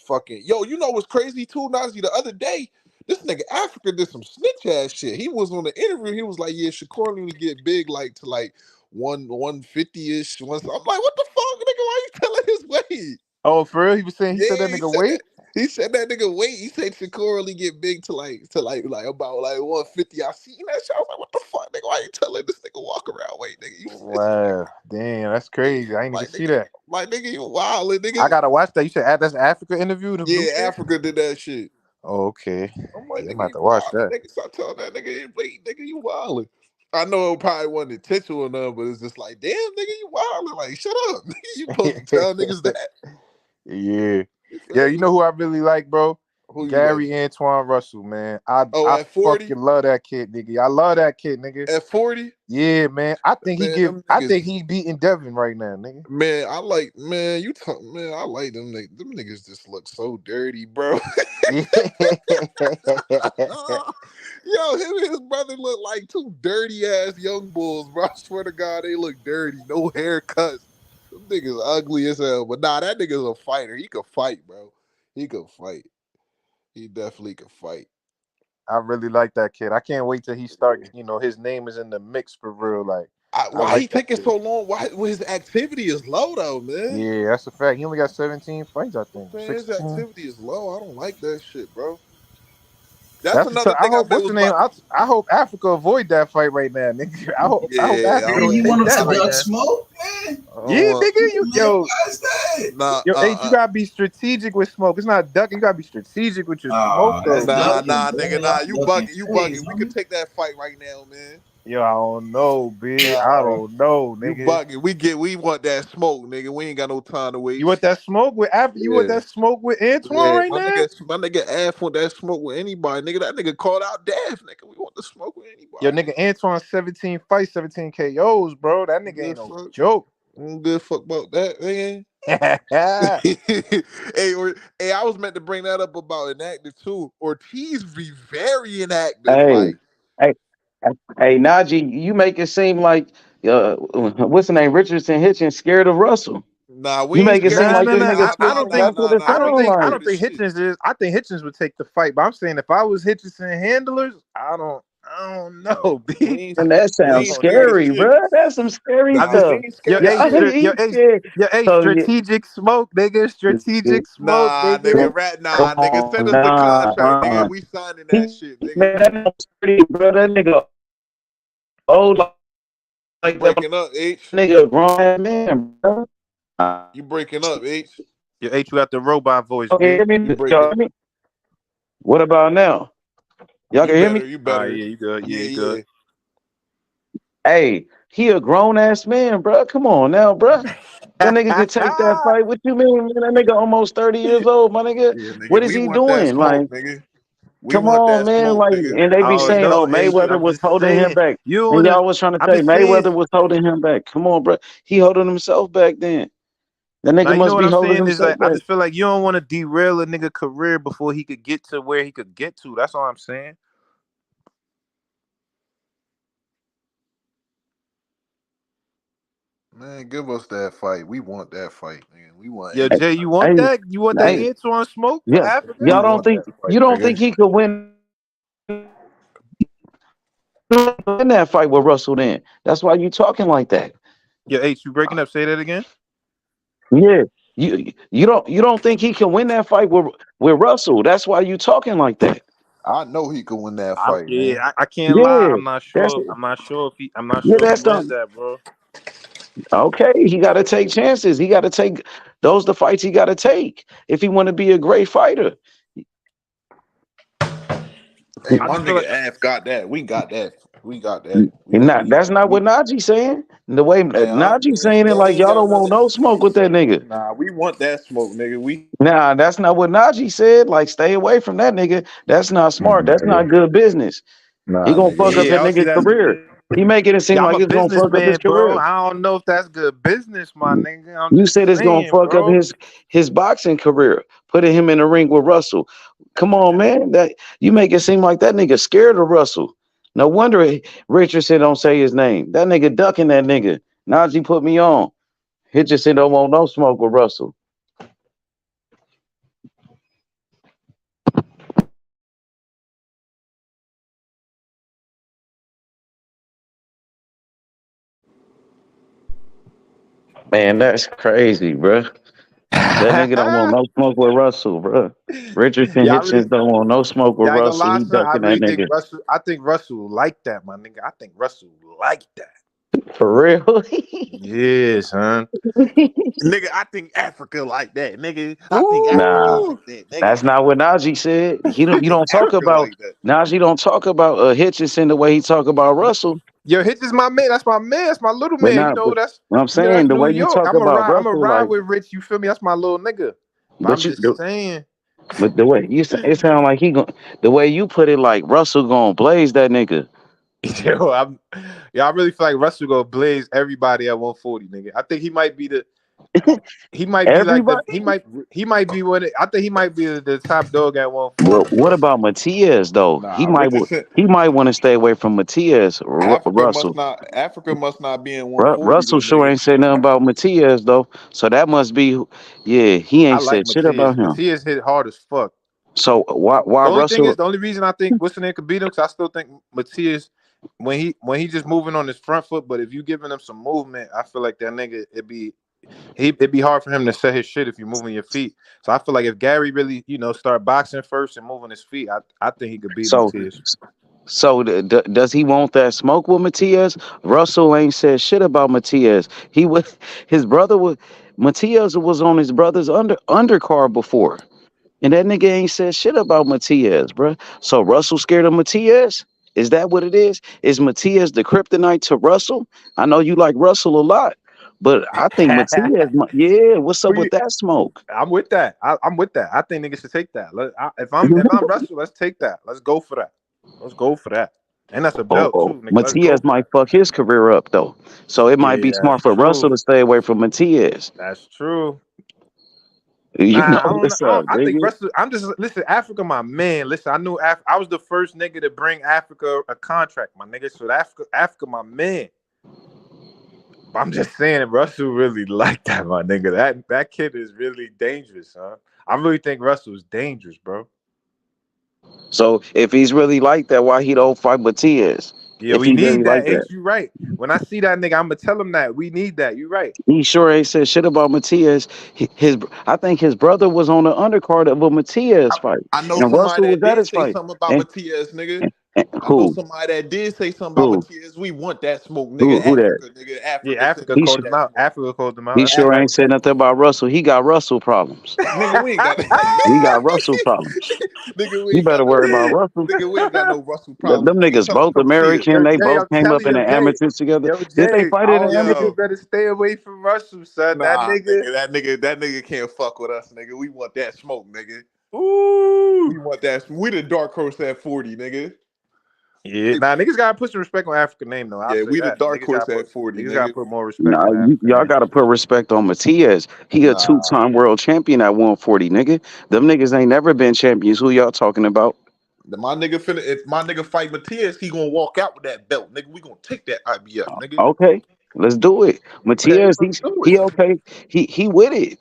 fucking yo. You know what's crazy too, Nazi? The other day, this nigga Africa did some snitch ass shit. He was on the interview. He was like, "Yeah, Shakur need to get big, like to like 150ish." I'm like, "What the fuck, nigga? Why you telling his weight?" Oh, for real? He was saying he said Yeah, that nigga weight. He said that nigga weight. He said Shakur really get big to like about like 150. I seen that shit. I was like, what the fuck, nigga? Why you telling this nigga walk around weight, nigga? You Wow, damn, that's crazy. I ain't even see that. like nigga, you wild, nigga. I gotta watch that. You said that's the Africa interview, the blue Yeah, shit? Africa did that shit. Oh, okay. I'm like, Yeah, I'm nigga, about you to watch wild, that. nigga. Stop telling that nigga weight, nigga, you wild. I know it probably wasn't intentional or nothing, but it's just like, damn, nigga, you wild. Like, shut up, nigga. You supposed to tell niggas that. Yeah. Yeah, you know who I really like, bro? Who you Gary Antoine Russell, man. I at 40? fucking love that kid, nigga. I love that kid, nigga. At 40? Yeah, man. I think Man, he beating Devin right now, nigga. Man, I like man. I like them niggas. Them niggas just look so dirty, bro. Yo, him and his brother look like two dirty ass young bulls, bro. I swear to God, they look dirty. No haircuts. Them niggas ugly as hell. But nah, that nigga's a fighter. He could fight, bro. He could fight. He definitely could fight. I really like that kid. I can't wait till he start. His name is in the mix for real. Like, Why like he taking so long? Why his activity is low though, man? Yeah, that's a fact. He only got 17 fights, I think. Man, his 16. activity is low. I don't like that shit, bro. That's another I thing I hope bet what's was the name? about. I hope Africa avoid that fight right now, nigga. I hope Yeah, Africa don't You take want him that to right duck now. smoke, man? Yeah, nigga, Why is that? Nah, H, you gotta be strategic with smoke. It's not ducking. You gotta be strategic with your smoke, though. Nah, ducking, nigga, bro. nah. You bugging, you Hey, bugging. We could take that fight right now, man. Yo, I don't know, bitch. Nah, I don't know, you nigga. bugging. We want that smoke, nigga. We ain't got no time to waste. You want that smoke with after? You want Yeah. that smoke with Antoine Yeah, right now? my nigga ass want that smoke with anybody, nigga. That nigga called out Death, nigga. We want the smoke with anybody. Yo, nigga, Antoine 17 fights, 17 KOs, bro. That nigga ain't no joke. I don't give a fuck about that, man. Hey, I was meant to bring that up about inactive too. Ortiz be very inactive, Hey, like. hey, Najee, you make it seem like what's the name? Richardson Hitchens scared of Russell. Nah, we You ain't make it scared. seem like this nigga I scared. don't think. That's what it I don't sounds think. I like. don't think Hitchens is. I think Hitchens would take the fight. But I'm saying if I was Hitchens handlers, I don't know, B. And that We sounds ain't scared of scary, shit. bro. That's some scary Nah, we stuff. ain't scared of shit. He's scared. Your So strategic smoke, nigga. Strategic smoke, Nah, nigga. nigga, come nigga. Send us on, the contract, nah. nigga. We signing that shit, nigga. Man, that nigga's pretty, bro. That nigga old like that Breaking up, H. nigga grown man, bro. You breaking up, H. Your H, you got the robot voice, Okay, B. hear me? You Y'all breaking hear me? What about now? Y'all You can hear better, me? you better. Yeah, you good. Yeah, you Yeah. good. Hey, he a grown ass man, bro. Come on now, bro. That nigga could take that fight. What you mean, man? That nigga almost 30 years old, my nigga. Yeah, nigga. What is We he want that doing? smoke, Like, nigga. We come want on, that man. smoke, Like, nigga. and they be Oh saying, no, oh, H. Mayweather I'm was just holding him saying. back. You And wanna? y'all was trying to I'm say just saying. Mayweather was holding him back. Come on, bro. He holding himself back then. The Now nigga you know must what be I'm holding saying is himself like I back. just feel like you don't want to derail a nigga career before he could get to where he could get to. That's all I'm saying. Man, give us that fight. We want that fight, man. We want Yo, any Jay, you want Hey, that? You want that hey, answer on smoke for yeah. Africa? We Y'all don't want think that you fight, don't nigga. think he could win in that fight with Russell? Then that's why you talking like that. Yo, H, you breaking up? Say that again. Yeah, you don't think he can win that fight with Russell? That's why you talking like that. I know he could win that fight, man. I can't lie. Yeah, I'm not that's sure. I'm not sure if he. I'm not yeah, sure if he that's not wins that, bro. okay. He got to take chances. He got to take those the fights he got to take if he want to be a great fighter. Hey, I my just feel like nigga Af got that. We got that. We got that. We And not, we that's not we what Najee saying. The way man, Najee man, saying it, that like ain't y'all got don't want nothing. no smoke with that nigga. Nah, we want that smoke, nigga. We Nah, that's not what Najee said. Like, stay away from that nigga. That's not smart. That's not good business. He nah, gonna nigga. fuck up yeah, that obviously nigga's that's. career. He making it seem Yeah, I'm like a it's gonna fuck up his businessman, bro. career. I don't know if that's good business, my nigga. I'm You just said it's gonna saying, fuck up bro. his boxing career, putting him in the ring with Russell. Come on, man. That you make it seem like that nigga scared of Russell. No wonder Richardson don't say his name. That nigga ducking that nigga. Najee put me on. Richardson don't want no smoke with Russell. Man, that's crazy, bruh. That nigga don't want no smoke with Russell, bruh. Richardson Yeah, I Hitchens really. don't want no smoke with Yeah, I ain't gonna Russell. lie, He son. I ducking that really think nigga. Russell. I think Russell like that, my nigga. I think Russell like that. For real? Yeah, son. nigga, I think Africa like that, nigga. I think Africa Nah, like that, nigga. that's not what Najee said. I You think don't talk Africa about like that. Najee don't talk about Hitchison the way he talk about Russell. Yo, Hitch is my man. That's my man. That's my little But man. not but That's what I'm that's saying, the New way you York. talk I'm a about ride. I'm a Russell, ride like, with Rich. You feel me? That's my little nigga. But I'm but just saying. the way it sound like the way you put it, like Russell gonna blaze that nigga. Yo, I really feel like Russell gonna blaze everybody at 140, nigga. I think he might be the. He might be like the. Everybody. He might be one. I think he might be the top dog at Well, 140, what bro. about Matias though? Nah, Richardson. He might want to stay away from Matias. Russell. Africa must not be in 140 Russell though, sure nigga. ain't said nothing about Matias though. So that must be, yeah, he I ain't like said shit about Matias. him. Matias hit hard as fuck. So why The only thing is, Russell? the only reason I think what's the name could beat him, because I still think Matias, when he just moving on his front foot, but if you giving him some movement, I feel like that nigga it'd be hard for him to set his shit if you're moving your feet. So I feel like if Gary really start boxing first and moving his feet, I think he could beat So Matias. does he want that smoke with Matias? Russell ain't said shit about Matias. He was his brother was Matias was on his brother's undercard before. And that nigga ain't said shit about Matias, bruh. So Russell scared of Matias? Is that what it is? Is Matias the kryptonite to Russell? I know you like Russell a lot, but I think Matias, yeah, what's up with that smoke? I'm with that. I'm with that. I think niggas should take that. If I'm Russell, let's take that. Let's go for that. Let's go for that. And that's a belt Oh, too, nigga. Let's go Matias for might that. fuck his career up though. So it might be Yeah, smart that's for Russell true. to stay away from Matias. That's true. You know Nah, I don't know. what's up, I think nigga? Russell. I'm just listen. Africa, my man. Listen, I knew I was the first nigga to bring Africa a contract, my nigga. So Africa, my man. But I'm just saying, Russell really like that, my nigga. That kid is really dangerous, huh? I really think Russell's dangerous, bro. So if he's really like that, why he don't fight Matias? Yeah, If we he really need like that. that. H, you right. When I see that nigga, I'm gonna tell him that we need that. You right. He sure ain't said shit about Matias. I think his brother was on the undercard of a Matias fight, I know and somebody Russell was that at did his say fight. something about And, Matias, nigga. and I know who, somebody that did say something about who, Matias. We want that smoke, nigga. who that? Africa, nigga. Yeah, Africa said Africa we He want called should. him that out. smoke. Africa called him out. He That's sure right. ain't said nothing about Russell. He got Russell problems. Nigga, we ain't got He got Russell problems. nigga, we You ain't better got no worry about Russell. nigga, we ain't got no Russell Them problems, nigga. niggas Tell him both come see us. American. Yo, They Jay, both I'm came up telling in you, the Jay. amateurs together. Yo, Did they Jay, fight in all the you amateurs? niggas better stay away from Russell, son. That Nah, nigga. nigga, that nigga can't fuck with us, nigga. We want that smoke, nigga. Ooh. We want that. We the dark horse at 40, nigga. Yeah, nah, niggas gotta put some respect on African name though. I'll Yeah, say we the that. dark horse at 40, Niggas gotta nigga. put more respect Nah, on African y'all name. gotta put respect on Matias. He a Nah, two-time world champion at 140, nigga. Them niggas ain't never been champions. Who y'all talking about? my nigga finna. If my nigga fight Matias, he gonna walk out with that belt, nigga. We gonna take that IBF, nigga. Okay, let's do it. Okay, Matias, let's do he it. okay. He with it.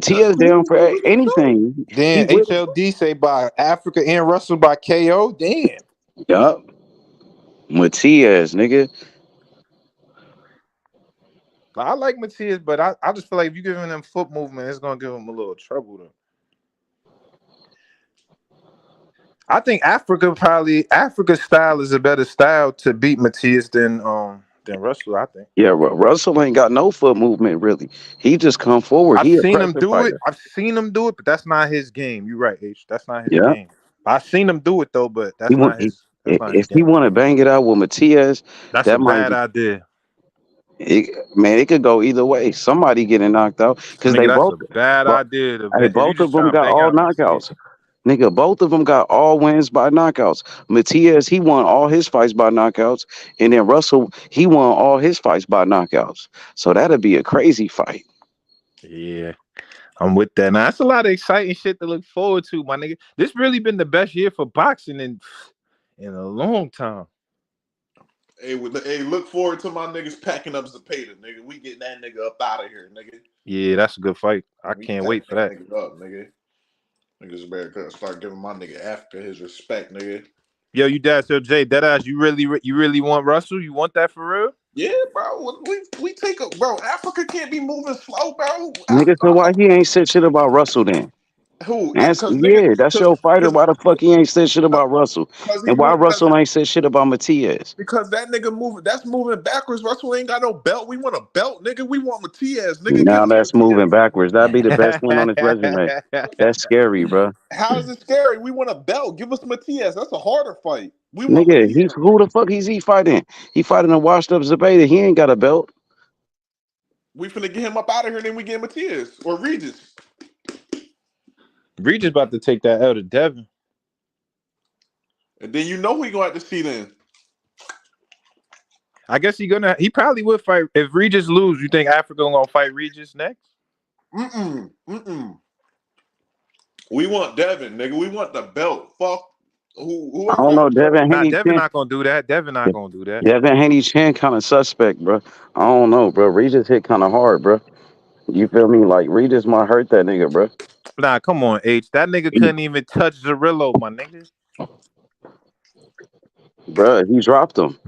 That's Matias cool, down bro. for We gonna do it. anything. He Then with it. HLD say by Africa and Russell by KO. Damn. Yup. Matias, nigga. I like Matias, but I just feel like if you give him them foot movement, it's gonna give him a little trouble though. I think Africa's style is a better style to beat Matias than Russell. I think. Yeah, Russell ain't got no foot movement really. He just come forward. I've He a seen him pressure do it. fighter. But that's not his game. You're right, H. That's not his Yeah. game. I've seen him do it though, but He that's want not he, his. That's not his if he game. want to bang it out with Matias, That's a that might bad be. idea, Man, it could go either way. Somebody getting knocked out because nigga. they That's both. a bad But idea. hey, If you both of just them trying to got bang all out Matias, knockouts. Nigga, both of them got all wins by knockouts. Matias, he won all his fights by knockouts, and then Russell, he won all his fights by knockouts. So that'd be a crazy fight. yeah, I'm with that. Now that's a lot of exciting shit to look forward to, my nigga. This really been the best year for boxing in a long time. Hey, look forward to my niggas packing up Zapata, nigga. We getting that nigga up out of here, nigga. Yeah, that's a good fight. I We can't packing wait for that. nigga up, nigga. Niggas better start giving my nigga Africa his respect, nigga. Yo, you dad, so Jay, deadass, you really want Russell? You want that for real? Yeah, bro. We take a bro. Africa can't be moving slow, bro. Nigga, so why he ain't said shit about Russell then? Who? Ask, Because nigga, yeah, that's your fighter. Why the fuck he ain't said shit about Russell? because he And why moved. Russell ain't said shit about Matias? Because that nigga moving. That's moving backwards. Russell ain't got no belt. We want a belt, nigga. We want Matias, nigga. Give Now us that's moving Matias. backwards. That'd be the best win on his resume. That's scary, bro. How is it scary? We want a belt. Give us Matias. That's a harder fight. We want Nigga, he's Matias. who the fuck is he fighting? He fighting a washed up Zabata. He ain't got a belt. We finna get him up out of here, then we get Matias or Regis. Regis about to take that out of Devin. And then you know we gonna have to see then. I guess he probably would fight if Regis lose. You think Africa gonna fight Regis next? Mm-mm. We want Devin, nigga. We want the belt. Fuck I whoever don't got know. the belt. Devin Nah, Haney Devin Chan. not gonna do that. Devin not gonna do that. Devin Haney Chan kind of suspect, bro. I don't know, bro. Regis hit kind of hard, bro. You feel me? Like Regis might hurt that nigga, bro. Nah, come on, H. That nigga couldn't even touch Zerillo, my nigga. Bro, he dropped him.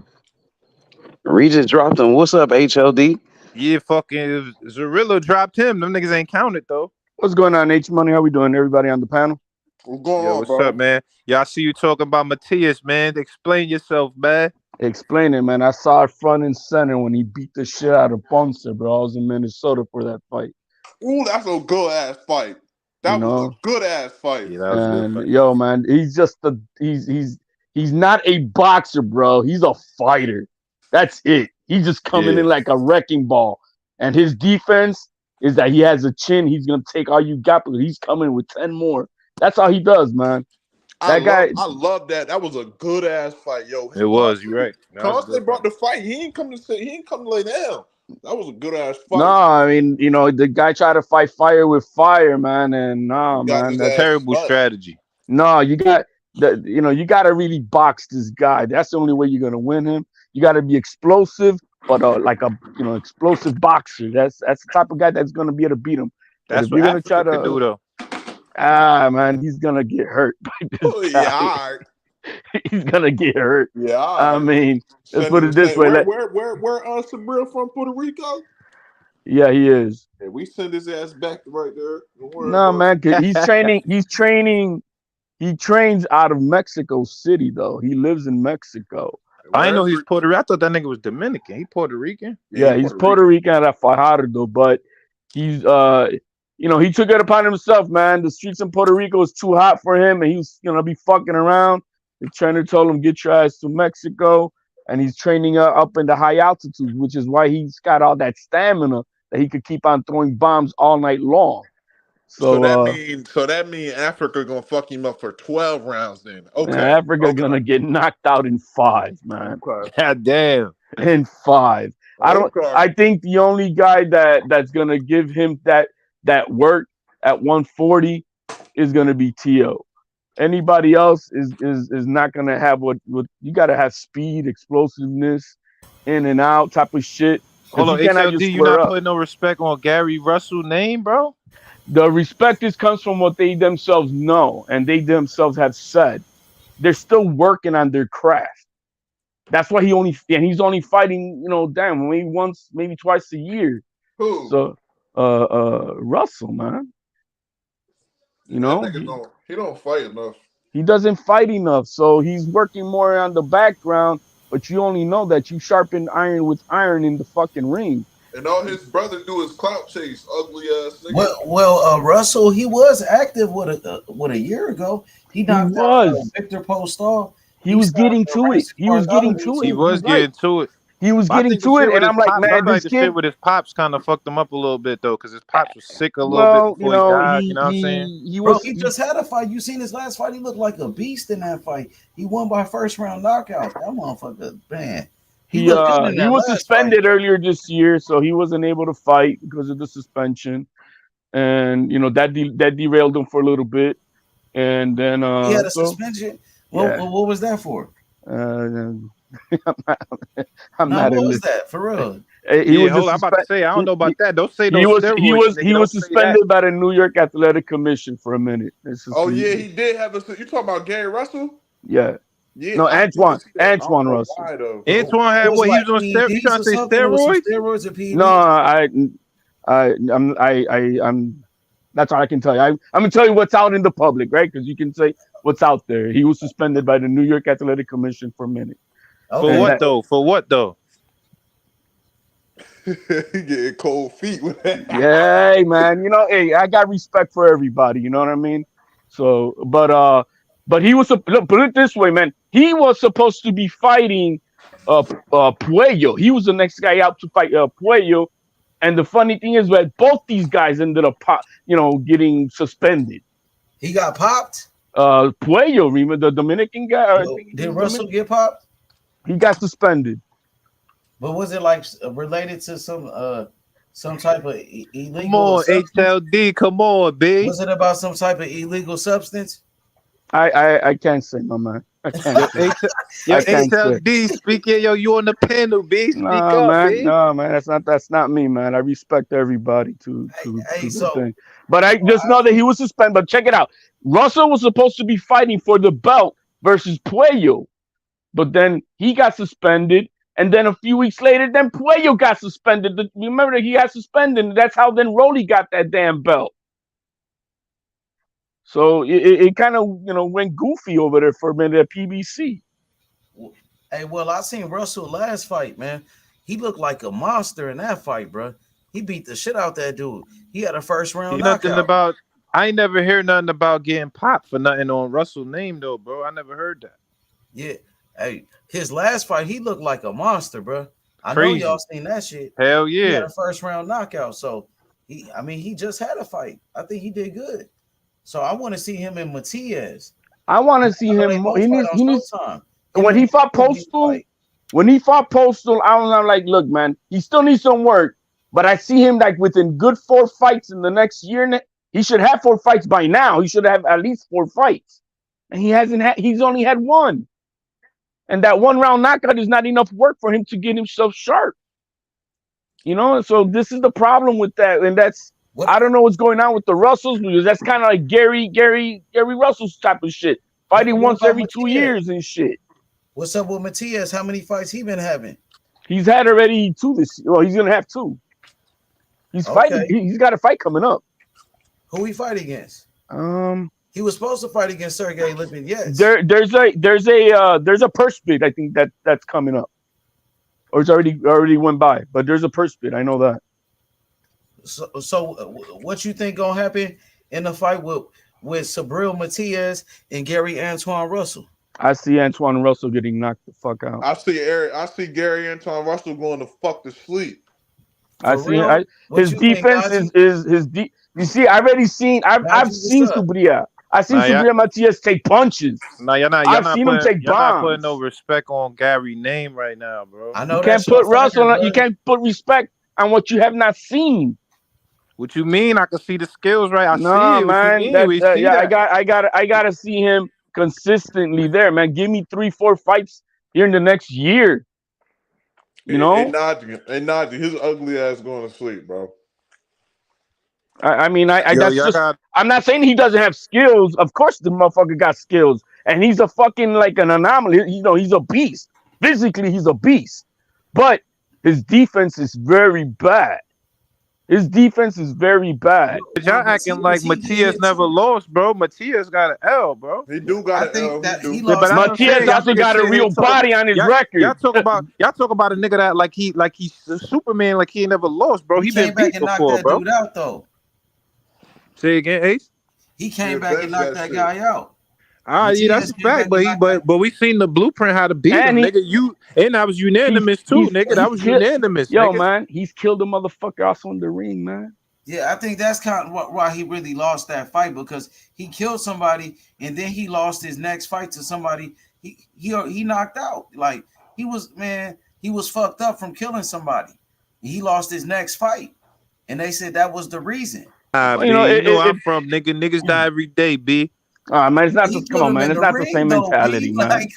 Regis dropped him. What's up, HLD? Yeah, fucking Zerillo dropped him. Them niggas ain't counted though. What's going on, H Money? How we doing? Everybody on the panel? What's going Yo, on, what's bro? up, man? Y'all see you talking about Matias, man. Explain yourself, man. Explain it, man. I saw it front and center when he beat the shit out of Ponce, bro. I was in Minnesota for that fight. Ooh, that's a good ass fight. You That was a know? good ass fight. Yeah, that was a good And fight. yo, man, he's not a boxer, bro. He's a fighter. That's it. He's just coming Yeah. in like a wrecking ball. And his defense is that he has a chin. He's gonna take all you got, but he's coming with 10 more. That's how he does, man. I love that. That was a good ass fight, yo. It was. You're right. That was a Constantly good brought fight. the fight. He ain't come to lay down. That was a good ass fight. No, I mean, the guy tried to fight fire with fire, man, and He got his ass Terrible slapped. strategy. no, you got you got to really box this guy. That's the only way you're gonna win him. You got to be explosive, but like a explosive boxer. That's the type of guy that's gonna be able to beat him. But That's if what you're gonna try Africa could do, to, though. man, he's gonna get hurt by this Oh, guy. yeah, all right. He's gonna get hurt. Yeah, all I right. mean, let's put it this way. Where Sabrina from Puerto Rico? Yeah, he is. Yeah, we send his ass back right there. Don't worry No, about man, it. 'cause he trains out of Mexico City though. He lives in Mexico. I didn't know he's Puerto Rican. I thought that nigga was Dominican. He Puerto Rican. Yeah, he's Puerto Rican at Fajardo, but he's he took it upon himself, man. The streets in Puerto Rico is too hot for him, and he's gonna be fucking around. The trainer told him, get your ass to Mexico, and he's training up in the high altitudes, which is why he's got all that stamina that he could keep on throwing bombs all night long. So So that mean Africa gonna fuck him up for 12 rounds then. man, Okay. Africa gonna get knocked out in 5, man. Okay. God damn. In 5. Okay. I think the only guy that's gonna give him that work at 140 is gonna be T.O. Anybody else is not gonna have what you gotta have speed, explosiveness, in and out type of shit. Hold Because on, you cannot HLD, just you square not up. putting no respect on Gary Russell name, bro? The respect comes from what they themselves know and they themselves have said. They're still working on their craft. That's why he's only fighting, damn, maybe once, maybe twice a year. Who? So Russell, man. You That know, nigga don't fight enough. he doesn't fight enough. So he's working more on the background, but you only know that you sharpen iron with iron in the fucking ring. And all his brother do is clout chase, ugly ass nigga. Russell, he was active a year ago. He He knocked out was. Victor Postal. He was getting to it. He was getting to He it. was You're right. getting to it. He was But I getting think the to shit it, with and his I'm like, pops, I man, feel like this the kid. shit with his pops kind of fucked him up a little bit though, because his pops was sick a little bit Well, before he died. You know what I'm saying? he Bro, was. he just had a fight. You seen his last fight? He looked like a beast in that fight. He won by first round knockout. That motherfucker, man. He looked good in He that was last fight. suspended earlier this year, so he wasn't able to fight because of the suspension, and that derailed him for a little bit, and then He had a so suspension. yeah. What was that for? I'm No, not what in was this. that for real? He Yeah, was hold just on. I'm about to say, I don't know about that. Don't say he those was he steroids, was nigga. he was Don't say that. suspended by the New York Athletic Commission for a minute. Oh yeah, he did have a. You talking about Gary Russell? Yeah. Yeah. No, I Antoine see that. I don't know Russell. why though. Antoine It had was what? He like was on steroids. You PEDs trying or to say something. It was some steroids? steroids or PEDs. No, I'm. That's all I can tell you. I'm gonna tell you what's out in the public, right? Because you can say what's out there. He was suspended by the New York Athletic Commission for a minute. For what though? For what though? He getting cold feet with that. Yeah, hey, man. Hey, I got respect for everybody. You know what I mean? So, but he was look, put it this way, man. He was supposed to be fighting Puello. He was the next guy out to fight Puello. And the funny thing is that both these guys ended up, getting suspended. He got popped. Puello, remember the Dominican guy? Did Russell get popped? He got suspended. But was it like related to some type of illegal? Come on, HLD. Come on, B. Was it about some type of illegal substance? I can't say, my man. I can't say. Yo, I can't say. HLD, speaking. Yo, you on the panel, B. Speak No, up, man. B. No, man. That's not me, man. I respect everybody to the so- thing. But I just know that he was suspended. But check it out. Russell was supposed to be fighting for the belt versus Puello, but then he got suspended. And then a few weeks later, then Puello got suspended. Remember that he got suspended. And that's how then Rolly got that damn belt. So it kind of went goofy over there for a minute at PBC. Hey, well, I seen Russell last fight, man. He looked like a monster in that fight, bro. He beat the shit out that dude. He had a first round knockout. I ain't never heard nothing about getting popped for nothing on Russell's name though, bro. I never heard that. Yeah. Hey, his last fight, he looked like a monster, bro. I Crazy. know y'all seen that shit. Hell He had yeah. a first round knockout. So he just had a fight. I think he did good. So I want to see him in Matias. I want to see him. He needs. When he fought Postal, I'm like, look, man, he still needs some work. But I see him like within good 4 fights in the next year. He should have 4 fights by now. He should have at least 4 fights, and he hasn't had. He's only had 1. And that 1 round knockout is not enough work for him to get himself sharp. So this is the problem with that, and that's I don't know what's going on with the Russells because that's kind of like Gary Russell's type of shit, fighting once every 2 years and shit. What's up with Matias? How many fights he been having? He's had already 2 this year. Well, he's gonna have 2. He's fighting. He's got a fight coming up. Who he fight against? He was supposed to fight against Sergey Lipin. Yes. There's a purse bid. I think that's coming up, or it's already went by. But there's a purse bid. I know that. So what you think gonna happen in the fight with Sabril Matias and Gary Antoine Russell? I see Antoine Russell getting knocked the fuck out. I see Gary Antoine Russell going to fuck to sleep. His defense is You see, I've seen Subria. I've seen Nah, yeah. Subria Matias take punches. Nah, y'all I've seen him take not putting no bombs. respect on Gary's name right now, bro. I You know can't that's your put Russell. fighter, You bro. can't put respect on what you have not seen. What you mean? I can see the skills, right? I see No, it. What you man. mean? We see Yeah. that. I gotta see him consistently there, man. Give me 3-4 fights here in the next year. You Hey, know. Najee, his ugly ass going to sleep, bro. I mean, Yo, that's y'all just. got. I'm not saying he doesn't have skills. Of course, the motherfucker got skills, and he's a fucking like an anomaly. You know, he's a beast. Physically, he's a beast, but his defense is very bad. His defense is very bad. But y'all acting like he Matias did never too. lost, bro. Matias got an L, bro. He do got I an L. think He that he do. Yeah, but lost that's what I'm Matias saying. Y'all also niggas got a sit here real talking. body on his Y'all record. talk about a nigga that like he's Superman, like he ain't never lost, bro. He He been came back beat and knocked before, that bro. dude out though. Say again, Ace. He He came back and avenged knocked that that shit. guy out. Yeah, that's Matias a came fact. back and knocked that. But we seen the blueprint how to beat him, And nigga. And that was unanimous too, nigga. That he's was killed. unanimous, Yo, nigga. man, he's killed a motherfucker also in the ring, man. Yeah, I think that's kind of why he really lost that fight, because he killed somebody and then he lost his next fight to somebody he knocked out. Like he was fucked up from killing somebody. He lost his next fight, and they said that was the reason. Well, you know, B. You know I'm from, nigga. Niggas die every day, B. man, it's not He the come killed on, him man. in It's the not the ring same though, mentality, B. man. Like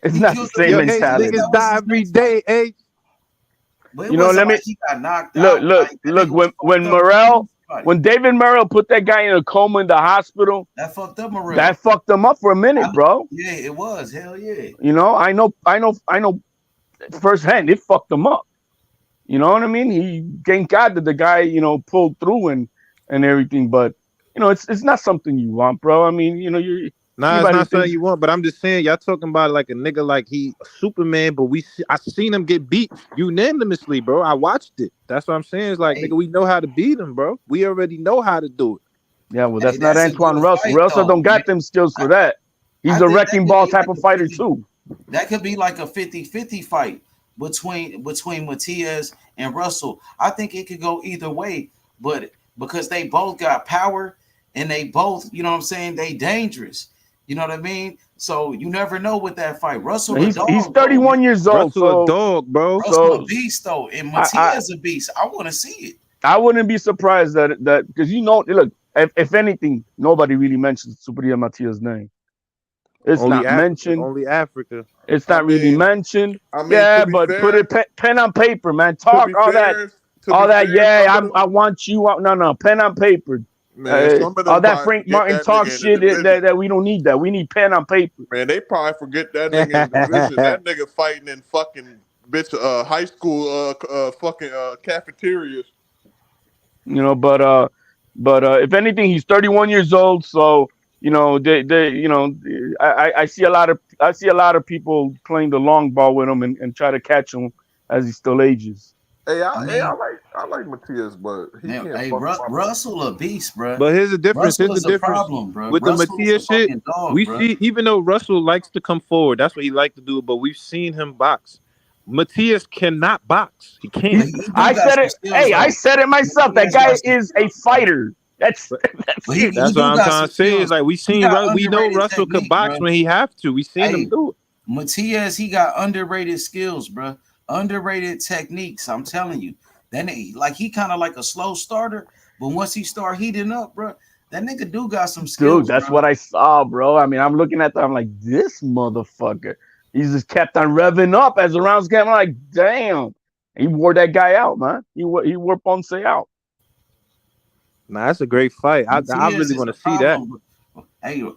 It's he not the killed him same Yo, in the Ace, ring, and mentality. that niggas was die his every next fight. day, Ace. But it You know, wasn't let me like he got knocked out. look, Like that nigga was when fucked up from killing somebody. When David Morrell put that guy in a coma in the hospital, That fucked up Morrell. that fucked him up for a minute, bro. Yeah, it was. Hell yeah. You know, I know firsthand it fucked him up. You know what I mean? Thank God that the guy, pulled through and everything, but it's not something you want, bro. I mean, Nah, it's anybody not something thinks. you want, but I'm just saying y'all talking about like a nigga like he Superman, but I seen him get beat unanimously, bro. I watched it. That's what I'm saying. It's like nigga, we know how to beat him, bro. We already know how to do it. Yeah, well, Hey, that's not that's a Antoine good Russell. fight Russell though, don't man. got them skills for that. I He's a think that wrecking could ball be type like of a fighter 50, too. that could be like a 50-50 fight between Matias and Russell. I think it could go either way, but because they both got power and they both, you know what I'm saying, they dangerous. You know what I mean? So you never know with that fight. Russell a He's dog though. 31 years old, Russell a so dog, bro. Russell a so beast though, and I Matias a beast. I want to see it. I wouldn't be surprised that because look, if anything, nobody really mentions Supriya Matias' name. It's Only not Africa. mentioned. Only Africa. It's I not really mean, mentioned. to Yeah, be but put fair, it pen on paper, man. to Talk be fair, to all be that. fair, Yeah, some of them, I want you. No, pen on paper. man, some of All them that probably Frank forget Martin that talk nigga in the shit division. that we don't need that. We need pen on paper. Man, they probably forget that nigga in the division. That nigga fighting in fucking high school fucking cafeterias. But if anything, he's 31 years old. So I see a lot of people playing the long ball with him and try to catch him as he still ages. Hey, I mean, I like Matias, but he man, can't hey, fuck with my boy. Russell a beast, bro. But here's the difference. Russell Here's the is a difference problem, bro. with the Russell is a Matias shit. fucking dog, We bro. see, even though Russell likes to come forward, that's what he likes to do. But we've seen him box. Matias cannot box. He But can't. he do I got said some it. skills Hey, I though. said it myself. That Matias guy got some is a skills, bro. fighter. That's But it. he That's what do I'm got trying some to say. Is skills. like He got we know underrated Russell could technique, box bro. when he have to. We seen him Hey, do it. Matias, he got underrated skills, bro. Underrated techniques. I'm telling you. Then he kind of like a slow starter, but once he start heating up, bro, that nigga do got some Dude, skills, that's bro. what I saw, bro. I mean, I'm looking at that. I'm like, this motherfucker. He just kept on revving up as the rounds came. I'm like, damn. He wore that guy out, man. He wore Ponce out. Nah, that's a great fight. I Matias really is want the to see that. problem. Hey, Yeah,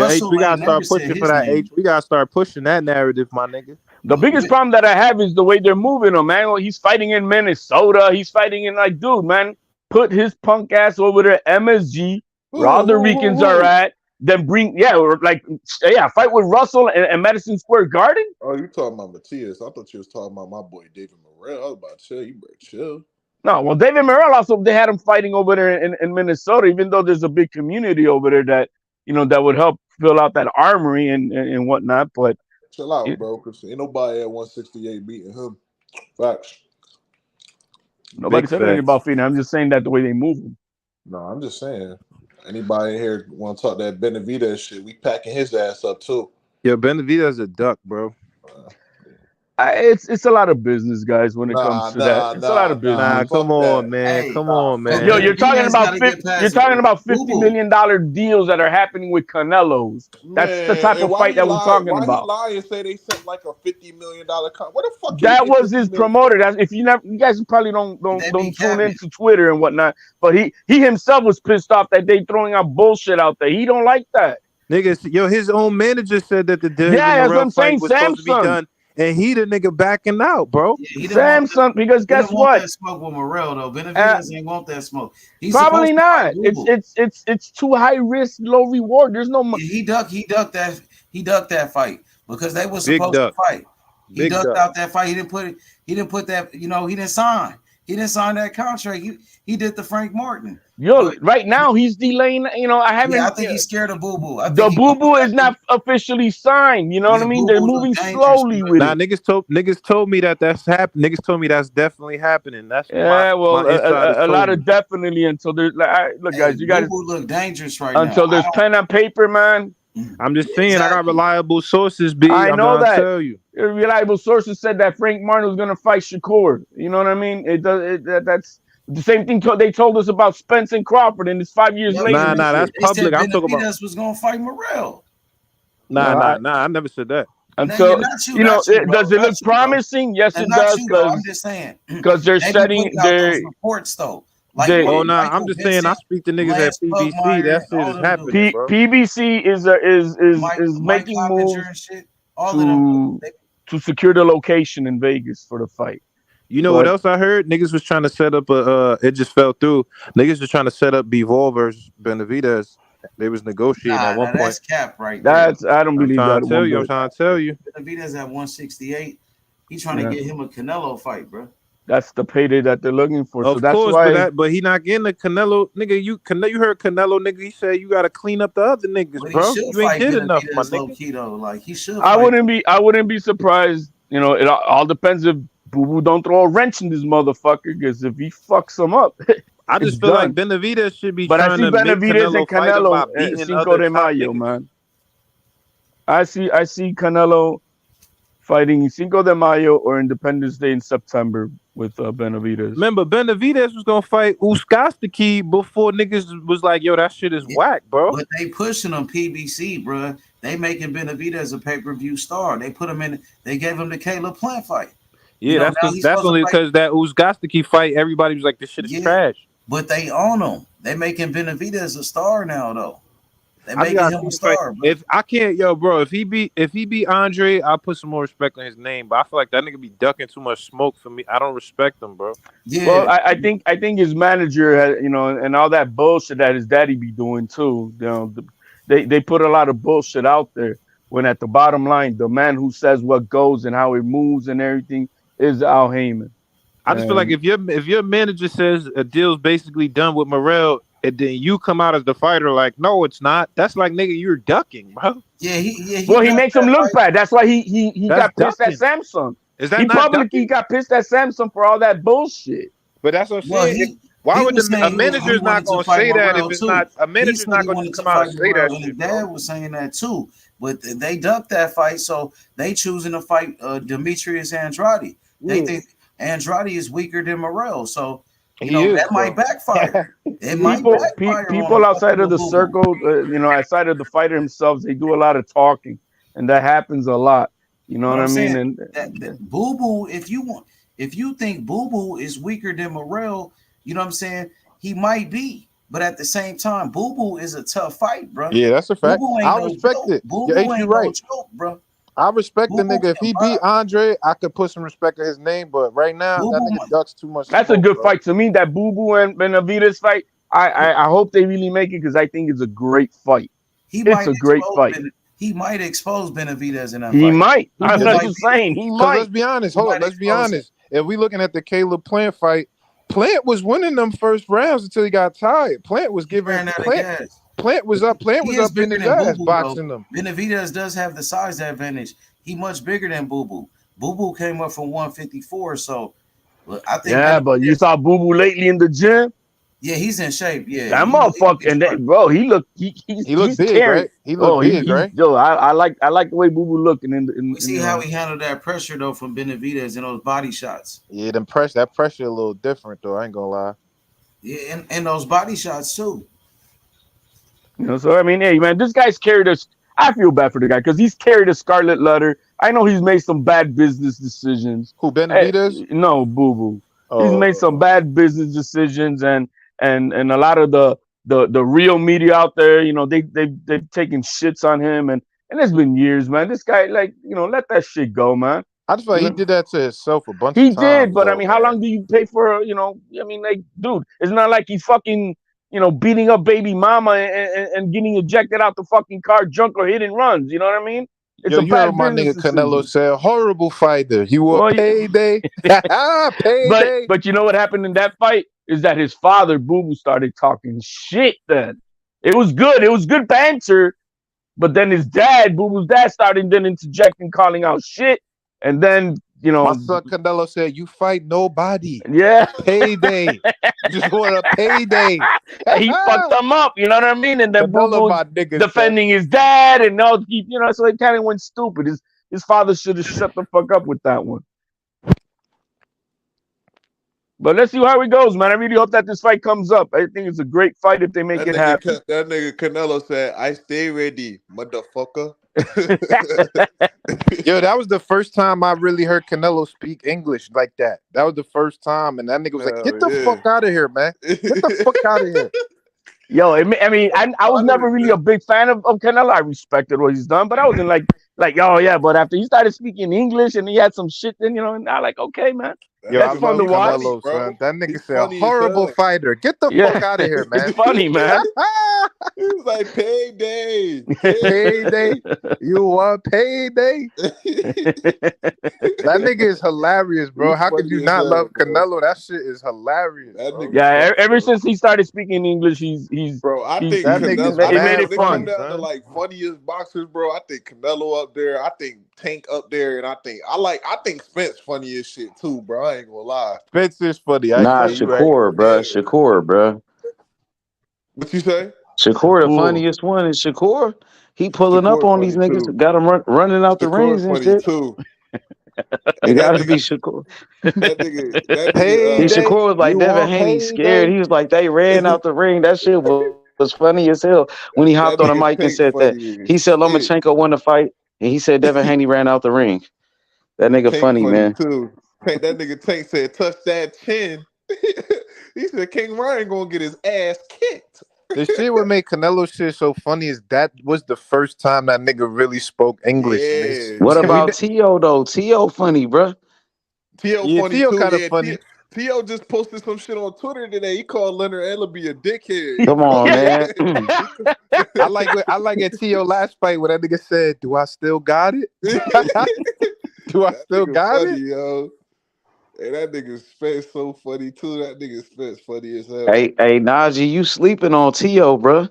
H, Russell we gotta ain't never start said pushing for his that. name. H, we gotta start pushing that narrative, my nigga. The biggest problem that I have is the way they're moving him, man. Well, he's fighting in Minnesota. He's fighting in dude, man. Put his punk ass over there, MSG, where all the Ricans are at. Then fight with Russell and Madison Square Garden. Oh, you talking about Matias? I thought you was talking about my boy David Morrell. I was about to chill. You better chill. No, well, David Morrell also, they had him fighting over there in Minnesota, even though there's a big community over there that that would help fill out that armory and whatnot. But Chill out, bro, because ain't nobody at 168 beating him. Facts. nobody Big said anything facts. about feeding. I'm just saying that the way they move him. No, I'm just saying. Anybody in here want to talk that Benavidez shit? We packing his ass up too. Yo, Benavidez a duck, bro. It's a lot of business, guys. When it comes Nah, to that, nah, it's a lot nah, of nah. Nah, business. come Fuck that. on, man. Hey, Come on, but Yo, man. you're talking Benavidez about got to get you're past talking about Boo $50 Boo. million deals that are happening with Canelos. That's the Man, type and of why fight he that we're lie? talking Why he about. lie and say they sent like a $50 million con? Where the fuck he That get was 50 his million promoter. from? That's if you guys probably don't They be tune capping. into Twitter and whatnot. But he himself was pissed off that they throwing out bullshit out there. He don't like that. Niggas, yo, his own manager said that the David Yeah, that's what Morrell I'm fight saying. was supposed to be Samson. done, and he the nigga backing out, bro. Yeah, he didn't want that. Samson, because He didn't guess want what? that smoke with Morrell though. Uh, Benavidez ain't want that smoke. He's Probably supposed to fight not. Boo Boo. It's too high risk, low reward. There's no Yeah, he ducked that fight because they were Big supposed to duck, fight. He big ducked duck. out that fight. He didn't put that, he didn't sign. He didn't sign that contract. He did the Frank Martin. Yo, But right now he's delaying. I yeah, I haven't. think he's scared of Boo Boo. I The think he Boo wants Boo is that not officially signed. You know what I mean? Boo They're Boo look moving dangerous, slowly bro. with Nah, it. niggas told me that's happening. Niggas told me that's definitely happening. That's what Yeah, my well, insiders a told lot me. of definitely until there's look, Hey, guys, you got Boo to Boo look dangerous right now. until there's pen on paper, man. I'm just saying, I got Exactly. reliable sources, B. I I'm know trying to that tell you. reliable sources said that Frank Martin was going to fight Shakur. You know what I mean? It does. That's the same thing they told us about Spence and Crawford, and it's 5 years Yeah, later. but Nah, that's they said public. I'm talking about. Benavidez was gonna fight Morrell. Nah, I, I never said that. No, you're until not you, bro. does it Not look you, bro. promising? Yes, And it not does, you though. I'm just saying. because they're They be setting putting out those reports though. Like Oh, nah, I'm Michael just saying, I Vincent, speak to niggas at Lance PBC. Pugmire, That shit all is them dudes. happening, bro. PBC is Mike making Coppinger moves and shit. All of them dudes. to secure the location in Vegas for the fight. You know what else I heard? Niggas was trying to set up it just fell through. Niggas was trying to set up Bivol versus Benavidez. They was negotiating at one point. That's cap right there. I don't believe that. I'm trying to tell you. Benavidez at 168. He's trying to get him a Canelo fight, bro. That's the payday that they're looking for. Of so that's course, why. but he not getting the Canelo, nigga. You heard Canelo, nigga. He said you got to clean up the other niggas, But bro. he should You ain't fight did enough, my Benavidez low nigga. key though. Like he should. I wouldn't be surprised. It all depends if Boo Boo don't throw a wrench in this motherfucker. Because if he fucks him up, I just feel like Benavidez should be but I trying see to make Benavidez and Canelo fight him by Canelo beating Cinco other de top Mayo, niggas. man. I see Canelo fighting Cinco de Mayo or Independence Day in September with Benavidez. Remember, Benavidez was gonna fight Uskastiki before niggas was like, "Yo, that shit is whack, bro." But they pushing him PBC, bro. They making Benavidez a pay-per-view star. They put him in. They gave him the Caleb Plant fight. Yeah, that's only because that Uskastiki fight, everybody was like, "This shit is trash." But they own him. They making Benavidez a star now, though. They I making him a star, bro. If I can't, bro, if he beat Andre, I'll put some more respect on his name. But I feel like that nigga be ducking too much smoke for me. I don't respect him, bro. Yeah. Well, I think his manager has, and all that bullshit that his daddy be doing too. They put a lot of bullshit out there. When at the bottom line, the man who says what goes and how it moves and everything is Al Heyman. I just feel like if your manager says a deal's basically done with Morrell, and then you come out as the fighter like, no, it's not. That's like, nigga, you're ducking, bro. Yeah, he makes him look bad. That's why he got pissed at Samsung. Is that he not publicly got pissed at Samsung for all that bullshit. But that's what I'm saying. Why would a manager's not going to say that if it's not a manager's not going to come out and say that shit? His dad was saying that too, but they ducked that fight, so they choosing to fight Demetrius Andrade. They think Andrade is weaker than Morrell, so that might backfire. People outside of the circle, outside of the fighter themselves, they do a lot of talking, and that happens a lot. You know what I mean? And that Boo Boo, if you think Boo Boo is weaker than Morrell, you know what I'm saying? He might be, but at the same time, Boo Boo is a tough fight, bro. Yeah, that's a fact. I respect it. Boo Boo ain't right. no joke, bro. I respect the nigga. If he beat Andre, I could put some respect on his name. But right now, that nigga ducks too much. That's a good fight to me. That Boo Boo and Benavidez fight. I hope they really make it because I think it's a great fight. It's a great fight. He might expose Benavidez in that fight. He might. I'm just saying. He might. Let's be honest. Let's be honest. If we looking at the Caleb Plant fight, Plant was winning them first rounds until he got tired. Plant was giving Plant was up. Plant was up in his ass boxing them. Benavidez does have the size advantage. He much bigger than Boo Boo. Boo Boo came up from 154, so I think. Yeah, but you saw Boo Boo lately in the gym. Yeah, he's in shape. Yeah, That he motherfucker, and that, bro, he He looked he's big, carrying. right? He looked Oh, big, he's right? yo. I like the way Boo Boo looking in we see you how know. he handled that pressure though from Benavidez in those body shots. Yeah, that pressure a little different though. I ain't gonna lie. Yeah, and those body shots too. You know, so I mean, hey man, this guy's carried us. I feel bad for the guy because he's carried a scarlet letter. I know he's made some bad business decisions. Who, Hey, Benavidez? no, Boo Boo. He's Oh, made some bad business decisions, and a lot of the real media out there, you know, they've taken shits on him, and it's been years, man. This guy, like, you know, let that shit go, man. I just feel like he did that to himself a bunch He of did, times, but I though, mean, how man. long do you pay for, you know, I mean, like, dude, it's not like he's fucking, you know, beating up baby mama and getting ejected out the fucking car drunk or hitting runs. You know what I mean? It's Yo, a you heard bad my business nigga Canelo decision. said, horrible fighter. You a Well, payday. Payday. but you know what happened in that fight is that his father, Boo Boo, started talking shit then. It was good. It was good banter. But then his dad, Boo Boo's dad, started then interjecting, calling out shit. And then, you My know, son Canelo said, you fight nobody. yeah. Payday. Just want a payday. He fucked them up, you know what I mean? And then Boo Canelo, Boo's my nigga, defending his dad, and all, you know, so it kind of went stupid. His father should have shut the fuck up with that one. But let's see how it goes, man. I really hope that this fight comes up. I think it's a great fight if they make it happen. That nigga Canelo said, I stay ready, motherfucker. Yo, that was the first time I really heard Canelo speak English like that. That was the first time, and that nigga was like, "Get the fuck out of here, man! Get the fuck out of here!" Yo, I mean, I was never really a big fan of Canelo. I respected what he's done, but I wasn't like, oh yeah. But after he started speaking English and he had some shit, then you know, and I like, okay, man, Yo, that's I fun love to watch. Canelo, son. That nigga He's said, funny as "Horrible hell. fighter, get the Yeah. fuck out of here, man!" It's funny, man. He was like, payday. Payday. You want payday? That nigga is hilarious, bro. He's How could funny you as not hell, love bro. Canelo? That shit is hilarious. That Bro. nigga Yeah, funny, ever bro. since he started speaking English, he's Bro, I think that Canelo, nigga's I it think made when it it come fun. down to son. like funniest boxers, bro, I think Canelo up there. I think Tank up there, and I think Spence funny as shit too, bro. I ain't gonna lie. Spence is funny. I Nah, agree. You right. Shakur, bro. Yeah. Shakur, bro. What you say? Shakur, the Shakur. funniest one is Shakur. He pulling up Shakur on these funny niggas, too. got them running out the Shakur rings and funny shit. too. It Hey, that gotta be nigga, Shakur. that nigga, And Payday. Shakur was like You Devin want Haney scared. payday? He was like, they ran out the ring. That shit was funny as hell. When he hopped that on the nigga mic and Tank said that, funny he as said shit. Lomachenko won the fight, and he said Devin Haney ran out the ring. That nigga Tank funny, funny man. too. Tank, that nigga Tank said, touch that chin. He said King Ryan gonna get his ass kicked. The shit what made Canelo shit so funny is that was the first time that nigga really spoke English. Yeah. What about T.O. though? T.O. funny, bro. T.O. Yeah, funny Theo too. kind of Yeah, funny. T.O. just posted some shit on Twitter today. He called Leonard Ellaby a dickhead. Come on, man. I like at T.O. last fight where that nigga said, "Do I still got it? Do I That still nigga got funny, it?" yo. Hey, that nigga Spence so funny too. That nigga Spence funny as hell. Hey, Najee, you sleeping on T.O., bro?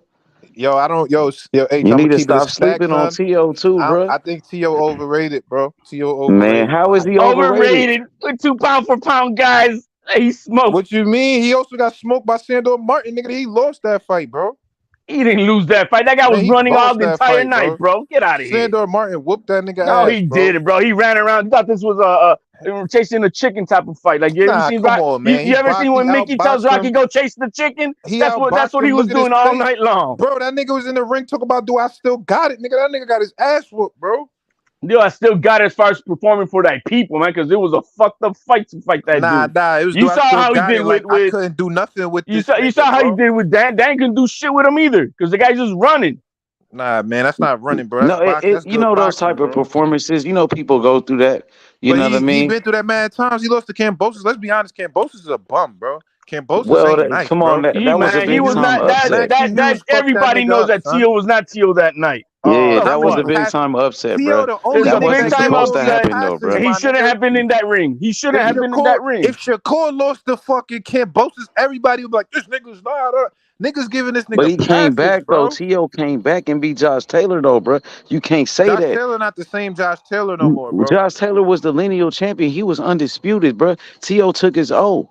Yo, I don't. Yo, hey, You I'm need gonna to keep it a stop stack, sleeping on son. T.O. too, bro. I think T.O. overrated, bro. T.O. Man, overrated. how is he overrated? Overrated with 2 pound for pound guys. He smoked. What you mean? He also got smoked by Sandor Martin, nigga. He lost that fight, bro. He didn't lose that fight. That guy was Man, he running all lost the that entire fight, night, bro. Get out of here. Sandor Martin whooped that nigga No, ass, he bro. didn't, bro. He ran around. He thought this was chasing a chicken type of fight. Like, you ever Nah, seen come on, man. You ever seen when Mickey tells Rocky him. go chase the chicken? That's what he him. was Look at his doing all face. night long. Bro, that nigga was in the ring talking about, do I still got it? Nigga, that nigga got his ass whooped, bro. Yo, I still got it as far as performing for that people, man, because it was a fucked up fight to fight that dude. Nah, it was. You saw how he did with. I couldn't do nothing with. You saw how he did with Dan. Dan couldn't do shit with him either, because the guy's just running. Nah, man, that's not running, bro. That's No, boxing. That's you know those boxing, type bro. of performances. You know people go through that. You know what I mean? He been through that mad times. He lost to Cambosis. Let's be honest, Cambosis is a bum, bro. Cambosis Well, ain't nice, come bro. on, that was a big He was time not upset. that everybody knows that T.O. was not T.O. that night. Yeah, that was a fuck? big time upset, T.O. bro. the only It's That a wasn't big time supposed to upset. happen though, bro. He shouldn't have been in that ring. He shouldn't have been in that ring. If Shakur lost to fucking Cambosis, everybody would be like, this nigga's not. Niggas giving this nigga But he came passes, back bro. though. T.O. came back and beat Josh Taylor though, bro. You can't say Josh that. Taylor not the same Josh Taylor no more, bro. Josh Taylor was the lineal champion. He was undisputed, bro. T.O. took his O.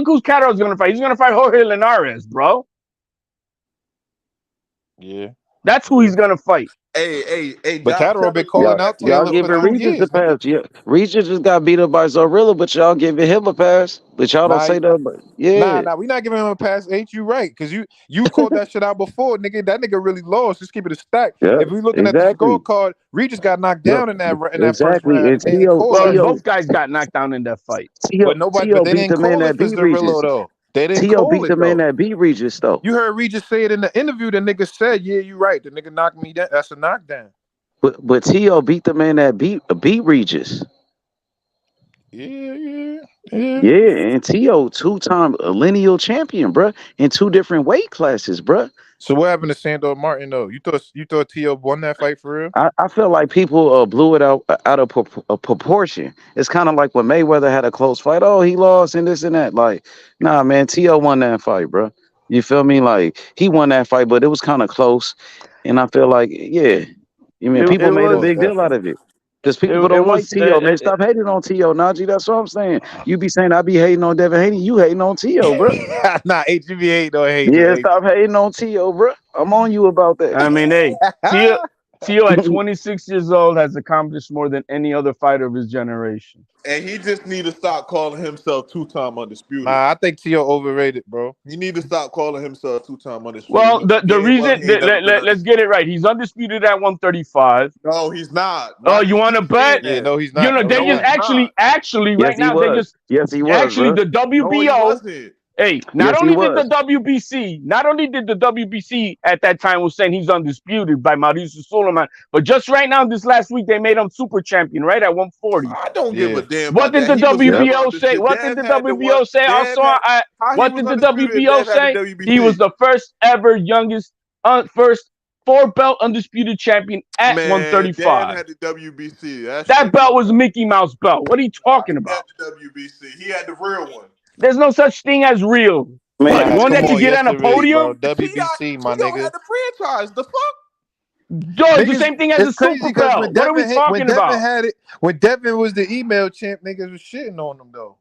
look who's Cattle's gonna fight. He's gonna fight Jorge Linares, bro. Yeah. That's who he's gonna fight. Hey, But Josh, Catterall tell been the calling Y'all, out y'all Taylor for giving 2 Regis a years, nigga. pass. Yeah, Regis just got beat up by Zorilla, but y'all giving him a pass. But y'all don't Nah, say that. But yeah, we not giving him a pass. Ain't you right? Because you called that shit out before, nigga. That nigga really lost. Just keep it a stack. yeah, If we looking at the exactly. scorecard, Regis got knocked Yep, down in that first exactly. round. And And they ain't Tio, call Well, that. Tio, both guys got knocked down in that fight. Tio, But Tio they beat didn't the man call it that for beat Zerillo Regis. though. They didn't Tio call beat the it man though. that beat Regis though. You heard Regis say it in the interview. The nigga said, "Yeah, you right. The nigga knocked me down. That's a knockdown." But Tio beat the man that beat Regis. Yeah. Yeah, and Tio 2-time lineal champion, bruh, in 2 different weight classes, bruh. So what happened to Sandor Martin though? You thought Tio won that fight for real? I feel like people blew it out of proportion. It's kind of like when Mayweather had a close fight. Oh, he lost and this and that. Like, nah, man, Tio won that fight, bruh. You feel me? Like he won that fight, but it was kind of close. And I feel like, yeah, I mean, It, people it made a was big deal out of it. Because people it don't like was Tio, man. Stop hating on Tio, Najee. That's what I'm saying. You be saying I be hating on Devin Haney. You hating on Tio, bro. Nah, HB ain't no hater. Yeah, stop hating on Tio, bro. I'm on you about that. I mean, hey, Tio at 26 years old has accomplished more than any other fighter of his generation. And he just need to stop calling himself 2-time undisputed. Nah, I think Tio overrated, bro. He need to stop calling himself 2-time undisputed. Well, the reason he ain't never been let's get it right. He's undisputed at 135. No, he's not. Oh, you want to bet? Yeah, no, he's You not. know, No, they he's just not. actually Yes, right he now they was. just Yes, he was, actually bro. the No, he WBO. wasn't. Hey, not Yes, he only did the was. WBC, not only did the WBC at that time was saying he's undisputed by Mauricio Suleiman, but just right now this last week they made him super champion, right at 140. I don't give a damn What about did that. the He was never WBO say? undisputed. What did the Dev had the one. WBO say? Dev had, how he What was did the undisputed if WBO Dev had say? the WBC? He was the first ever youngest, first 4-belt undisputed champion at Man, 135. Dev had the WBC. That belt was Mickey Mouse belt. What are you talking He about? had the WBC. He had the real one. There's no such thing as real. What, Man, one come that you on, get yes on a there is, bro. podium? WBC, my Tio nigga. had the franchise. The fuck? Yo, it's the same thing as a It's crazy super because belt. What are we talking about? When Devin was the email champ, niggas was shitting on him though.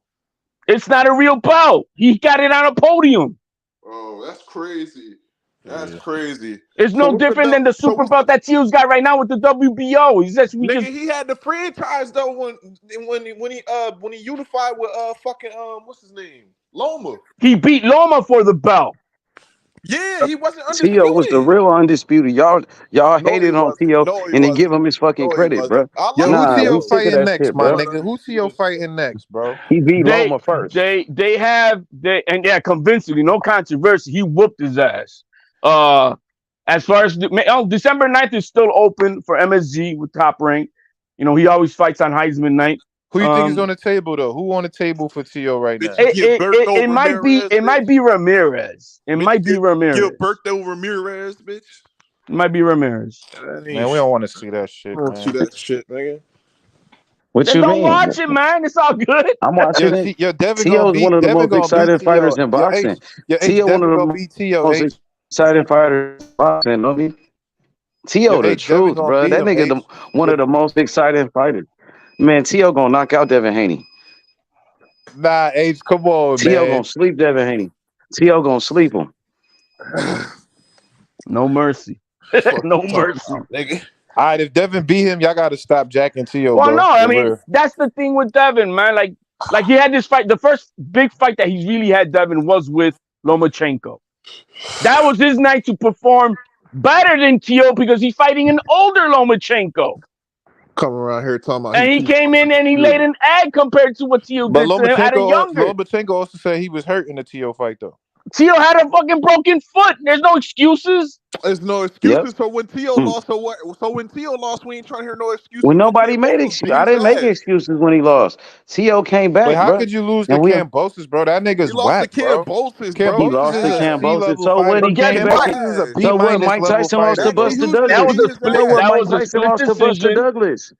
It's not a real belt. He got it on a podium. Oh, that's crazy. That's crazy. It's So no what's different than the super belt that Tio's got right now with the WBO. He's just Nigga, he had the franchise though when he unified with fucking what's his name? Loma. He beat Loma for the belt. Yeah, he wasn't undisputed. Tio was the real undisputed. Y'all hated on Tio and then give him his fucking credit, bro. Yo, who Nah, Tio we sick of fighting that next, shit, my bro. nigga? Who Tio fighting next, bro? He beat Loma first. They have convincingly, no controversy. He whooped his ass. As far as December 9th is still open for MSG with Top Rank. You know, he always fights on Heisman night. Who you think is on the table though? Who on the table for Tio right now? It might be Ramirez. It might be Ramirez. Gilberto Ramirez, bitch. It might be Ramirez. Man, we don't want to see that shit. I don't see that shit, nigga. What Then you don't mean? watch it, man. It's all good. I'm watching it. Devin Tio is one of the most exciting Tio. fighters in boxing. Tio one of the most exciting fighters in boxing, don't he? Tio, the truth, bro. That nigga, one of the most exciting fighters. Man, Tio gonna knock out Devin Haney. Nah, H, come on, Tio man. gonna sleep Devin Haney. Tio gonna sleep him. No mercy. No mercy. Nigga. All right, if Devin beat him, y'all gotta stop jacking Tio. Well, bro. no, I mean that's the thing with Devin, man. Like he had this fight. The first big fight that he's really had, Devin, was with Lomachenko. That was his night to perform better than Tio because he's fighting an older Lomachenko. Come around here talking about. And he came in and he laid an egg compared to what Tio did to him at a younger. Lomachenko also said he was hurt in the Tio fight though. Tio had a fucking broken foot. There's no excuses. There's no excuses. So when Tio lost, so when Tio lost, we ain't trying to hear no excuses. When nobody made excuses, I didn't make excuses when he lost. Tio came back. But how bro. could you lose to Kambosos, bro? That nigga's whack, bro. He lost to Kambosos. So when he came back, so when Mike Tyson lost to Buster Douglas, that was a split. That was a split decision. Douglas.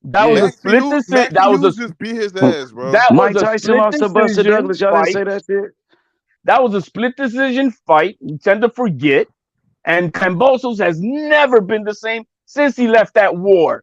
That was a split decision. That was a just beat his ass, bro. That was Mike a Tyson split lost to Buster decision Douglas. Y'all didn't say that shit. That was a split decision fight. We tend to forget. And Kambosos has never been the same since he left that war.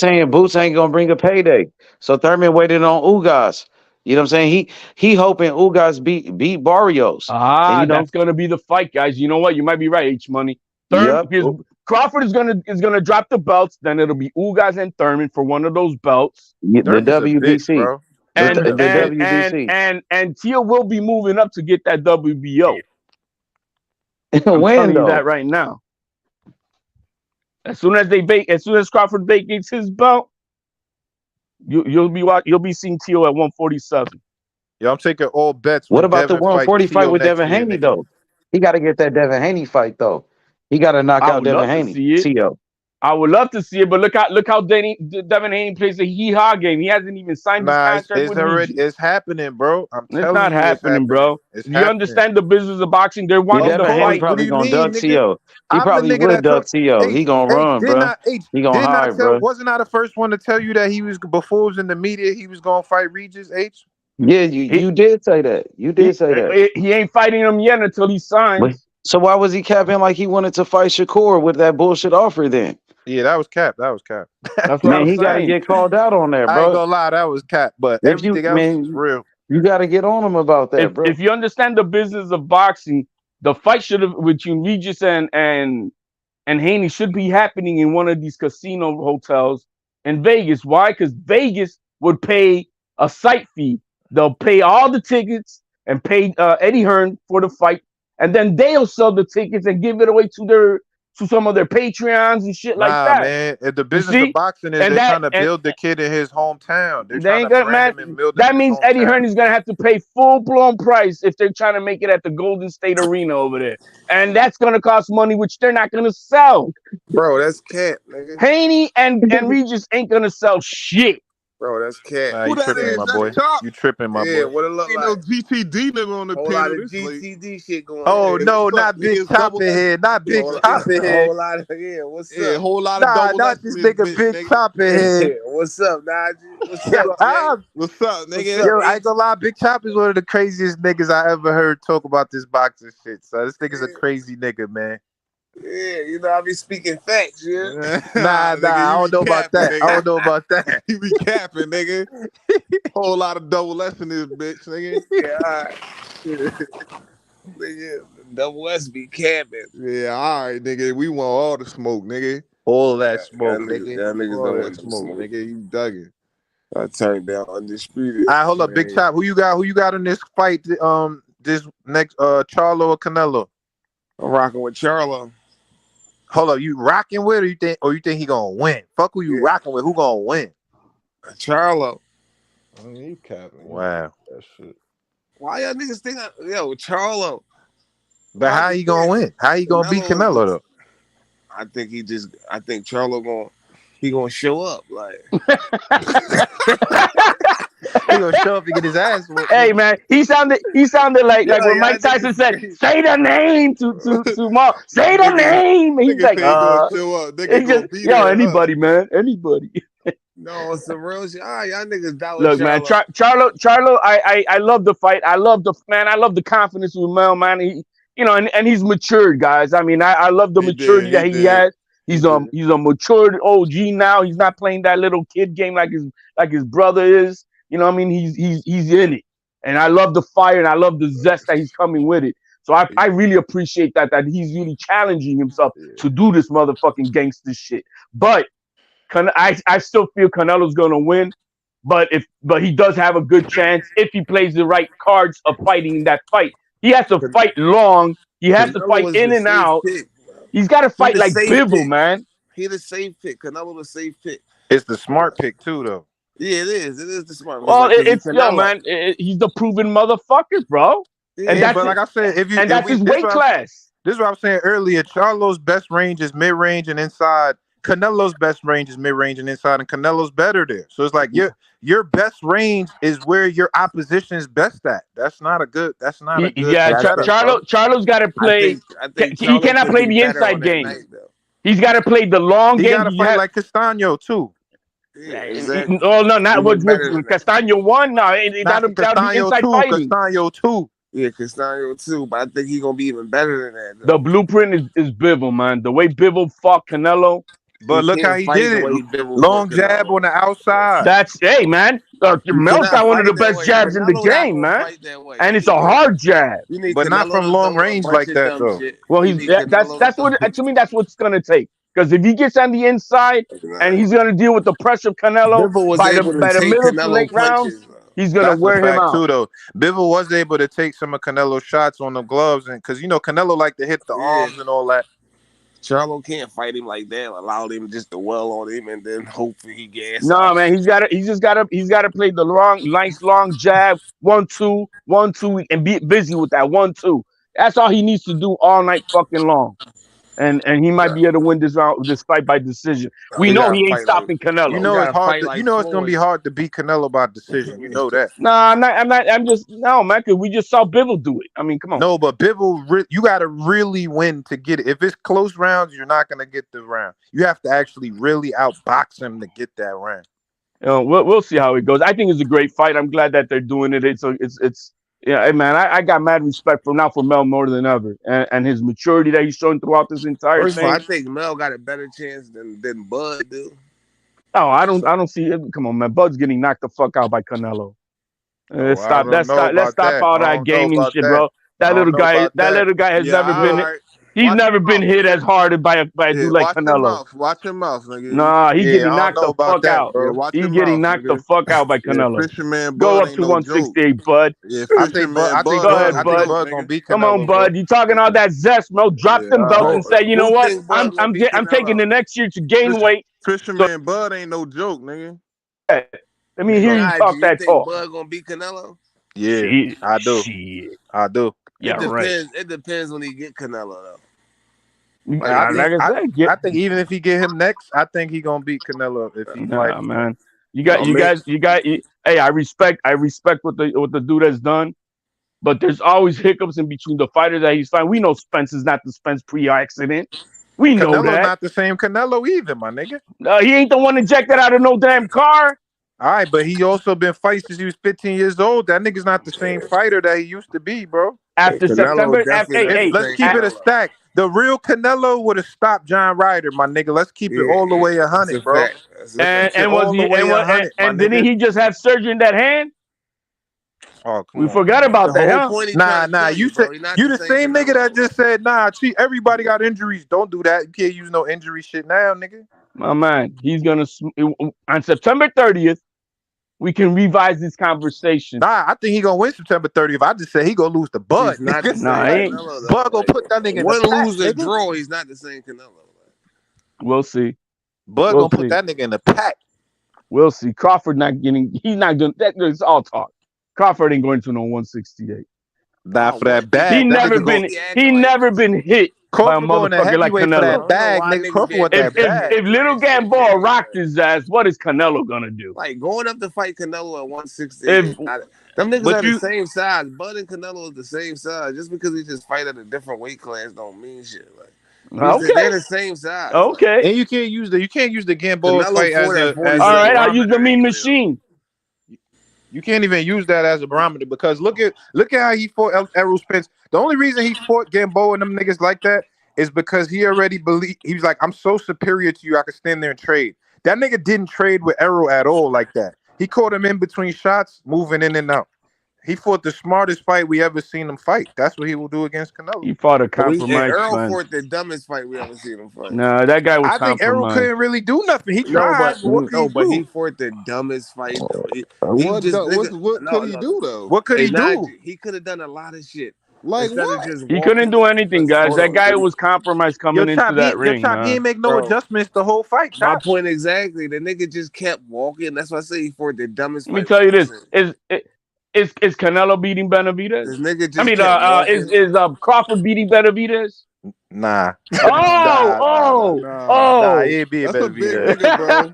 saying Boots ain't gonna bring a payday. So Thurman waited on Ugas. You know what I'm saying? He hoping Ugas beat Barrios. And you know, That's gonna be the fight, guys. You know what? You might be right, H Money. yep. Because Crawford is gonna drop the belts. Then it'll be Ugas and Thurman for one of those belts. The Thurman's a bitch, WBC. bro. And The and WBC. and Teal will be moving up to get that WBO. I'm When telling you that though? right now. As soon as Crawford vacates his belt, You'll be seeing Tio at 147. Yo, I'm taking all bets What when about the Devin fight 140 fight Tio with next Devin year, Haney nigga. though? He got to get that Devin Haney fight though. He got to knock I out would Devin love to Haney. see it. Tio. I would love to see it, but look how Devin Haney plays a hee-haw game. He hasn't even signed his Nah, contract with Regis. it's happening, bro. I'm It's telling not you, it's happening, happening. bro. It's Do you happening. understand the business of boxing? They're Yeah, wanting Devin to Haney fight. What do probably you gonna mean, duck nigga? Tio. He I'm the probably nigga would that duck Tio. He gonna run, bro. He gonna hide, bro. wasn't I the first one to tell you that he was before it was in the media he was gonna fight Regis H? Yeah, you did say that. You did say that. He ain't fighting him yet until he But, signs. so why was he capping like he wanted to fight Shakur with that bullshit offer then? Yeah, that was cap. That was cap. That's what Man, I'm he got to saying. get called out on that, I ain't bro. gonna lie, that was cap. But If you, everything else is man, real. you got to get on him about that, bro. If you understand the business of boxing, the fight should have between Regis and Haney should be happening in one of these casino hotels in Vegas. Why? Because Vegas would pay a site fee. They'll pay all the tickets and pay Eddie Hearn for the fight, and then they'll sell the tickets and give it away to some of their Patreons and shit like that. Man. If the You business see? of boxing is And they're trying that to and build the kid in his hometown. They're they trying ain't to got brand man. him and build him That in his means Eddie hometown. Hearn is gonna have to pay full blown price if they're trying to make it at the Golden State Arena over there, and that's gonna cost money, which they're not gonna sell. Bro, that's cat, nigga. Haney and Regis ain't gonna sell shit. Bro, that's cat. Nah, Who you that tripping, is? my That's boy. Chop. You tripping, my Yeah, boy. what it look Ain't like? no GTD nigga on the Whole lot panel of this late. GTD shit going Oh on. no, What's up, not Big nigga? It's Chop double in S. here. Not Big Whole, Chop in a here. whole lot of what's Yeah, up? whole lot of Nah, double S not in this this nigga bitch, Big nigga. Chop in here. What's up, Najee? What's Yo, up, Jay? What's up, What's nigga? up, yo, I H? ain't gonna lie, Big Chop is one of the craziest niggas I ever heard talk about this boxing shit. So this nigga's a crazy nigga, man. Yeah, you know I be speaking facts, yeah. Nah, Nigga, I you don't be know about capping, that. I nigga. don't know about that. You be capping, nigga. Whole lot of double S in this bitch, nigga. Yeah, all right. Nigga, Double S be capping. Yeah, all right, nigga. We want all the smoke, nigga. All that smoke, nigga. Y'all niggas All don't that want no smoke, smoke. nigga. You dugging. I turned down Undisputed. All right, hold up, Big Man. Chop. Who you got in this fight? This next Charlo or Canelo? I'm rocking with Charlo. Hold up, you rocking with or you think he gonna win? Fuck who you rocking with. Who gonna win? Charlo. You capping. Wow. That shit. Why y'all niggas think Charlo? But how he gonna win? How he gonna beat Canelo though? I think Charlo gonna show up like. He gonna show up and get his ass whooped. Hey man, he sounded like when Mike Tyson said, "Say the name to Mark. Say the name." And he's like, Nigga gonna show up. Nigga gonna be there. Anybody, man, anybody. No, it's some real shit. Y'all niggas down with Look, man, Charlo, I love the fight. I love the confidence with Mel, man. He, and he's matured, guys. I mean, I love the maturity that he has. He's a matured OG now. He's not playing that little kid game like his brother is. You know what I mean? He's in it. And I love the fire and I love the zest that he's coming with it. So I really appreciate that he's really challenging himself to do this motherfucking gangster shit. But I still feel Canelo's gonna win. But he does have a good chance if he plays the right cards of fighting in that fight. He has to fight long. He has to fight in and out. He's got to fight like Bivol, man. He the safe pick. Canelo the safe pick. It's the smart pick too, though. Yeah, it is. It is the smart. Well, he's the proven motherfucker, bro. Yeah, and but like I said, that's his weight class. This is what I was saying earlier. Charlo's best range is mid range and inside. Canelo's best range is mid range and inside, and Canelo's better there. So it's like your best range is where your opposition is best at. That's not a good. Yeah, Charlo's got to play. He cannot play the inside game. He's got to play the long game. He got to fight like Castano too. Yeah, exactly. Oh no, not what Castano won. No, that'll be inside fighting. Castano too. Yeah, Castano too. But I think he's gonna be even better than that. Though. The blueprint is Bivol, man. The way Bivol fought Canelo. But look how he did it. Long jab on the outside. Hey, man. Mel's got one of the best jabs in the game, man. And it's a hard jab. But not from long range like that, though. Well, that's what to me. That's what's gonna take. Because if he gets on the inside and he's gonna deal with the pressure of Canelo by the middle to late rounds, he's gonna wear him out too. Though Bivol was able to take some of Canelo's shots on the gloves, and because Canelo like to hit the arms and all that. Charlo can't fight him like that. Allow him just to well on him and then hopefully he gas No, out. man, he's got to play the nice long jab, 1-2, 1-2, and be busy with that 1-2. That's all he needs to do all night fucking long. And he might be able to win this fight by decision. We He know gotta he ain't fight like stopping You Canelo. he know it's gotta hard. fight You like know it's gonna be Floyd. hard to beat Canelo by decision. You know that. Nah, I'm just no man. Cause we just saw Bivol do it. I mean, come on. No, but Bivol, you got to really win to get it. If it's close rounds, you're not gonna get the round. You have to actually really outbox him to get that round. You know, we'll see how it goes. I think it's a great fight. I'm glad that they're doing it. It's yeah, hey, man. I got mad respect for Mel more than ever, and his maturity that he's showing throughout this entire First of all, thing. I think Mel got a better chance than Bud do. Oh, I don't see it. Come on, man. Bud's getting knocked the fuck out by Canelo. Oh, Let's I stop. don't know Let's about stop that. all I that don't know gaming about shit, that. bro. I don't know about That that. little guy has Yeah, never all been. right. He's Watch never your been mouth, hit as nigga. hard by a Yeah, dude like watch your Canelo. mouth. Watch your mouth, nigga. Nah, he's Yeah, getting I don't knocked know the about fuck that, out. Yeah, bro. watch He's your getting mouth, knocked the nigga. fuck out by Yeah, Canelo. Fisherman Go Bud up ain't to no joke. 168, Bud. Yeah, I think Bud. Fisherman Bud Go ain't ahead, no Bud. joke, Gonna nigga. beat Come on, Canelo, bro. Bud. You talking all that zest, bro? Drop Yeah, them belts and say, you know who what? think Bud gonna beat I'm taking the Canelo? next year to gain weight. So Fisherman Bud ain't no joke, nigga. let me hear you Nah, talk you that think talk. Bud gonna beat Canelo? Yeah, I do. Shit. I do. Yeah, It right. depends. It depends when he get Canelo though. Like I think, Like I said, I think even if he get him next, I think he gonna beat Canelo if he fight nah, him. man. No, man. Hey, I respect what the dude has done, but there's always hiccups in between the fighters that he's fighting. We know Spence is not the Spence pre-accident. We know Canelo's that. not the same Canelo either, my nigga. He ain't the one ejected out of no damn car. All right, but he also been fighting since he was 15 years old. That nigga's not the same fighter that he used to be, bro. After Canelo September, definitely not the Let's same keep it a Canelo. stack. The real Canelo would have stopped John Ryder, my nigga. Let's keep it all the way That's a 100, bro. fact. That's a Let's fact. keep it all the way 100, my and didn't nigga. he just have surgery in that hand? Oh, come We on. forgot about The that, whole huh? point he Nah, trying to kill you bro. said He not you the the same nigga Canelo. that just said, nah, everybody got injuries. Don't do that. You can't use no injury shit now, nigga. My man, he's gonna on September 30th. We can revise this conversation. Nah, I think he gonna win September 30th. I just said he gonna lose to Bud. He's not the Nah, same he ain't. Canelo though. Bud gonna put that nigga in the Win, pack, lose, or nigga. draw, he's not the same Canelo. We'll see. Bud We'll gonna put see. that nigga in the pack. We'll see. Crawford not getting. He's not doing that. It's all talk. Crawford ain't going to no 168. Nah, for that He bag, that never nigga been. go. He never been hit by a Crawford going to motherfucker like heavyweight for Canelo. that bag, nigga. Crawford want If that bag. if Little Gamboa rocked his ass, what is Canelo gonna do? Like going up to fight Canelo at 168. If Them niggas But are the you- same size. Bud and Canelo is the same size. Just because he just fight at a different weight class don't mean shit. Like they're the same size. Okay. And you can't use the Gamboa Canelo fight as fought at a 47. All right, I'll barometer use the mean anyway. machine. You can't even use that as a barometer because look at how he fought Errol Spence. The only reason he fought Gamboa and them niggas like that is because he already believed he was like, I'm so superior to you, I could stand there and trade. That nigga didn't trade with Errol at all like that. He caught him in between shots, moving in and out. He fought the smartest fight we ever seen him fight. That's what he will do against Canelo. He fought a And compromised Earl man. fought the dumbest fight we ever seen him fight. Nah, that guy was I think Errol compromised. couldn't really do nothing. He No, tried, but what could he do? he fought the dumbest fight. What could he do though? What could he do? He could have done a lot of shit. Like Instead what? of just He couldn't do anything, guys. Hold That on. guy was compromised coming into that ring, Chop, he man. ain't make no Bro. adjustments the whole fight. My Chop. point exactly. The nigga just kept walking. That's why I say he fought the dumbest Let me fight. tell you we this: ever seen. is Canelo beating Benavidez? This nigga just I mean, kept walking. is Crawford beating Benavidez? Nah. Oh, he ain't being That's better a be big that. nigga, bro.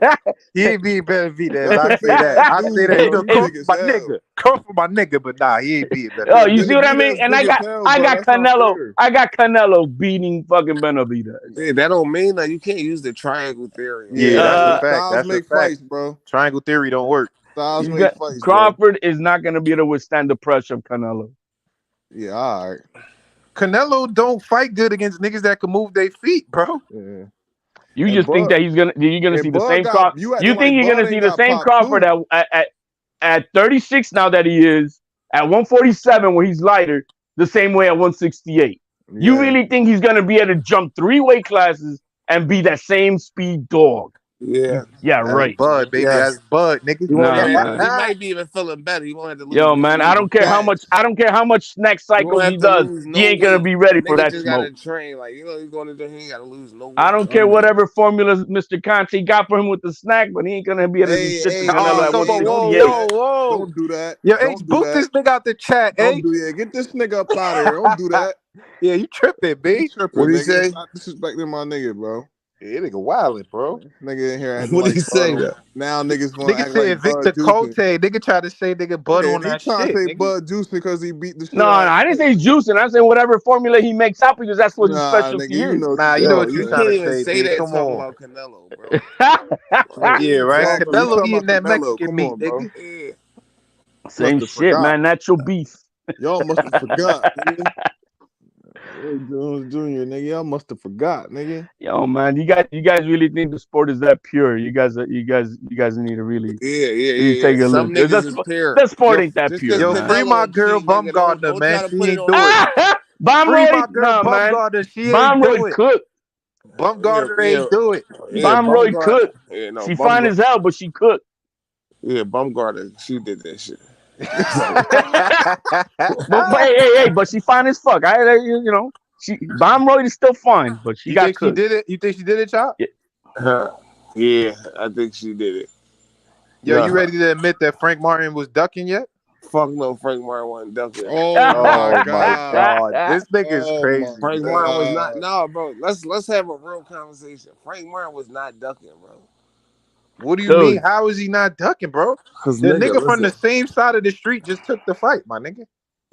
He ain't being better be that. That's I a say big that. I dude, say that. You know, bro. come Big for as my hell. nigga. Come for my nigga, but nah, he ain't being better. Oh, you see what I mean? Benavidez And big as hell, I bro. got That's not Canelo. fair. I got Canelo beating fucking Benavidez. Yeah, that don't mean that you can't use the triangle theory. Yeah, that's a fact. Styles That's a make fact. fights, bro. Triangle theory don't work. Styles You make got fights, bro. Crawford is not going to be able to withstand the pressure of Canelo. Yeah, all right. Canelo don't fight good against niggas that can move their feet, bro. Yeah. You And just think Bud- that you're gonna see the Bud same got- Crawford. you acting You think like you're gonna Bud see ain't the got same pop Crawford too. at 36 now that he is at 147 where he's lighter, the same way at 168. You Yeah. really think he's gonna be able to jump 3 weight classes and be that same speed dog? Yeah. Yeah, That's right. Bud, baby. Yeah. That's Bud, nigga. He won't Nah, even. man. He might be even feeling better. He won't have to lose Yo, no man, I weight. don't care how much. I don't care how much snack He won't cycles he have to does. lose He no ain't gonna weight. be ready for Nigga that just got smoke. to train. Like, he's going to do. He ain't got to lose no I weight. don't care whatever formulas Mr. Conte got for him with the snack, but he ain't gonna be able to do Hey, shit to hey, Canelo hey, at Oh, hey, so, but hey, don't do 168. whoa, that. whoa. Don't do that. Yo, H, Don't do boot that. this nigga out the chat, Don't H. do that. Get this nigga up out of here. Don't do that. Yeah, you tripping, You B. tripping, What do you nigga. say? Stop disrespecting my nigga, bro. Yeah, nigga wildin', bro. Nigga in here acting What do like you Bud say, on. though? Now niggas gonna Nigga act like said Victor Bud juicing. Cote. Nigga tried to say nigga Bud Yeah, on he that trying to shit, say nigga. Bud juicing because he beat the shit No, no, out of I didn't Tank. say juicing. I said whatever formula he makes up because that's what his Nah, specialty nigga, you know is. what Nah, you you know talking what about, you you man. trying trying to to say, say B. that Come talking on. about Canelo, bro. Like, Yeah, right. Exactly. You Canelo talking eating about that Canelo. Mexican Come meat, on, bro. nigga. Yeah. Must Same have shit, forgot. man. Natural beef. Y'all must have forgot, nigga. Roy Jones Jr., nigga. Y'all must have forgot, nigga. Yo, man, you guys really think the sport is that pure? You guys need to really Yeah. take a Some look. niggas is pure. The sport Yo, ain't that just pure, because yo, man. free Canelo my a girl cheat, nigga, Bumgarner, don't man. try to She put it ain't on do it. him. Bomb Free my Roy, girl no, man. Bumgarner. She ain't Bomb do Roy it. cook. Bumgarner ain't do it. Bomb Roy Bumgarner. cook. Yeah, no, She fine as hell, but she cooked. Yeah, Bumgarner. She did that shit. But hey, but she fine as fuck. She Bomb Roy is still fine, but she You got think she cooked. did it? You think she did it, Chop? Yeah, I think she did it. Yo, you ready to admit that Frank Martin was ducking yet? Fuck no, Frank Martin wasn't ducking. Oh my Oh my god. god, this nigga is Oh my crazy. Frank Man. Martin was not. No, bro. Let's have a real conversation. Frank Martin was not ducking, bro. What do you mean? Dude, How is he not ducking, bro? Cause The nigga, nigga from the listen, same side of the street just took the fight, my nigga.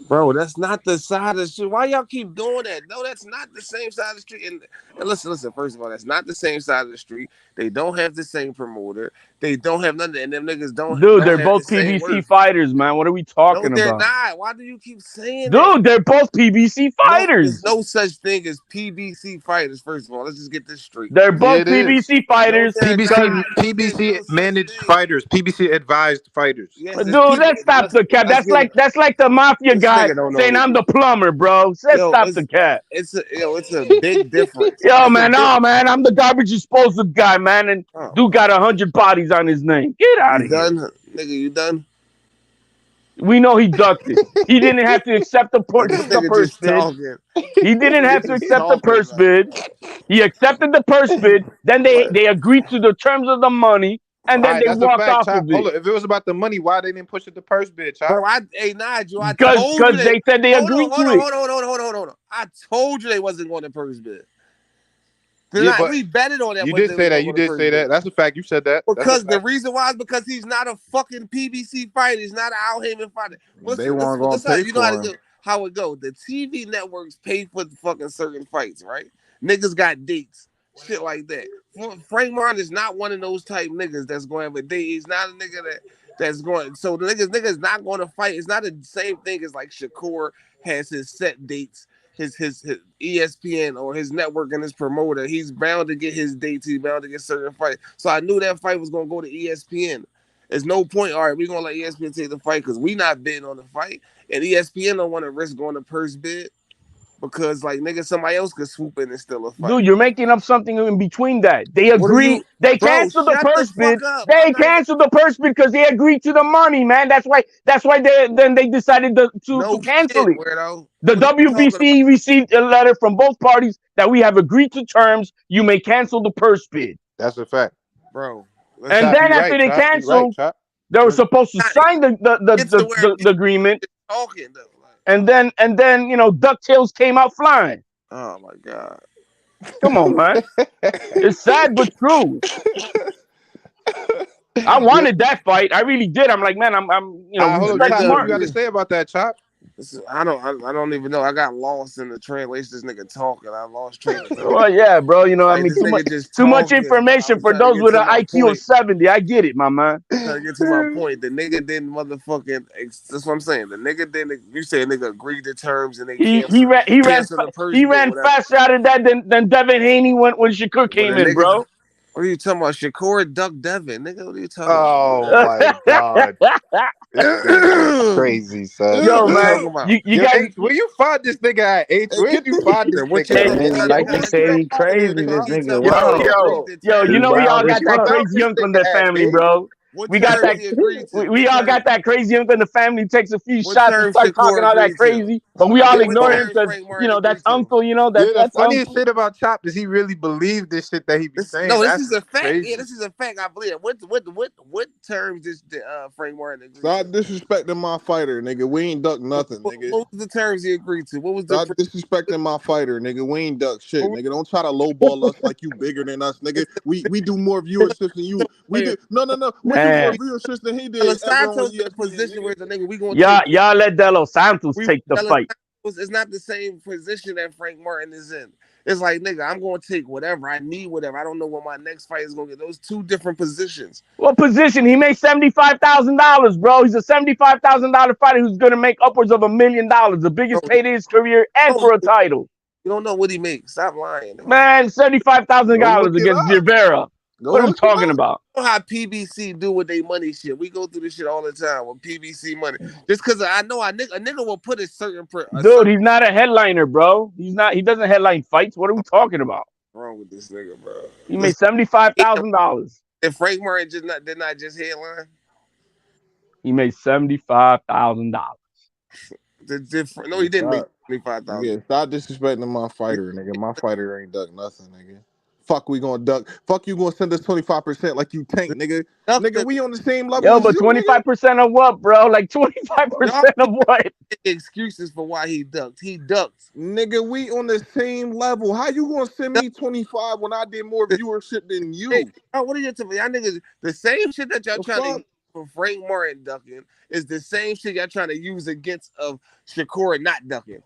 bro, that's not the side of the street. Why y'all keep doing that? No, that's not the same side of the street. And listen. First of all, that's not the same side of the street. They don't have the same promoter. They don't have nothing, and them niggas don't dude, they're have the both same PBC worth. fighters, man. What are we No, talking they're about? not. Why do you keep saying that? Dude, they're both PBC No, there's fighters. no such thing as PBC fighters. First of all, let's just get this straight. They're Yeah, both it is. PBC No, fighters. they're Cause not. There's no such managed thing. fighters, PBC advised fighters. Yes, it's dude, let's stop the cap. Let's That's get like it. the mafia This guy nigga don't know saying what I'm he the do. plumber, bro. Let's Yo, stop the cap. it's a big difference. Yo, It's a man, big. no, man, I'm the garbage disposal guy, man, and Oh, dude got 100 bodies on his name. Get out you of here. done, nigga? You done? We know he ducked it. He didn't have to accept the This nigga purse just bid. talking. He didn't have Nigga to just accept the talking, purse man. bid. He accepted the purse bid. Then they agreed to the terms of the money, and All then right, they that's a walked fact, off Chop. of Hold it up. If it was about the money, why they didn't push it the purse bid, Chop? Bro, hey Nigel, I because told you they said they hold on, agreed to it. hold on. I told you they wasn't going to purse bid. Yeah, but We betted on that. you But did they say was that. gonna You go to did first say that. bid. That's a fact. You said that. That's a Because the fact. reason why is because he's not a fucking PBC fighter. He's not an Al Heyman fighter. They weren't gonna How pay you know how for to him. go. How it go? The TV networks pay for the fucking certain fights, right? Niggas got dates, shit like that. Frank Martin is not one of those type niggas that's going to have a date. He's not a nigga that's going. So the niggas not going to fight. It's not the same thing as like Shakur has his set dates. His ESPN or his network and his promoter, he's bound to get his dates. He's bound to get certain fights. So I knew that fight was gonna go to ESPN. There's no point. All right, we're gonna let ESPN take the fight because we not bidding on the fight, and ESPN don't want to risk going to purse bid because like nigga, somebody else could swoop in and steal a fight. Dude, you're making up something in between that. They What are agree. you, They bro? canceled the Shut the purse bid. fuck up. They I'm not even. canceled the purse bid because they agreed to the money, man. That's why. They decided to No cancel shit, it. weirdo. The What are you talking about, WBC received a letter from both parties that we have agreed to terms. You may cancel the purse bid. That's a fact, bro? And Chop, then you after right, they Chop. You right, canceled, Chop. they were supposed to sign It's to where the agreement. talking though. And then DuckTales came out flying. Oh my god. Come on, man. It's sad but true. I wanted that fight. I really did. I'm like, man, I'm Hold up, respect Chop. What you got to Martin. say about that, Chop? I don't even know. I got lost in the translation. This nigga talking. I lost train of thought. Well, yeah, bro. Like this too much nigga just too much talking. I information was for trying to those get with to an my IQ of point. 70. I get it, my man. Trying to get to my point. The nigga didn't motherfucking. That's what I'm saying. The nigga didn't. You say nigga agreed to terms and they He cancel the purse he bid, ran whatever. faster out of that than Devin Haney when Shakur When came the in, niggas, bro. What are you talking about? Shakur Duck Devin, nigga. What are you talking Oh about? my god. This nigga crazy, son. Yo, What you man, talking about? you Yo, guys. H, where you find this nigga at? H, Hey, where get you this find this What nigga you Hey, at? talking man, about? like you Nigga, said, he crazy. nigga, This you nigga talking about he Yo, wild. agreed Bro, to yo, terms. you He know we all wild as where got you that fuck. found crazy this uncle in nigga the at, family, B? bro. What We got terms that. he agreed to? We What all terms? got that crazy uncle in the family. Takes a few What shots and terms start talking Shakur all that agreed to? crazy, but we all What ignore him terms because Frank Martin that's agreed to? uncle. Yeah, the That's funniest uncle. shit about Chop is he really believed this shit that he be saying. No, this That's is a fact. Yeah, crazy. this is a fact. I believe it. What terms did Frank Martin agree Stop to? disrespecting my fighter, nigga. We ain't duck nothing, nigga. What was the terms he agreed to? What was the Stop disrespecting my fighter, nigga. We ain't duck shit, what was nigga. Don't try to lowball us like you bigger than us, nigga. We do more viewerships than you. We the do no. We do more Man, viewerships than he Della did ever on Santos in a ESPN, position nigga. where the nigga we gonna take y'all let Delo Santos we take the Della fight. Santos is not the same position that Frank Martin is in. It's like nigga, I'm gonna take whatever I need, whatever. I don't know what my next fight is gonna get. Those two different positions. What position? He made $75,000, bro. He's a $75,000 fighter who's gonna make upwards of $1 million, the Bro, biggest payday in his career, and you for a title. don't know what he makes. Stop lying. Nigga. Man, $75 thousand Go dollars look it against up. Rivera. Go What are we look it talking up. about? You know how PBC do with their money shit. We go through this shit all the time with PBC money. Just because I know a nigga will put a certain Dude, he's not a headliner, bro. He's not. He doesn't headline fights. What are we talking about? wrong with this nigga, bro. He made $75,000. And Frank Martin did not just headline. He made $75,000. No, he didn't make Stop. Yeah, 25,000. stop disrespecting my fighter, nigga. My fighter ain't duck nothing, nigga. Fuck, we gonna duck. Fuck, you gonna send us 25% like you tank, nigga. Nigga, we on the same level Yo, as but you, nigga. 25% of what, bro? Like 25% Y'all of what? excuses for why he ducked. He ducked. Nigga, we on the same level. How you gonna send me 25 when I did more viewership than Hey, you? what are you telling me? Y'all niggas, the same shit that y'all The trying to fuck? use for Frank Martin ducking is the same shit y'all trying to use against of Shakur not ducking.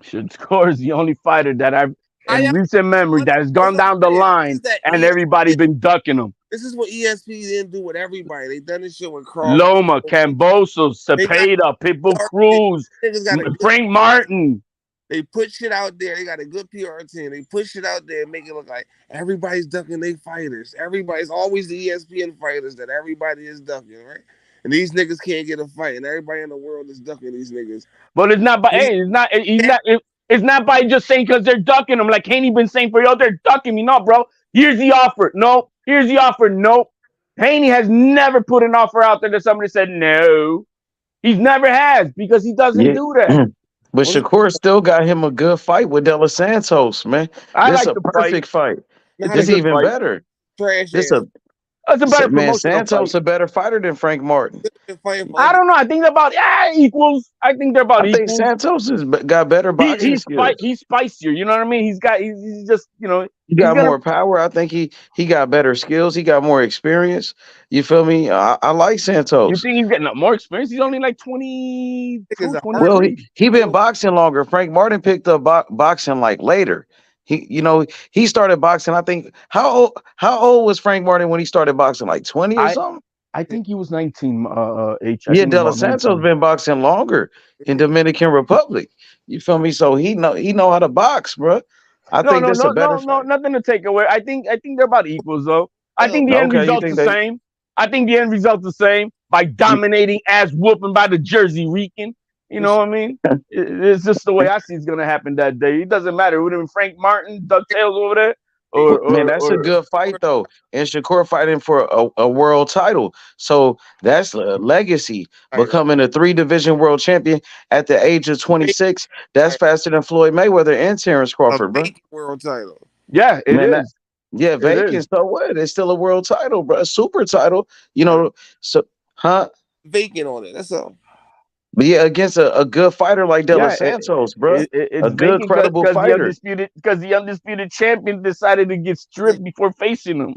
Shakur is the only fighter that I've I in recent memory that has gone down the line is that and everybody ESPN, been ducking him. this is what ESPN do with everybody. They done this shit with Crawford. Loma, Camboso, They got Cepeda, Pitbull Cruz, niggas got a good Frank Martin. They put shit out there. They got a good PR team. They put shit out there and make it look like everybody's ducking their fighters. Everybody's always the ESPN fighters that everybody is ducking, right? And these niggas can't get a fight, and everybody in the world is ducking these niggas. But it's not by it's not by just saying because they're ducking him. Like Haney been saying for yo, they're ducking me. No, bro. Here's the offer. No. Here's the offer. Nope. Haney has never put an offer out there that somebody said no. He's never has because he doesn't Yeah. do that. But Shakur still got him a good fight with De Los Santos, man. I This like a the fight. perfect fight. It's a This good even fight. better. Trash This ass. That's a better man. promotional Santos fight. a better fighter than Frank Martin. I don't know. I think they're about equals. I think they're about I think equals. Santos has got better boxing skills. He's spicier. You know what I mean? He's just He got more power. I think he got better skills. He got more experience. You feel me? I like Santos. You think he's getting more experience? He's only like 22, 23. Well, he been boxing longer. Frank Martin picked up boxing like later. He started boxing. I think how old was Frank Martin when he started boxing? Like 20 or something? I think he was 19. Yeah, De Los Santos been boxing longer in Dominican Republic. You feel me? So he know how to box, bro. I think this a better fight. Nothing to take away. I think they're about equals though. I think the end result's the same. I think the end result's the same by dominating, ass whooping by the Jersey Rican. You know what I mean? It's just the way I see it's gonna happen that day. It doesn't matter. It would have been Frank Martin, DuckTales over there. Man, that's a good fight though. And Shakur fighting for a world title. So that's a legacy. Becoming a 3-division world champion at the age of 26. That's faster than Floyd Mayweather and Terrence Crawford, bro. World title. Yeah, it is. Yeah, vacant. So what? It's still a world title, bro. A super title. So vacant on it. That's all. But yeah, against a good fighter like De Los Santos, bro. It's a good, credible fighter. Because the undisputed champion decided to get stripped before facing him.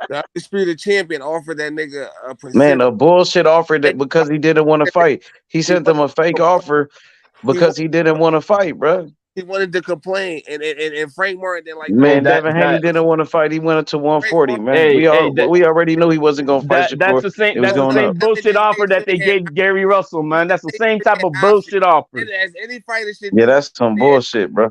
The undisputed champion offered that nigga a percent. Man, a bullshit offer that because he didn't want to fight. He sent them a fake offer because he didn't want to fight, bro. He wanted to complain, and Frank Martin didn't like. Man, Devin Haney didn't want to fight. He went up to 140. Man, we already knew he wasn't gonna fight Shakur. That's the same. That's the same bullshit offer that they gave Gary Russell, man. That's the same type of bullshit offer. As any fighter should. Yeah, that's some bullshit, bro.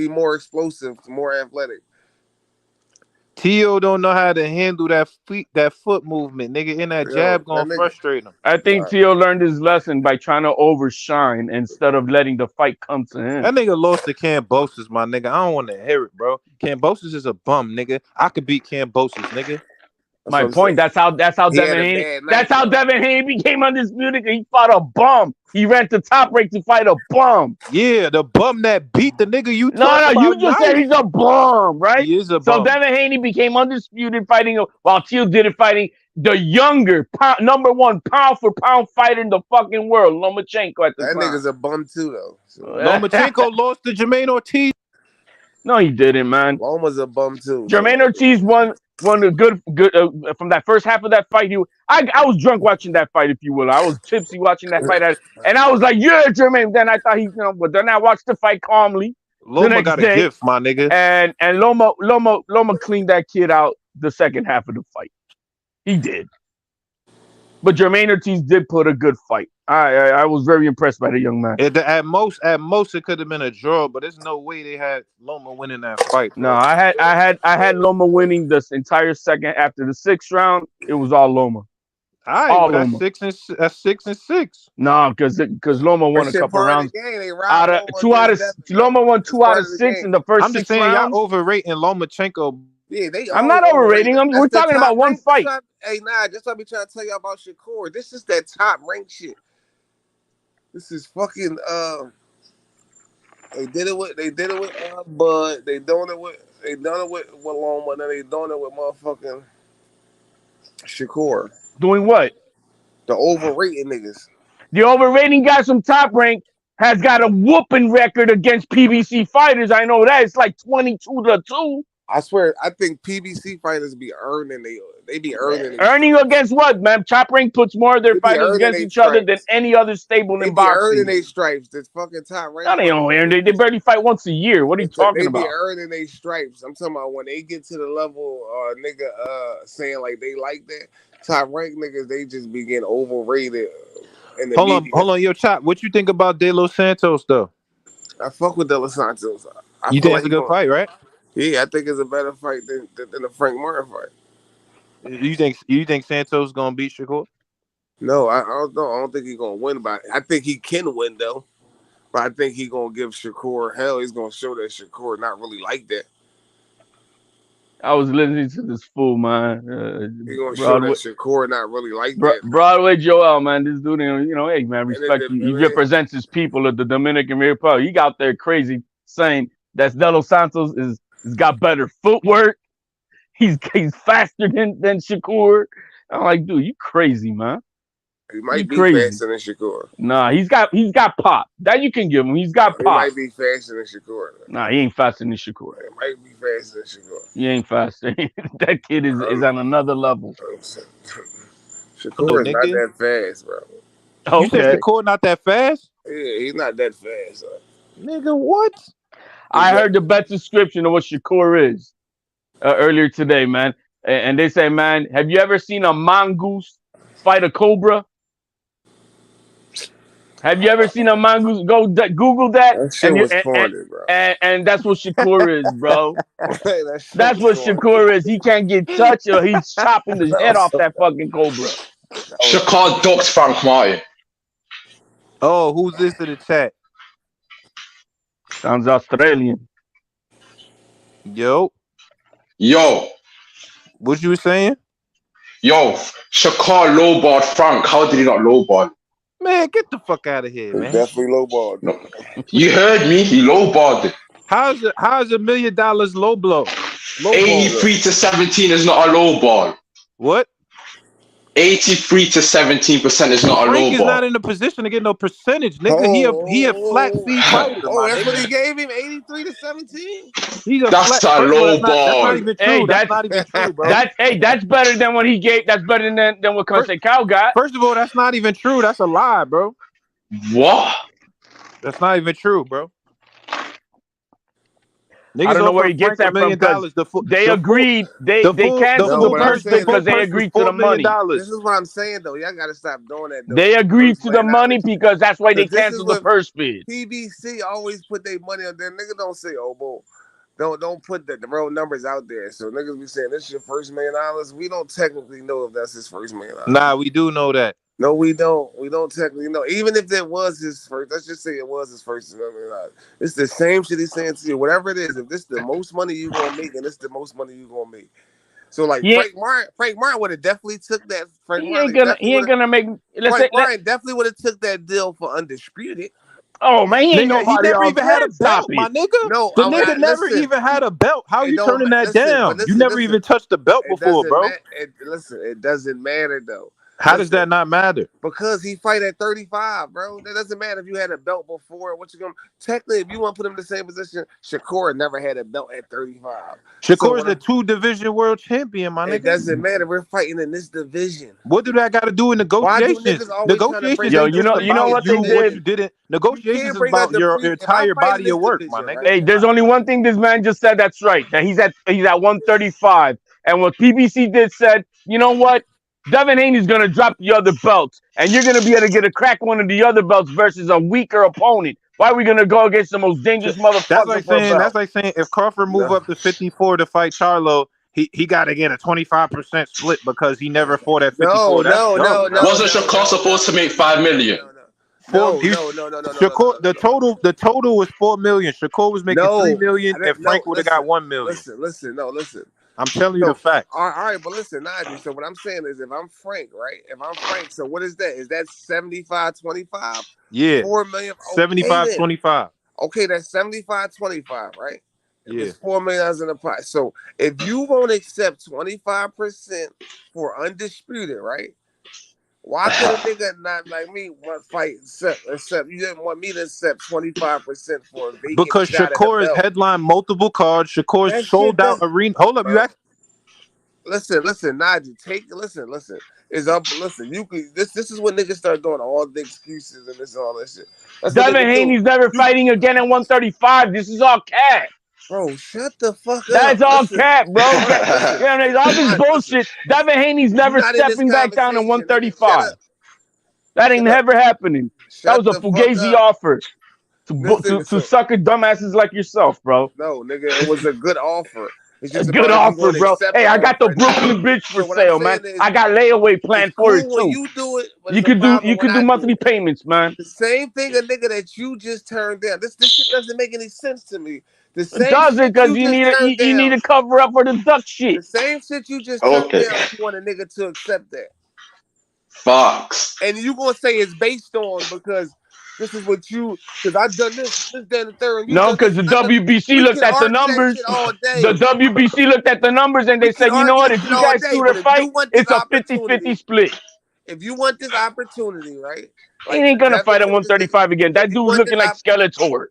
He more explosive, more athletic. Tio don't know how to handle that foot movement, nigga. In that Yo, jab that gonna nigga. frustrate him. I think Tio learned his lesson by trying to overshine instead of letting the fight come to him. That nigga lost to Cambosis, my nigga. I don't want to hear it, bro. Cambosis is a bum, nigga. I could beat Cambosis, nigga. My point. That's how He Devin had a Haney. bad night, That's how Devin Haney became undisputed. He fought a bum. He ran to Top Rank to fight a bum. Yeah, the bum that beat the nigga you No, talk about. you just said he's a bum, right? He is a So bum. Devin Haney became undisputed fighting, while Teal did it fighting the younger number one pound for pound fighter in the fucking world, Lomachenko at the That time. nigga's a bum too, though. So. Lomachenko lost to Jermaine Ortiz. No, he didn't, man. Loma's a bum too. Jermaine so. Ortiz won. one of the good from that first half of that fight. I was drunk watching that fight, if you will. I was tipsy watching that fight, and I was like, "Yeah, Jermaine." Then I thought but then I watched the fight calmly the Loma next got a day, gift, my nigga. and Loma cleaned that kid out the second half of the fight. He did, but Jermaine Ortiz did put a good fight. I was very impressed by the young man. At most, it could have been a draw, but there's no way they had Loma winning that fight. Bro. No, I had Loma winning this entire second after the 6th round. It was all Loma. All right, all well, Loma. That's 6-6. No, because Loma won a couple rounds. Out of Loma won 2 out of 6 in the first I'm just 6 saying rounds. y'all overrating Lomachenko. Yeah, I'm not overrating him. We're talking about one fight. Hey, nah, just let me try to tell you about Shakur. This is that top rank shit. This is fucking They did it with Bud. They done it with Loma. Then they doing it with motherfucking Shakur. Doing what? The overrated niggas. The overrating guys from Top Rank has got a whooping record against PBC fighters. I know that. It's like 22-2. I swear, I think PBC fighters be earning they be earning. Earning against what, man? Top Rank puts more of their fighters against each other than any other stable in boxing. They be earning their stripes. This fucking Top Rank. No, they don't earn. They barely fight once a year. What are you talking about? They be earning their stripes. I'm talking about when they get to the level, saying like they like that. Top Rank niggas, they just be getting overrated. Hold on, yo, Chop. What you think about De Los Santos though? I fuck with De Los Santos. You think it's a good fight, right? Yeah, I think it's a better fight than the Frank Martin fight. You think Santos gonna beat Shakur? No, I don't know. I don't think he's gonna win. But I think he can win though. But I think he's gonna give Shakur hell. He's gonna show that Shakur not really like that. I was listening to this fool, man. He's gonna show that Shakur not really like that. Broadway Joel, man. This dude, hey, man, respect you. He represents his people of the Dominican Republic. He got there crazy saying that De Los Santos is got better footwork. He's faster than Shakur. I'm like, dude, you crazy, man. He might be faster than Shakur. Nah, he's got pop. That you can give him. He's got pop. He might be faster than Shakur. Nah, he ain't faster than Shakur. He might be faster than Shakur. He ain't faster. That kid is on another level. Shakur is not that fast, bro. Okay. You said Shakur not that fast? Yeah, he's not that fast. Nigga, what? I heard the best description of what Shakur is earlier today, man. And they say, man, have you ever seen a mongoose fight a cobra? Have you ever seen a mongoose? Go Google that. That shit was funny, bro. And that's what Shakur is, bro. That's what Shakur is. He can't get touched or he's chopping the head off that fucking cobra. Shakur ducks Frank Martin. Oh, who's this in the chat? Sounds Australian. Yo. What you were saying? Yo, Shakur lowballed Frank. How did he not lowball? Man, get the fuck out of here, man. Definitely lowballed. No. You heard me. He lowballed it. How's $1 million low blow? 83 to 17 is not a low ball. What? 83 to 17% is not a low Frank is ball. not in a position to get no percentage, nigga. He a flat fee fighter. That's what he gave him, 83 to 17. That's a low ball. That's not even true. That's not even true, bro. That's better than what he gave. That's better than what Constant Cow got. First of all, that's not even true. That's a lie, bro. What? That's not even true, bro. Niggas I don't know where he gets that from because they agreed. They canceled the first bid because they agreed to the money. This is what I'm saying, though. Y'all got to stop doing that. Though. They agreed to the money because that's why they canceled the first bid. PBC always put their money on there. Niggas don't say, oh, boy. Don't put the real numbers out there. So niggas be saying, this is your first $1 million. We don't technically know if that's his first $1 million. Nah, we do know that. No, we don't. We don't technically know. Even if that was his first, let's just say it was his first $1 million. It's the same shit he's saying to you. Whatever it is, if this is the most money you gonna make, and this is the most money you gonna make. So like Frank Martin would have definitely took that. He ain't gonna make. Frank Martin definitely would have took that deal for Undisputed. Oh man, he never even had a belt, my nigga. No, the nigga never even had a belt. How you turning that down? You never even touched the belt before, bro. Listen, it doesn't matter though. How does that not matter? Because he fight at 35, bro. That doesn't matter if you had a belt before. What you gonna technically, if you want to put him in the same position, Shakur never had a belt at 35. Shakur's the 2-division world champion, my nigga. It doesn't matter. We're fighting in this division. What do that got to do with negotiations? Why do niggas always trying to bring Negotiations up you know what they did? you didn't. Negotiations is bring up about the your pre- if entire I'm fighting body this of work, division, my nigga. right? Hey, there's only one thing this man just said that's right. That he's at 135. And what PBC did said, you know what? Devin Haney's gonna drop the other belts, and you're gonna be able to get a crack one of the other belts versus a weaker opponent. Why are we gonna go against the most dangerous motherfucker for a belt? That's like saying if Crawford move up to 54 to fight Charlo, he got to get a 25% split because he never fought at 54. No. Wasn't Shakur supposed to make $5 million? No. The total was $4 million. Shakur was making $3 million, and Frank would have got $1 million. Listen. I'm telling you the facts. All right, but listen, Najee. So what I'm saying is, if I'm Frank, right? So what is that? Is that 75-25? Yeah. 4 million. 75-25. Okay, that's 75-25, right? Yeah. It's $4 million in the pot. So if you won't accept 25% for undisputed, right? Why could a nigga not like me want fight accept you didn't want me to accept 25% for a vacant Because shot Shakur at has the belt? headlined multiple cards. Shakur's sold out arena. Hold up, you asked. Listen, Najee, listen. It's up. Listen, you can. This is when niggas start doing all the excuses and this all that shit. That's what Devin niggas do. Haney's never fighting again at 135. This is all cap. Bro, shut the fuck up. That's all cap, bro. All this bullshit. Devin Haney's never stepping back down to 135. That ain't never happening. That was a fugazi offer to sucker dumbasses like yourself, bro. No, nigga, it was a good offer. It's just a good offer, bro. Hey, I got the Brooklyn bitch for sale, man. I got layaway plan for it too. You do it. You could do monthly payments, man. The same thing, a nigga that you just turned down. This shit doesn't make any sense to me. The same it doesn't, because you need to cover up for the duck shit. The same shit you just turned down. You want a nigga to accept that. Fox. And you gonna say it's based on because this is what you, because I've done this, that, and the third. No, because the WBC looked at the numbers. The WBC looked at the numbers and they said, you know what? If you guys do the fight, it's a 50-50 split. If you want this opportunity, right? He ain't gonna fight at 135 again. That dude's looking like Skeletor.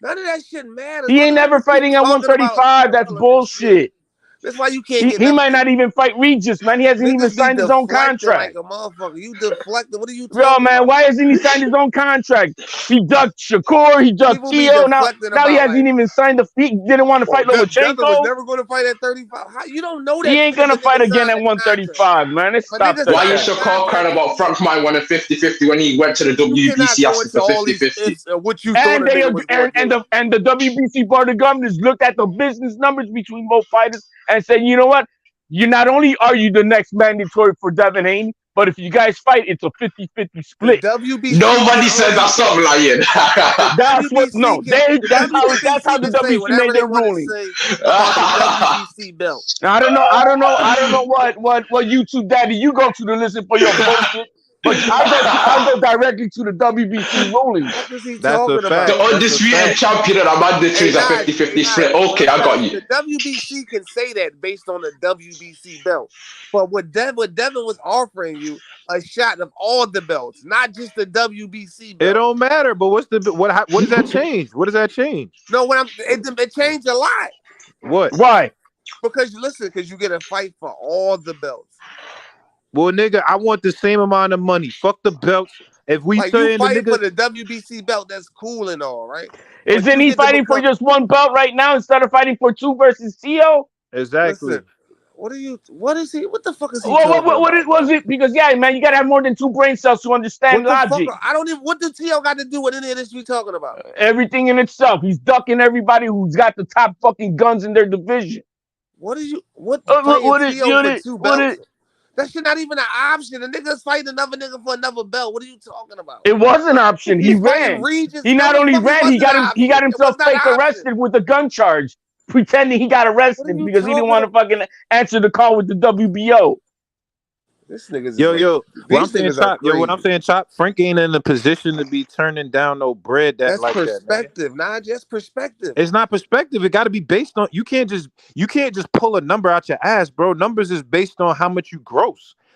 None of that shit matters. He ain't never fighting at 135. That's bullshit. That's why you can't. He might not even fight Regis, man. He hasn't even signed his own contract. Like a motherfucker, you deflected. What are you talking Bro, man, why hasn't he signed his own contract? He ducked Shakur, he ducked Tio. Now he hasn't even signed the feet. Didn't want to fight Lomachenko. Was never going to fight at 35. How, you don't know that. He ain't gonna fight again at 135, man. It's stop. Why is Shakur crying about Frank Mine winning 50-50 when he went to the WBC asking for 50-50? What you and the WBC board of governors looked at the business numbers between both fighters and said, you know what? You not only are you the next mandatory for Devin Haney, but if you guys fight, it's a 50-50 split. Nobody said that. Stop lying. That's what. No, that's how the WBC made their ruling. WBC belt. Now, I don't know what YouTube daddy you go to listen for your bullshit. But I'll go directly to the WBC ruling. That's a fact. The undisputed champion and a mandatory is a 50-50 split. Okay, I got you. The WBC can say that based on the WBC belt. But what Devin was offering you, a shot of all the belts, not just the WBC belt. It don't matter, but what does that change? What does that change? No, it changed a lot. What? Why? Because you get a fight for all the belts. Well, nigga, I want the same amount of money. Fuck the belts. If we like you fighting for the WBC belt, that's cool and all, right? Isn't he fighting for just one belt right now instead of fighting for two versus Tio? Exactly. Listen, what the fuck is he what was it? Because man, you gotta have more than two brain cells to understand logic. What does Tio got to do with any of this we talking about? Everything in itself. He's ducking everybody who's got the top fucking guns in their division. What is Tio for two belts? That shit not even an option. The nigga's fighting another nigga for another belt. What are you talking about? It was an option. He ran. He not only ran, he got himself fake arrested with a gun charge, pretending he got arrested because he didn't want to fucking answer the call with the WBO. This nigga's what I'm saying, Chop, Frank ain't in a position to be turning down no bread that's perspective, not just perspective. It's not perspective. It got to be based on. You can't just pull a number out your ass, bro. Numbers is based on how much you gross.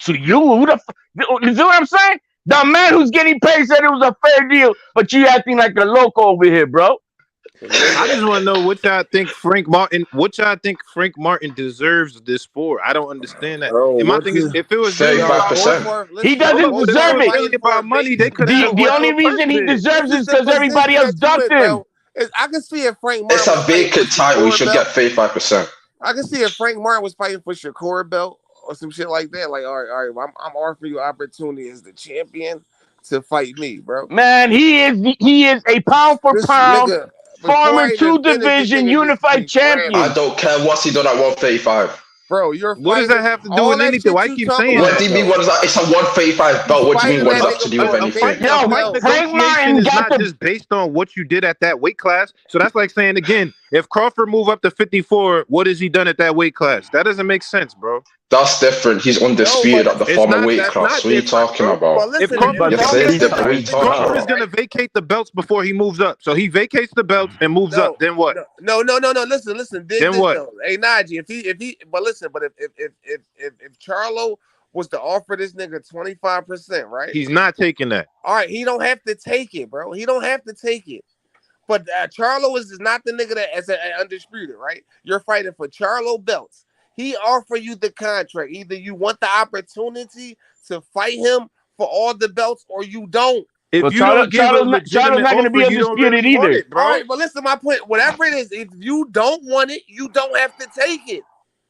To you, you see what I'm saying? The man who's getting paid said it was a fair deal, but you acting like a loco over here, bro. I just want to know what y'all think Frank Martin deserves this for. I don't understand that. Bro, and my what thing is, you- if it was really about 35%. He doesn't deserve it. really about money, they could have The only reason he deserves it is because everybody else ducked him. I can see if Frank Martin It's a was fighting for vacant title. He Shakur should belt. get 35%. I can see if Frank Martin was fighting for Shakur belt or some shit like that. Like, all right, I'm offering you opportunity as the champion to fight me, bro. Man, he is a pound for This pound nigga, former two division unified champion. I don't care what's he done at 135. Bro, you're What does fighting. that have to do all with that anything? shit Why you keep talking saying about, What do you mean? though. What is that? It's a 135 belt. What do you mean? What does that have to do with anything? Frank Martin is got not just based on what you did at that weight class. So that's like saying again, if Crawford move up to 54, what has he done at that weight class? That doesn't make sense, bro. That's different. He's undisputed at the it's former not- weight that's class. not What are you different, talking bro. about? But listen, Yes, it is different. What are you talking Crawford is about? gonna vacate the belts before he moves up. So he vacates the belts and moves up. Then what? No. Listen. Dig Then this what? though. Hey, Najee, if he, but listen, but if Charlo was to offer this nigga 25%, right? He's not taking that. All right, he don't have to take it, bro. He don't have to take it. But Charlo is not the nigga that is undisputed, right? You're fighting for Charlo belts. He offer you the contract. Either you want the opportunity to fight him for all the belts, or you don't. If Well, you don't give a Charlo's legitimate not going to be offer, you don't undisputed really want either. it, bro. All right, but listen, my point. Whatever it is, if you don't want it, you don't have to take it.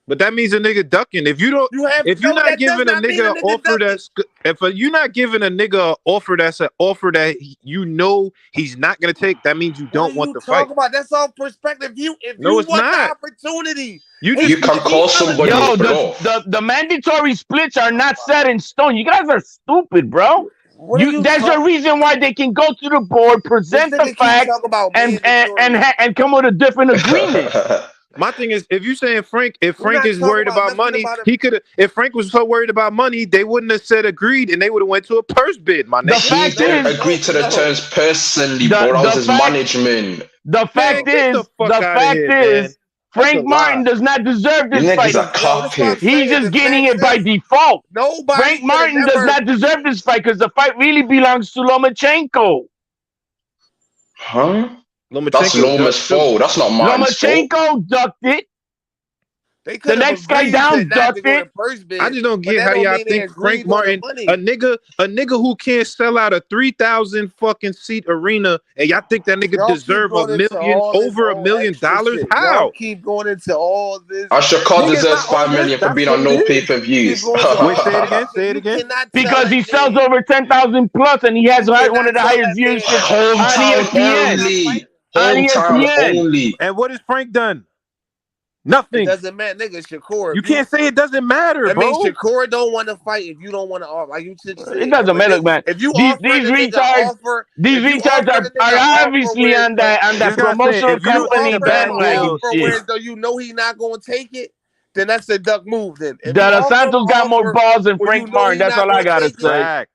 But that means a nigga ducking. If you don't, if you're not giving a nigga an offer that's, if you're not giving a nigga an offer that's an offer that you know he's not gonna take, that means you don't want the fight. Talk about that's all perspective. If No, you it's want not. the opportunity, You can call somebody Yo, a bluff. the mandatory splits are not set in stone. You guys are stupid, bro. There's a reason why they can go to the board, present the facts, and come with a different agreement. My thing is, if you saying Frank, if Frank is worried about money, he could have. If Frank was so worried about money, they wouldn't have said agreed, and they would have went to a purse bid. My nigga, He didn't agree to the terms personally, bro. That was his management. The fact is, Frank Martin does not deserve this fight. He's just getting it by default. Frank Martin does not deserve this fight because the fight really belongs to Lomachenko. Huh? That's Loma's fault. That's not mine. Lomachenko ducked it. The next guy down ducked it. I just don't get how y'all think Frank Martin, a nigga who can't sell out a 3,000 fucking seat arena, and y'all think that nigga deserve over $1 million? How? Y'all keep going into all this. Shakur deserves $5 million for being on no pay-per-views. Wait, say it again. Because he sells over 10,000 plus, and he has one of the highest viewerships on ESPN. Hometown only. And what has Frank done? Nothing. It doesn't matter, nigga. Shakur. You can't say it doesn't matter, I bro. mean, Shakur don't want to fight if you don't want to offer. Like you should say, it doesn't matter, man. If you these retards are obviously on that promotional company bandwagon shit. So you know he not going to take it. Then that's a duck move. Then De Los Santos got more balls than Frank Martin. That's all I gotta say.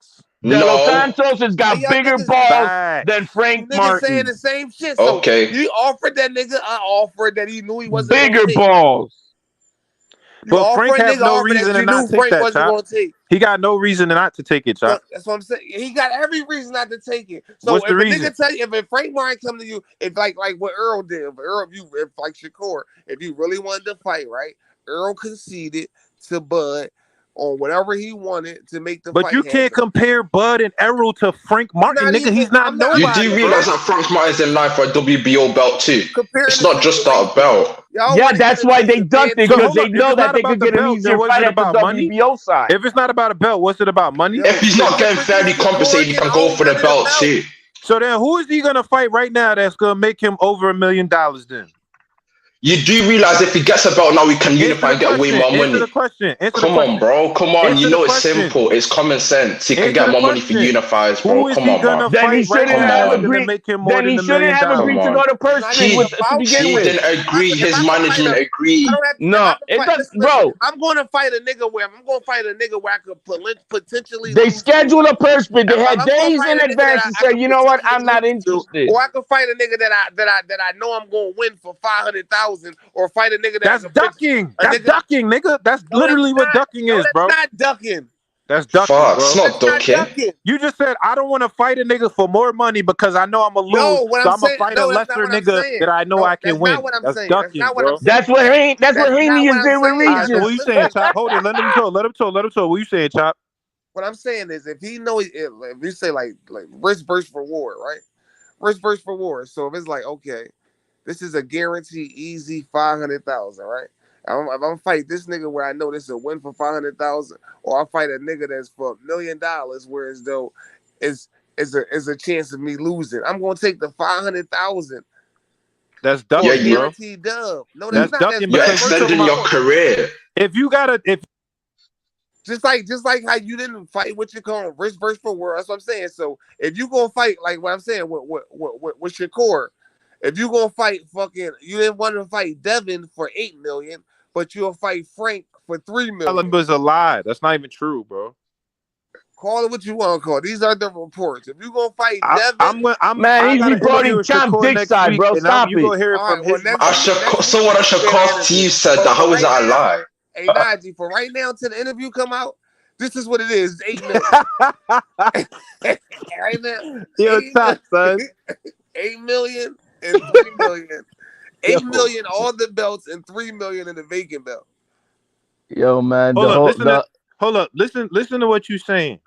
De Los Santos has got bigger balls than Frank Martin. Saying the same shit. So he offered that nigga an offer that he knew he wasn't bigger balls. But Frank has no reason to not take that, Chop. He got no reason not to take it, Chop. That's what I'm saying. He got every reason not to take it. So if a nigga tell you, if Frank Martin come to you, if like what Earl did, if like Shakur, if you really wanted to fight, right? Earl conceded to Bud on whatever he wanted to make the fight. But you can't compare Bud and Errol to Frank Martin, nigga. He's not nobody. You do realize that Frank Martin's in line for a WBO belt too. It's not just that belt. Yeah, that's why they ducked it, because they know that they could get an easier fight at the WBO side. If it's not about a belt, what's it about? Money? If he's not getting fairly compensated, he can go for the belt too. So then who is he gonna fight right now that's gonna make him over $1 million then? You do realize if he gets a belt now, we can unify and get way more money. Answer the question. Come on, bro. Come on. You know it's simple. It's common sense. He can get more money for unifiers, bro. Come on, man. Then he shouldn't have agreed. Then he shouldn't have agreed to go to person to begin with. He didn't agree. His management agreed. No, it doesn't, bro. I'm going to fight a nigga where I could potentially. They scheduled a purse bid. They had days in advance to say, you know what, I'm not interested. Or I could fight a nigga that I know I'm going to win for 500,000. Or fight a nigga that's ducking. That's ducking, nigga. That's literally what ducking is, bro. That's not ducking. That's ducking, Fuck, bro. it's not ducking. You just said I don't want to fight a nigga for more money because I know I'm gonna lose. No, what so I'm I'm gonna saying. fight a No, that's not lesser what I'm nigga saying. that I know No, I can that's win. not what I'm That's saying. That's ducking, not what bro. I'm saying. That's what Haney is doing with All right, Regis. so what you saying, Chop? Hold it. Let him talk. Let him talk. What you saying, Chop? What I'm saying is, if he know, if you say like risk versus reward, right? Risk versus reward. So if it's like, okay, this is a guaranteed easy 500,000, right? If I'm fight this nigga where I know this is a win for 500,000, or I fight a nigga that's for $1 million, whereas though is a chance of me losing, I'm gonna take the 500,000 That's for a ducking, bro. guaranteed dub. No, That's that's not. That's ducking You're because you talking extending your about career. if you gotta if just like how you didn't fight what you call risk versus reward. That's what I'm saying. So if you gonna fight like what I'm saying with Shakur, if you gonna fight fucking, you didn't want to fight Devin for 8 million, but you'll fight Frank for 3 million. numbers a lie. That's not even true, bro. Call it what you want to call it. These are the reports. If you gonna fight Devin, Man, I he's got an reporting interview with Champ Shakur Dick next side, week, bro. and Stop you it. gonna hear it all from right. Well, his next mouth. week, Someone at Shakur's team said that. How is that a lie? Hey, Najee, for right now, till the interview come out, this is what it is. It's 8 million. Right now, Yo, top, son. 8 million and 3 million. 8 Yo. million all the belts and 3 million in the vacant belt. Yo, man. Hold up. Listen to what you're saying.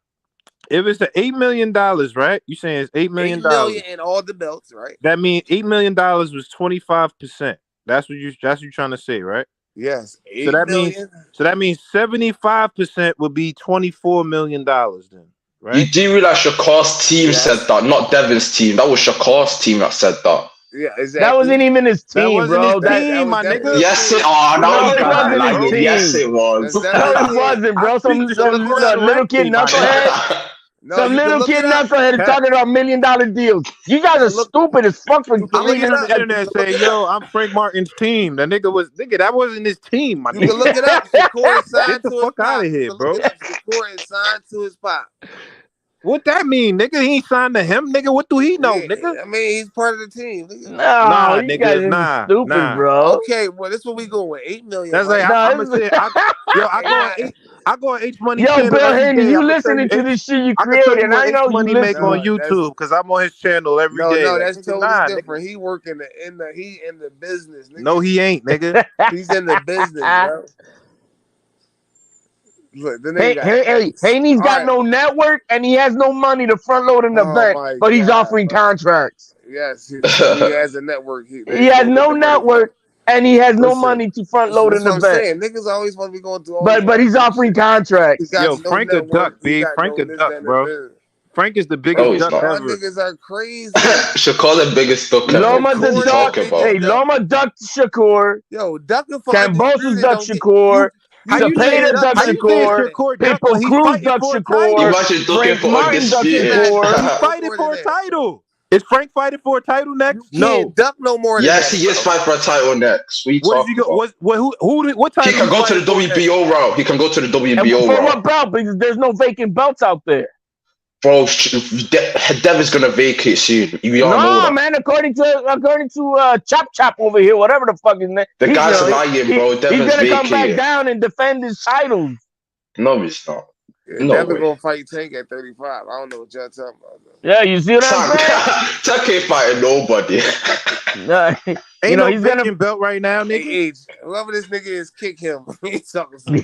If it's the $8 million, right? You saying it's $8 million. 8 million in all the belts, right? That means $8 million was 25%. That's what you trying to say, right? Yes. 8 So that million. means 75% would be $24 million then, right? You do realize Shakur's team said that, not Devin's team. That was Shakur's team that said that. Yeah, exactly. That wasn't even his team, That wasn't bro. his team, my nigga. Yes, it. Oh, now No, you it guys are wasn't his lying. team. Yes, it was. No, it wasn't, bro. I Some speak to Shakur little kid directly, my nigga. knucklehead. No, Some you can little look kid it up. knucklehead is talking about $1 million deals. You guys are stupid as fuck for can I'm gonna believing get on the that. internet and say, yo, I'm Frank Martin's team. That wasn't his team, my You nigga. can look it up. Shakur is signed Get the to his fuck pop. out of here, You can bro. look it up. Shakur is signed to his pop. What that mean, nigga? He ain't signed to him, nigga. What do he know, Yeah, nigga? I mean, he's part of the team. Nigga. Nah, you guys nigga, are stupid, bro. Okay, well, this is what we going with. 8 million. That's right? like I'm gonna say, I go on H Money Yo, channel Bill every Haney, day. you I'ma tell listening to H- this shit you I can tell created, you and what I H know you Money make on listening. YouTube because I'm on his channel every day. No, Like, that's nigga, totally nah, different. nigga. He working he in the business. Nigga. No, he ain't, nigga. He's in the business, bro. Look, the nigga got. Haney's All got right. no network, and he has no money to front load an Oh event, my but he's God, offering bro. contracts. Yes, he has a network. He has no network, and he has no money to front load That's an what I'm event. saying. Niggas always want to be going through all But he's offering He contracts. got Yo, no Frank a network. duck, He B. got Frank no a this, duck, that, and the bro. business. Frank is the No, biggest he's duck not. Y'all ever. niggas are crazy. Shakur the biggest duck ever. Loma What are the you duck. talking about? Hey, Loma ducked Shakur. Yo, ducking for Cambosos undisputed ducked don't get Shakur. How you saying Cepeda ducked Shakur. Shakur duck when Pitbull he Cruz fighting ducked for a title? Shakur. Imagine ducking Frank for Martin ducked undisputed. Shakur. He's fighting for a title. Is Frank fighting for a title next? You can't duck no more than Yes, that. he is fighting for a title next. What are you What is he talking go? about? What He title can he go to the fighting for next? WBO route. He can go to the And WBO for route. what belt? Because there's no vacant belts out there. Bro, Dev is gonna vacate soon. We all know No, that. man. According to Chop over here, whatever the fuck his name. The guy's lying, bro. He's Devon's gonna come back vacating. down and defend his titles. No, he's not. Yeah, No Devin way. gonna fight Tank at 35. I don't know what y'all talking about. Though. Yeah, you see what I'm saying? Tank ain't fighting nobody. Ain't no he's gonna vacant belt right now, nigga. Hey, whoever this nigga is, kick him. He's talking some.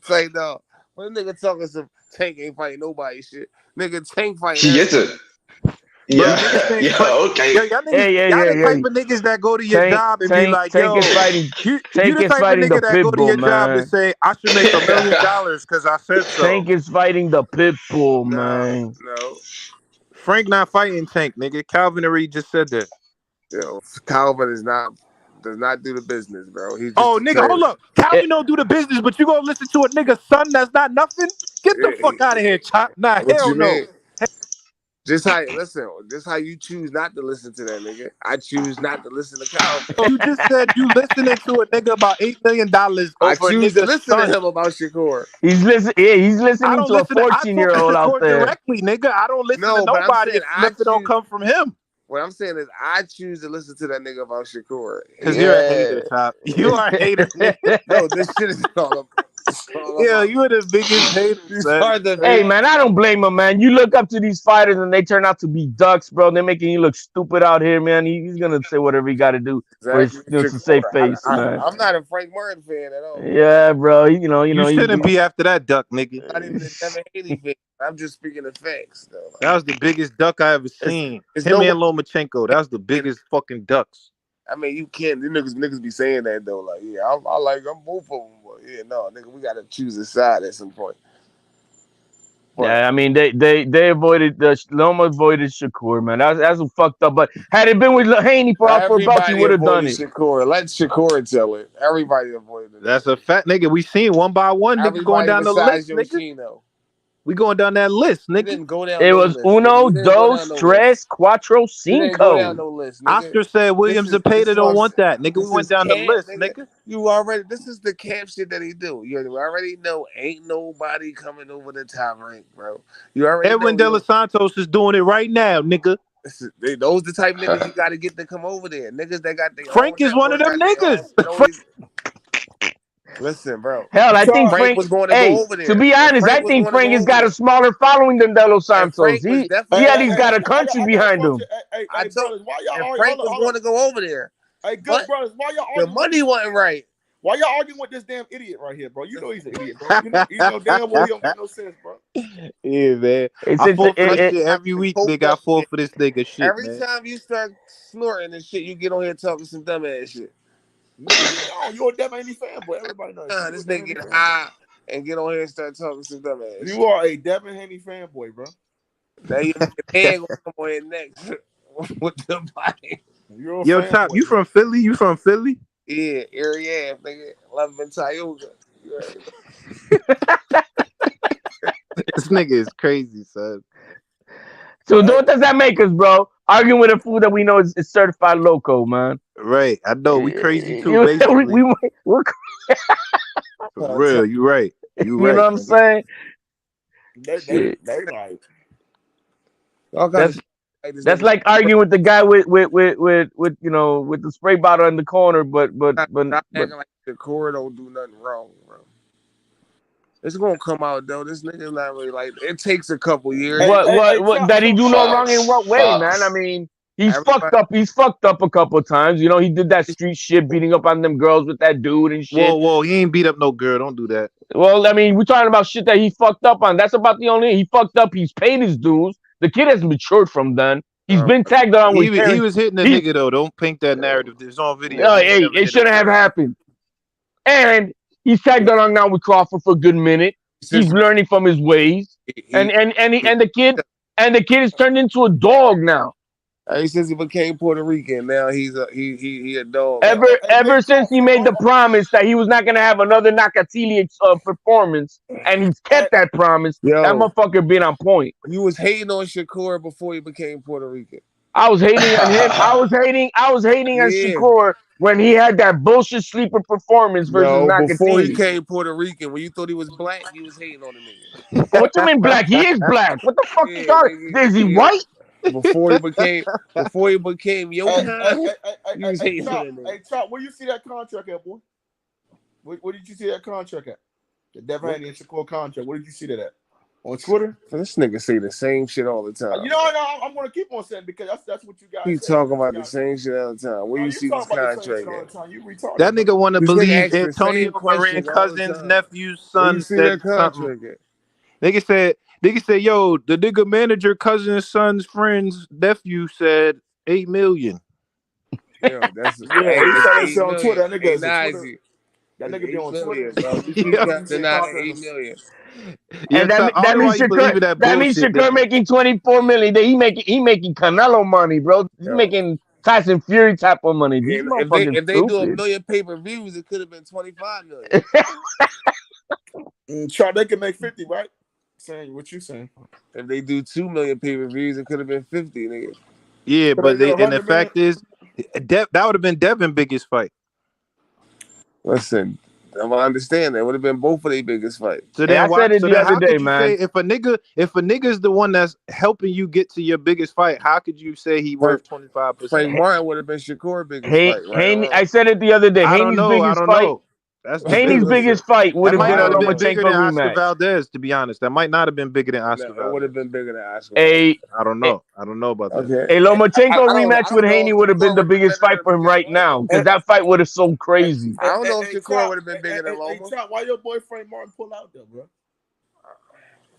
Say no. What nigga talking some Tank ain't fighting nobody shit. Nigga Tank fighting. He isn't. Yeah, okay. Yo, y'all the type of niggas that go to your job and be like, yo, Tank is fighting. you Tank the is type of fighting nigga the that go pit to your bull, job and man. say, I should make $1 million because I said so. Tank is fighting the pit bull, man. No. Frank not fighting Tank, nigga. Calvin already just said that. Yo, Calvin does not do the business, bro. He's just nigga, hold up. Calvin don't do the business, but you gonna listen to a nigga's son that's not nothing? Get the fuck out of here, Chop. Nah, What hell you no. mean? Just how you choose not to listen to that nigga. I choose not to listen to Calvin. You just said you listening to a nigga about $8 million over I a choose to nigga's listen son. to him about Shakur. He's listening I don't to a listen to. I talk to 14-year-old out Shakur there. directly, nigga. I don't listen to No, but I'm nobody saying if nothing don't come from him. What I'm saying is I choose to listen to that nigga about Shakur. Because you're a hater, Top. You are a hater, nigga. No, this shit is all up. Yeah, you're the biggest hater, son. Hey man, I don't blame him, man. You look up to these fighters and they turn out to be ducks, bro. They're making you look stupid out here, man. He's gonna say whatever he got to do for his Exactly. to save face, man. I'm not a Frank Martin fan at all. Yeah, bro. You shouldn't be after that duck, nigga. Not even a Devin Haney fan. I'm just speaking of facts, though. Like, That was the biggest duck I ever seen. it's Him no and Lomachenko. That was the biggest fucking ducks. I mean, you can't. These niggas be saying that though. Like, yeah, I like them both of them. But yeah, no, nigga, we gotta choose a side at some point. Yeah, I mean they avoided Loma avoided Shakur, man. That's fucked up. But had it been with Haney for belts, he would have done it. Shakur. Let Shakur tell it. Everybody avoided it. That's a fact, nigga. We seen one by one niggas going down the list, nigga. We going down that list, nigga. Didn't go down it was uno, dos, tres, cuatro, cinco. Oscar said Williams and Zepeda don't want that, nigga. We went down the list, nigga. You already. This is the camp shit that he do. You already know ain't nobody coming over the top rank, bro. You already. Edwin De Los Santos is doing it right now, nigga. Those the type niggas you got to get to come over there. Niggas that got their Frank is one of them niggas. Listen, bro. Hell, I think Frank was going to go over there. To be honest, I think Frank has got a smaller following than De Los Santos. He at least got a country behind him. I told Frank was going to go over there. Hey, good brothers, why y'all arguing? The money wasn't right. Why y'all arguing with this damn idiot right here, bro? You know he's an idiot, bro. You know damn well he don't make no sense, bro. Yeah, man. I fall for this shit every week, nigga. I fall for this nigga shit, every time you start snorting and shit, you get on here talking some dumb ass shit. You're a Devin Haney fanboy. Everybody knows. This nigga get high and get on here and start talking some dumb ass. You are a Devin Haney fanboy, bro. Now your man gonna come on here next with the body. Yo, Top, you from Philly? You from Philly? Yeah, area nigga. Love in Tioga. This nigga is crazy, son. So what does that make us, bro? Arguing with a fool that we know is certified loco, man. Right. I know. We crazy too, basically. We're for real, you right. You know what I'm saying? They like. That's like arguing with the guy with the spray bottle in the corner, but acting like the core don't do nothing wrong, bro. It's gonna come out though. This nigga's not really like. It takes a couple years. What that he do no wrong in what way, man? I mean, he's fucked up. He's fucked up a couple of times. You know, he did that street shit, beating up on them girls with that dude and shit. Whoa, he ain't beat up no girl. Don't do that. Well, I mean, we're talking about shit that he fucked up on. That's about the only. He fucked up. He's paid his dues. The kid has matured from then. He's been tagged on with. He was hitting the nigga though. Don't paint that narrative. It's on video. No, hey, it shouldn't have happened. And he's tagged along now with Crawford for a good minute. He's learning from his ways, and the kid is turned into a dog now. Since he became Puerto Rican, now he's a dog. Ever since he made the promise that he was not gonna have another Nakatili performance, and he's kept that promise. Yo, that motherfucker been on point. You was hating on Shakur before he became Puerto Rican. I was hating on him. I was hating on Shakur when he had that bullshit sleeper performance versus Nakatili. Before he became Puerto Rican, when you thought he was black, he was hating on the nigga. What you mean black? He is black. What the fuck you talking? Is he white? Before he became Johan, he was hating on the nigga. Hey, Chop, where you see that contract at, boy? Where did you see that contract at? The Devin Haney and Shakur contract. Where did you see that at? On Twitter? This nigga say the same shit all the time. You know, I'm gonna keep on saying because that's what you guys. Keep talking about the same shit all the time. Where you see this contract at? That nigga want to believe Antonio Moran cousin's nephew's son said something. Nigga said, yo, the nigga manager cousin's son's friend's nephew said 8 million. Yeah, that's he said it on Twitter. That nigga is Twitter. That nigga be on Twitter, bro. Denying 8 million. Yeah, that means Shakur making 24 million. He making Canelo money, bro. He's making Tyson Fury type of money. If they do a million pay-per-views, it could have been 25 million. Try they can make 50, right? Saying what you saying. If they do 2 million pay-per-views, it could have been 50, nigga. Yeah, but the fact is, that would have been Devin's biggest fight. Listen, I understand that would have been both of their biggest fights. So then, I said it the other day, man. If a nigga is the one that's helping you get to your biggest fight, how could you say he worth 25%? Frank Martin would have been Shakur's biggest fight. Right? I said it the other day. I don't know. That's Haney's debatable. biggest fight would That have might been a not have been bigger Lomachenko than Oscar rematch. Valdez, to be honest. That might not have been bigger than Oscar It Valdez. would have been bigger than Oscar. A I don't know. I don't know about that. Okay. A Lomachenko I rematch with don't know Haney if would have been Shakur the would have been biggest better fight for him right now because that fight would have sold crazy. I don't know if Shakur Chop, would have been bigger than Hey, Loma. Chop, why your boy Frank Martin pull out there, bro?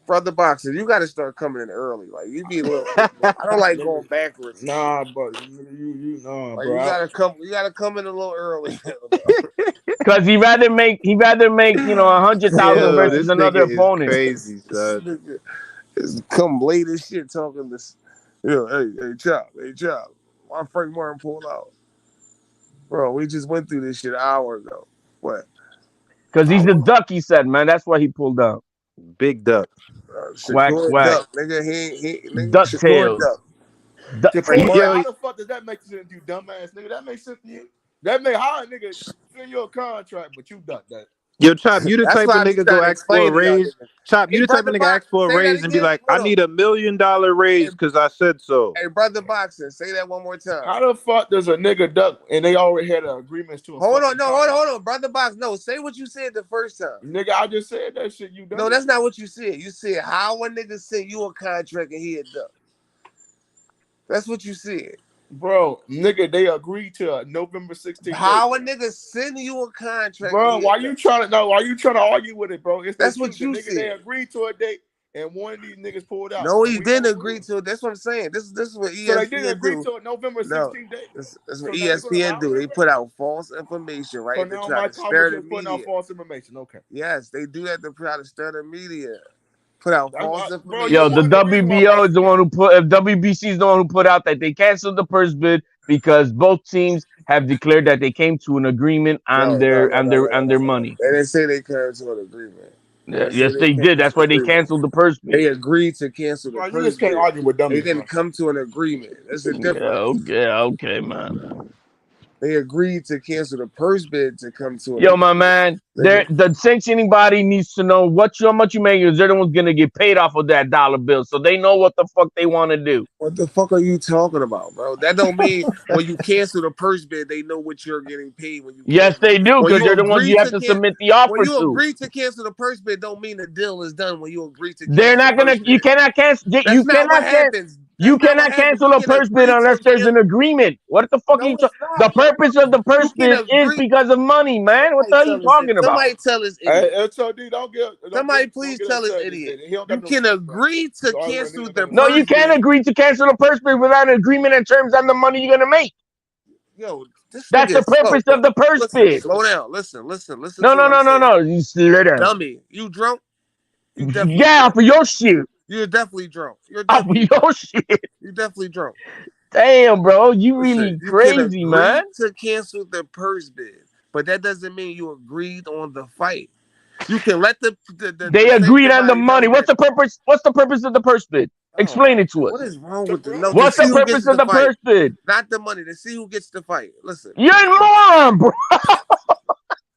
Brother Boxer, you got to start coming in early. Like you be a little. I don't like going backwards. Nah, bro. You nah, like, bro. You gotta come in a little early. Because he rather make 100,000 Yo, versus this another nigga is opponent. crazy, This son. nigga is come late as shit talking this. Hey, Chop, why Frank Martin pulled out? Bro, we just went through this shit an hour ago. What? Because he's the duck, he said, man. That's why he pulled out. Big duck. Quack, Shakur quack. Duck, nigga, Duck Shakur tails. Duck. Frank How Martin, the fuck does that make sense to you, dumbass nigga? That makes sense to you? That make how a nigga send you a contract, but you duck that. Yo, Chop, you the That's type why of I be nigga trying go to ask for a explain to y'all raise. niggas. Chop, you Hey, the type of Brother nigga ask for a say that raise and be again. like, I Hold on. need $1 million raise because I said so. Hey, Brother Boxer, say that one more time. How the fuck does a nigga duck and they already had an agreement to a Hold fucking on, Brother Box. No, say what you said the first time. Nigga, I just said that shit. You done. No, that's not what you said. You said how a nigga sent you a contract and he a duck. That's what you said. Bro, nigga, they agreed to a November 16th. How a nigga send you a contract? Bro, why you trying to argue with it, bro? That's what you said. They agreed to a date and one of these niggas pulled out. No, he didn't agree to it. That's what I'm saying. This is what ESPN So they didn't agree do. to a November 16th date. That's what ESPN do. They put out false information, right? So To now try my to stir the Thomas is putting out media. false information. Okay. Yes, they do that to try to stir the media. Put out false information. Yo, the WBO is the one who WBC is the one who put out that they canceled the purse bid because both teams have declared that they came to an agreement on their money. They didn't say they came to an agreement. Yes, they did. That's why they canceled the purse bid. They agreed to cancel the purse bid. You just can't argue with them. They didn't come to an agreement. That's the difference. Okay, man. They agreed to cancel the purse bid to come to an Yo, my man, the sanctioning body needs to know how much you make. Is they're the ones gonna get paid off of that dollar bill, so they know what the fuck they want to do. What the fuck are you talking about, bro? That don't mean when you cancel the purse bid, they know what you're getting paid when you. Yes, they do, because they're the ones you have to submit the offer when you to. agree to cancel the purse bid, don't mean the deal is done. When you agree to, they're not gonna. You cannot cancel. You cannot cancel. You cannot cancel a purse bid unless there's an agreement. What the fuck are you talking? The purpose of the purse bid is because of money, man. What the hell are you talking about? Somebody tell us idiot. HOD, don't get. Somebody please tell us idiot. You can agree to cancel the. No, you can't agree to cancel the purse bid without an agreement in terms on the money you're gonna make. Yo, that's the purpose of the purse bid. Slow down. Listen. No. You slow down. Dummy, you drunk? Yeah, for your shit. You're definitely drunk. You're definitely your shit. You're definitely drunk. Damn, bro, you really crazy, man. To cancel the purse bid, but that doesn't mean you agreed on the fight. You can let they agreed on the money. What's the purpose? What's the purpose of the purse bid? Explain it to us. What is wrong with the? No, what's the purpose of the purse bid? Not the money. To see who gets the fight. Listen, you're a moron, bro.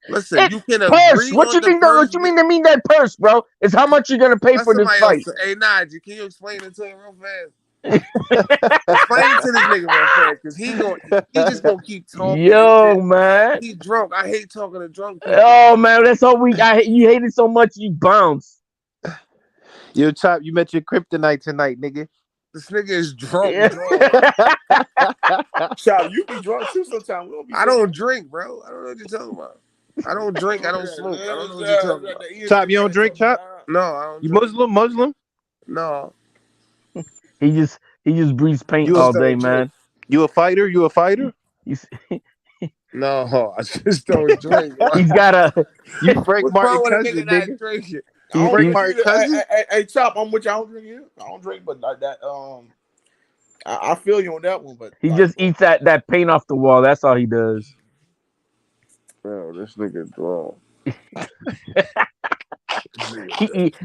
Listen, you can purse. What you think? What you mean to mean that purse, bro? Is how much you're gonna pay for this fight. Hey, Najee, can you explain it to him real fast? Explain it to this nigga real fast, because he just gonna keep talking. Yo, man, he drunk. I hate talking to drunk people. Oh man, that's all you hate it so much you bounce. Yo, Chop, you met your kryptonite tonight, nigga. This nigga is drunk. Chop, you be drunk too sometimes. I don't drink, bro. I don't know what you're talking about. I don't drink. I don't smoke. I don't know what you're talking about. Chop, you don't drink, Chop? No, I don't. You Muslim? No. He just breathes paint all day, man. You a fighter? No, I just don't drink. He's got you Frank Martin cousin, nigga. Hey, Chop, I'm with you. I don't drink either. I don't drink, but that I feel you on that one. But he just eats that paint off the wall. That's all he does. Bro, this nigga wrong.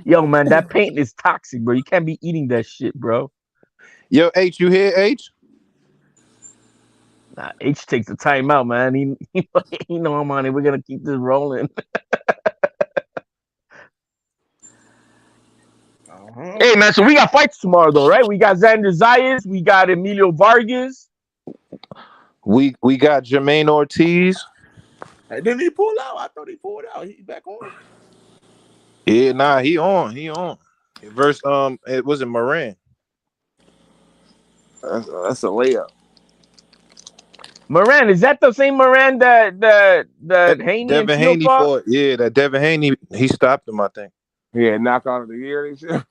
Yo, man, that paint is toxic, bro. You can't be eating that shit, bro. Yo, H, you here, H? Nah, H takes the time out, man. He know I'm on it. We're gonna keep this rolling. Hey, man, so we got fights tomorrow, though, right? We got Xander Zayas. We got Emilio Vargas. We got Jermaine Ortiz. And then he pulled out. I thought he pulled out. He back on. Yeah, nah, he on. Verse it wasn't Moran. That's a layup. Moran, is that the same Moran that Haney and Devin Teal Haney fought? fought. Yeah, that Devin Haney, he stopped him, I think. Yeah, knockout of the year and shit.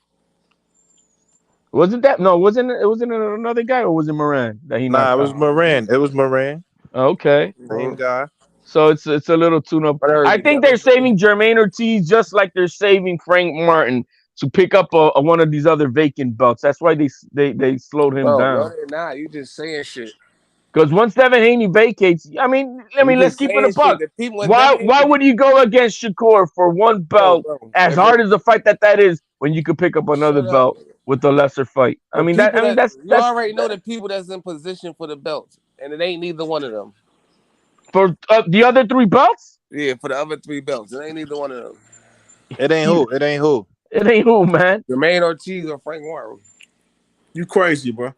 Wasn't that? No, wasn't it another guy or was it Moran that he Nah, knocked it was out? Moran. It was Moran. Okay. Same guy. So it's a little tune-up. I think they're saving Jermaine Ortiz just like they're saving Frank Martin to pick up one of these other vacant belts. That's why they slowed him Bro, no, down. they're not. You just saying shit. Because once Devin Haney vacates, I mean, You let's just keep it a saying shit. buck. The people when Why Devin Haney, would you go against Shakur for one belt as If hard as the fight that is when you could pick up another shut up. belt with a lesser fight? The people you already know the people that's in position for the belts, and it ain't neither one of them. For the other three belts? Yeah, for the other three belts, it ain't neither one of them. It ain't who. It ain't who, man. Jermaine Ortiz or Frank Martin. You crazy, bro.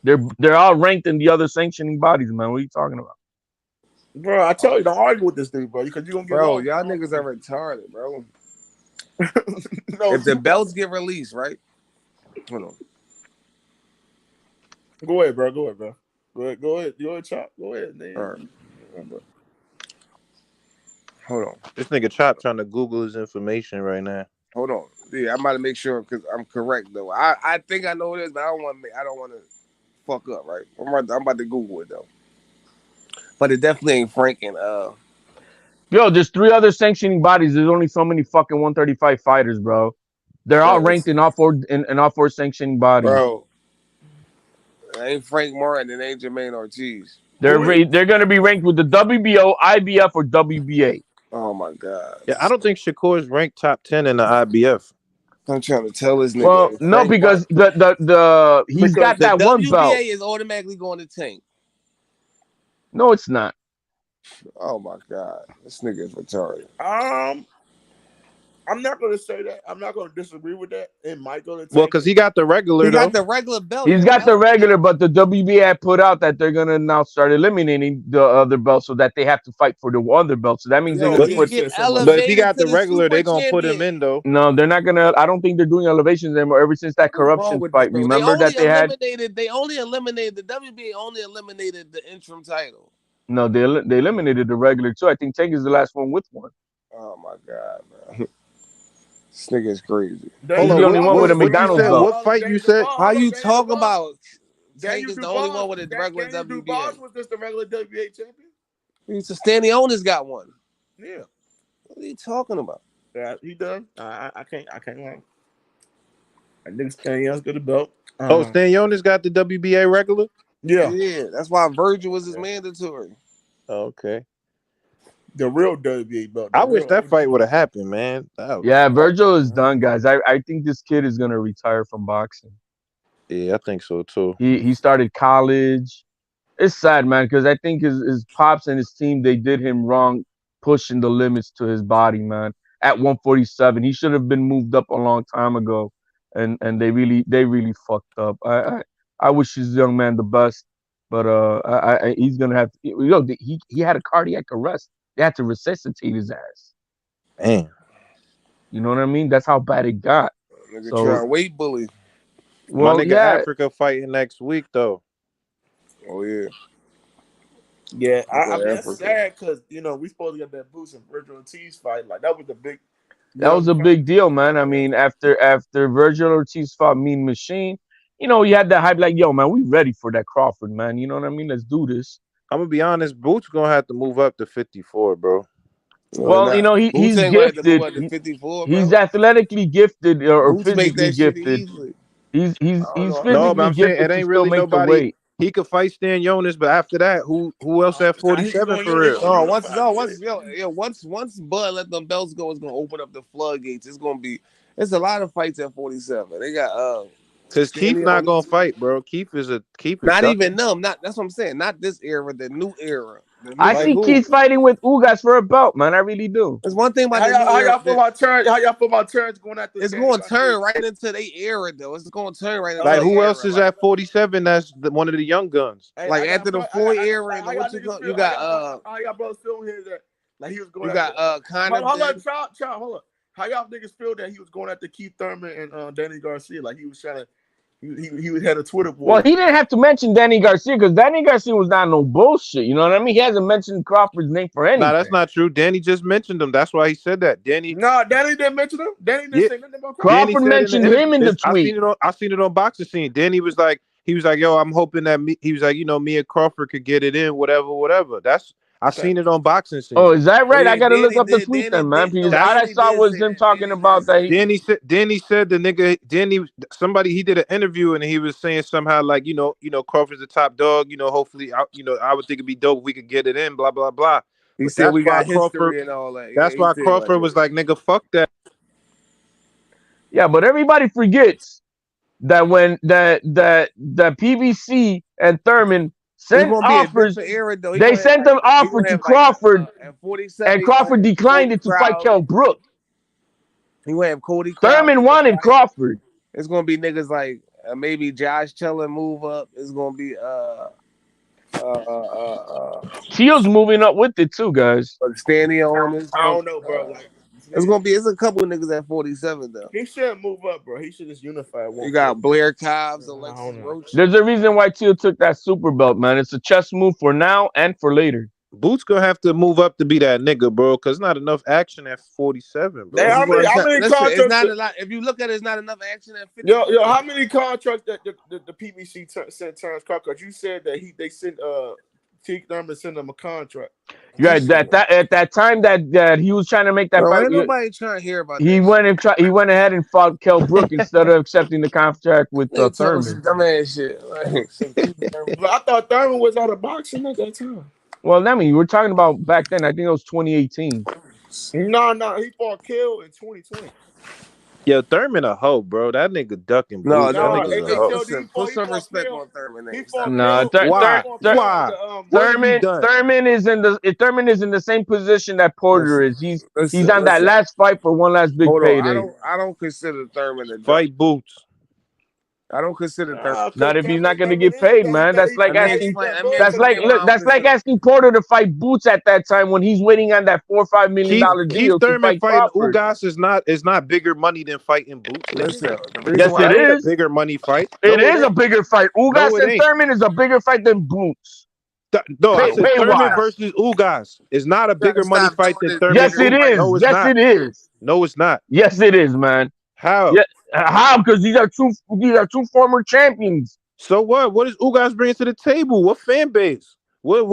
They're all ranked in the other sanctioning bodies, man. What are you talking about? Bro, I tell you, don't argue with this thing, bro, because you're gonna get Bro, lost. y'all niggas are retarded, bro. If the belts get released, right? Hold on. Go ahead, bro. Go ahead, Chop. Go ahead, man. All right. Hold on. This nigga Chop trying to Google his information right now. Hold on. Yeah, I'm about to make sure because I'm correct though. I think I know this, but I don't want to fuck up, right? I'm about to Google it though. But it definitely ain't Frank and Yo, there's three other sanctioning bodies. There's only so many fucking 135 fighters, bro. They're all ranked in all four sanctioning bodies. Bro. It ain't Frank Martin, it ain't Jermaine Ortiz. They're gonna be ranked with the WBO, IBF, or WBA. Oh my god. Yeah, I don't think Shakur's ranked top 10 in the IBF. I'm trying to tell this nigga. Well, no, because he's got that one belt. WBA is automatically going to Tank. No, it's not. Oh my god, this nigga is retarded. I'm not gonna say that. I'm not gonna disagree with that. It might go to Well, because he got the regular. He got the regular belt. He's got the regular, but the WBA had put out that they're gonna now start eliminating the other belts so that they have to fight for the other belt. So that means they're gonna put. But if he got the regular, they're gonna put him in though. No, they're not gonna. I don't think they're doing elevations anymore. Ever since that corruption fight, remember that they had. They only eliminated the WBA. Only eliminated the interim title. No, they eliminated the regular too. I think Tank is the last one with one. Oh my god, man. This nigga is crazy. He's the only one with a McDonald's belt. What fight you said? How you talk about Tank is the only one with a regular WBA. WBA? Was just the regular WBA champion? He's Stanionis got one. Yeah. What are you talking about? Yeah, he does. I can't lie. I think Stanionis got the belt. Stanionis got the WBA regular? Yeah. That's why Virgil was his mandatory. Okay. The real WBA belt. I wish that fight would have happened, man. Yeah, Virgil is done, guys. I think this kid is gonna retire from boxing. Yeah, I think so too. He started college. It's sad, man, because I think his pops and his team, they did him wrong, pushing the limits to his body, man. At 147, he should have been moved up a long time ago, and they really fucked up. I wish this young man the best, but he's gonna have to. He had a cardiac arrest. They had to resuscitate his ass. Damn. You know what I mean? That's how bad it got. Nigga trying to weight bully. Well, my nigga Africa fighting next week though. Oh yeah. Yeah, I mean that's sad because we supposed to get that boost in Virgil Ortiz fight. Like that was a big. That was a big deal, man. I mean, after Virgil Ortiz fought Mean Machine, you had that hype like, yo, man, we ready for that Crawford, man. You know what I mean? Let's do this. I'm gonna be honest, Boots gonna have to move up to 54, bro. Well, he's gifted. He's athletically gifted or physically gifted. He's physically no, but I'm saying gifted it ain't to really still make the nobody. weight. He could fight Stanionis, but after that, who else at 47 for real? Once Bud let them belts go, it's gonna open up the floodgates. It's a lot of fights at 47. They got because Keith not gonna fight, bro. Keith is not even them. That's what I'm saying. Not this era, the new era. I Like see who? Keith fighting with Ugas for a belt, man. I really do. There's one thing about How y'all feel about Terrence? How y'all feel about Terrence going after? It's going to turn right into their era, though. It's going to turn right into Like their who era. else is at 47? That's one of the young guns. Like after the Floyd era, and what you got? How y'all brothers feel here that like he was going? You got Conor. Hold on, child, hold on. How y'all niggas feel that he was going after Keith Thurman and Danny Garcia? Like he was trying to. He had a Twitter board. Well, he didn't have to mention Danny Garcia because Danny Garcia was not no bullshit. You know what I mean? He hasn't mentioned Crawford's name for anything. Nah, that's not true. Danny just mentioned him. That's why he said that. Danny didn't mention him. Danny didn't say nothing about Crawford mentioned him in the tweet. I seen it on Boxing Scene. Danny was like, yo, I'm hoping that me and Crawford could get it in, whatever. I seen it on Boxing Scene. Oh, is that right? I gotta look up the tweet then, man. Because all I saw was him talking about that. Danny said the nigga he did an interview and he was saying somehow like Crawford's the top dog. Hopefully I would think it'd be dope if we could get it in. Blah blah blah. He said we got history and all that. That's why Crawford was like, nigga, fuck that. Yeah, but everybody forgets that when the PBC and Thurman sent offers, they sent them offer to Crawford, and Crawford declined it to fight Kell Brook. He would have Cody. Thurman wanted Crawford. It's gonna be niggas like maybe Josh Chellan move up. It's gonna be Teal's moving up with it too, guys. Standing on this. I don't know, bro. Like, it's a couple of niggas at 47 though. He shouldn't move up, bro. He should just unify. You got Blair Cobbs, Alexis Roach. There's a reason why Teal took that super belt, man. It's a chess move for now and for later. Boots gonna have to move up to be that nigga, bro, because not enough action at 47, bro. How many contracts? It's not a lot. If you look at it, it's not enough action at 50. Yo, how many contracts that the PBC sent Terrence Crawford? Because you said that they sent Keith Thurman sent him a contract. Yeah, at that time that he was trying to make that Bro, fight. Ain't nobody trying to hear about he that. He went ahead and fought Kell Brook instead of accepting the contract with Thurman. Some dumbass shit. But I thought Thurman was out of boxing at that time. Well, I mean, we're talking about back then. I think it was 2018. No, he fought Kell in 2020. Yo, Thurman a hoe, bro. That nigga ducking. No, put some respect on Thurman. Thurman is in the same position that Porter is. He's on that last fight for one last big payday. I don't consider Thurman a fight Boots. I don't consider Thurman. Not if he's not going to get paid, man. That's like asking. That's like asking Porter to fight Boots at that time when he's waiting on that $4 or $5 million deal. Keith Thurman fighting Ugas is not bigger money than fighting Boots. Yes, it is a bigger money fight. It is a bigger fight. Ugas and Thurman is a bigger fight than Boots. I said Thurman versus Ugas is not a bigger money fight than Thurman. Yes, it is. Yes, it is. No, it's not. Yes, it is, man. How? Yeah, how? Because these are two former champions. So what? What does Ugas bring to the table? What fan base? What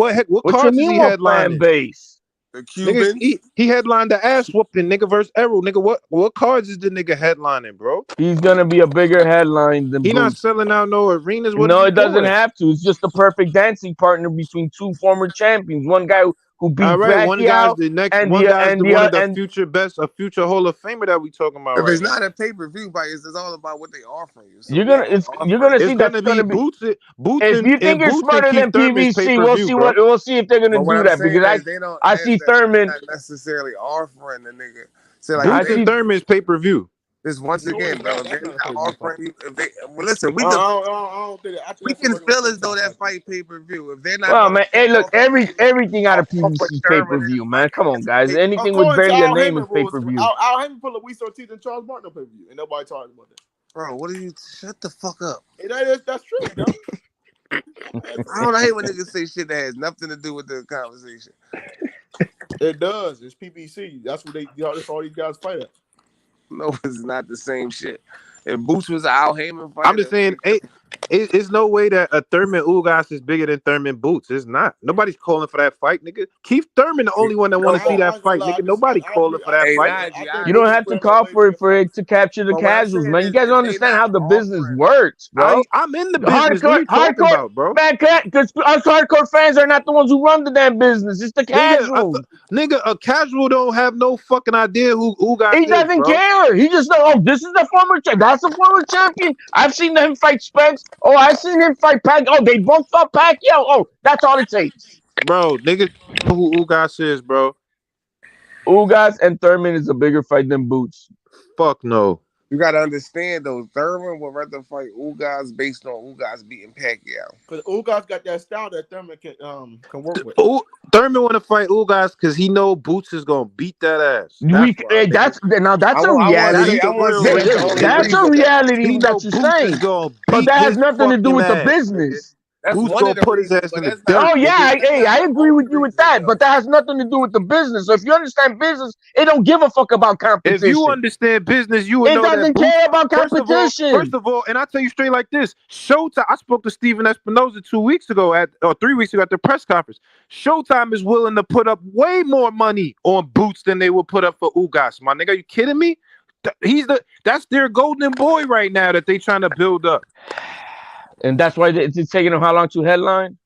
cards is he headlining? Fan base? The Cuban. He headlined the ass whooping nigga versus Errol. Nigga, what cards is the nigga headlining, bro? He's gonna be a bigger headline than He not selling out no arenas. No, it doesn't have to. It's just the perfect dancing partner between two former champions. One guy who beat Pacquiao, one guy's the next, and one guy's the future best, a future Hall of Famer that we talking about. If it's not a pay-per-view fight, it's all about what they offering you. So you're gonna see that's gonna be Boots. If you think you're smarter than PBC, we'll see if they're gonna do that because I see Thurman not necessarily offering the nigga. So Boots and Thurman's pay-per-view. This once again, bro. They're not offering you. Listen, we can feel as though that fight pay-per-view. If they're not, well, man, hey, look, everything out of PBC pay-per-view, man. Come on, guys. Anything with barely a name is pay-per-view. I'll have him put Luis Ortiz and Charles Martin on pay-per-view, and nobody talking about that. Bro, what are you? Shut the fuck up. That's true, yo. I hate when niggas say shit that has nothing to do with the conversation. It does. It's PBC. That's what that's all these guys fight at. No, it's not the same shit. If Boots was an Al Heyman fighter, I'm just saying, it's no way that a Thurman Ugas is bigger than Thurman Boots. It's not. Nobody's calling for that fight, nigga. Keith Thurman, the only one that want to see that fight, nigga. Nobody calling for that fight. You don't have to call for it to capture the casuals, man. You guys don't understand how the business works, bro. I'm in the business. What are you talking about, bro? Man, because us hardcore fans are not the ones who run the damn business. It's the casuals. Nigga, a casual don't have no fucking idea who Ugas is. He doesn't care. He just knows, this is the former champion. That's a former champion. I've seen him fight Spence. Oh, I've seen him fight Pacquiao. Oh, they both fought Pacquiao. Oh, that's all it takes. Bro, niggas know who Ugas is, bro. Ugas and Thurman is a bigger fight than Boots. Fuck no. You gotta understand though, Thurman would rather fight Ugas based on Ugas beating Pacquiao. Because Ugas got that style that Thurman can work with. Thurman want to fight Ugas because he know Boots is gonna beat that ass. That's a reality. That's a reality that you're saying. But that has nothing to do with the business. That's Boots one gonna of the put his reasons, ass but in the that's dirt. not. Oh yeah, I agree with you with that, but that has nothing to do with the business. So if you understand business, it don't give a fuck about competition. If you understand business, you would it know that doesn't Boots, care about competition. First of all, and I tell you straight like this: Showtime. I spoke to Steven Espinoza 2 weeks ago or 3 weeks ago at the press conference. Showtime is willing to put up way more money on Boots than they will put up for Ugas. My nigga, are you kidding me? That's their golden boy right now that they trying to build up. And that's why it's taking them how long to headline?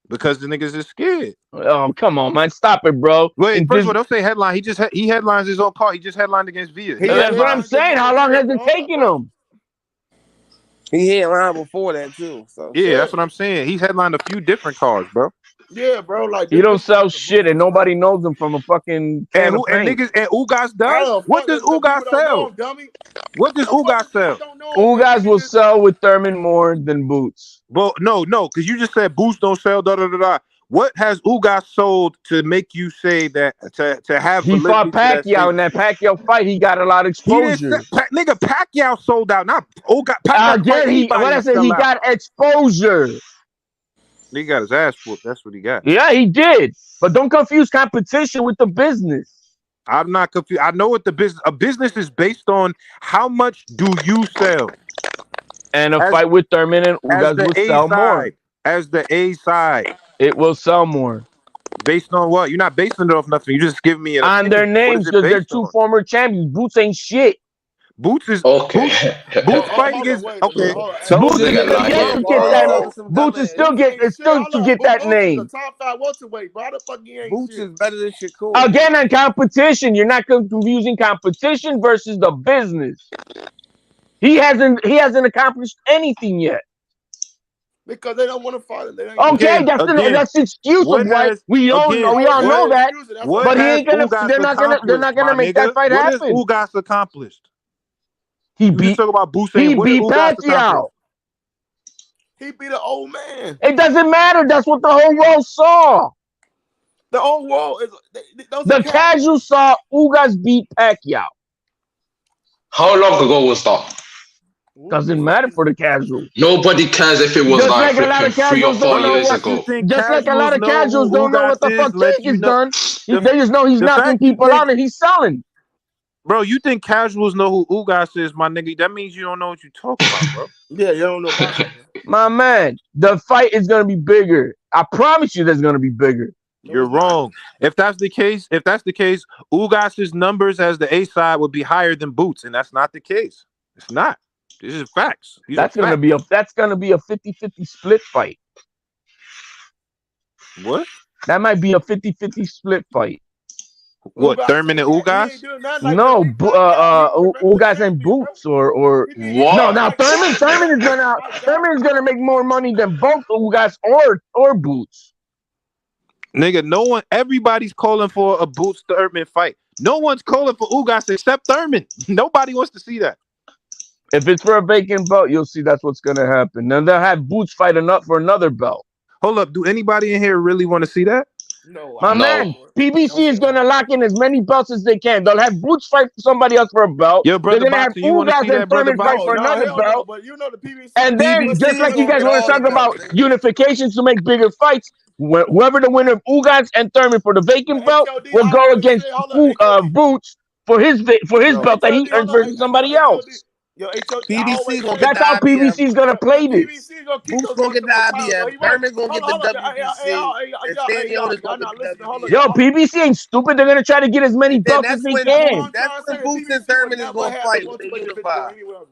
Because the niggas is scared. Oh, come on, man. Stop it, bro. Wait, first of all, don't say headline. He headlines his own car. He just headlined against Villa. That's what I'm saying. How long has it taken him? He headlined before that too. So yeah, that's what I'm saying. He's headlined a few different cars, bro. Yeah, bro. Like he don't sell shit, and nobody knows him from a fucking can of paint. Niggas and Ugas does. What does Ugas sell? What does Ugas sell? Ugas will sell with Thurman more than Boots. Well, no, because you just said Boots don't sell. What has Ugas sold to make you say that to have? He fought Pacquiao in that Pacquiao fight. He got a lot of exposure. Nigga, Pacquiao sold out. Not Ugas. Again, he got exposure. He got his ass whooped. That's what he got. Yeah, he did. But don't confuse competition with the business. I'm not confused. I know what a business is based on. How much do you sell? And a fight with Thurman and Ugas will sell more. As the A side, it will sell more. Based on what? You're not basing it off nothing. You just give me on their names because they're two former champions. Boots ain't shit. Boots is okay. Boots fighting is okay. So Boots is still get that name. Boots is better than Shakur. Again, on competition, you're not confusing competition versus the business. He hasn't accomplished anything yet. Because they don't want to fight him. Okay, that's the excuse of why we all know that. But he ain't gonna. They're not gonna make that fight happen. What has Ugas accomplished? He beat Pacquiao. He beat an old man. It doesn't matter. That's what the whole world saw. The whole world is the casual saw Ugas beat Pacquiao. How long ago was that? Doesn't matter for the casual. Nobody cares if it was like a lot of 3 or 4 years ago. Just like a lot of casuals don't know what the fuck Tank has done. They just know he's knocking people out and he's selling. Bro, you think casuals know who Ugas is, my nigga? That means you don't know what you're talking about, bro. Yeah, you don't know about that. My man, the fight is gonna be bigger. I promise you, there's gonna be bigger. You're wrong. If that's the case, Ugas's numbers as the A side would be higher than Boots, and that's not the case. It's not. This is facts. That's gonna be a 50-50 split fight. What? That might be a 50-50 split fight. What, Thurman and Ugas? No, Ugas and Boots or what? No, now Thurman is gonna make more money than both Ugas or Boots. Nigga, everybody's calling for a Boots Thurman fight. No one's calling for Ugas except Thurman. Nobody wants to see that. If it's for a vacant belt, you'll see that's what's gonna happen. Then they'll have Boots fight for another belt. Hold up, do anybody in here really want to see that? No, my man. PBC is gonna lock in as many belts as they can. They'll have Boots fight for somebody else for a belt. Yo, brother, they're gonna have Ugas and Thurman fight for another belt. But you know the PBC. And then, just like you guys want to talk about unifications to make bigger fights, whoever the winner of Ugas and Thurman for the vacant belt will go against Boots for his belt that he earned versus somebody else. Yo, PBC gonna That's how PBC is gonna play this. Boots gonna get the IBF. Thurman gonna get the WBC. Yo, PBC ain't stupid. They're gonna try to get as many belts as they can. That's when Boots and Thurman is gonna fight.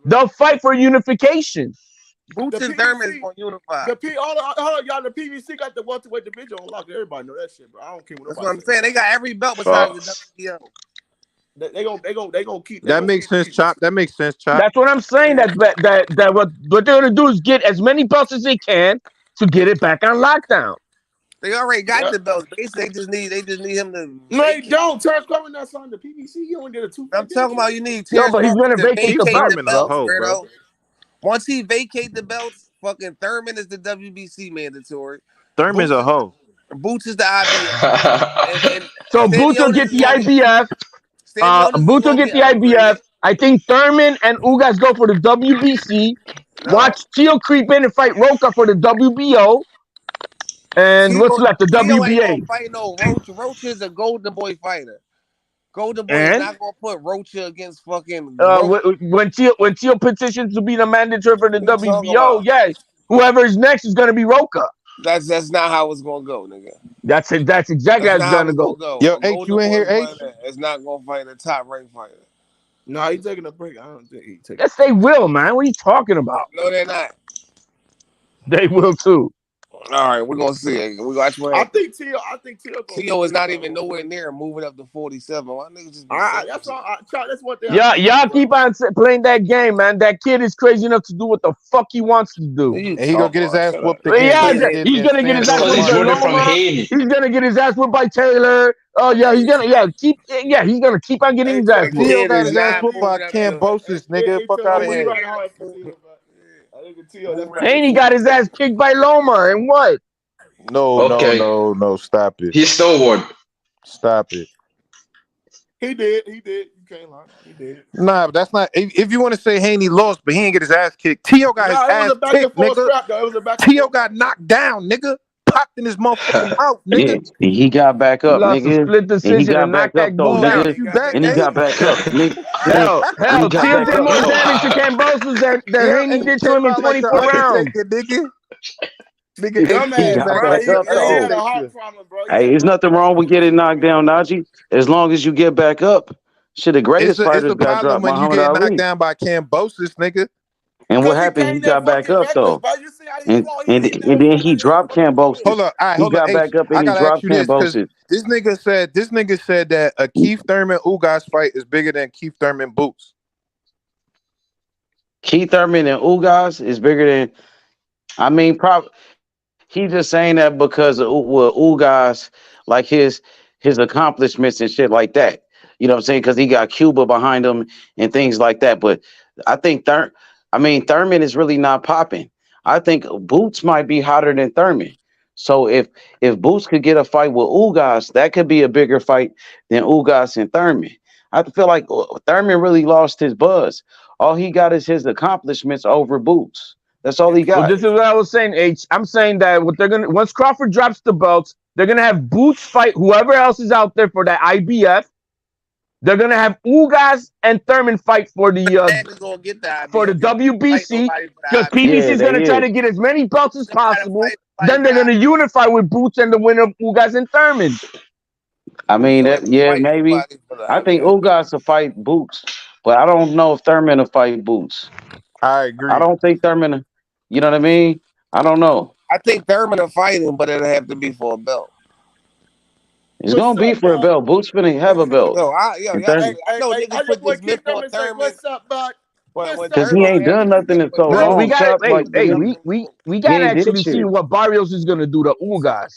They'll fight for unification. Boots and Thurman is gonna unify. Y'all, the PBC got the welterweight division on lock. Everybody know that shit, bro. I don't care what. That's what I'm saying. They got every belt besides the WBO. They gonna keep that. Makes sense, Chop. That makes sense, Chop. That's what I'm saying. That what they're gonna do is get as many belts as they can to get it back on lockdown. They already got Yep. the belts. Basically, they just need him to. No, they don't. Terrence Crawford not signed the PBC. He only get a 2. I'm talking about you need Yo, Terrence but he's Crawford gonna to vacate the vacate belt, the Thurman a belts, bro. hoe, bro. weirdo. Once he vacate the belts, fucking Thurman is the WBC mandatory. Thurman's a hoe. Boots is the IBF. and So Boots will Stanionis get is the gonna get IBF. Boots will gonna get get the IBF. upgraded. I think Thurman and Ugas go for the WBC. No. Watch Teal creep in and fight Roca for the WBO. And what's left? The Tio ain't gonna WBA. fight no Roach. Roach is a Golden Boy fighter. Golden Boy is And not gonna put Rocha against fucking Roach. when Teal petitions to be the mandatory for the What you talking WBO, about? yeah, whoever's next is gonna be Roca. That's not how it's gonna go, nigga. That's it. That's exactly how That's it's not how gonna it's gonna go. go. Yo, A H, Golden you in Boy here, H? fighter is not gonna fight a top ranked fighter. No, he's taking a break. I don't think he's taking. Yes, they will, man. What are you talking about? No, they're not. They will too. All right, we're gonna see. We watch what I happens. think Teal. Tio is not even nowhere near moving up to 47. Why niggas just be saying That's shit? all. That's what they. Y'all keep on playing that game, man. That kid is crazy enough to do what the fuck he wants to do. And he gonna get his ass whooped But again yeah, like he did he's against gonna get his ass Santos whooped by Martin. Loma. He's gonna get his ass whooped by Taylor. Oh yeah, he's gonna keep on getting his ass whooped. Tio got his ass whooped by Cambosis, nigga. Fuck out of here. And he got his ass kicked by Loma. And what? No, stop it. He stole one. Stop it. He did. You can't lie. He did. Nah, but that's not. If you want to say Haney lost, but he ain't get his ass kicked. Tio got his ass kicked, nigga. Tio got knocked down, nigga. Popped in his motherfucking mouth, nigga. Yeah, he got back up, Lost a nigga. split And he decision got and back knocked up that though, dude out. nigga. And he got back up, nigga. Hell, got Teal back did up, more though. damage to Cambosis than Haney did to him in 24 rounds. Nigga, He got back up though. Hey, there's nothing wrong with getting knocked down, Najee. As long as you get back up. Shit, the greatest It's fighters a got problem dropped. when you Muhammad get knocked Ali. down by Cambosis, nigga. And what happened? He got back up though. And then he dropped Cambosis. Hold up, all right, He hold up. got back up I and he gotta ask dropped you this because Cambosis. this nigga said that a Keith Thurman Ugas fight is bigger than Keith Thurman Boots. Keith Thurman and Ugas is bigger than. I mean, probably he's just saying that because of Ugas, like his accomplishments and shit like that. You know what I'm saying? Because he got Cuba behind him and things like that. But I think Thurman is really not popping. I think Boots might be hotter than Thurman. So if Boots could get a fight with Ugas, that could be a bigger fight than Ugas and Thurman. I feel like Thurman really lost his buzz. All he got is his accomplishments over Boots. That's all he got. Well, this is what I was saying, H. I'm saying that what they're gonna once Crawford drops the belts, they're gonna have Boots fight whoever else is out there for that IBF. They're gonna have Ugas and Thurman fight for the WBC because PBC is gonna try to get as many belts as possible. Then they're gonna unify with Boots and the winner of Ugas and Thurman. I mean, maybe. I think Ugas will fight Boots, but I don't know if Thurman will fight Boots. I agree. I don't think Thurman. You know what I mean? I don't know. I think Thurman will fight him, but it'll have to be for a belt. It's gonna be for a belt. Boots finna have a belt. No, I know niggas put this myth on Thurman. What's up, bud? Because he ain't done nothing in so Bro, long. we got Chop, we got to actually see what Barrios is gonna do to Ugas.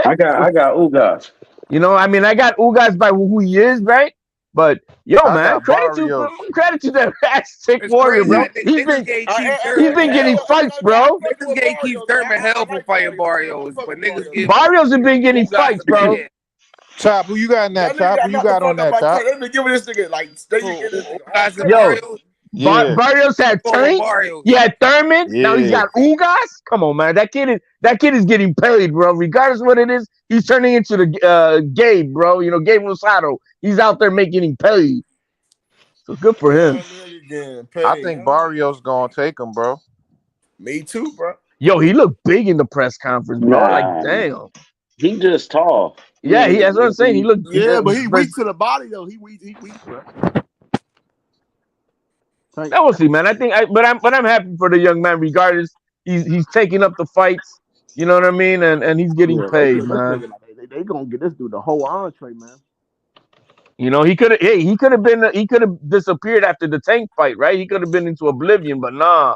I got Ugas. You know, I mean, I got Ugas by who he is, right? But yo, man, credit to that Aztec Warrior, bro. He's been getting fights, bro. Niggas gave Keith Thurman hell for fighting Barrios, but niggas give Barrios have been getting fights, bro. Chop, who you got in that? Chop, who you got on that? Chop. They've been giving this nigga like Yo, Barrios had Tank. He had Thurman. Yeah. Now he's got Ugas. Come on, man. That kid is getting paid, bro. Regardless of what it is, he's turning into the Gabe, bro. You know, Gabe Rosado. He's out there making him paid. So good for him. I think Barrios gonna take him, bro. Me too, bro. Yo, he looked big in the press conference, bro. Nah. Like, damn. He just tall. Yeah, that's what I'm saying. He looked. Yeah, but he weak to the body though. He weak, bro. Now we'll see, man. But I'm happy for the young man. Regardless, he's taking up the fights. You know what I mean, and he's getting paid, man. They gonna get this dude the whole entree, man. You know, he could have disappeared after the Tank fight, right? He could have been into oblivion, but nah.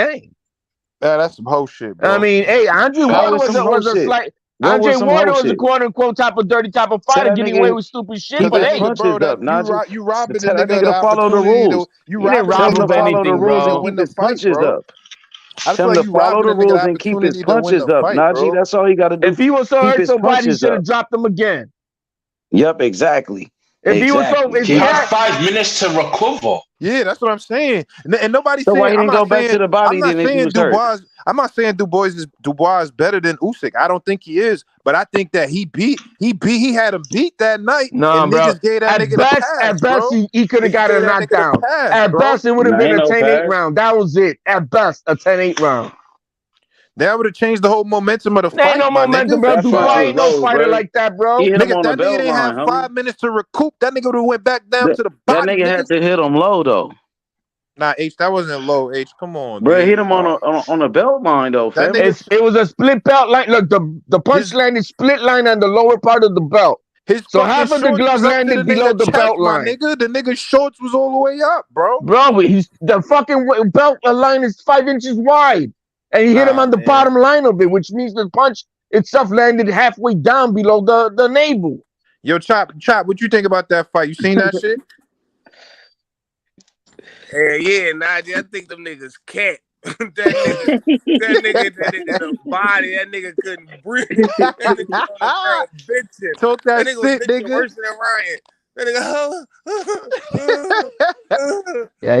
game. Yeah, that's some whole shit, bro. I mean, hey, Andre How Ward is some was hoe a shit? slight. What Andre was some Ward hoe was a shit? quote unquote dirty type of Tell fighter, that getting away nigga, with stupid shit. keep But his hey, punches up, You Najee. robbing the Tell that nigga nigga the to follow the opportunity rules. you you didn't robbing the Tell rob him nigga to him the of follow the opportunity anything, rules to and bro. win keep the his fight, punches bro. up. I Tell feel him like to you follow robbing the a nigga the rules and keep his opportunity to win punches the up, fight, Najee. bro. That's all he got to do. If he was so Keep hurt his so bad, he punches should up. have dropped him again. Yep, exactly. If he was so, Exactly. if He Keep. had that, 5 minutes to recover. Yeah, that's what I'm saying. And nobody's So why saying he didn't go back to the body then if he was hurt? I'm not saying Dubois is better than Usyk. I don't think he is, but I think that he had him beat that night, no, and bro. niggas gave that nigga the At pass, best, bro. he could have Niggas got gave a that nigga the knockdown. pass, At bro. best, it would have been a 10-8 round. That was it. At best, a 10-8 round. That would have changed the whole momentum of the There ain't fight, no my momentum, nigga. bro. That punch Dubois was ain't no low, fighter bro. like that, bro. He hit him Nigga, on the that nigga belt didn't line, have homie. 5 minutes to recoup. That nigga would have went back down to the That body, nigga nigga. had to hit him low though. Nah, H, that wasn't low, H. Come on, Bro, B. hit him on the belt line though, That fam. nigga, It was a split belt line. Look, the punch landed split line on the lower part of the belt. his So fucking half of the shorts glove was up to the landed below nigga the chest, belt my line. nigga. The nigga's shorts was all the way up, bro. Bro, the fucking belt line is 5 inches wide. And he hit him on the bottom line of it, which means the punch itself landed halfway down below the navel. Yo, Chop, what you think about that fight? You seen that shit? Yeah, Najee, I think them niggas cat. that nigga, the body, that nigga couldn't breathe. That nigga was on the ground bitching. Talk that nigga shit, was bitching nigga. worse than Ryan. That nigga, Yeah,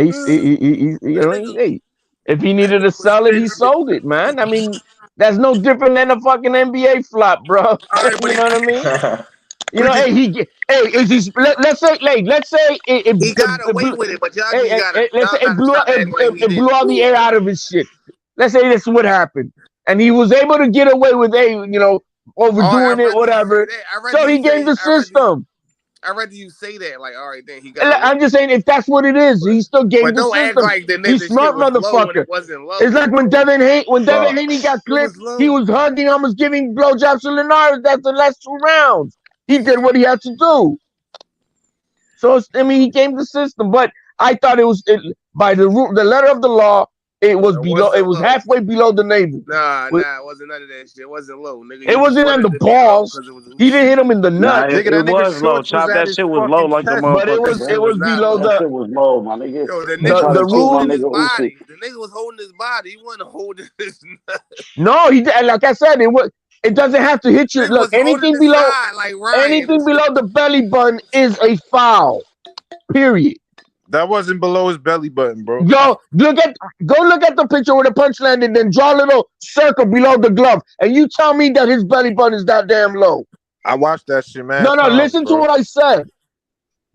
hey, if he needed to sell it, he sold it, man. I mean, that's no different than a fucking NBA flop, bro. You know what I mean? You know, let's say he got away with it, but y'all gotta stop acting like he it blew didn't all do the it. air out of his shit. Let's say this is what happened, and he was able to get away with overdoing it, whatever. So he gained the system. I'd rather you say that, like, all right, then he got away. I'm just saying, if that's what it is, he still gained the don't act system. like the He's smart, shit was low when motherfucker. it wasn't low. It's like when Devin Haney got clipped, he was hugging, almost giving blowjobs to Linares. That's the last 2 rounds. He did what he had to do. So he gained the system, but I thought by the letter of the law, it was below. It was halfway below the navel. Nah, it wasn't none of that shit. It wasn't low, nigga. It wasn't on the balls. He didn't hit him in the nuts. It was low. Chop, that shit was low like a motherfucker. But it was below that shit was low, my nigga. Yo, the nigga was holding his body. Usyk. The nigga was holding his body. He wasn't holding his nuts. No, he did. Like I said, it doesn't have to hit you. Look, anything below the belly button is a foul. Period. That wasn't below his belly button, bro. Yo, go look at the picture where the punch landed, then draw a little circle below the glove, and you tell me that his belly button is that damn low. I watched that shit, man. No, listen to what I said.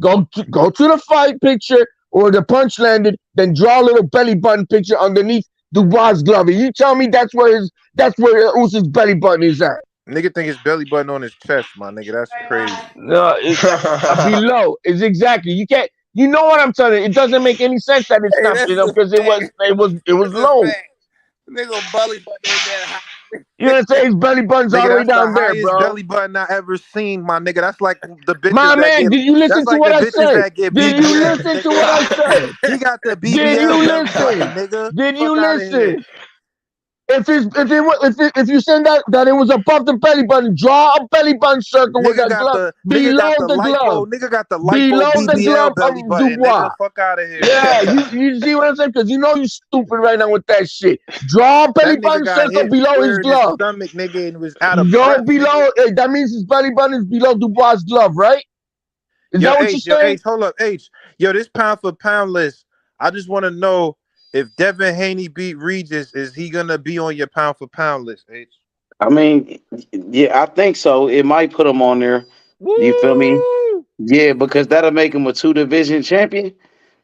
Go to the fight picture where the punch landed, then draw a little belly button picture underneath Dubois' glove, and you tell me that's where Usyk's belly button is at. Nigga think his belly button on his chest, my nigga. That's crazy. No, it's below. It's exactly. You can't. You know what I'm telling you? It doesn't make any sense that it's not, because it was low. Nigga belly button ain't that high. You know what I'm saying? His belly button's all the way down there, bro. That's the highest belly button I ever seen, my nigga. That's like the bitches. My man, did you listen to what I said? Did you listen to what I said? He got the BBL. Did you listen? Nigga? Did you listen? If you said that it was above the belly button, draw a belly button circle with that glove below the glove. Nigga got the below the glove belly of button. Dubois. Nigga, fuck out of here. Yeah, you see what I'm saying? Because you know you stupid right now with that shit. Draw a belly button circle below his glove. Stomach, nigga, and was out of Go below. That means his belly button is below Dubois' glove, right? Is that what you're saying? H, hold up, H. Yo, this pound for pound list. I just want to know, if Devin Haney beat Regis, is he gonna be on your pound for pound list, H? I mean, yeah, I think so. It might put him on there. Woo! You feel me? Yeah, because that'll make him a 2-division champion.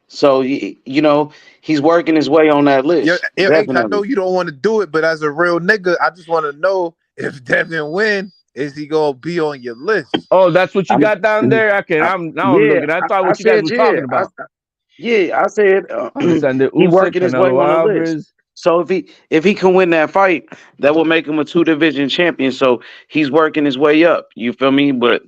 So he's working his way on that list. Yo, H, I know you don't want to do it, but as a real nigga, I just want to know, if Devin win, is he gonna be on your list? Oh, that's what you got down there. I'm looking. I thought what you guys were talking about. I said he working his way on the list. So if he can win that fight, that will make him a 2-division champion. So he's working his way up. You feel me? But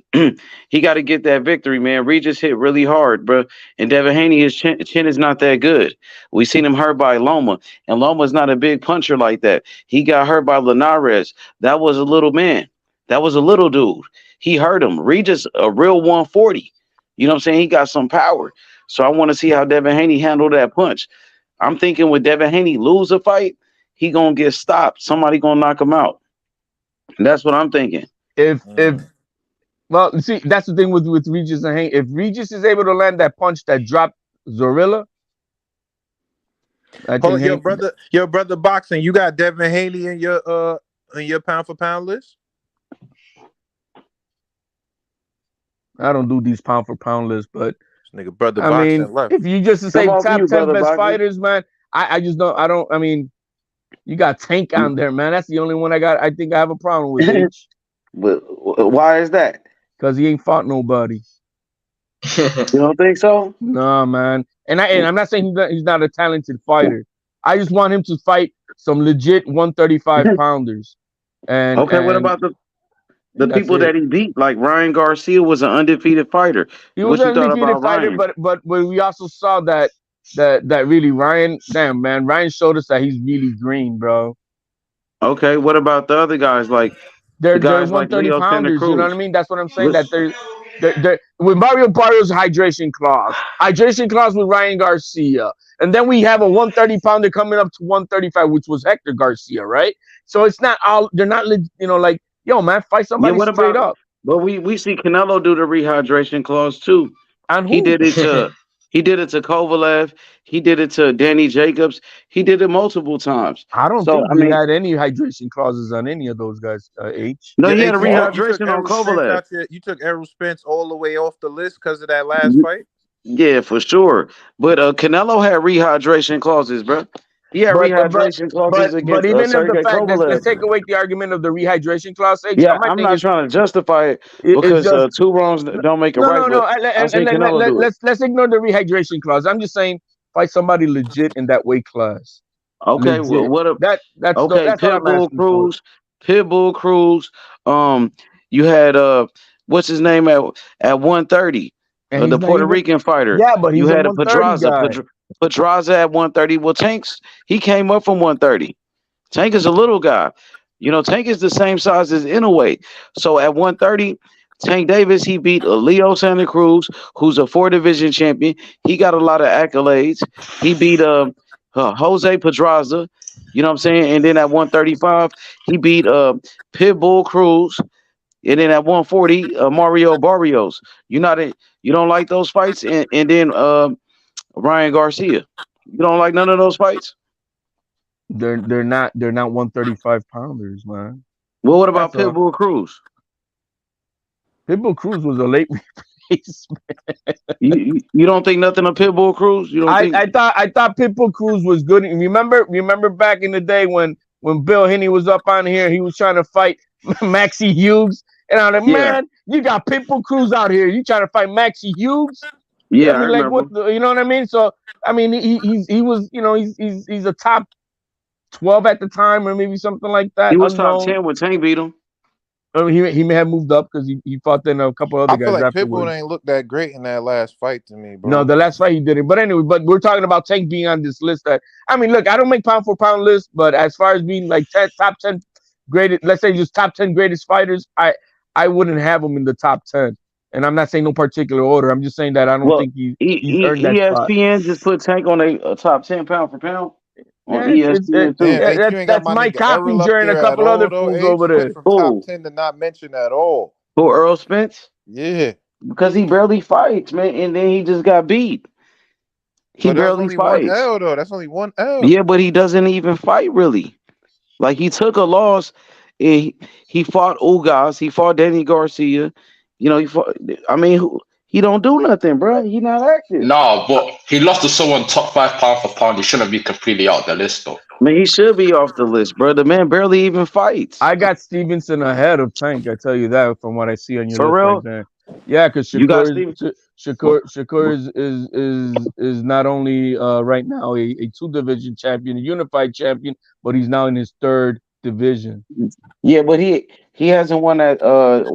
he got to get that victory, man. Regis hit really hard, bro. And Devin Haney, his chin is not that good. We seen him hurt by Loma, and Loma's not a big puncher like that. He got hurt by Linares. That was a little man. That was a little dude. He hurt him. Regis, a real 140. You know what I'm saying? He got some power. So I want to see how Devin Haney handled that punch. I'm thinking with Devin Haney lose a fight, he gonna get stopped. Somebody gonna knock him out. That's what I'm thinking. If well, see, that's the thing with Regis and Hank. If Regis is able to land that punch that dropped Zorilla, I think Your brother boxing. You got Devin Haney in your pound for pound list. I don't do these pound for pound lists, but this nigga brother I boxing mean, left. if you just to say top 10 best fighters, man, I just don't. I don't. I mean, you got Tank on there, man. That's the only one I got. I think I have a problem with. H. But why is that? Because he ain't fought nobody. You don't think so? No, man. And I'm not saying he's not a talented fighter. I just want him to fight some legit 135 pounders. And okay, what about the people that he beat? Like Ryan Garcia was an undefeated fighter. He was an undefeated fighter, but we also saw that really Ryan showed us that he's really green, bro. Okay, what about the other guys? Like they're 130 like pounders. You know what I mean? That's what I'm saying. That they're with Mario Barrios hydration clause with Ryan Garcia, and then we have a 130 pounder coming up to 135, which was Hector Garcia, right? So it's not all. They're not, like, yo, man, fight somebody straight up. But we see Canelo do the rehydration clause too. And he did it to Kovalev. He did it to Danny Jacobs. He did it multiple times. I don't think he had any hydration clauses on any of those guys. H. No, he had a rehydration on Kovalev. You took Errol Spence all the way off the list because of that last fight. Yeah, for sure. But Canelo had rehydration clauses, bro. Yeah, rehydration clauses against but even if Sergey the fact, Kovalev. let's take away the argument of the rehydration clause. Yeah, I'm not trying to justify it because two wrongs don't make it right. No. Let's ignore the rehydration clause. I'm just saying, fight somebody legit in that weight class. Okay, legit. well, what? That's Pitbull Cruz. You had what's his name at 130? The Puerto Rican fighter. Yeah, but you had a Pedraza. Pedraza at 130. Well, he came up from 130. Tank is a little guy. You know, Tank is the same size as Inoue. So at 130, Tank Davis, he beat Leo Santa Cruz, who's a 4-division champion. He got a lot of accolades. He beat Jose Pedraza. You know what I'm saying? And then at 135, he beat Pitbull Cruz. And then at 140, Mario Barrios. You don't like those fights? And then Ryan Garcia. You don't like none of those fights? They're not 135 pounders, man. Well, what about Pitbull Cruz? Pitbull Cruz was a late replacement. You don't think nothing of Pitbull Cruz? You don't think? I thought Pitbull Cruz was good. Remember back in the day when Bill Henney was up on here, he was trying to fight Maxie Hughes. And I'm like, man, you got Pitbull Cruz out here. You trying to fight Maxie Hughes? Yeah, I mean, like, what? You know what I mean? So I mean, he was, he's a top 12 at the time, or maybe something like that. He was top 10 when Tank beat him. I mean, he may have moved up because he fought then a couple other guys. I feel like afterwards. Pitbull ain't looked that great in that last fight to me, bro. No, the last fight he didn't. But anyway, we're talking about Tank being on this list. I mean, look, I don't make pound for pound lists, but as far as being like top 10 greatest, let's say just top 10 greatest fighters, I wouldn't have him in the top 10. And I'm not saying no particular order. I'm just saying that I don't think he's earned that spot. ESPN just put Tank on a top 10 pound for pound on ESPN too. That's Mike Coppinger and a couple other fools over there. From top 10 to not mention at all. Who, Earl Spence? Yeah. Because he barely fights, man, and then he just got beat. He barely fights. One L, though. That's only one L. Yeah, but he doesn't even fight really. Like, he took a loss. He fought Ugas. He fought Danny Garcia. You know, he don't do nothing, bro. He not active. No, but he lost to someone top 5 pound for pound. He shouldn't be completely out the list, though. Man, he should be off the list, bro. The man barely even fights. I got Stevenson ahead of Tank. I tell you that from what I see on your for list real. Right there. Yeah, because Shakur is not only right now a 2-division champion, a unified champion, but he's now in his 3rd division. Yeah, but he hasn't won that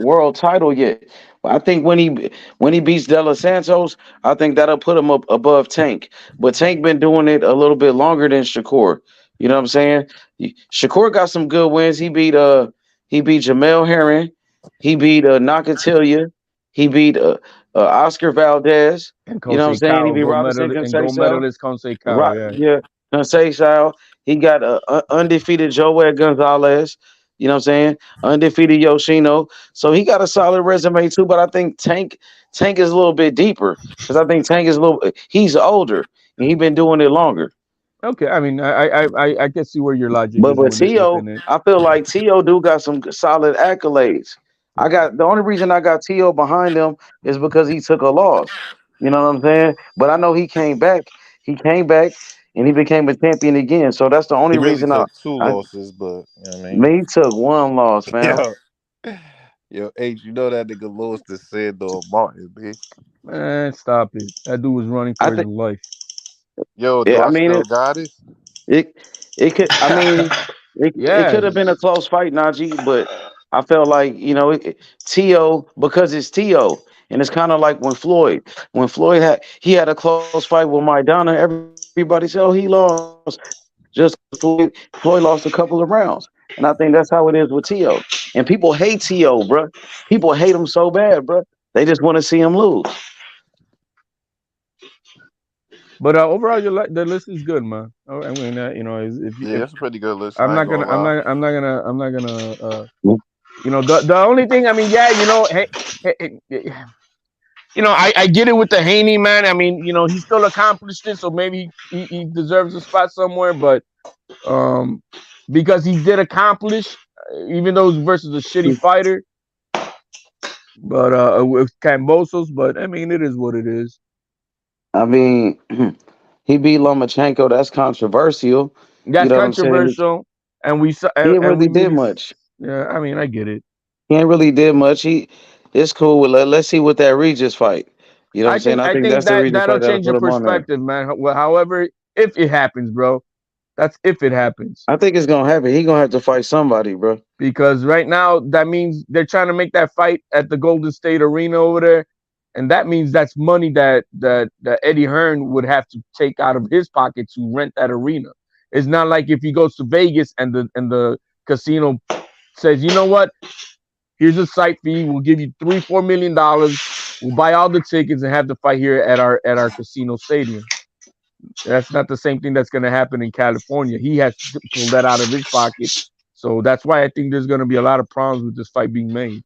world title yet. I think when he beats De Los Santos, I think that'll put him up above Tank. But Tank been doing it a little bit longer than Shakur. You know what I'm saying? Shakur got some good wins. He beat Jamel Herring. He beat Nakatilia. He beat Oscar Valdez. You know what I'm saying? He beat Robinson Conceição. Medalist Conceição. Yeah. Conceição. He got a undefeated Joel Gonzalez. You know what I'm saying? Undefeated Yoshino. So he got a solid resume too. But I think Tank is a little bit deeper because I think Tank is a little. He's older and he been doing it longer. Okay, I mean, I can see where your logic But is with T.O., within it. I feel like T.O. do got some solid accolades. I got the only reason I got T.O. behind him is because he took a loss. You know what I'm saying? But I know he came back. He came back and he became a champion again. So that's the He only really reason took two I losses, but you know what I mean. me took one loss, fam. Yo, yo, H, you know that nigga lost to Sandor Martin, man. Man, stop it. That dude was running I for his think life. Yo, do yeah, I I mean still got it? it it could I mean it could have Yes. been a close fight, Najee, but I felt like, T.O. because it's T.O. And it's kind of like when Floyd had a close fight with Maidana, everybody said, oh, he lost just because Floyd lost a couple of rounds. And I think that's how it is with T.O. And people hate T.O., bruh. People hate him so bad, bruh. They just want to see him lose. But overall, the list is good, man. I mean, if Yeah, it's a pretty good list. I'm I ain't not gonna gonna, lie. I'm not gonna, the only thing, I mean, yeah, I get it with the Haney, man. I mean, he still accomplished it, so maybe he deserves a spot somewhere. But um, because he did accomplish, even though it was versus a shitty fighter, but with Cambosos. But I mean, it is what it is. I mean, he beat Lomachenko. That's controversial. You That's know what I'm saying? controversial, and we saw, He ain't and we really did really, much. yeah. I mean, I get it. He ain't really did much. It's cool. Let's see what that Regis fight. You know what I'm saying? I I think think that's the that Regis that'll fight that'll change put your him on there. perspective, man. Well, however, if it happens, bro, that's if it happens. I think it's gonna happen. He gonna have to fight somebody, bro. Because right now that means they're trying to make that fight at the Golden State Arena over there, and that means that's money that Eddie Hearn would have to take out of his pocket to rent that arena. It's not like if he goes to Vegas and the casino says, you know what, here's a site fee, we'll give you $3-4 million, we'll buy all the tickets and have the fight here at our casino stadium. That's not the same thing that's going to happen in California. He has to pull that out of his pocket. So that's why I think there's going to be a lot of problems with this fight being made.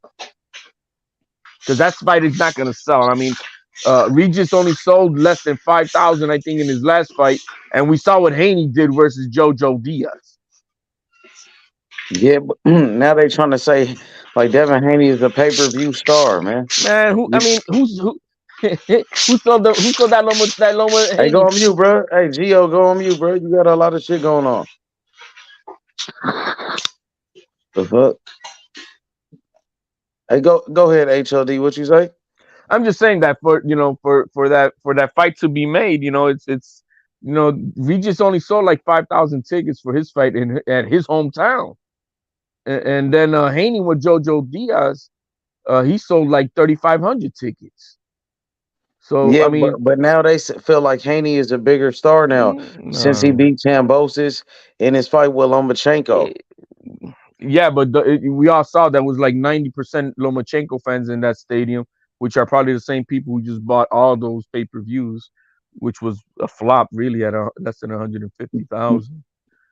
Because that fight is not going to sell. I mean, Regis only sold less than 5,000, I think, in his last fight. And we saw what Haney did versus Jojo Diaz. Yeah, but now they trying to say like Devin Haney is a pay-per-view star, man. Man, who sold that Loma Hey, Haney? go on mute, bro. Hey, Gio, go on mute, bro. You got a lot of shit going on. The fuck? Hey, go ahead, HLD. What you say? I'm just saying that for that fight to be made, Regis only sold like 5,000 tickets for his fight at his hometown, and then Haney with Jojo Diaz, he sold like 3,500 tickets. So Yeah, I mean, but now they feel like Haney is a bigger star now since he no. beat Kambosos in his fight with Lomachenko. Yeah, but we all saw that was like 90% Lomachenko fans in that stadium, which are probably the same people who just bought all those pay-per-views, which was a flop really at less than 150,000.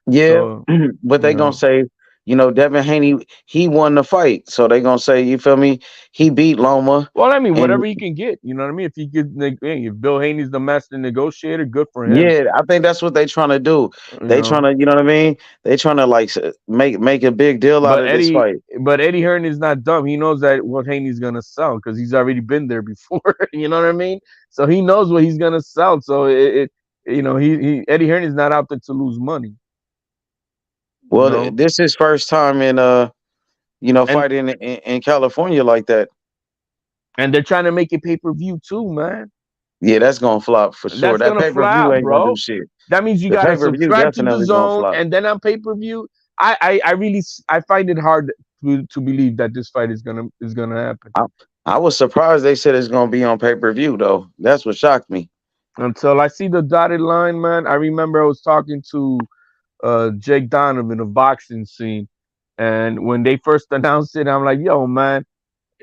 Yeah, So, but they gonna say, Devin Haney, he won the fight, so they gonna say, you feel me? He beat Loma. Well, I mean, And whatever he can get, you know what I mean. If he could, if Bill Haney's the master negotiator, good for him. yeah, I think that's what they trying to do. You They know, trying to, you know what I mean? They trying to like make a big deal out but of this fight. Eddie Hearn is not dumb. He knows that what Haney's gonna sell because he's already been there before. You know what I mean? So he knows what he's gonna sell. So Eddie Hearn is not out there to lose money. Well, this is first time in fighting in California like that. And they're trying to make it pay-per-view too, man. Yeah, that's gonna flop for sure. That's That gonna pay-per-view flop, ain't gonna do bro. shit. That means you The gotta pay-per-view subscribe to the definitely gonna zone, flop. and then on pay-per-view, I really find it hard to believe that this fight is gonna happen. I was surprised they said it's gonna be on pay-per-view though. That's what shocked me. Until I see the dotted line, man. I remember I was talking to Jake Donovan of boxing scene, and when they first announced it, I'm like, yo, man,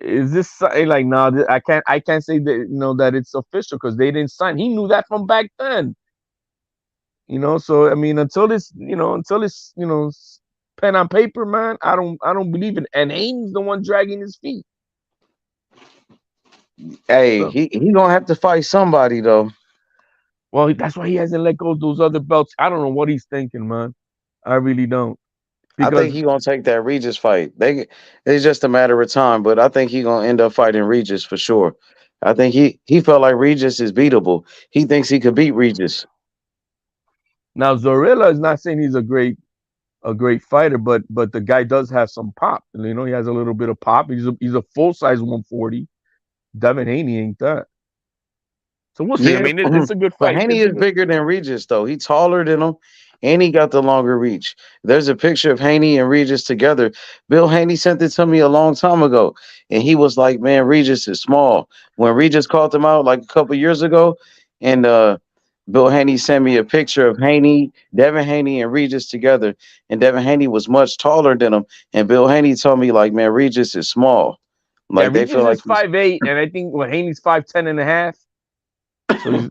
is this something like, no, I can't say that that it's official because they didn't sign. He knew that from back then. You know, so I mean, until it's pen on paper, man, I don't believe it. And Haney's the one dragging his feet. Hey, So, he gonna have to fight somebody though. well, that's why he hasn't let go of those other belts. I don't know what he's thinking, man. I really don't. I think Because he gonna take that Regis fight. It's just a matter of time, but I think he gonna end up fighting Regis for sure. I think he felt like Regis is beatable. He thinks he could beat Regis. now Zorilla is not saying he's a great fighter, but the guy does have some pop. You know, he has a little bit of pop. He's a full size 140. Devin Haney ain't that. So we'll see. I Yeah, mean, it's a good but fight. Haney It's a is good. bigger than Regis though. He's taller than him, and he got the longer reach. There's a picture of Haney and Regis together. Bill Haney sent it to me a long time ago, and he was like, "Man, Regis is small." When Regis called him out like a couple years ago, and Bill Haney sent me a picture of Haney, Devin Haney, and Regis together, and Devin Haney was much taller than him, and Bill Haney told me like, "Man, Regis is small." Yeah, Like they Regis feel like is 5'8", and I think Haney's 5'10 and a half. So he's,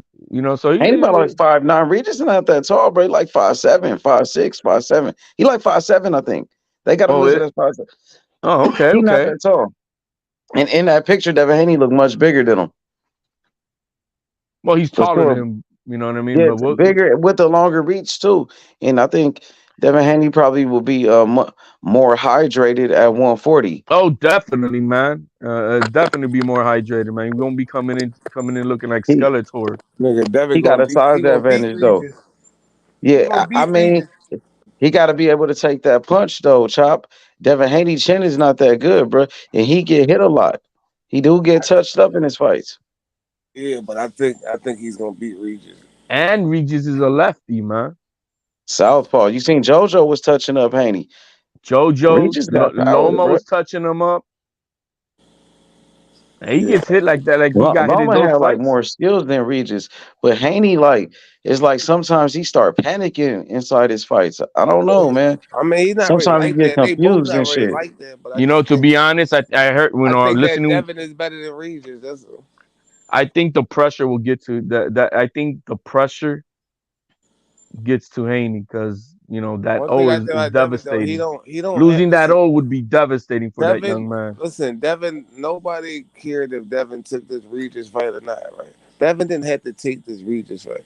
so Ain't about like 5'9". Regis not that tall, bro. He like 5'7", 5'6", 5'7". He like 5'7", I think. They got him oh, listed as 5'7". okay, He not okay. that tall. And in that picture, Devin Haney looked much bigger than him. Well, he's For taller than sure. him. You know what I mean? Yeah, But what? bigger with the longer reach too. And I think Devin Haney probably will be more hydrated at 140. Oh, definitely, man. Definitely be more hydrated, man. You won't be coming in looking like He Skeletor. Nigga, Devin he got a size he gonna beat advantage though. Regis. He Yeah, gonna I beat mean, Regis. he got to be able to take that punch though, Chop. Devin Haney chin is not that good, bro, and he get hit a lot. He do get touched up in his fights. Yeah, but I think he's gonna beat Regis. And Regis is a lefty, man. Southpaw. You seen JoJo was touching up Haney. JoJo Regis got power, Loma bro. was touching him up. And he gets hit like that, like he got hit in Loma those had like fights. more skills than Regis, but Haney like it's like sometimes he start panicking inside his fights. I don't know, man. I mean, he's not really Sometimes he like get that. They both confused not and really shit. like that. But I You know, just to think be honest, I heard I think that listening. Devin is better than Regis. That's all. I think the pressure will get to that. I think the pressure gets to Haney because that One thing O I is, think is about Devin though, devastating. he don't have Losing that listen. O would be devastating for that young Devin, man. listen, Devin. Nobody cared if Devin took this Regis fight or not, right? Devin didn't have to take this Regis fight.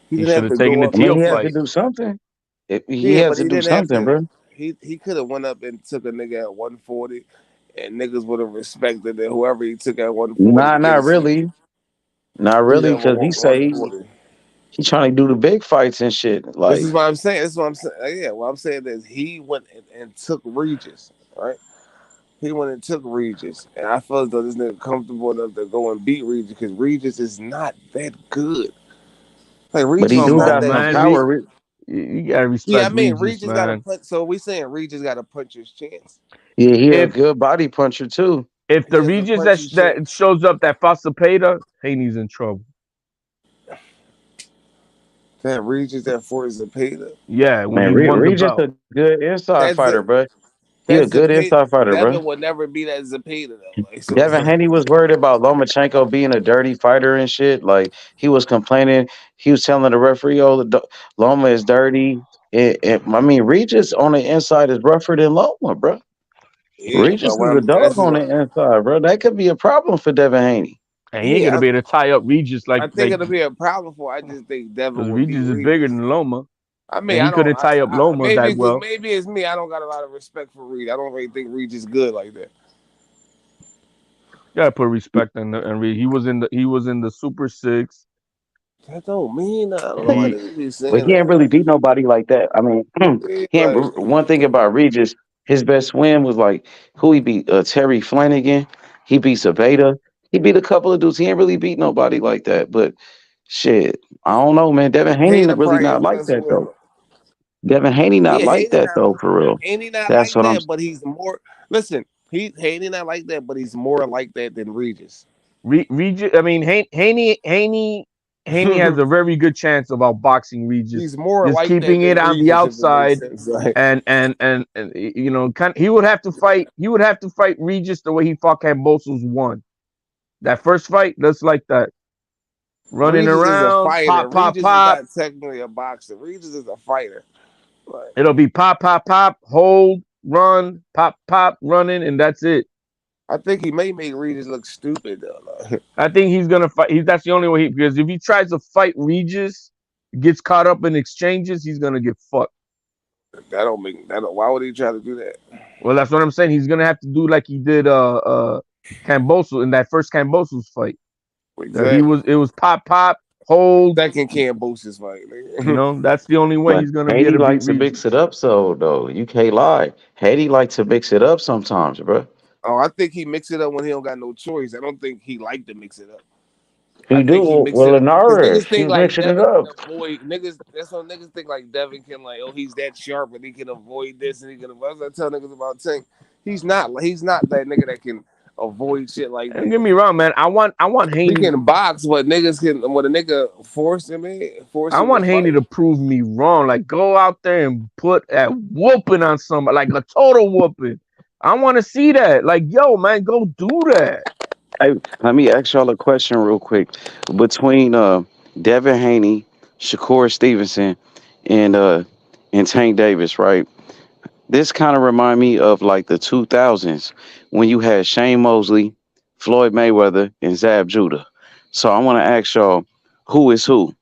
He He didn't should have have to taken go the up I and mean, Teal he take. had to fight. do something. He Yeah, had but to he do didn't have something, to. bro. He could have went up and took a nigga at 140, and niggas would have respected that whoever he took at 140 Nah, not because really, not he really, never because he say he, 140. he trying to do the big fights and shit. This Like is what I'm saying. This is what I'm saying. Yeah, what I'm saying is he went and took Regis, right? He went and took Regis, and I feel as though this nigga comfortable enough to go and beat Regis because Regis is not that good. Like but he Regis is Come do not on, got that some man. good. power. You gotta Yeah, I respect mean Regis, Regis got a man. punch. So we saying Regis got a puncher's chance. Yeah, he a If good body puncher too. if He the has a Regis that puncher's that chance. shows up that Fasapeda, Haney's in trouble. That Regis that Forza Zapata. Yeah, when Man, he won the Regis belt. a good inside That's fighter, a bro. He that a good Zapata. inside fighter, bro. Devin will never be that Zapata though. Like so, it's Devin like Haney was worried about Lomachenko being a dirty fighter and shit. Like he was complaining. He was telling the referee, "Oh, Loma is dirty." I mean, Regis on the inside is rougher than Loma, bro. yeah, Regis but is a this dog is on the what inside, bro. That could be a problem for Devin Haney. And he ain't yeah. gonna be able to tie up Regis I think it'll be a problem for. I just think Devin because will beat Regis is bigger Regis. than Loma. I mean, And I he don't. couldn't tie up Loma Maybe that because well. maybe it's me. I don't got a lot of respect for Regis. I don't really think Regis is good like that. You gotta put respect on and Regis. He was in the Super Six. That don't mean I don't And know why he they be But saying he ain't that. really beat nobody like that. I mean, Yeah, he ain't. like One thing about Regis, his best win was like who he beat. Terry Flanagan. He beat Sabata. He beat a couple of dudes. He ain't really beat nobody like that. But shit, I don't know, man. Devin Haney Hayden really probably not his like best that win. though. Devin Haney not Yeah, like Hayden that not though, for real. Hayden not That's like what I'm. that, but he's more. Listen, Hayden not like that, but he's more like that than Regis. Regis, I mean, Haney has a very good chance of outboxing Regis, He's more just like that keeping it than on the Regis, if it makes outside, sense. Like and he would have to fight. He would have to fight Regis the way he fought Cambosos won that first fight. That's like that. running Regis is a around, fighter. pop, pop, Regis is pop. not technically a boxer. Regis is a fighter. Like, It'll be pop, pop, pop, hold, run, pop, pop, running, and that's it. I think he may make Regis look stupid though. I think he's gonna fight. That's the only way because if he tries to fight Regis, gets caught up in exchanges, he's gonna get fucked. That don't make that. Why would he try to do that? Well, that's what I'm saying. He's gonna have to do like he did Camboso in that first Cambosos fight. Exactly. It was pop pop hold. Second Cambosos fight. You know, that's the only way But he's gonna be able Haiti to beat likes to mix Regis. it up, so though you can't lie. Haiti likes to mix it up sometimes, bro. Oh, I think he mix it up when he don't got no choice. I don't think he like to mix it up. I He do think he mix well it up in because our niggas think he's like mixing it Devin up. can avoid niggas. That's what niggas think like Devin can like. Oh, he's that sharp and he can avoid this and he can. As I tell niggas about Tank, he's not. He's not that nigga that can avoid shit like Don't that. get me wrong, man. I want He Haney. can box, but niggas can. When a nigga force him I to want Haney fight. to prove me wrong. Like go out there and put a whooping on somebody, like a total whooping. I want to see that. Like, yo, man, go do that. Hey, let me ask y'all a question real quick. Between Devin Haney, Shakur Stevenson, and Tank Davis, right? This kind of remind me of like the 2000s when you had Shane Mosley, Floyd Mayweather, and Zab Judah. So I want to ask y'all, who is who?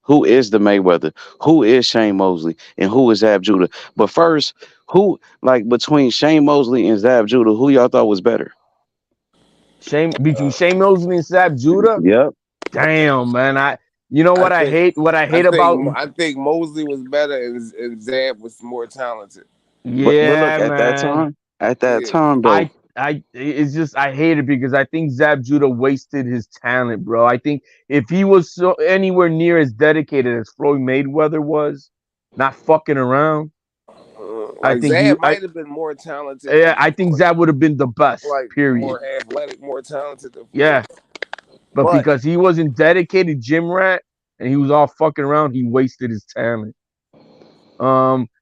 Who is the Mayweather? Who is Shane Mosley? And who is Zab Judah? But first, who like between Shane Mosley and Zab Judah, who y'all thought was better? Between Shane Mosley and Zab Judah. Yep. Damn, man. You know what I hate? What I hate about I think Mosley was better and Zab was more talented. But look yeah, man. at that Yeah. time though, It's just I hate it because I think Zab Judah wasted his talent, bro. I think if he was anywhere near as dedicated as Floyd Mayweather was, not fucking around, I Like think Zab might have been more talented yeah, than I think Zab would have been the best. like Period. more athletic, more talented than Floyd. Yeah, but But because he wasn't dedicated gym rat and he was all fucking around, he wasted his talent.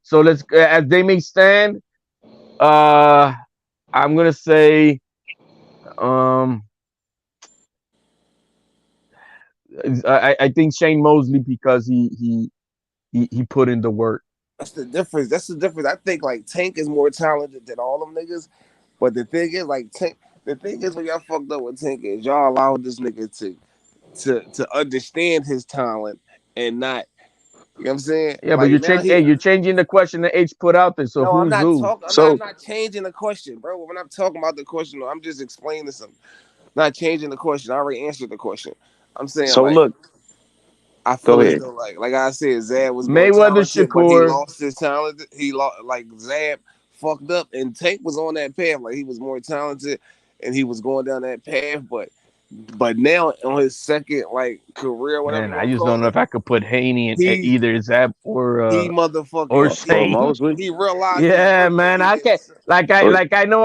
So let's as they may stand. I'm gonna say, um, I think Shane Mosley because he put in the work. that's the difference. That's the difference. I think like Tank is more talented than all them niggas. But the thing is, like Tank, the thing is when y'all fucked up with Tank is y'all allowed this nigga to understand his talent and not. You know what I'm saying? Yeah, but Like now you're changing the question that H put out there. So no, I'm who's not who? talking. I'm not changing the question, bro. When I'm talking about the question, I'm just explaining something. Not changing the question. I already answered the question. I'm saying so like look, I go feel as ahead. though like I said, Zab was more Mayweather, talented, but he Shakur. lost his talent. He lost like Zab fucked up, and Tank was on that path. Like he was more talented, and he was going down that path. But now on his second like career, whatever Man, you I want to just don't call know it, if I could put Haney in he either Zab he or motherfucking Or Shane. Mosley. he realized his Yeah, worth and man. he I can't didn't. Or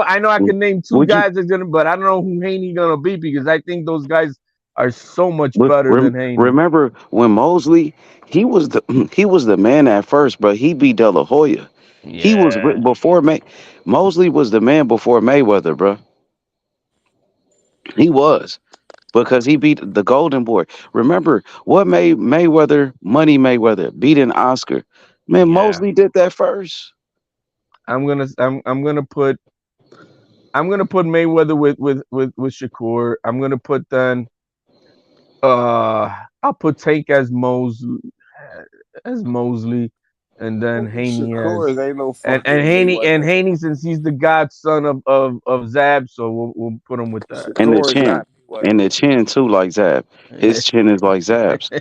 I know I can name two would you guys that's gonna, but I don't know who Haney gonna be because I think those guys are so much but better than Haney. remember when Mosley he was the he was the man at first, but he beat De La Hoya. He was Yeah, before Mosley was the man before Mayweather, bro. He was because he beat the Golden Boy. Remember what made Mayweather Money Mayweather beating Oscar? Man, yeah. Mosley did that first. I'm gonna put Mayweather with Shakur. I'm gonna put then I'll put Tank as Mosley, and then Haney as Shakur ain't no and fucking Mayweather. Haney since he's the godson of Zab, so we'll put him with that. And the Shakur is chin. not Mayweather. And the chin too, like Zab. His chin is like Zab's.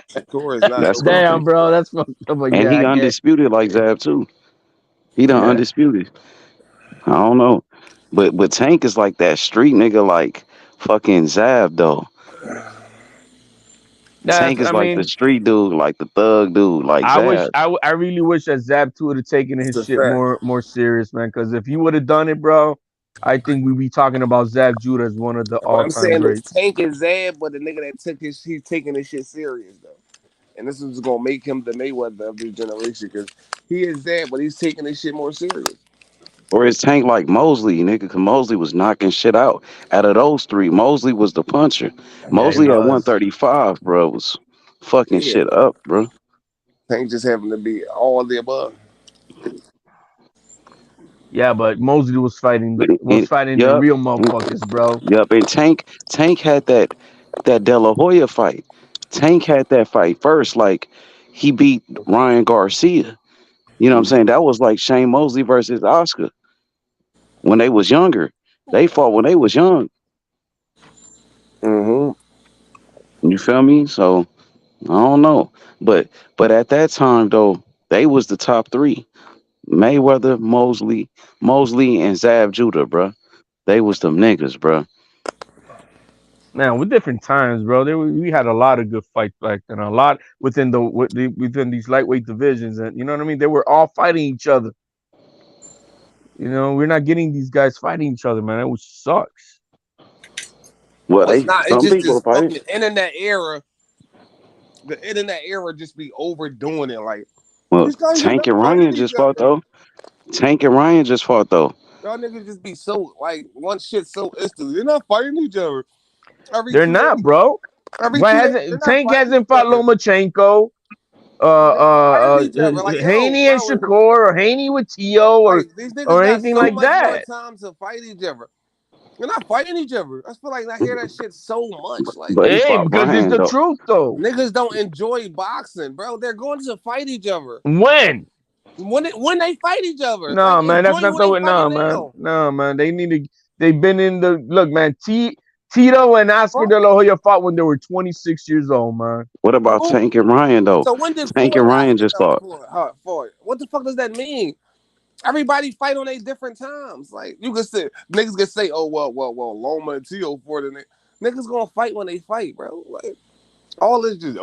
Shakur is not That's no what I'm Damn, saying. fucking bro, Mayweather. that's fucked up. But And yeah, he I get. undisputed like Zab too. He done Yeah, undisputed. I don't know. But Tank is like that street nigga like fucking Zab though. that's. Tank I is like the mean, street dude, like the thug dude, like Zab. I really wish that Zab 2 would have taken That's his a shit fact. more serious, man. Because if he would have done it, bro, I think we'd be talking about Zab Judah as one of the What all I'm time saying is greats. Tank and Zab, but the nigga that took he's taking this shit serious though. And this is gonna make him the Mayweather of this generation because he is Zab, but he's taking this shit more serious. Or is Tank like Mosley, nigga? Because Mosley was knocking shit out. Out of those three, Mosley was the puncher. Yeah, he Mosley at was. 135, bro, was fucking Yeah, shit up, bro. Tank just happened to be all the above. Yeah, but Mosley was fighting the Yup. real motherfuckers, bro. Yup. And Tank had that De La Hoya fight. Tank had that fight first. Like he beat Ryan Garcia. You know what I'm saying? That was like Shane Mosley versus Oscar when they was younger. They fought when they was young. You feel me? So I don't know. But at that time though, they was the top three. Mayweather, Mosley, and Zav Judah, bro. They was them niggas, bro. Man, with different times, bro. We had a lot of good fights back then. A lot within these lightweight divisions, and you know what I mean. They were all fighting each other. You know, we're not getting these guys fighting each other, man. Which sucks. Well, Well, it's they not. It's some just people this fight. fucking internet era. The internet era just be overdoing it. Like Well, these guys are Tank not and fighting Ryan each just fought other. though. Tank and Ryan just fought though. Y'all niggas just be so like one shit so instantly. They're not fighting each other. Every They're 2 days. not, bro. Every Why 2 days, they're hasn't not Tank fighting hasn't each fought other. Lomachenko? They're not fighting each other. Like yo, Haney and bro, Shakur, or Haney with Tio, like these niggas or got anything so like much more that. time to fight each other. They're not fighting each other. I feel like I hear that shit so much. Like But he Hey, fought because it's Ryan the though. truth, though. niggas don't enjoy boxing, bro. They're going to fight each other. When? When they fight each other. Like No, man, that's enjoy not who the they way. fighting No, man. now. No, man. They need to. They've been in the look, man. Tito and Oscar Fuck. De La Hoya fought when they were 26 years old, man. What about Who? Tank and Ryan though? So when did Tank Floyd and Ryan Oscar just fought. Floyd? What the fuck does that mean? Everybody fight on their different times. Like you can say niggas can say, oh well, Loma and Tio for the niggas gonna fight when they fight, bro. Like all this just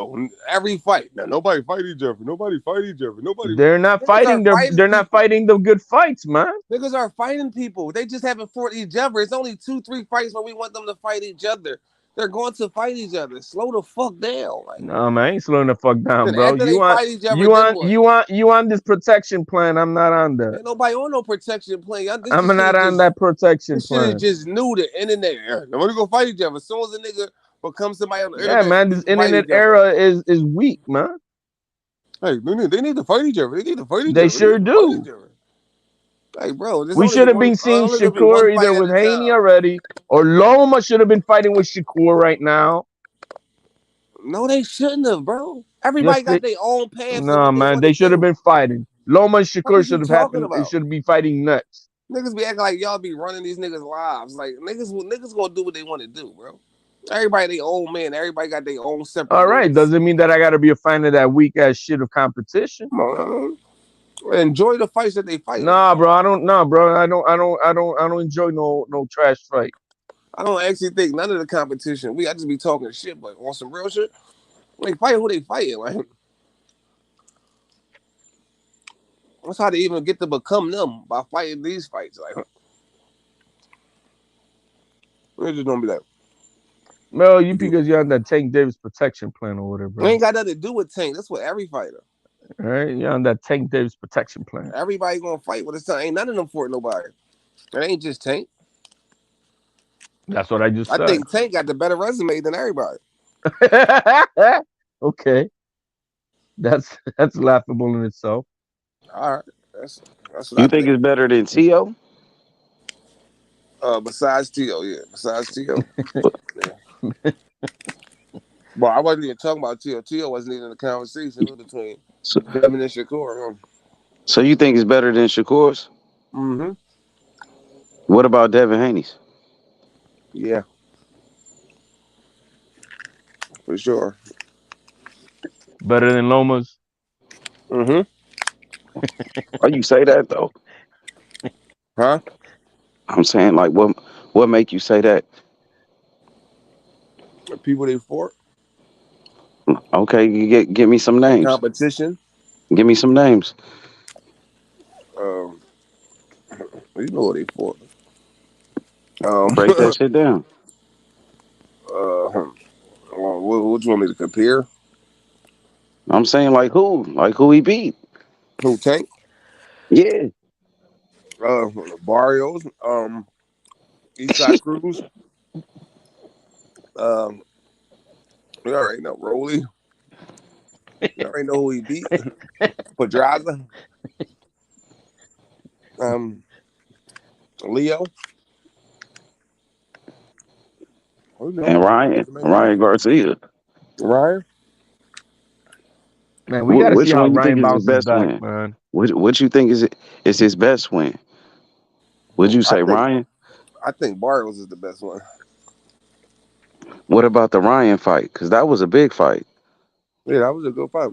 every fight. Now nobody fight each other. Nobody fight each other. Nobody. They're not Niggas are fighting. fighting They're not people. fighting the good fights, man. Niggas are fighting people. They just haven't fought each other. It's only 2-3 fights where we want them to fight each other. They're going to fight each other. Slow the fuck down. Like No, man, I ain't slowing the fuck down, then bro. after they fight each other, then what? You on this protection plan? I'm not on that. Ain't nobody on no protection plan. This I'm shit not is on just that protection this shit is plan. just new to internet. They're gonna go fight each other. As soon as a nigga becomes somebody on the Yeah, internet, man, they this fight internet each other. era is weak, man. Hey, they need to fight each other. They need to fight each They other. sure do. Like, bro, there's We only should have one. been seeing Only gonna be one Shakur fight either at with a Haney time. already, or Loma should have been fighting with Shakur right now. No, they shouldn't have, bro. Yes, Everybody got their own paths of no, what they man, want to they should have do. been fighting. Loma and What Shakur is you should have talking happened. It about? should be fighting next. Niggas be acting like y'all be running these niggas' lives. Like niggas gonna do what they want to do, bro. Everybody their own man. Everybody got their own separate All right, moves. doesn't mean that I got to be a fan of that weak ass shit of competition. Come on, enjoy the fights that they fight. Nah, bro, I don't. Nah, bro, I don't enjoy no trash fight. I don't actually think none of the competition. I just be talking shit, but on some real shit, they fight who they fighting. Like that's how they even get to become them by fighting these fights. Like they just don't be like. Bro, you because you're on that Tank Davis protection plan or whatever, It bro. ain't got nothing to do with Tank. That's what every fighter. All right, you're on that Tank Davis protection plan. Everybody gonna fight with his time. Ain't none of them for nobody. It ain't just Tank. That's what I just I said. think Tank got the better resume than everybody. Okay, that's laughable in itself. All right, that's what You think it's better than Tio? Besides Tio, yeah. Besides Tio. Yeah. But I wasn't even talking about Tio. Tio wasn't even in the conversation between Devin and Shakur. So you think it's better than Shakur's? Mm-hmm. What about Devin Haney's? Yeah. For sure. Better than Loma's? Mm-hmm. Why you say that though? Huh? I'm saying like what make you say that? The people they fought. Okay, you give me some names. Competition. Give me some names. You know what they fought. Break that shit down. What you want me to compare? I'm saying like who he beat? Who, Tank? Yeah. Barrios, Eastside Cruz, you already know Rolly. You already know who he beat. Pedraza, Leo. Oh, no. And Ryan Garcia. Ryan. Man, we got to see Which how one you think Ryan is his bounces best back, win? man. What you think is his best win? Would you say Ryan? I think Barrios is the best one. What about the Ryan fight? Because that was a big fight. Yeah, that was a good fight.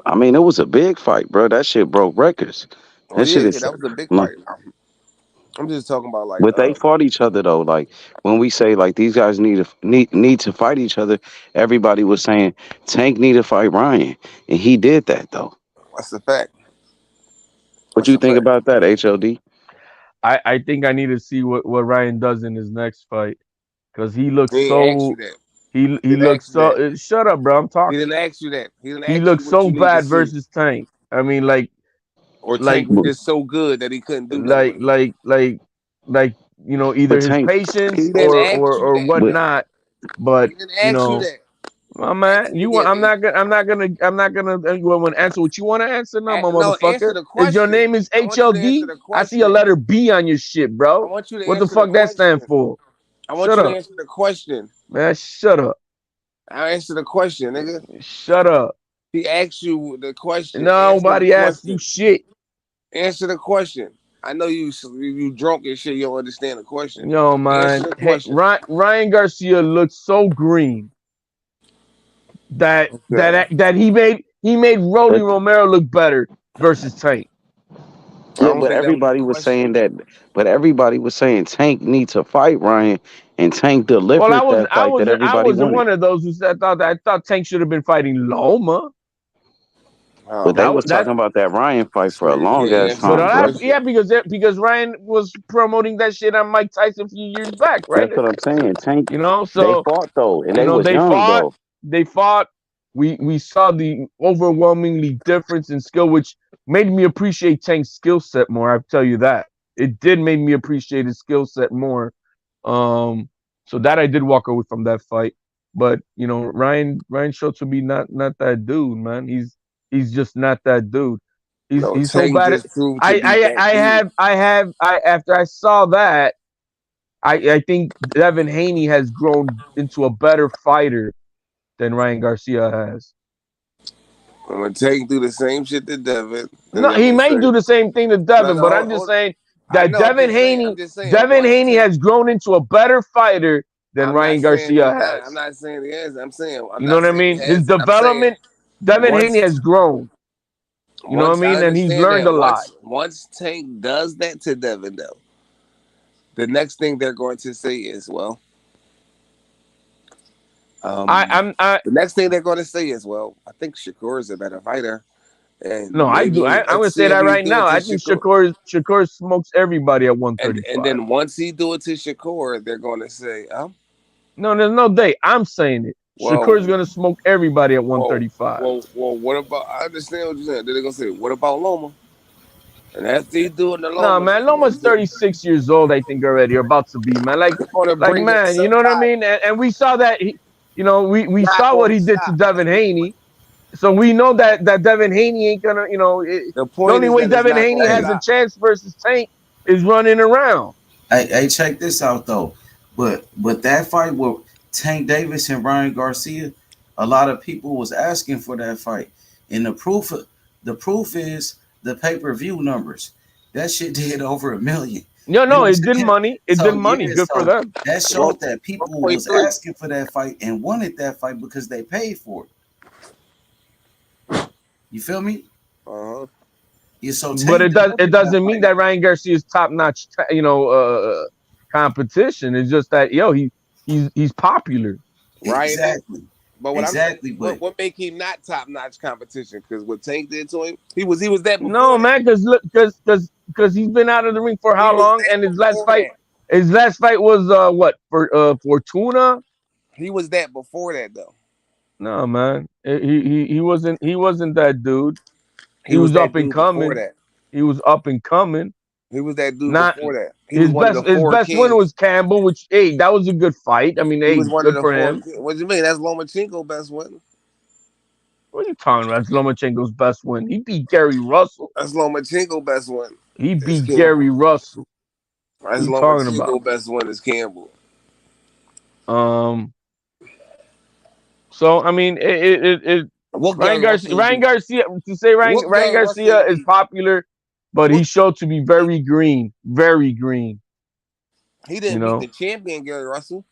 I mean, it was a big fight, bro. That shit broke records. Oh That shit yeah, is that was a big like, fight. I'm just talking about like but they fought each other though. Like when we say like these guys need to fight each other, everybody was saying Tank need to fight Ryan, and he did that though. that's the fact. What That's you a think fact. about that, HLD? I think I need to see what Ryan does in his next fight because he looks He ain't asked you so that. he Didn't looks ask you so. that. Shut up, bro. I'm He talking. didn't ask you that. He didn't He ask you looks what so you need to bad see. versus Tank. I mean, Or Tank like was just so good that he couldn't do nothing like with him. like like like either But his Tank, patience He didn't ask you or that. but whatnot. He But didn't ask you that. my Ask man, him you want again, nigga. I'm not gonna answer what you want to answer. No, my No, answer motherfucker. the Is your question. name is I want you to answer HLD? the I see a question. letter B on your shit, I bro. want you to What the answer the fuck that stand question. for? I want Shut you to up, answer the question. man. Shut up. I'll answer the question, nigga. Shut up. He asked you the question. Answer the Nobody asked you question. shit. Answer the question. I know you drunk and shit. You don't understand the question. Yo, Answer man. the Hey, question. Ryan Garcia looks so green that Okay. he made Rolly but Romero look better versus Tank. I yeah, don't but think that was the everybody was question. saying that. But everybody was saying Tank needs to fight Ryan, and Tank Well, delivered that fight that I everybody wasn't wanted. one of those who said I thought Tank should have been fighting Loma. But they was That talking about that Ryan fight This for a nigga long can't ass answer the time, bro. question. because Ryan was promoting that shit on Mike Tyson a few years back, right? That's what I'm saying. Tank, they So fought though, and they was they young fought. though. They fought. We saw the overwhelmingly difference in skill, which made me appreciate Tank's skill set more. I tell you that it did make me appreciate his skill set more. So that I did walk away from that fight. But Ryan showed to be not that dude, man. He's just not that dude. No, He's so Tank bad at. just proved to be that dude. I after I saw that, I think Devin Haney has grown into a better fighter than Ryan Garcia has. I'm gonna Tank do the same shit to Devin. Then No, I'm he gonna may say, do the same thing to no, Devin, no, but I'm just hold. saying I that know. I'm just saying. I'm just saying. Devin Once Haney Tank, has grown into a better fighter than I'm not Ryan saying Garcia he. I'm has. not saying he has. I'm saying. I'm You know not what I saying he mean? His has. I'm saying development, Devin Haney has once. grown. You know what I Once I mean? And he's understand learned that. a lot. Once Tank does that to Devin, though, the next thing they're going to say is, well, the next thing they're going to say is, well, I think Shakur is a better fighter, No, and I do. maybe I'm gonna let's say see if that he right do it now. to I think Shakur. Shakur smokes everybody at And 135. then once he do it to Shakur, they're going to say, oh, No, there's no day. I'm saying it. Shakur's well, gonna smoke everybody at 135. what about? I understand what you're saying. Then they're going to say, what about Loma? And after he do it to No, Loma, man, Loma's 36 years old, I think already, or about to be, man. they're going to Like bring in man, you know what I somebody. mean? And we saw that we Not saw what going he to did to stop. That's Devin the point. Haney. So we know that Devin Haney ain't gonna, The the point only is way that it's Devin not Haney going to has a stop. chance versus Tank is running around. Hey, check this out though. But that fight with Tank Davis and Ryan Garcia, a lot of people was asking for that fight, and the proof is the pay-per-view numbers. That shit did over 1 million. You know No, what I'm it did saying? money. It did So money. yeah, Good for so them. that One, showed that people was 1.3. asking for that fight and wanted that fight because they paid for it. You feel me? Uh-huh. Yeah, so But Tank it delivered that doesn't mean fight. that Ryan Garcia is top notch, competition. It's just that he's popular. Ryan is. Exactly. But what I'm saying, Exactly. But what make him not top notch competition? Because what Tank did to him, he was that No, before that. man, because he's been out of the ring for He how was long? that And before that. his last fight was what for Fortuna? He was that before that though. No, man, he wasn't that dude. He He was was up that and dude before coming. that. He was up and coming. He was that dude Not before that. He was his one of best. the His four best winner kings. was Campbell, which hey, that was a good fight. I mean, He hey, was one of good the for four. him. What do you mean? That's Lomachenko best win. What are you talking about? That's Lomachenko's best win. He beat Gary Russell. That's Lomachenko best win. He It's beat Gary Campbell. Russell. What That's are you talking about? Lomachenko best win is Campbell. So I mean, What Ryan Gary Garcia. Russell Ryan beat? Garcia. To say What Ryan Gary Russell Garcia is beat? popular, but he showed to be very green. Very green. He didn't You beat know the champion Gary Russell.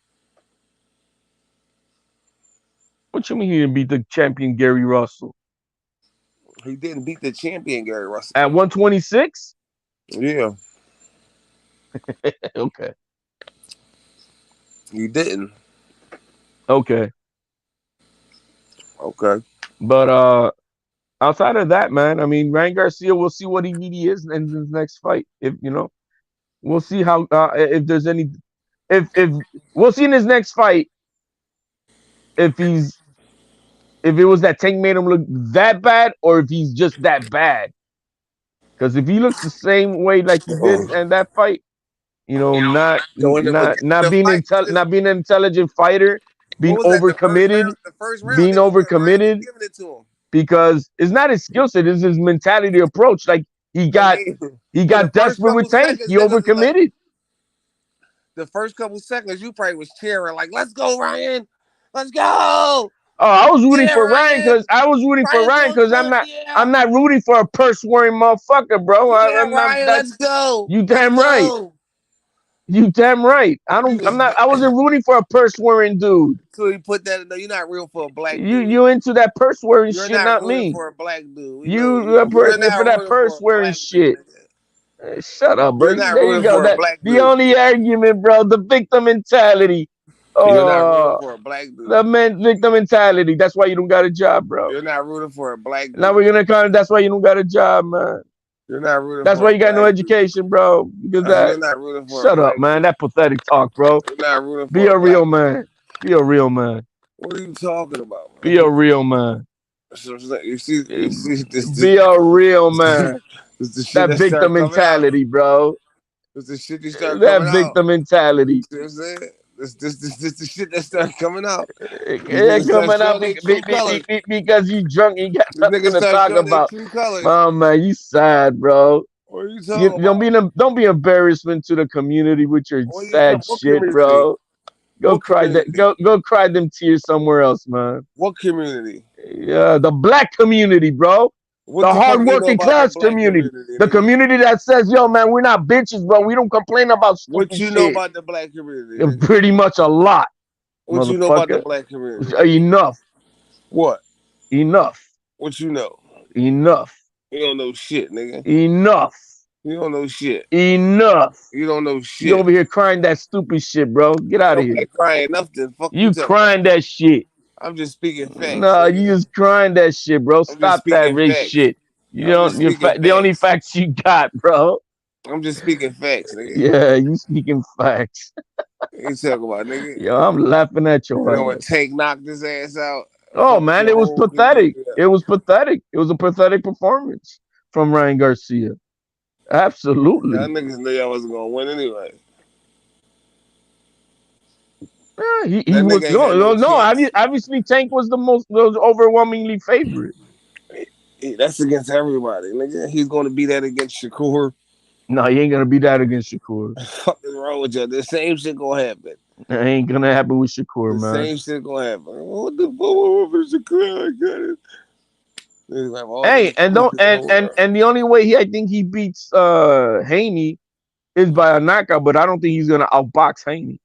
what you mean? He didn't beat the champion Gary Russell He didn't beat the champion Gary Russell. at 126. Yeah, Okay. he didn't. Okay. Okay. But outside of that, man, I mean, Ryan Garcia, we'll see what he is in his next fight. If you know, we'll see how if there's any if we'll see in his next fight if it was that Tank made him look that bad or if he's just that bad. Because if he looks the same way like he did in that fight, you know, So in the fight, not being an intelligent fighter, being what was that? The first round. overcommitted, The first round, being they was Ryan was overcommitted, giving it to him. because it's not his skill set, it's his mentality approach. Like he got For the first desperate with couple Tank. seconds, He niggas was like, overcommitted. the first couple seconds, you probably was cheering like, "Let's go, Ryan! Let's go!" Oh, I was rooting Yeah, for Ryan Ryan. because Ryan doing good. I'm Yeah. not rooting for a purse wearing motherfucker, bro. Yeah, I'm not Ryan. that. Let's go. You Let's damn right. go. You damn right. I wasn't rooting for a purse wearing dude. So he put that. No, you're not real for a black You dude. you into that purse wearing You're shit, not not rooting me. for a black dude. We know You you're not for that rooting purse for a wearing black dude. shit. Shut up, bro. You're not There you rooting go. for a That black the dude. only argument, bro. The victim mentality. You're not rooting for a black dude. The victim mentality. That's why you don't got a job, bro. You're not rooting for a black dude. Now we're gonna call it. That's why you don't got a job, man. You're not rooting That's for why a you got no black dude. education, bro. Because You're not rooting for a shut up, black man. dude. That pathetic talk, bro. You're not rooting Be for a a black real dude. man. Be a real man. What are you talking about, man? Be a real man. You see this. Be a real man. This the shit That that victim started coming out. mentality, bro. This the shit that started That coming out. victim mentality. You know what I'm saying? This the shit that started coming out. These Yeah, niggas start coming showing up their true colors. because you drunk. You got These nothing niggas to start talk showing their about. true colors. Oh man, you sad, bro. What are you talking Don't about? don't be embarrassment to the community with your What sad shit, community? bro. Go What cry that. community? Go cry them tears somewhere else, man. What community? Yeah, the black community, bro. What The the fuck you know hardworking about the class black community. community, The nigga? community that says, yo, man, we're not bitches, bro. We don't complain about What stupid you know shit. about the black community, nigga? Pretty much a lot, What you know about the motherfucker. black community? Enough. What? Enough. What you know? Enough. You don't know shit, nigga. Enough. You don't know shit. Enough. You don't know shit. You over here crying that stupid shit, bro. Get out of here. Crying nothing. Fuck You talking crying about? that shit. I'm just speaking facts. No, Nigga. you just crying that shit, bro. I'm just Stop that speaking race facts. shit. You I'm don't. just speaking The only facts. facts you got, bro. I'm just speaking facts, nigga. Yeah, you speaking facts. You talking about, nigga? Yo, I'm laughing at your You know when ass. Tank knocked his ass out? Oh man, it was pathetic. It was pathetic. It was a pathetic performance from Ryan Garcia. Absolutely. Y'all niggas knew y'all wasn't gonna win anyway. He was no. Obviously, Tank was was overwhelmingly favorite. That's against everybody, nigga. He's gonna be that against Shakur. No, he ain't gonna be that against Shakur. What is wrong with you? The same shit gonna happen. That ain't gonna happen with Shakur, The man. same shit gonna happen. What the fuck with Shakur? I got it. Hey, and the only way I think he beats Haney is by a knockout, but I don't think he's gonna outbox Haney.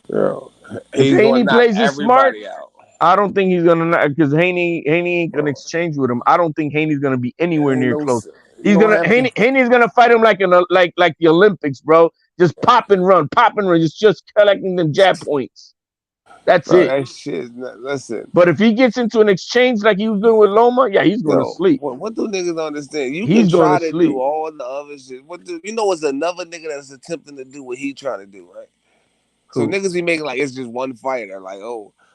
Girl, if Haney plays it smart, out. I don't think he's gonna knock because Haney ain't gonna exchange with him. I don't think Haney's gonna be anywhere near close. Haney's gonna fight him like like the Olympics, bro. Just pop and run, just collecting them jab points. That's it. That shit, listen. But if he gets into an exchange like he was doing with Loma, yeah, he's going to sleep. What do niggas understand? He's can try to do all the other shit. You know what's another nigga that's attempting to do what he trying to do, right? Who? So niggas be making like it's just one fighter. Like,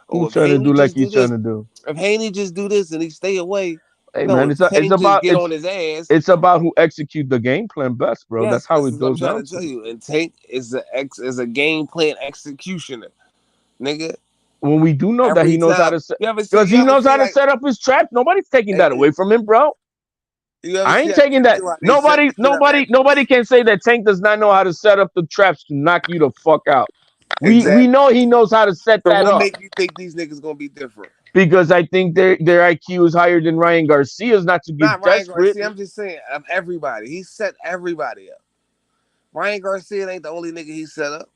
who's trying to do like he's trying to do? If Haney just do this and he stay away, Hey No, man, Tank just get on his ass. it's about who execute the game plan best, bro. Yes, That's how this it is what I'm goes trying down to tell to. you. And Tank is a game plan executioner, nigga. When we do know that he Every knows how time. to set, You ever see? because You he ever knows see how to like? set up his trap. Nobody's taking that Hey, away from him, bro. you ever I see ain't that taking that. picture where they set the shit up at? Nobody can say that Tank does not know how to set up the traps to knock you the fuck out. We Exactly. know he knows how to set So that what up make you think these niggas gonna be different? because I think their IQ is higher than Ryan Garcia's. Not to get Not Ryan desperate. Garcia. I'm just saying of everybody. He set everybody up. Ryan Garcia ain't the only nigga he set up.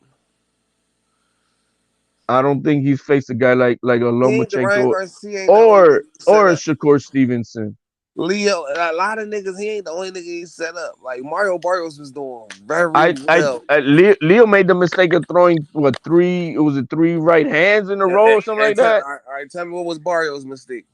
I don't think he's faced a guy like a He ain't the Ryan Lomachenko Garcia ain't the only or nigga he set up. Shakur Stevenson. Leo, a lot of niggas, he ain't the only nigga he set up. Like Mario Barrios was doing very I well. Leo made the mistake of throwing three. It was three right hands in a row or something like that. All right, tell me what was Barrios' mistake?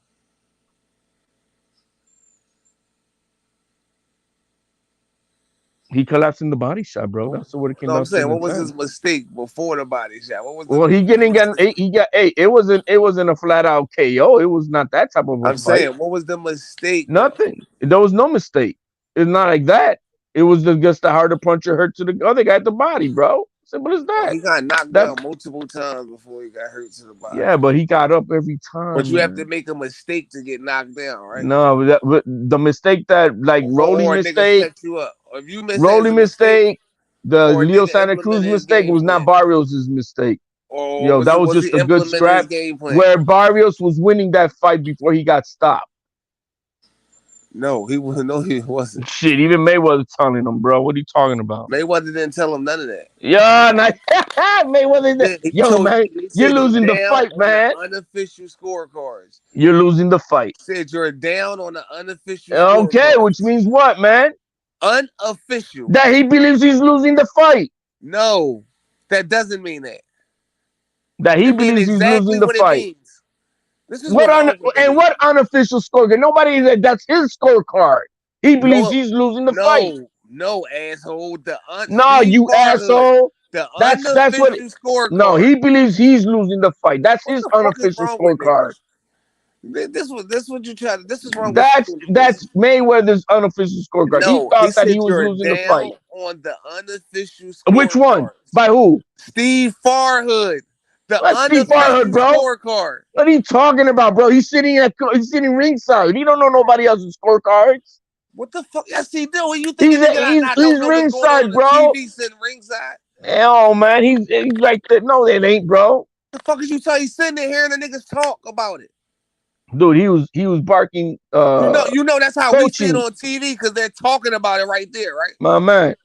He collapsed in the body shot, bro. That's what it came No, I'm down to saying in the what was his 10th. mistake before the body shot? What was Well, he got. Hey, it wasn't a flat out KO. It was not that type of a I'm fight. saying what was the mistake though? Nothing. There was no mistake. It's not like that. It was just the harder puncher hurt to the other guy at the body, bro. Simple as Well, that. he got knocked That down multiple times before he got hurt to the body. yeah, but he got up every But time, you have to man. make a mistake to get knocked down, right? No, but the mistake that like Or a nigga set you up. Or if you miss that as Rolly a mistake, mistake, the or a Leo nigga Santa Cruz implemented his mistake game was plan. not Barrios' mistake. Or Yo, that was was just he a good implementing his scrap game plan? where Barrios was winning that fight before he got stopped. No, he wasn't. No, he wasn't. Shit, even Mayweather telling him, bro. What are you talking about? Mayweather didn't tell him none of that. Yeah, Mayweather. He Yo, told man, he you're said you losing the down fight, on the man. unofficial scorecards. You're losing the fight. Said you're down on the unofficial Okay, which scorecards. means what, man? Unofficial. That he believes he's losing the fight. No, that doesn't mean that. That he It means believes he's losing exactly the what it fight. means. This is what What unofficial scorecard? Nobody that's his scorecard. He believes no, he's losing the fight. no, asshole. No, Steve you Farhood, asshole. the That's what. unofficial scorecard. No, he believes he's losing the fight. That's What his the fuck is unofficial wrong with scorecard. niggas? This what you try to. This is wrong with That's you niggas. Mayweather's unofficial scorecard. He No, he thought that said he was you're losing the down fight. on the unofficial Which one? scorecards. By who? Steve Farhood, the Let's Steve Farhood, unofficial bro. scorecard. What are you talking about, bro? He's sitting ringside. He don't know nobody else's scorecards. What the fuck? Yes, he do. You think He's a nigga not he's know what's going on ringside, the bro. TV sitting ringside? Hell, man, he's right there. No, it ain't, bro. The fuck is you tell? He's sitting there hearing the niggas talk about it. Dude, he was barking. You know that's how we see it Coaching. on TV because they're talking about it right there, right? My man.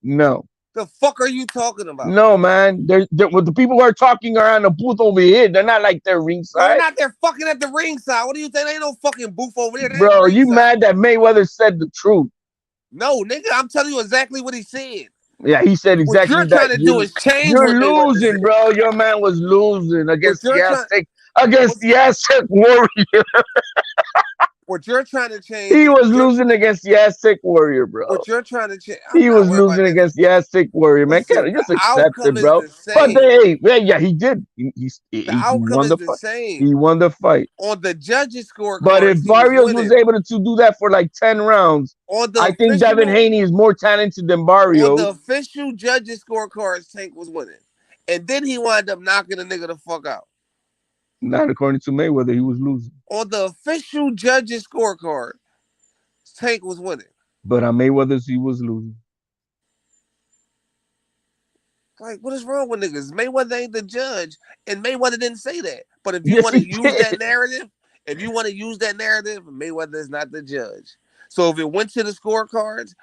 No. The fuck are you talking about? No, man. What the people who are talking are on the booth over here. They're not like they're No, ringside. they're not. They're fucking at the ringside. What do you think? There ain't no fucking booth over there. They're Bro, you mad that Mayweather said the truth? No, nigga, I'm telling you exactly what he said. Yeah, he said exactly what you're that. trying to do is change You're what Mayweather losing, said. bro. Your man was losing against you're the Aztec Warrior. What you're trying to change. He was losing against the Aztec Warrior, bro. What you're trying to change. He was losing against the Aztec Warrior, man. Listen, Just the accept outcome it, bro. is the same. But yeah, he did. He outcome won is the the fight. same. He won the fight. On the judges' scorecard, But if Barrios was able to do that for like 10 rounds, I think Devin Haney is more talented than Barrios. On the official judges' scorecards, Tank was winning. And then he wound up knocking a nigga the fuck out. Not according to Mayweather, he was losing. On the official judges' scorecard, Tank was winning. But on Mayweather's, he was losing. Like, what is wrong with niggas? Mayweather ain't the judge, and Mayweather didn't say that. But if you want to use that narrative, Mayweather is not the judge. So if it went to the scorecards,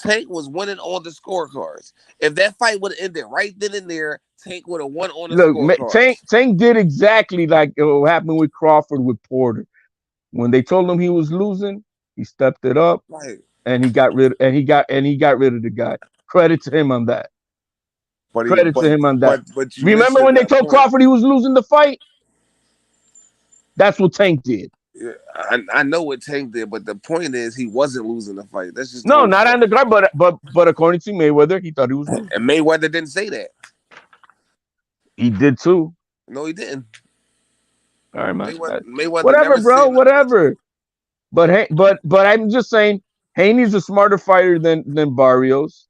Tank was winning on the scorecards. If that fight would have ended right then and there, Tank would have won on the scorecards. Tank did exactly like what happened with Crawford with Porter. When they told him he was losing, he stepped it up, and he got rid of the guy. Credit to him on that. Credit to him on that. But remember when they told Crawford he was losing the fight? That's what Tank did. Yeah, I know what Tank did, but the point is he wasn't losing the fight. That's just not on the guard, but according to Mayweather, he thought he was losing. And Mayweather didn't say that. He did too. No, he didn't. All right, man. Mayweather whatever, bro. Whatever. But I'm just saying, Haney's a smarter fighter than Barrios.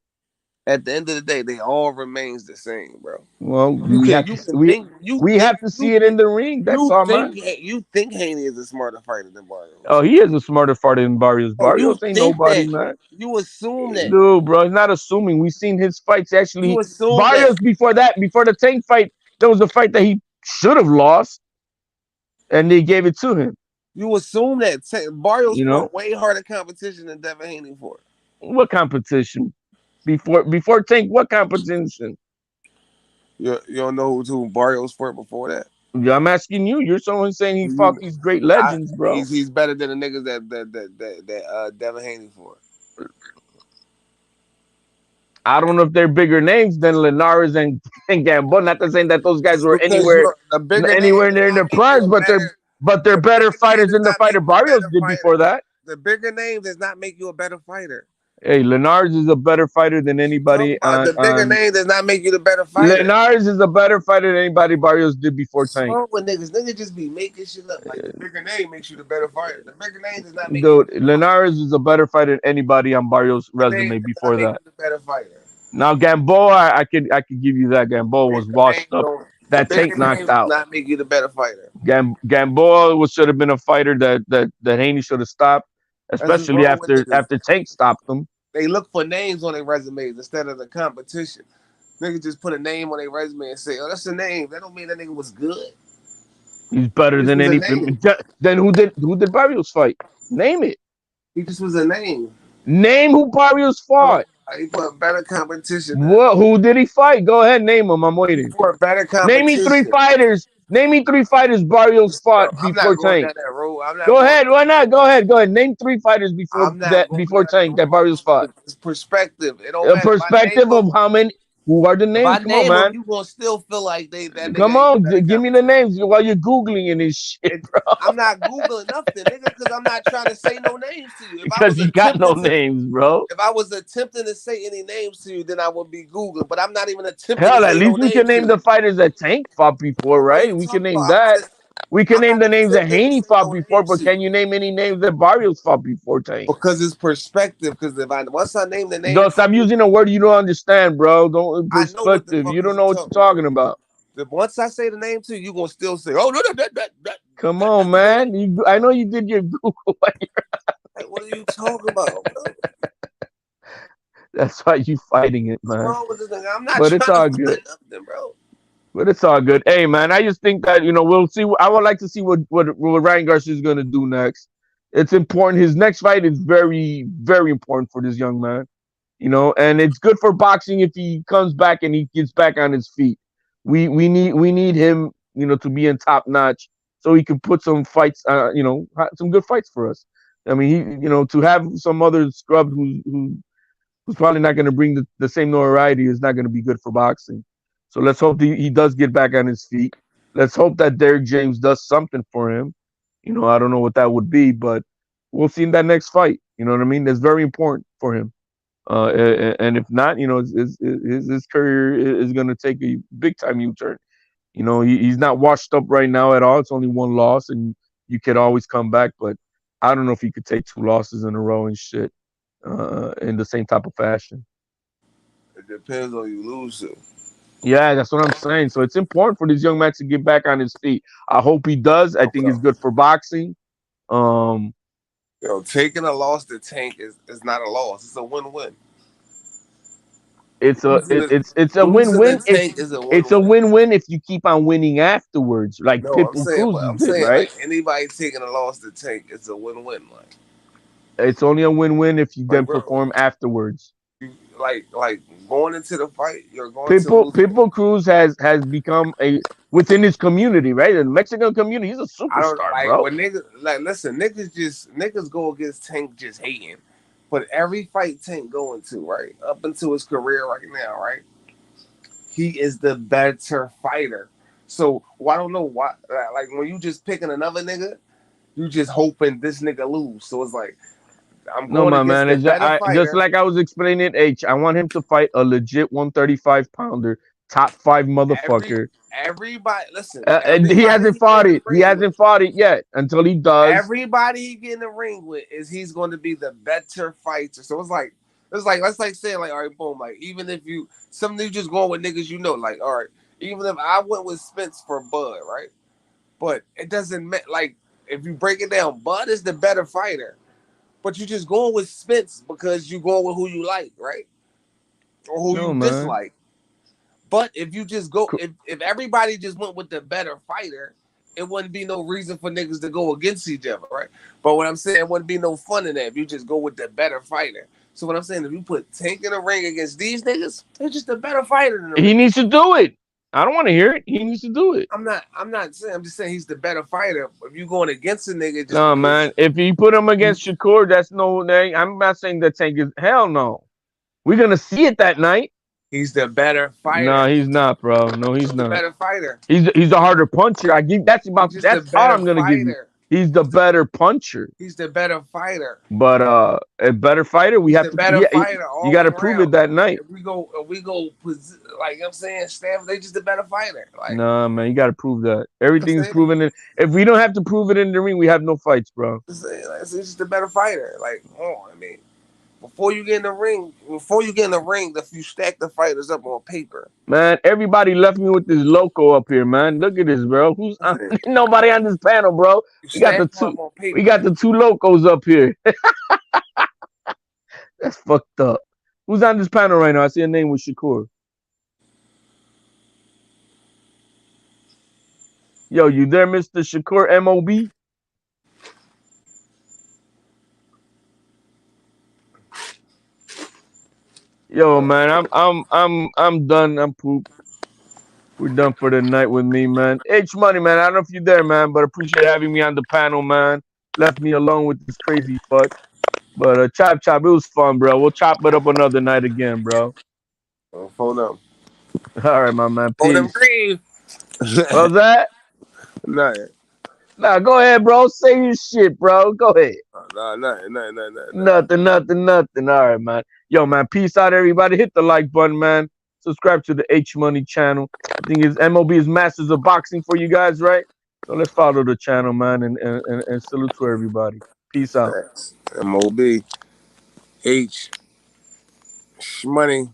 At the end of the day, they all remains the same, bro. Well, You can you can think we have to see it in the ring. That's all, man. you think Haney is a smarter fighter than Barrios. Oh, he is a smarter fighter than Barrios. Oh, you Barrios ain't think nobody, that? man. You assume that. Dude, bro, it's not assuming. We've seen his fights You actually. assume Barrios that. before the Tank fight, there was a fight that he should have lost, and they gave it to him. You assume that Barrios You know fought way harder competition than Devin Haney for. what competition before Tank? What competition? You don't know who Barrios fought before that. Yeah, I'm asking you. You're someone saying he fought these great legends, bro. He's better than the niggas that Devin Haney for. I don't know if they're bigger names than Linares and Gamboa. Not to say that those guys were Because anywhere name near their primes, but they're better fighters than the fighter Barrios did before that. The bigger name does not make you a better fighter. Hey, Linares is a better fighter than anybody. The bigger name does not make you the better fighter. Linares is a better fighter than anybody Barrios did before Tank. What's wrong with niggas? Niggas just be making shit up. Like the bigger name makes you the better fighter. The bigger name does not make Dude, Linares is a better fighter than anybody on Barrios' resume before that. The better fighter. Now Gamboa, I could give you that. Gamboa was washed up. That Tank knocked out. Not make you the better fighter. Gamboa should have been a fighter that Haney should have stopped, especially after Tank stopped him. They look for names on their resumes instead of the competition. Niggas just put a name on their resume and say, "Oh, that's a name." That don't mean that nigga was good. He's better than any. Then who did Barrios fight? Name it. He just was a name. Name who Barrios fought. He fought better competition. What? Who did he fight? Go ahead, name them. I'm waiting. For better competition. Name me three fighters. Name me three fighters Barrios fought before Tank. Go ahead. Why not? Go ahead. Name three fighters before Tank that Barrios fought. It's perspective. It don't matter. Perspective of how many. Who are the names? Come on, man. You gonna still feel like they. Come on, give me the names while you're googling and this shit, bro. I'm not googling nothing, nigga, because I'm not trying to say no names to you. Because you got no names, bro. If I was attempting to say any names to you, then I would be googling. But I'm not even attempting. Hell, at least we can name the fighters that Tank fought before, right? We can name that. We can name the names that Haney fought before, but can you name any names that Barrios fought before Tank? Because it's perspective. Because once I name the name, don't stop using a word you don't understand, bro. Don't perspective. You don't know what you're talking about. Once I say the name to you, you're gonna still say, "Oh no, that." Come on, man. I know you did your Google. Like, what are you talking about, bro? That's why you fighting it, man. What's wrong with this thing? I'm not. But it's all good. Nothing, bro. But it's all good. Hey, man, I just think that, we'll see. I would like to see what Ryan Garcia is going to do next. It's important. His next fight is very, very important for this young man, and it's good for boxing if he comes back and he gets back on his feet. We need him, to be in top notch so he can put some fights, some good fights for us. I mean, to have some other scrub who's probably not going to bring the same notoriety is not going to be good for boxing. So let's hope he does get back on his feet. Let's hope that Derrick James does something for him. I don't know what that would be, but we'll see in that next fight. You know what I mean? That's very important for him. And if not, his career is going to take a big time U-turn. He's not washed up right now at all. It's only one loss, and you could always come back. But I don't know if he could take two losses in a row and shit in the same type of fashion. It depends on you lose to. Yeah, that's what I'm saying. So it's important for this young man to get back on his feet. I hope he does. I think it's good for boxing. Taking a loss to Tank is not a loss. It's a win-win. It's a win-win. It's a win-win if you keep on winning afterwards, like Pitbull Cruz did, right? Like, anybody taking a loss to Tank, it's a win-win. Like, it's only a win-win if you then perform afterwards. Like going into the fight, you're going Pitbull Cruz has become within his community, right? In the Mexican community, he's a superstar, bro. When niggas go against Tank just hating. But every fight Tank going to, right, up into his career right now, right, he is the better fighter. So I don't know why, like when you just picking another nigga, you just hoping this nigga lose. So it's like, my man. Just like I was explaining, I want him to fight a legit 135 pounder, top 5 motherfucker. everybody, listen, And he hasn't fought it. He hasn't fought it yet until he does. Everybody he get in the ring with is he's going to be the better fighter. So it's like that's like saying like, all right, boom, like even if you some of you just going with niggas, you know, like all right, even if I went with Spence for Bud, right? But it doesn't matter. Like if you break it down, Bud is the better fighter, but you just going with Spence because you going with who you like, right? Or who you dislike. But if you just go, if everybody just went with the better fighter, it wouldn't be no reason for niggas to go against each other, right? But what I'm saying, it wouldn't be no fun in that if you just go with the better fighter. So what I'm saying, if you put Tank in the ring against these niggas, they're just a better fighter than the He ring. needs to do it. I don't want to hear it. He needs to do it. I'm not saying. I'm just saying he's the better fighter. If you going against a nigga, just No, man. If you put him against Shakur, that's no thing. I'm not saying that Tank is hell no. We're gonna see it that night. He's the better fighter. No, he's not, bro. No, he's not. The better fighter. He's a harder puncher. I give that's all I'm gonna give you. He's the better puncher. He's the better fighter. But a better fighter, we have to. Better fighter. You got to prove it that night. If we go, like I'm saying, Staff, they just a better fighter. Like, nah, man, you got to prove that. Everything's proven. If we don't have to prove it in the ring, we have no fights, bro. It's just a better fighter. Like, I mean, before you get in the ring, if you stack the fighters up on paper. Man, everybody left me with this loco up here, man. Look at this, bro. Who's nobody on this panel, bro? We got the two locos up here. That's fucked up. Who's on this panel right now? I see a name with Shakur. Yo, you there, Mr. Shakur MOB? Yo, man, I'm done. I'm pooped. We're done for the night with me, man. H Money, man. I don't know if you're there, man, but appreciate having me on the panel, man. Left me alone with this crazy fuck. But chop, it was fun, bro. We'll chop it up another night again, bro. Phone up. All right, my man. Peace. Them green. What was that? Nothing. Nah, go ahead, bro. Say your shit, bro. Go ahead. Nothing. Nothing. All right, man. Yo, man. Peace out, everybody. Hit the like button, man. Subscribe to the H Money channel. I think his MOB is Masters of Boxing for you guys, right? So let's follow the channel, man, and salute to everybody. Peace out. MOB H Money.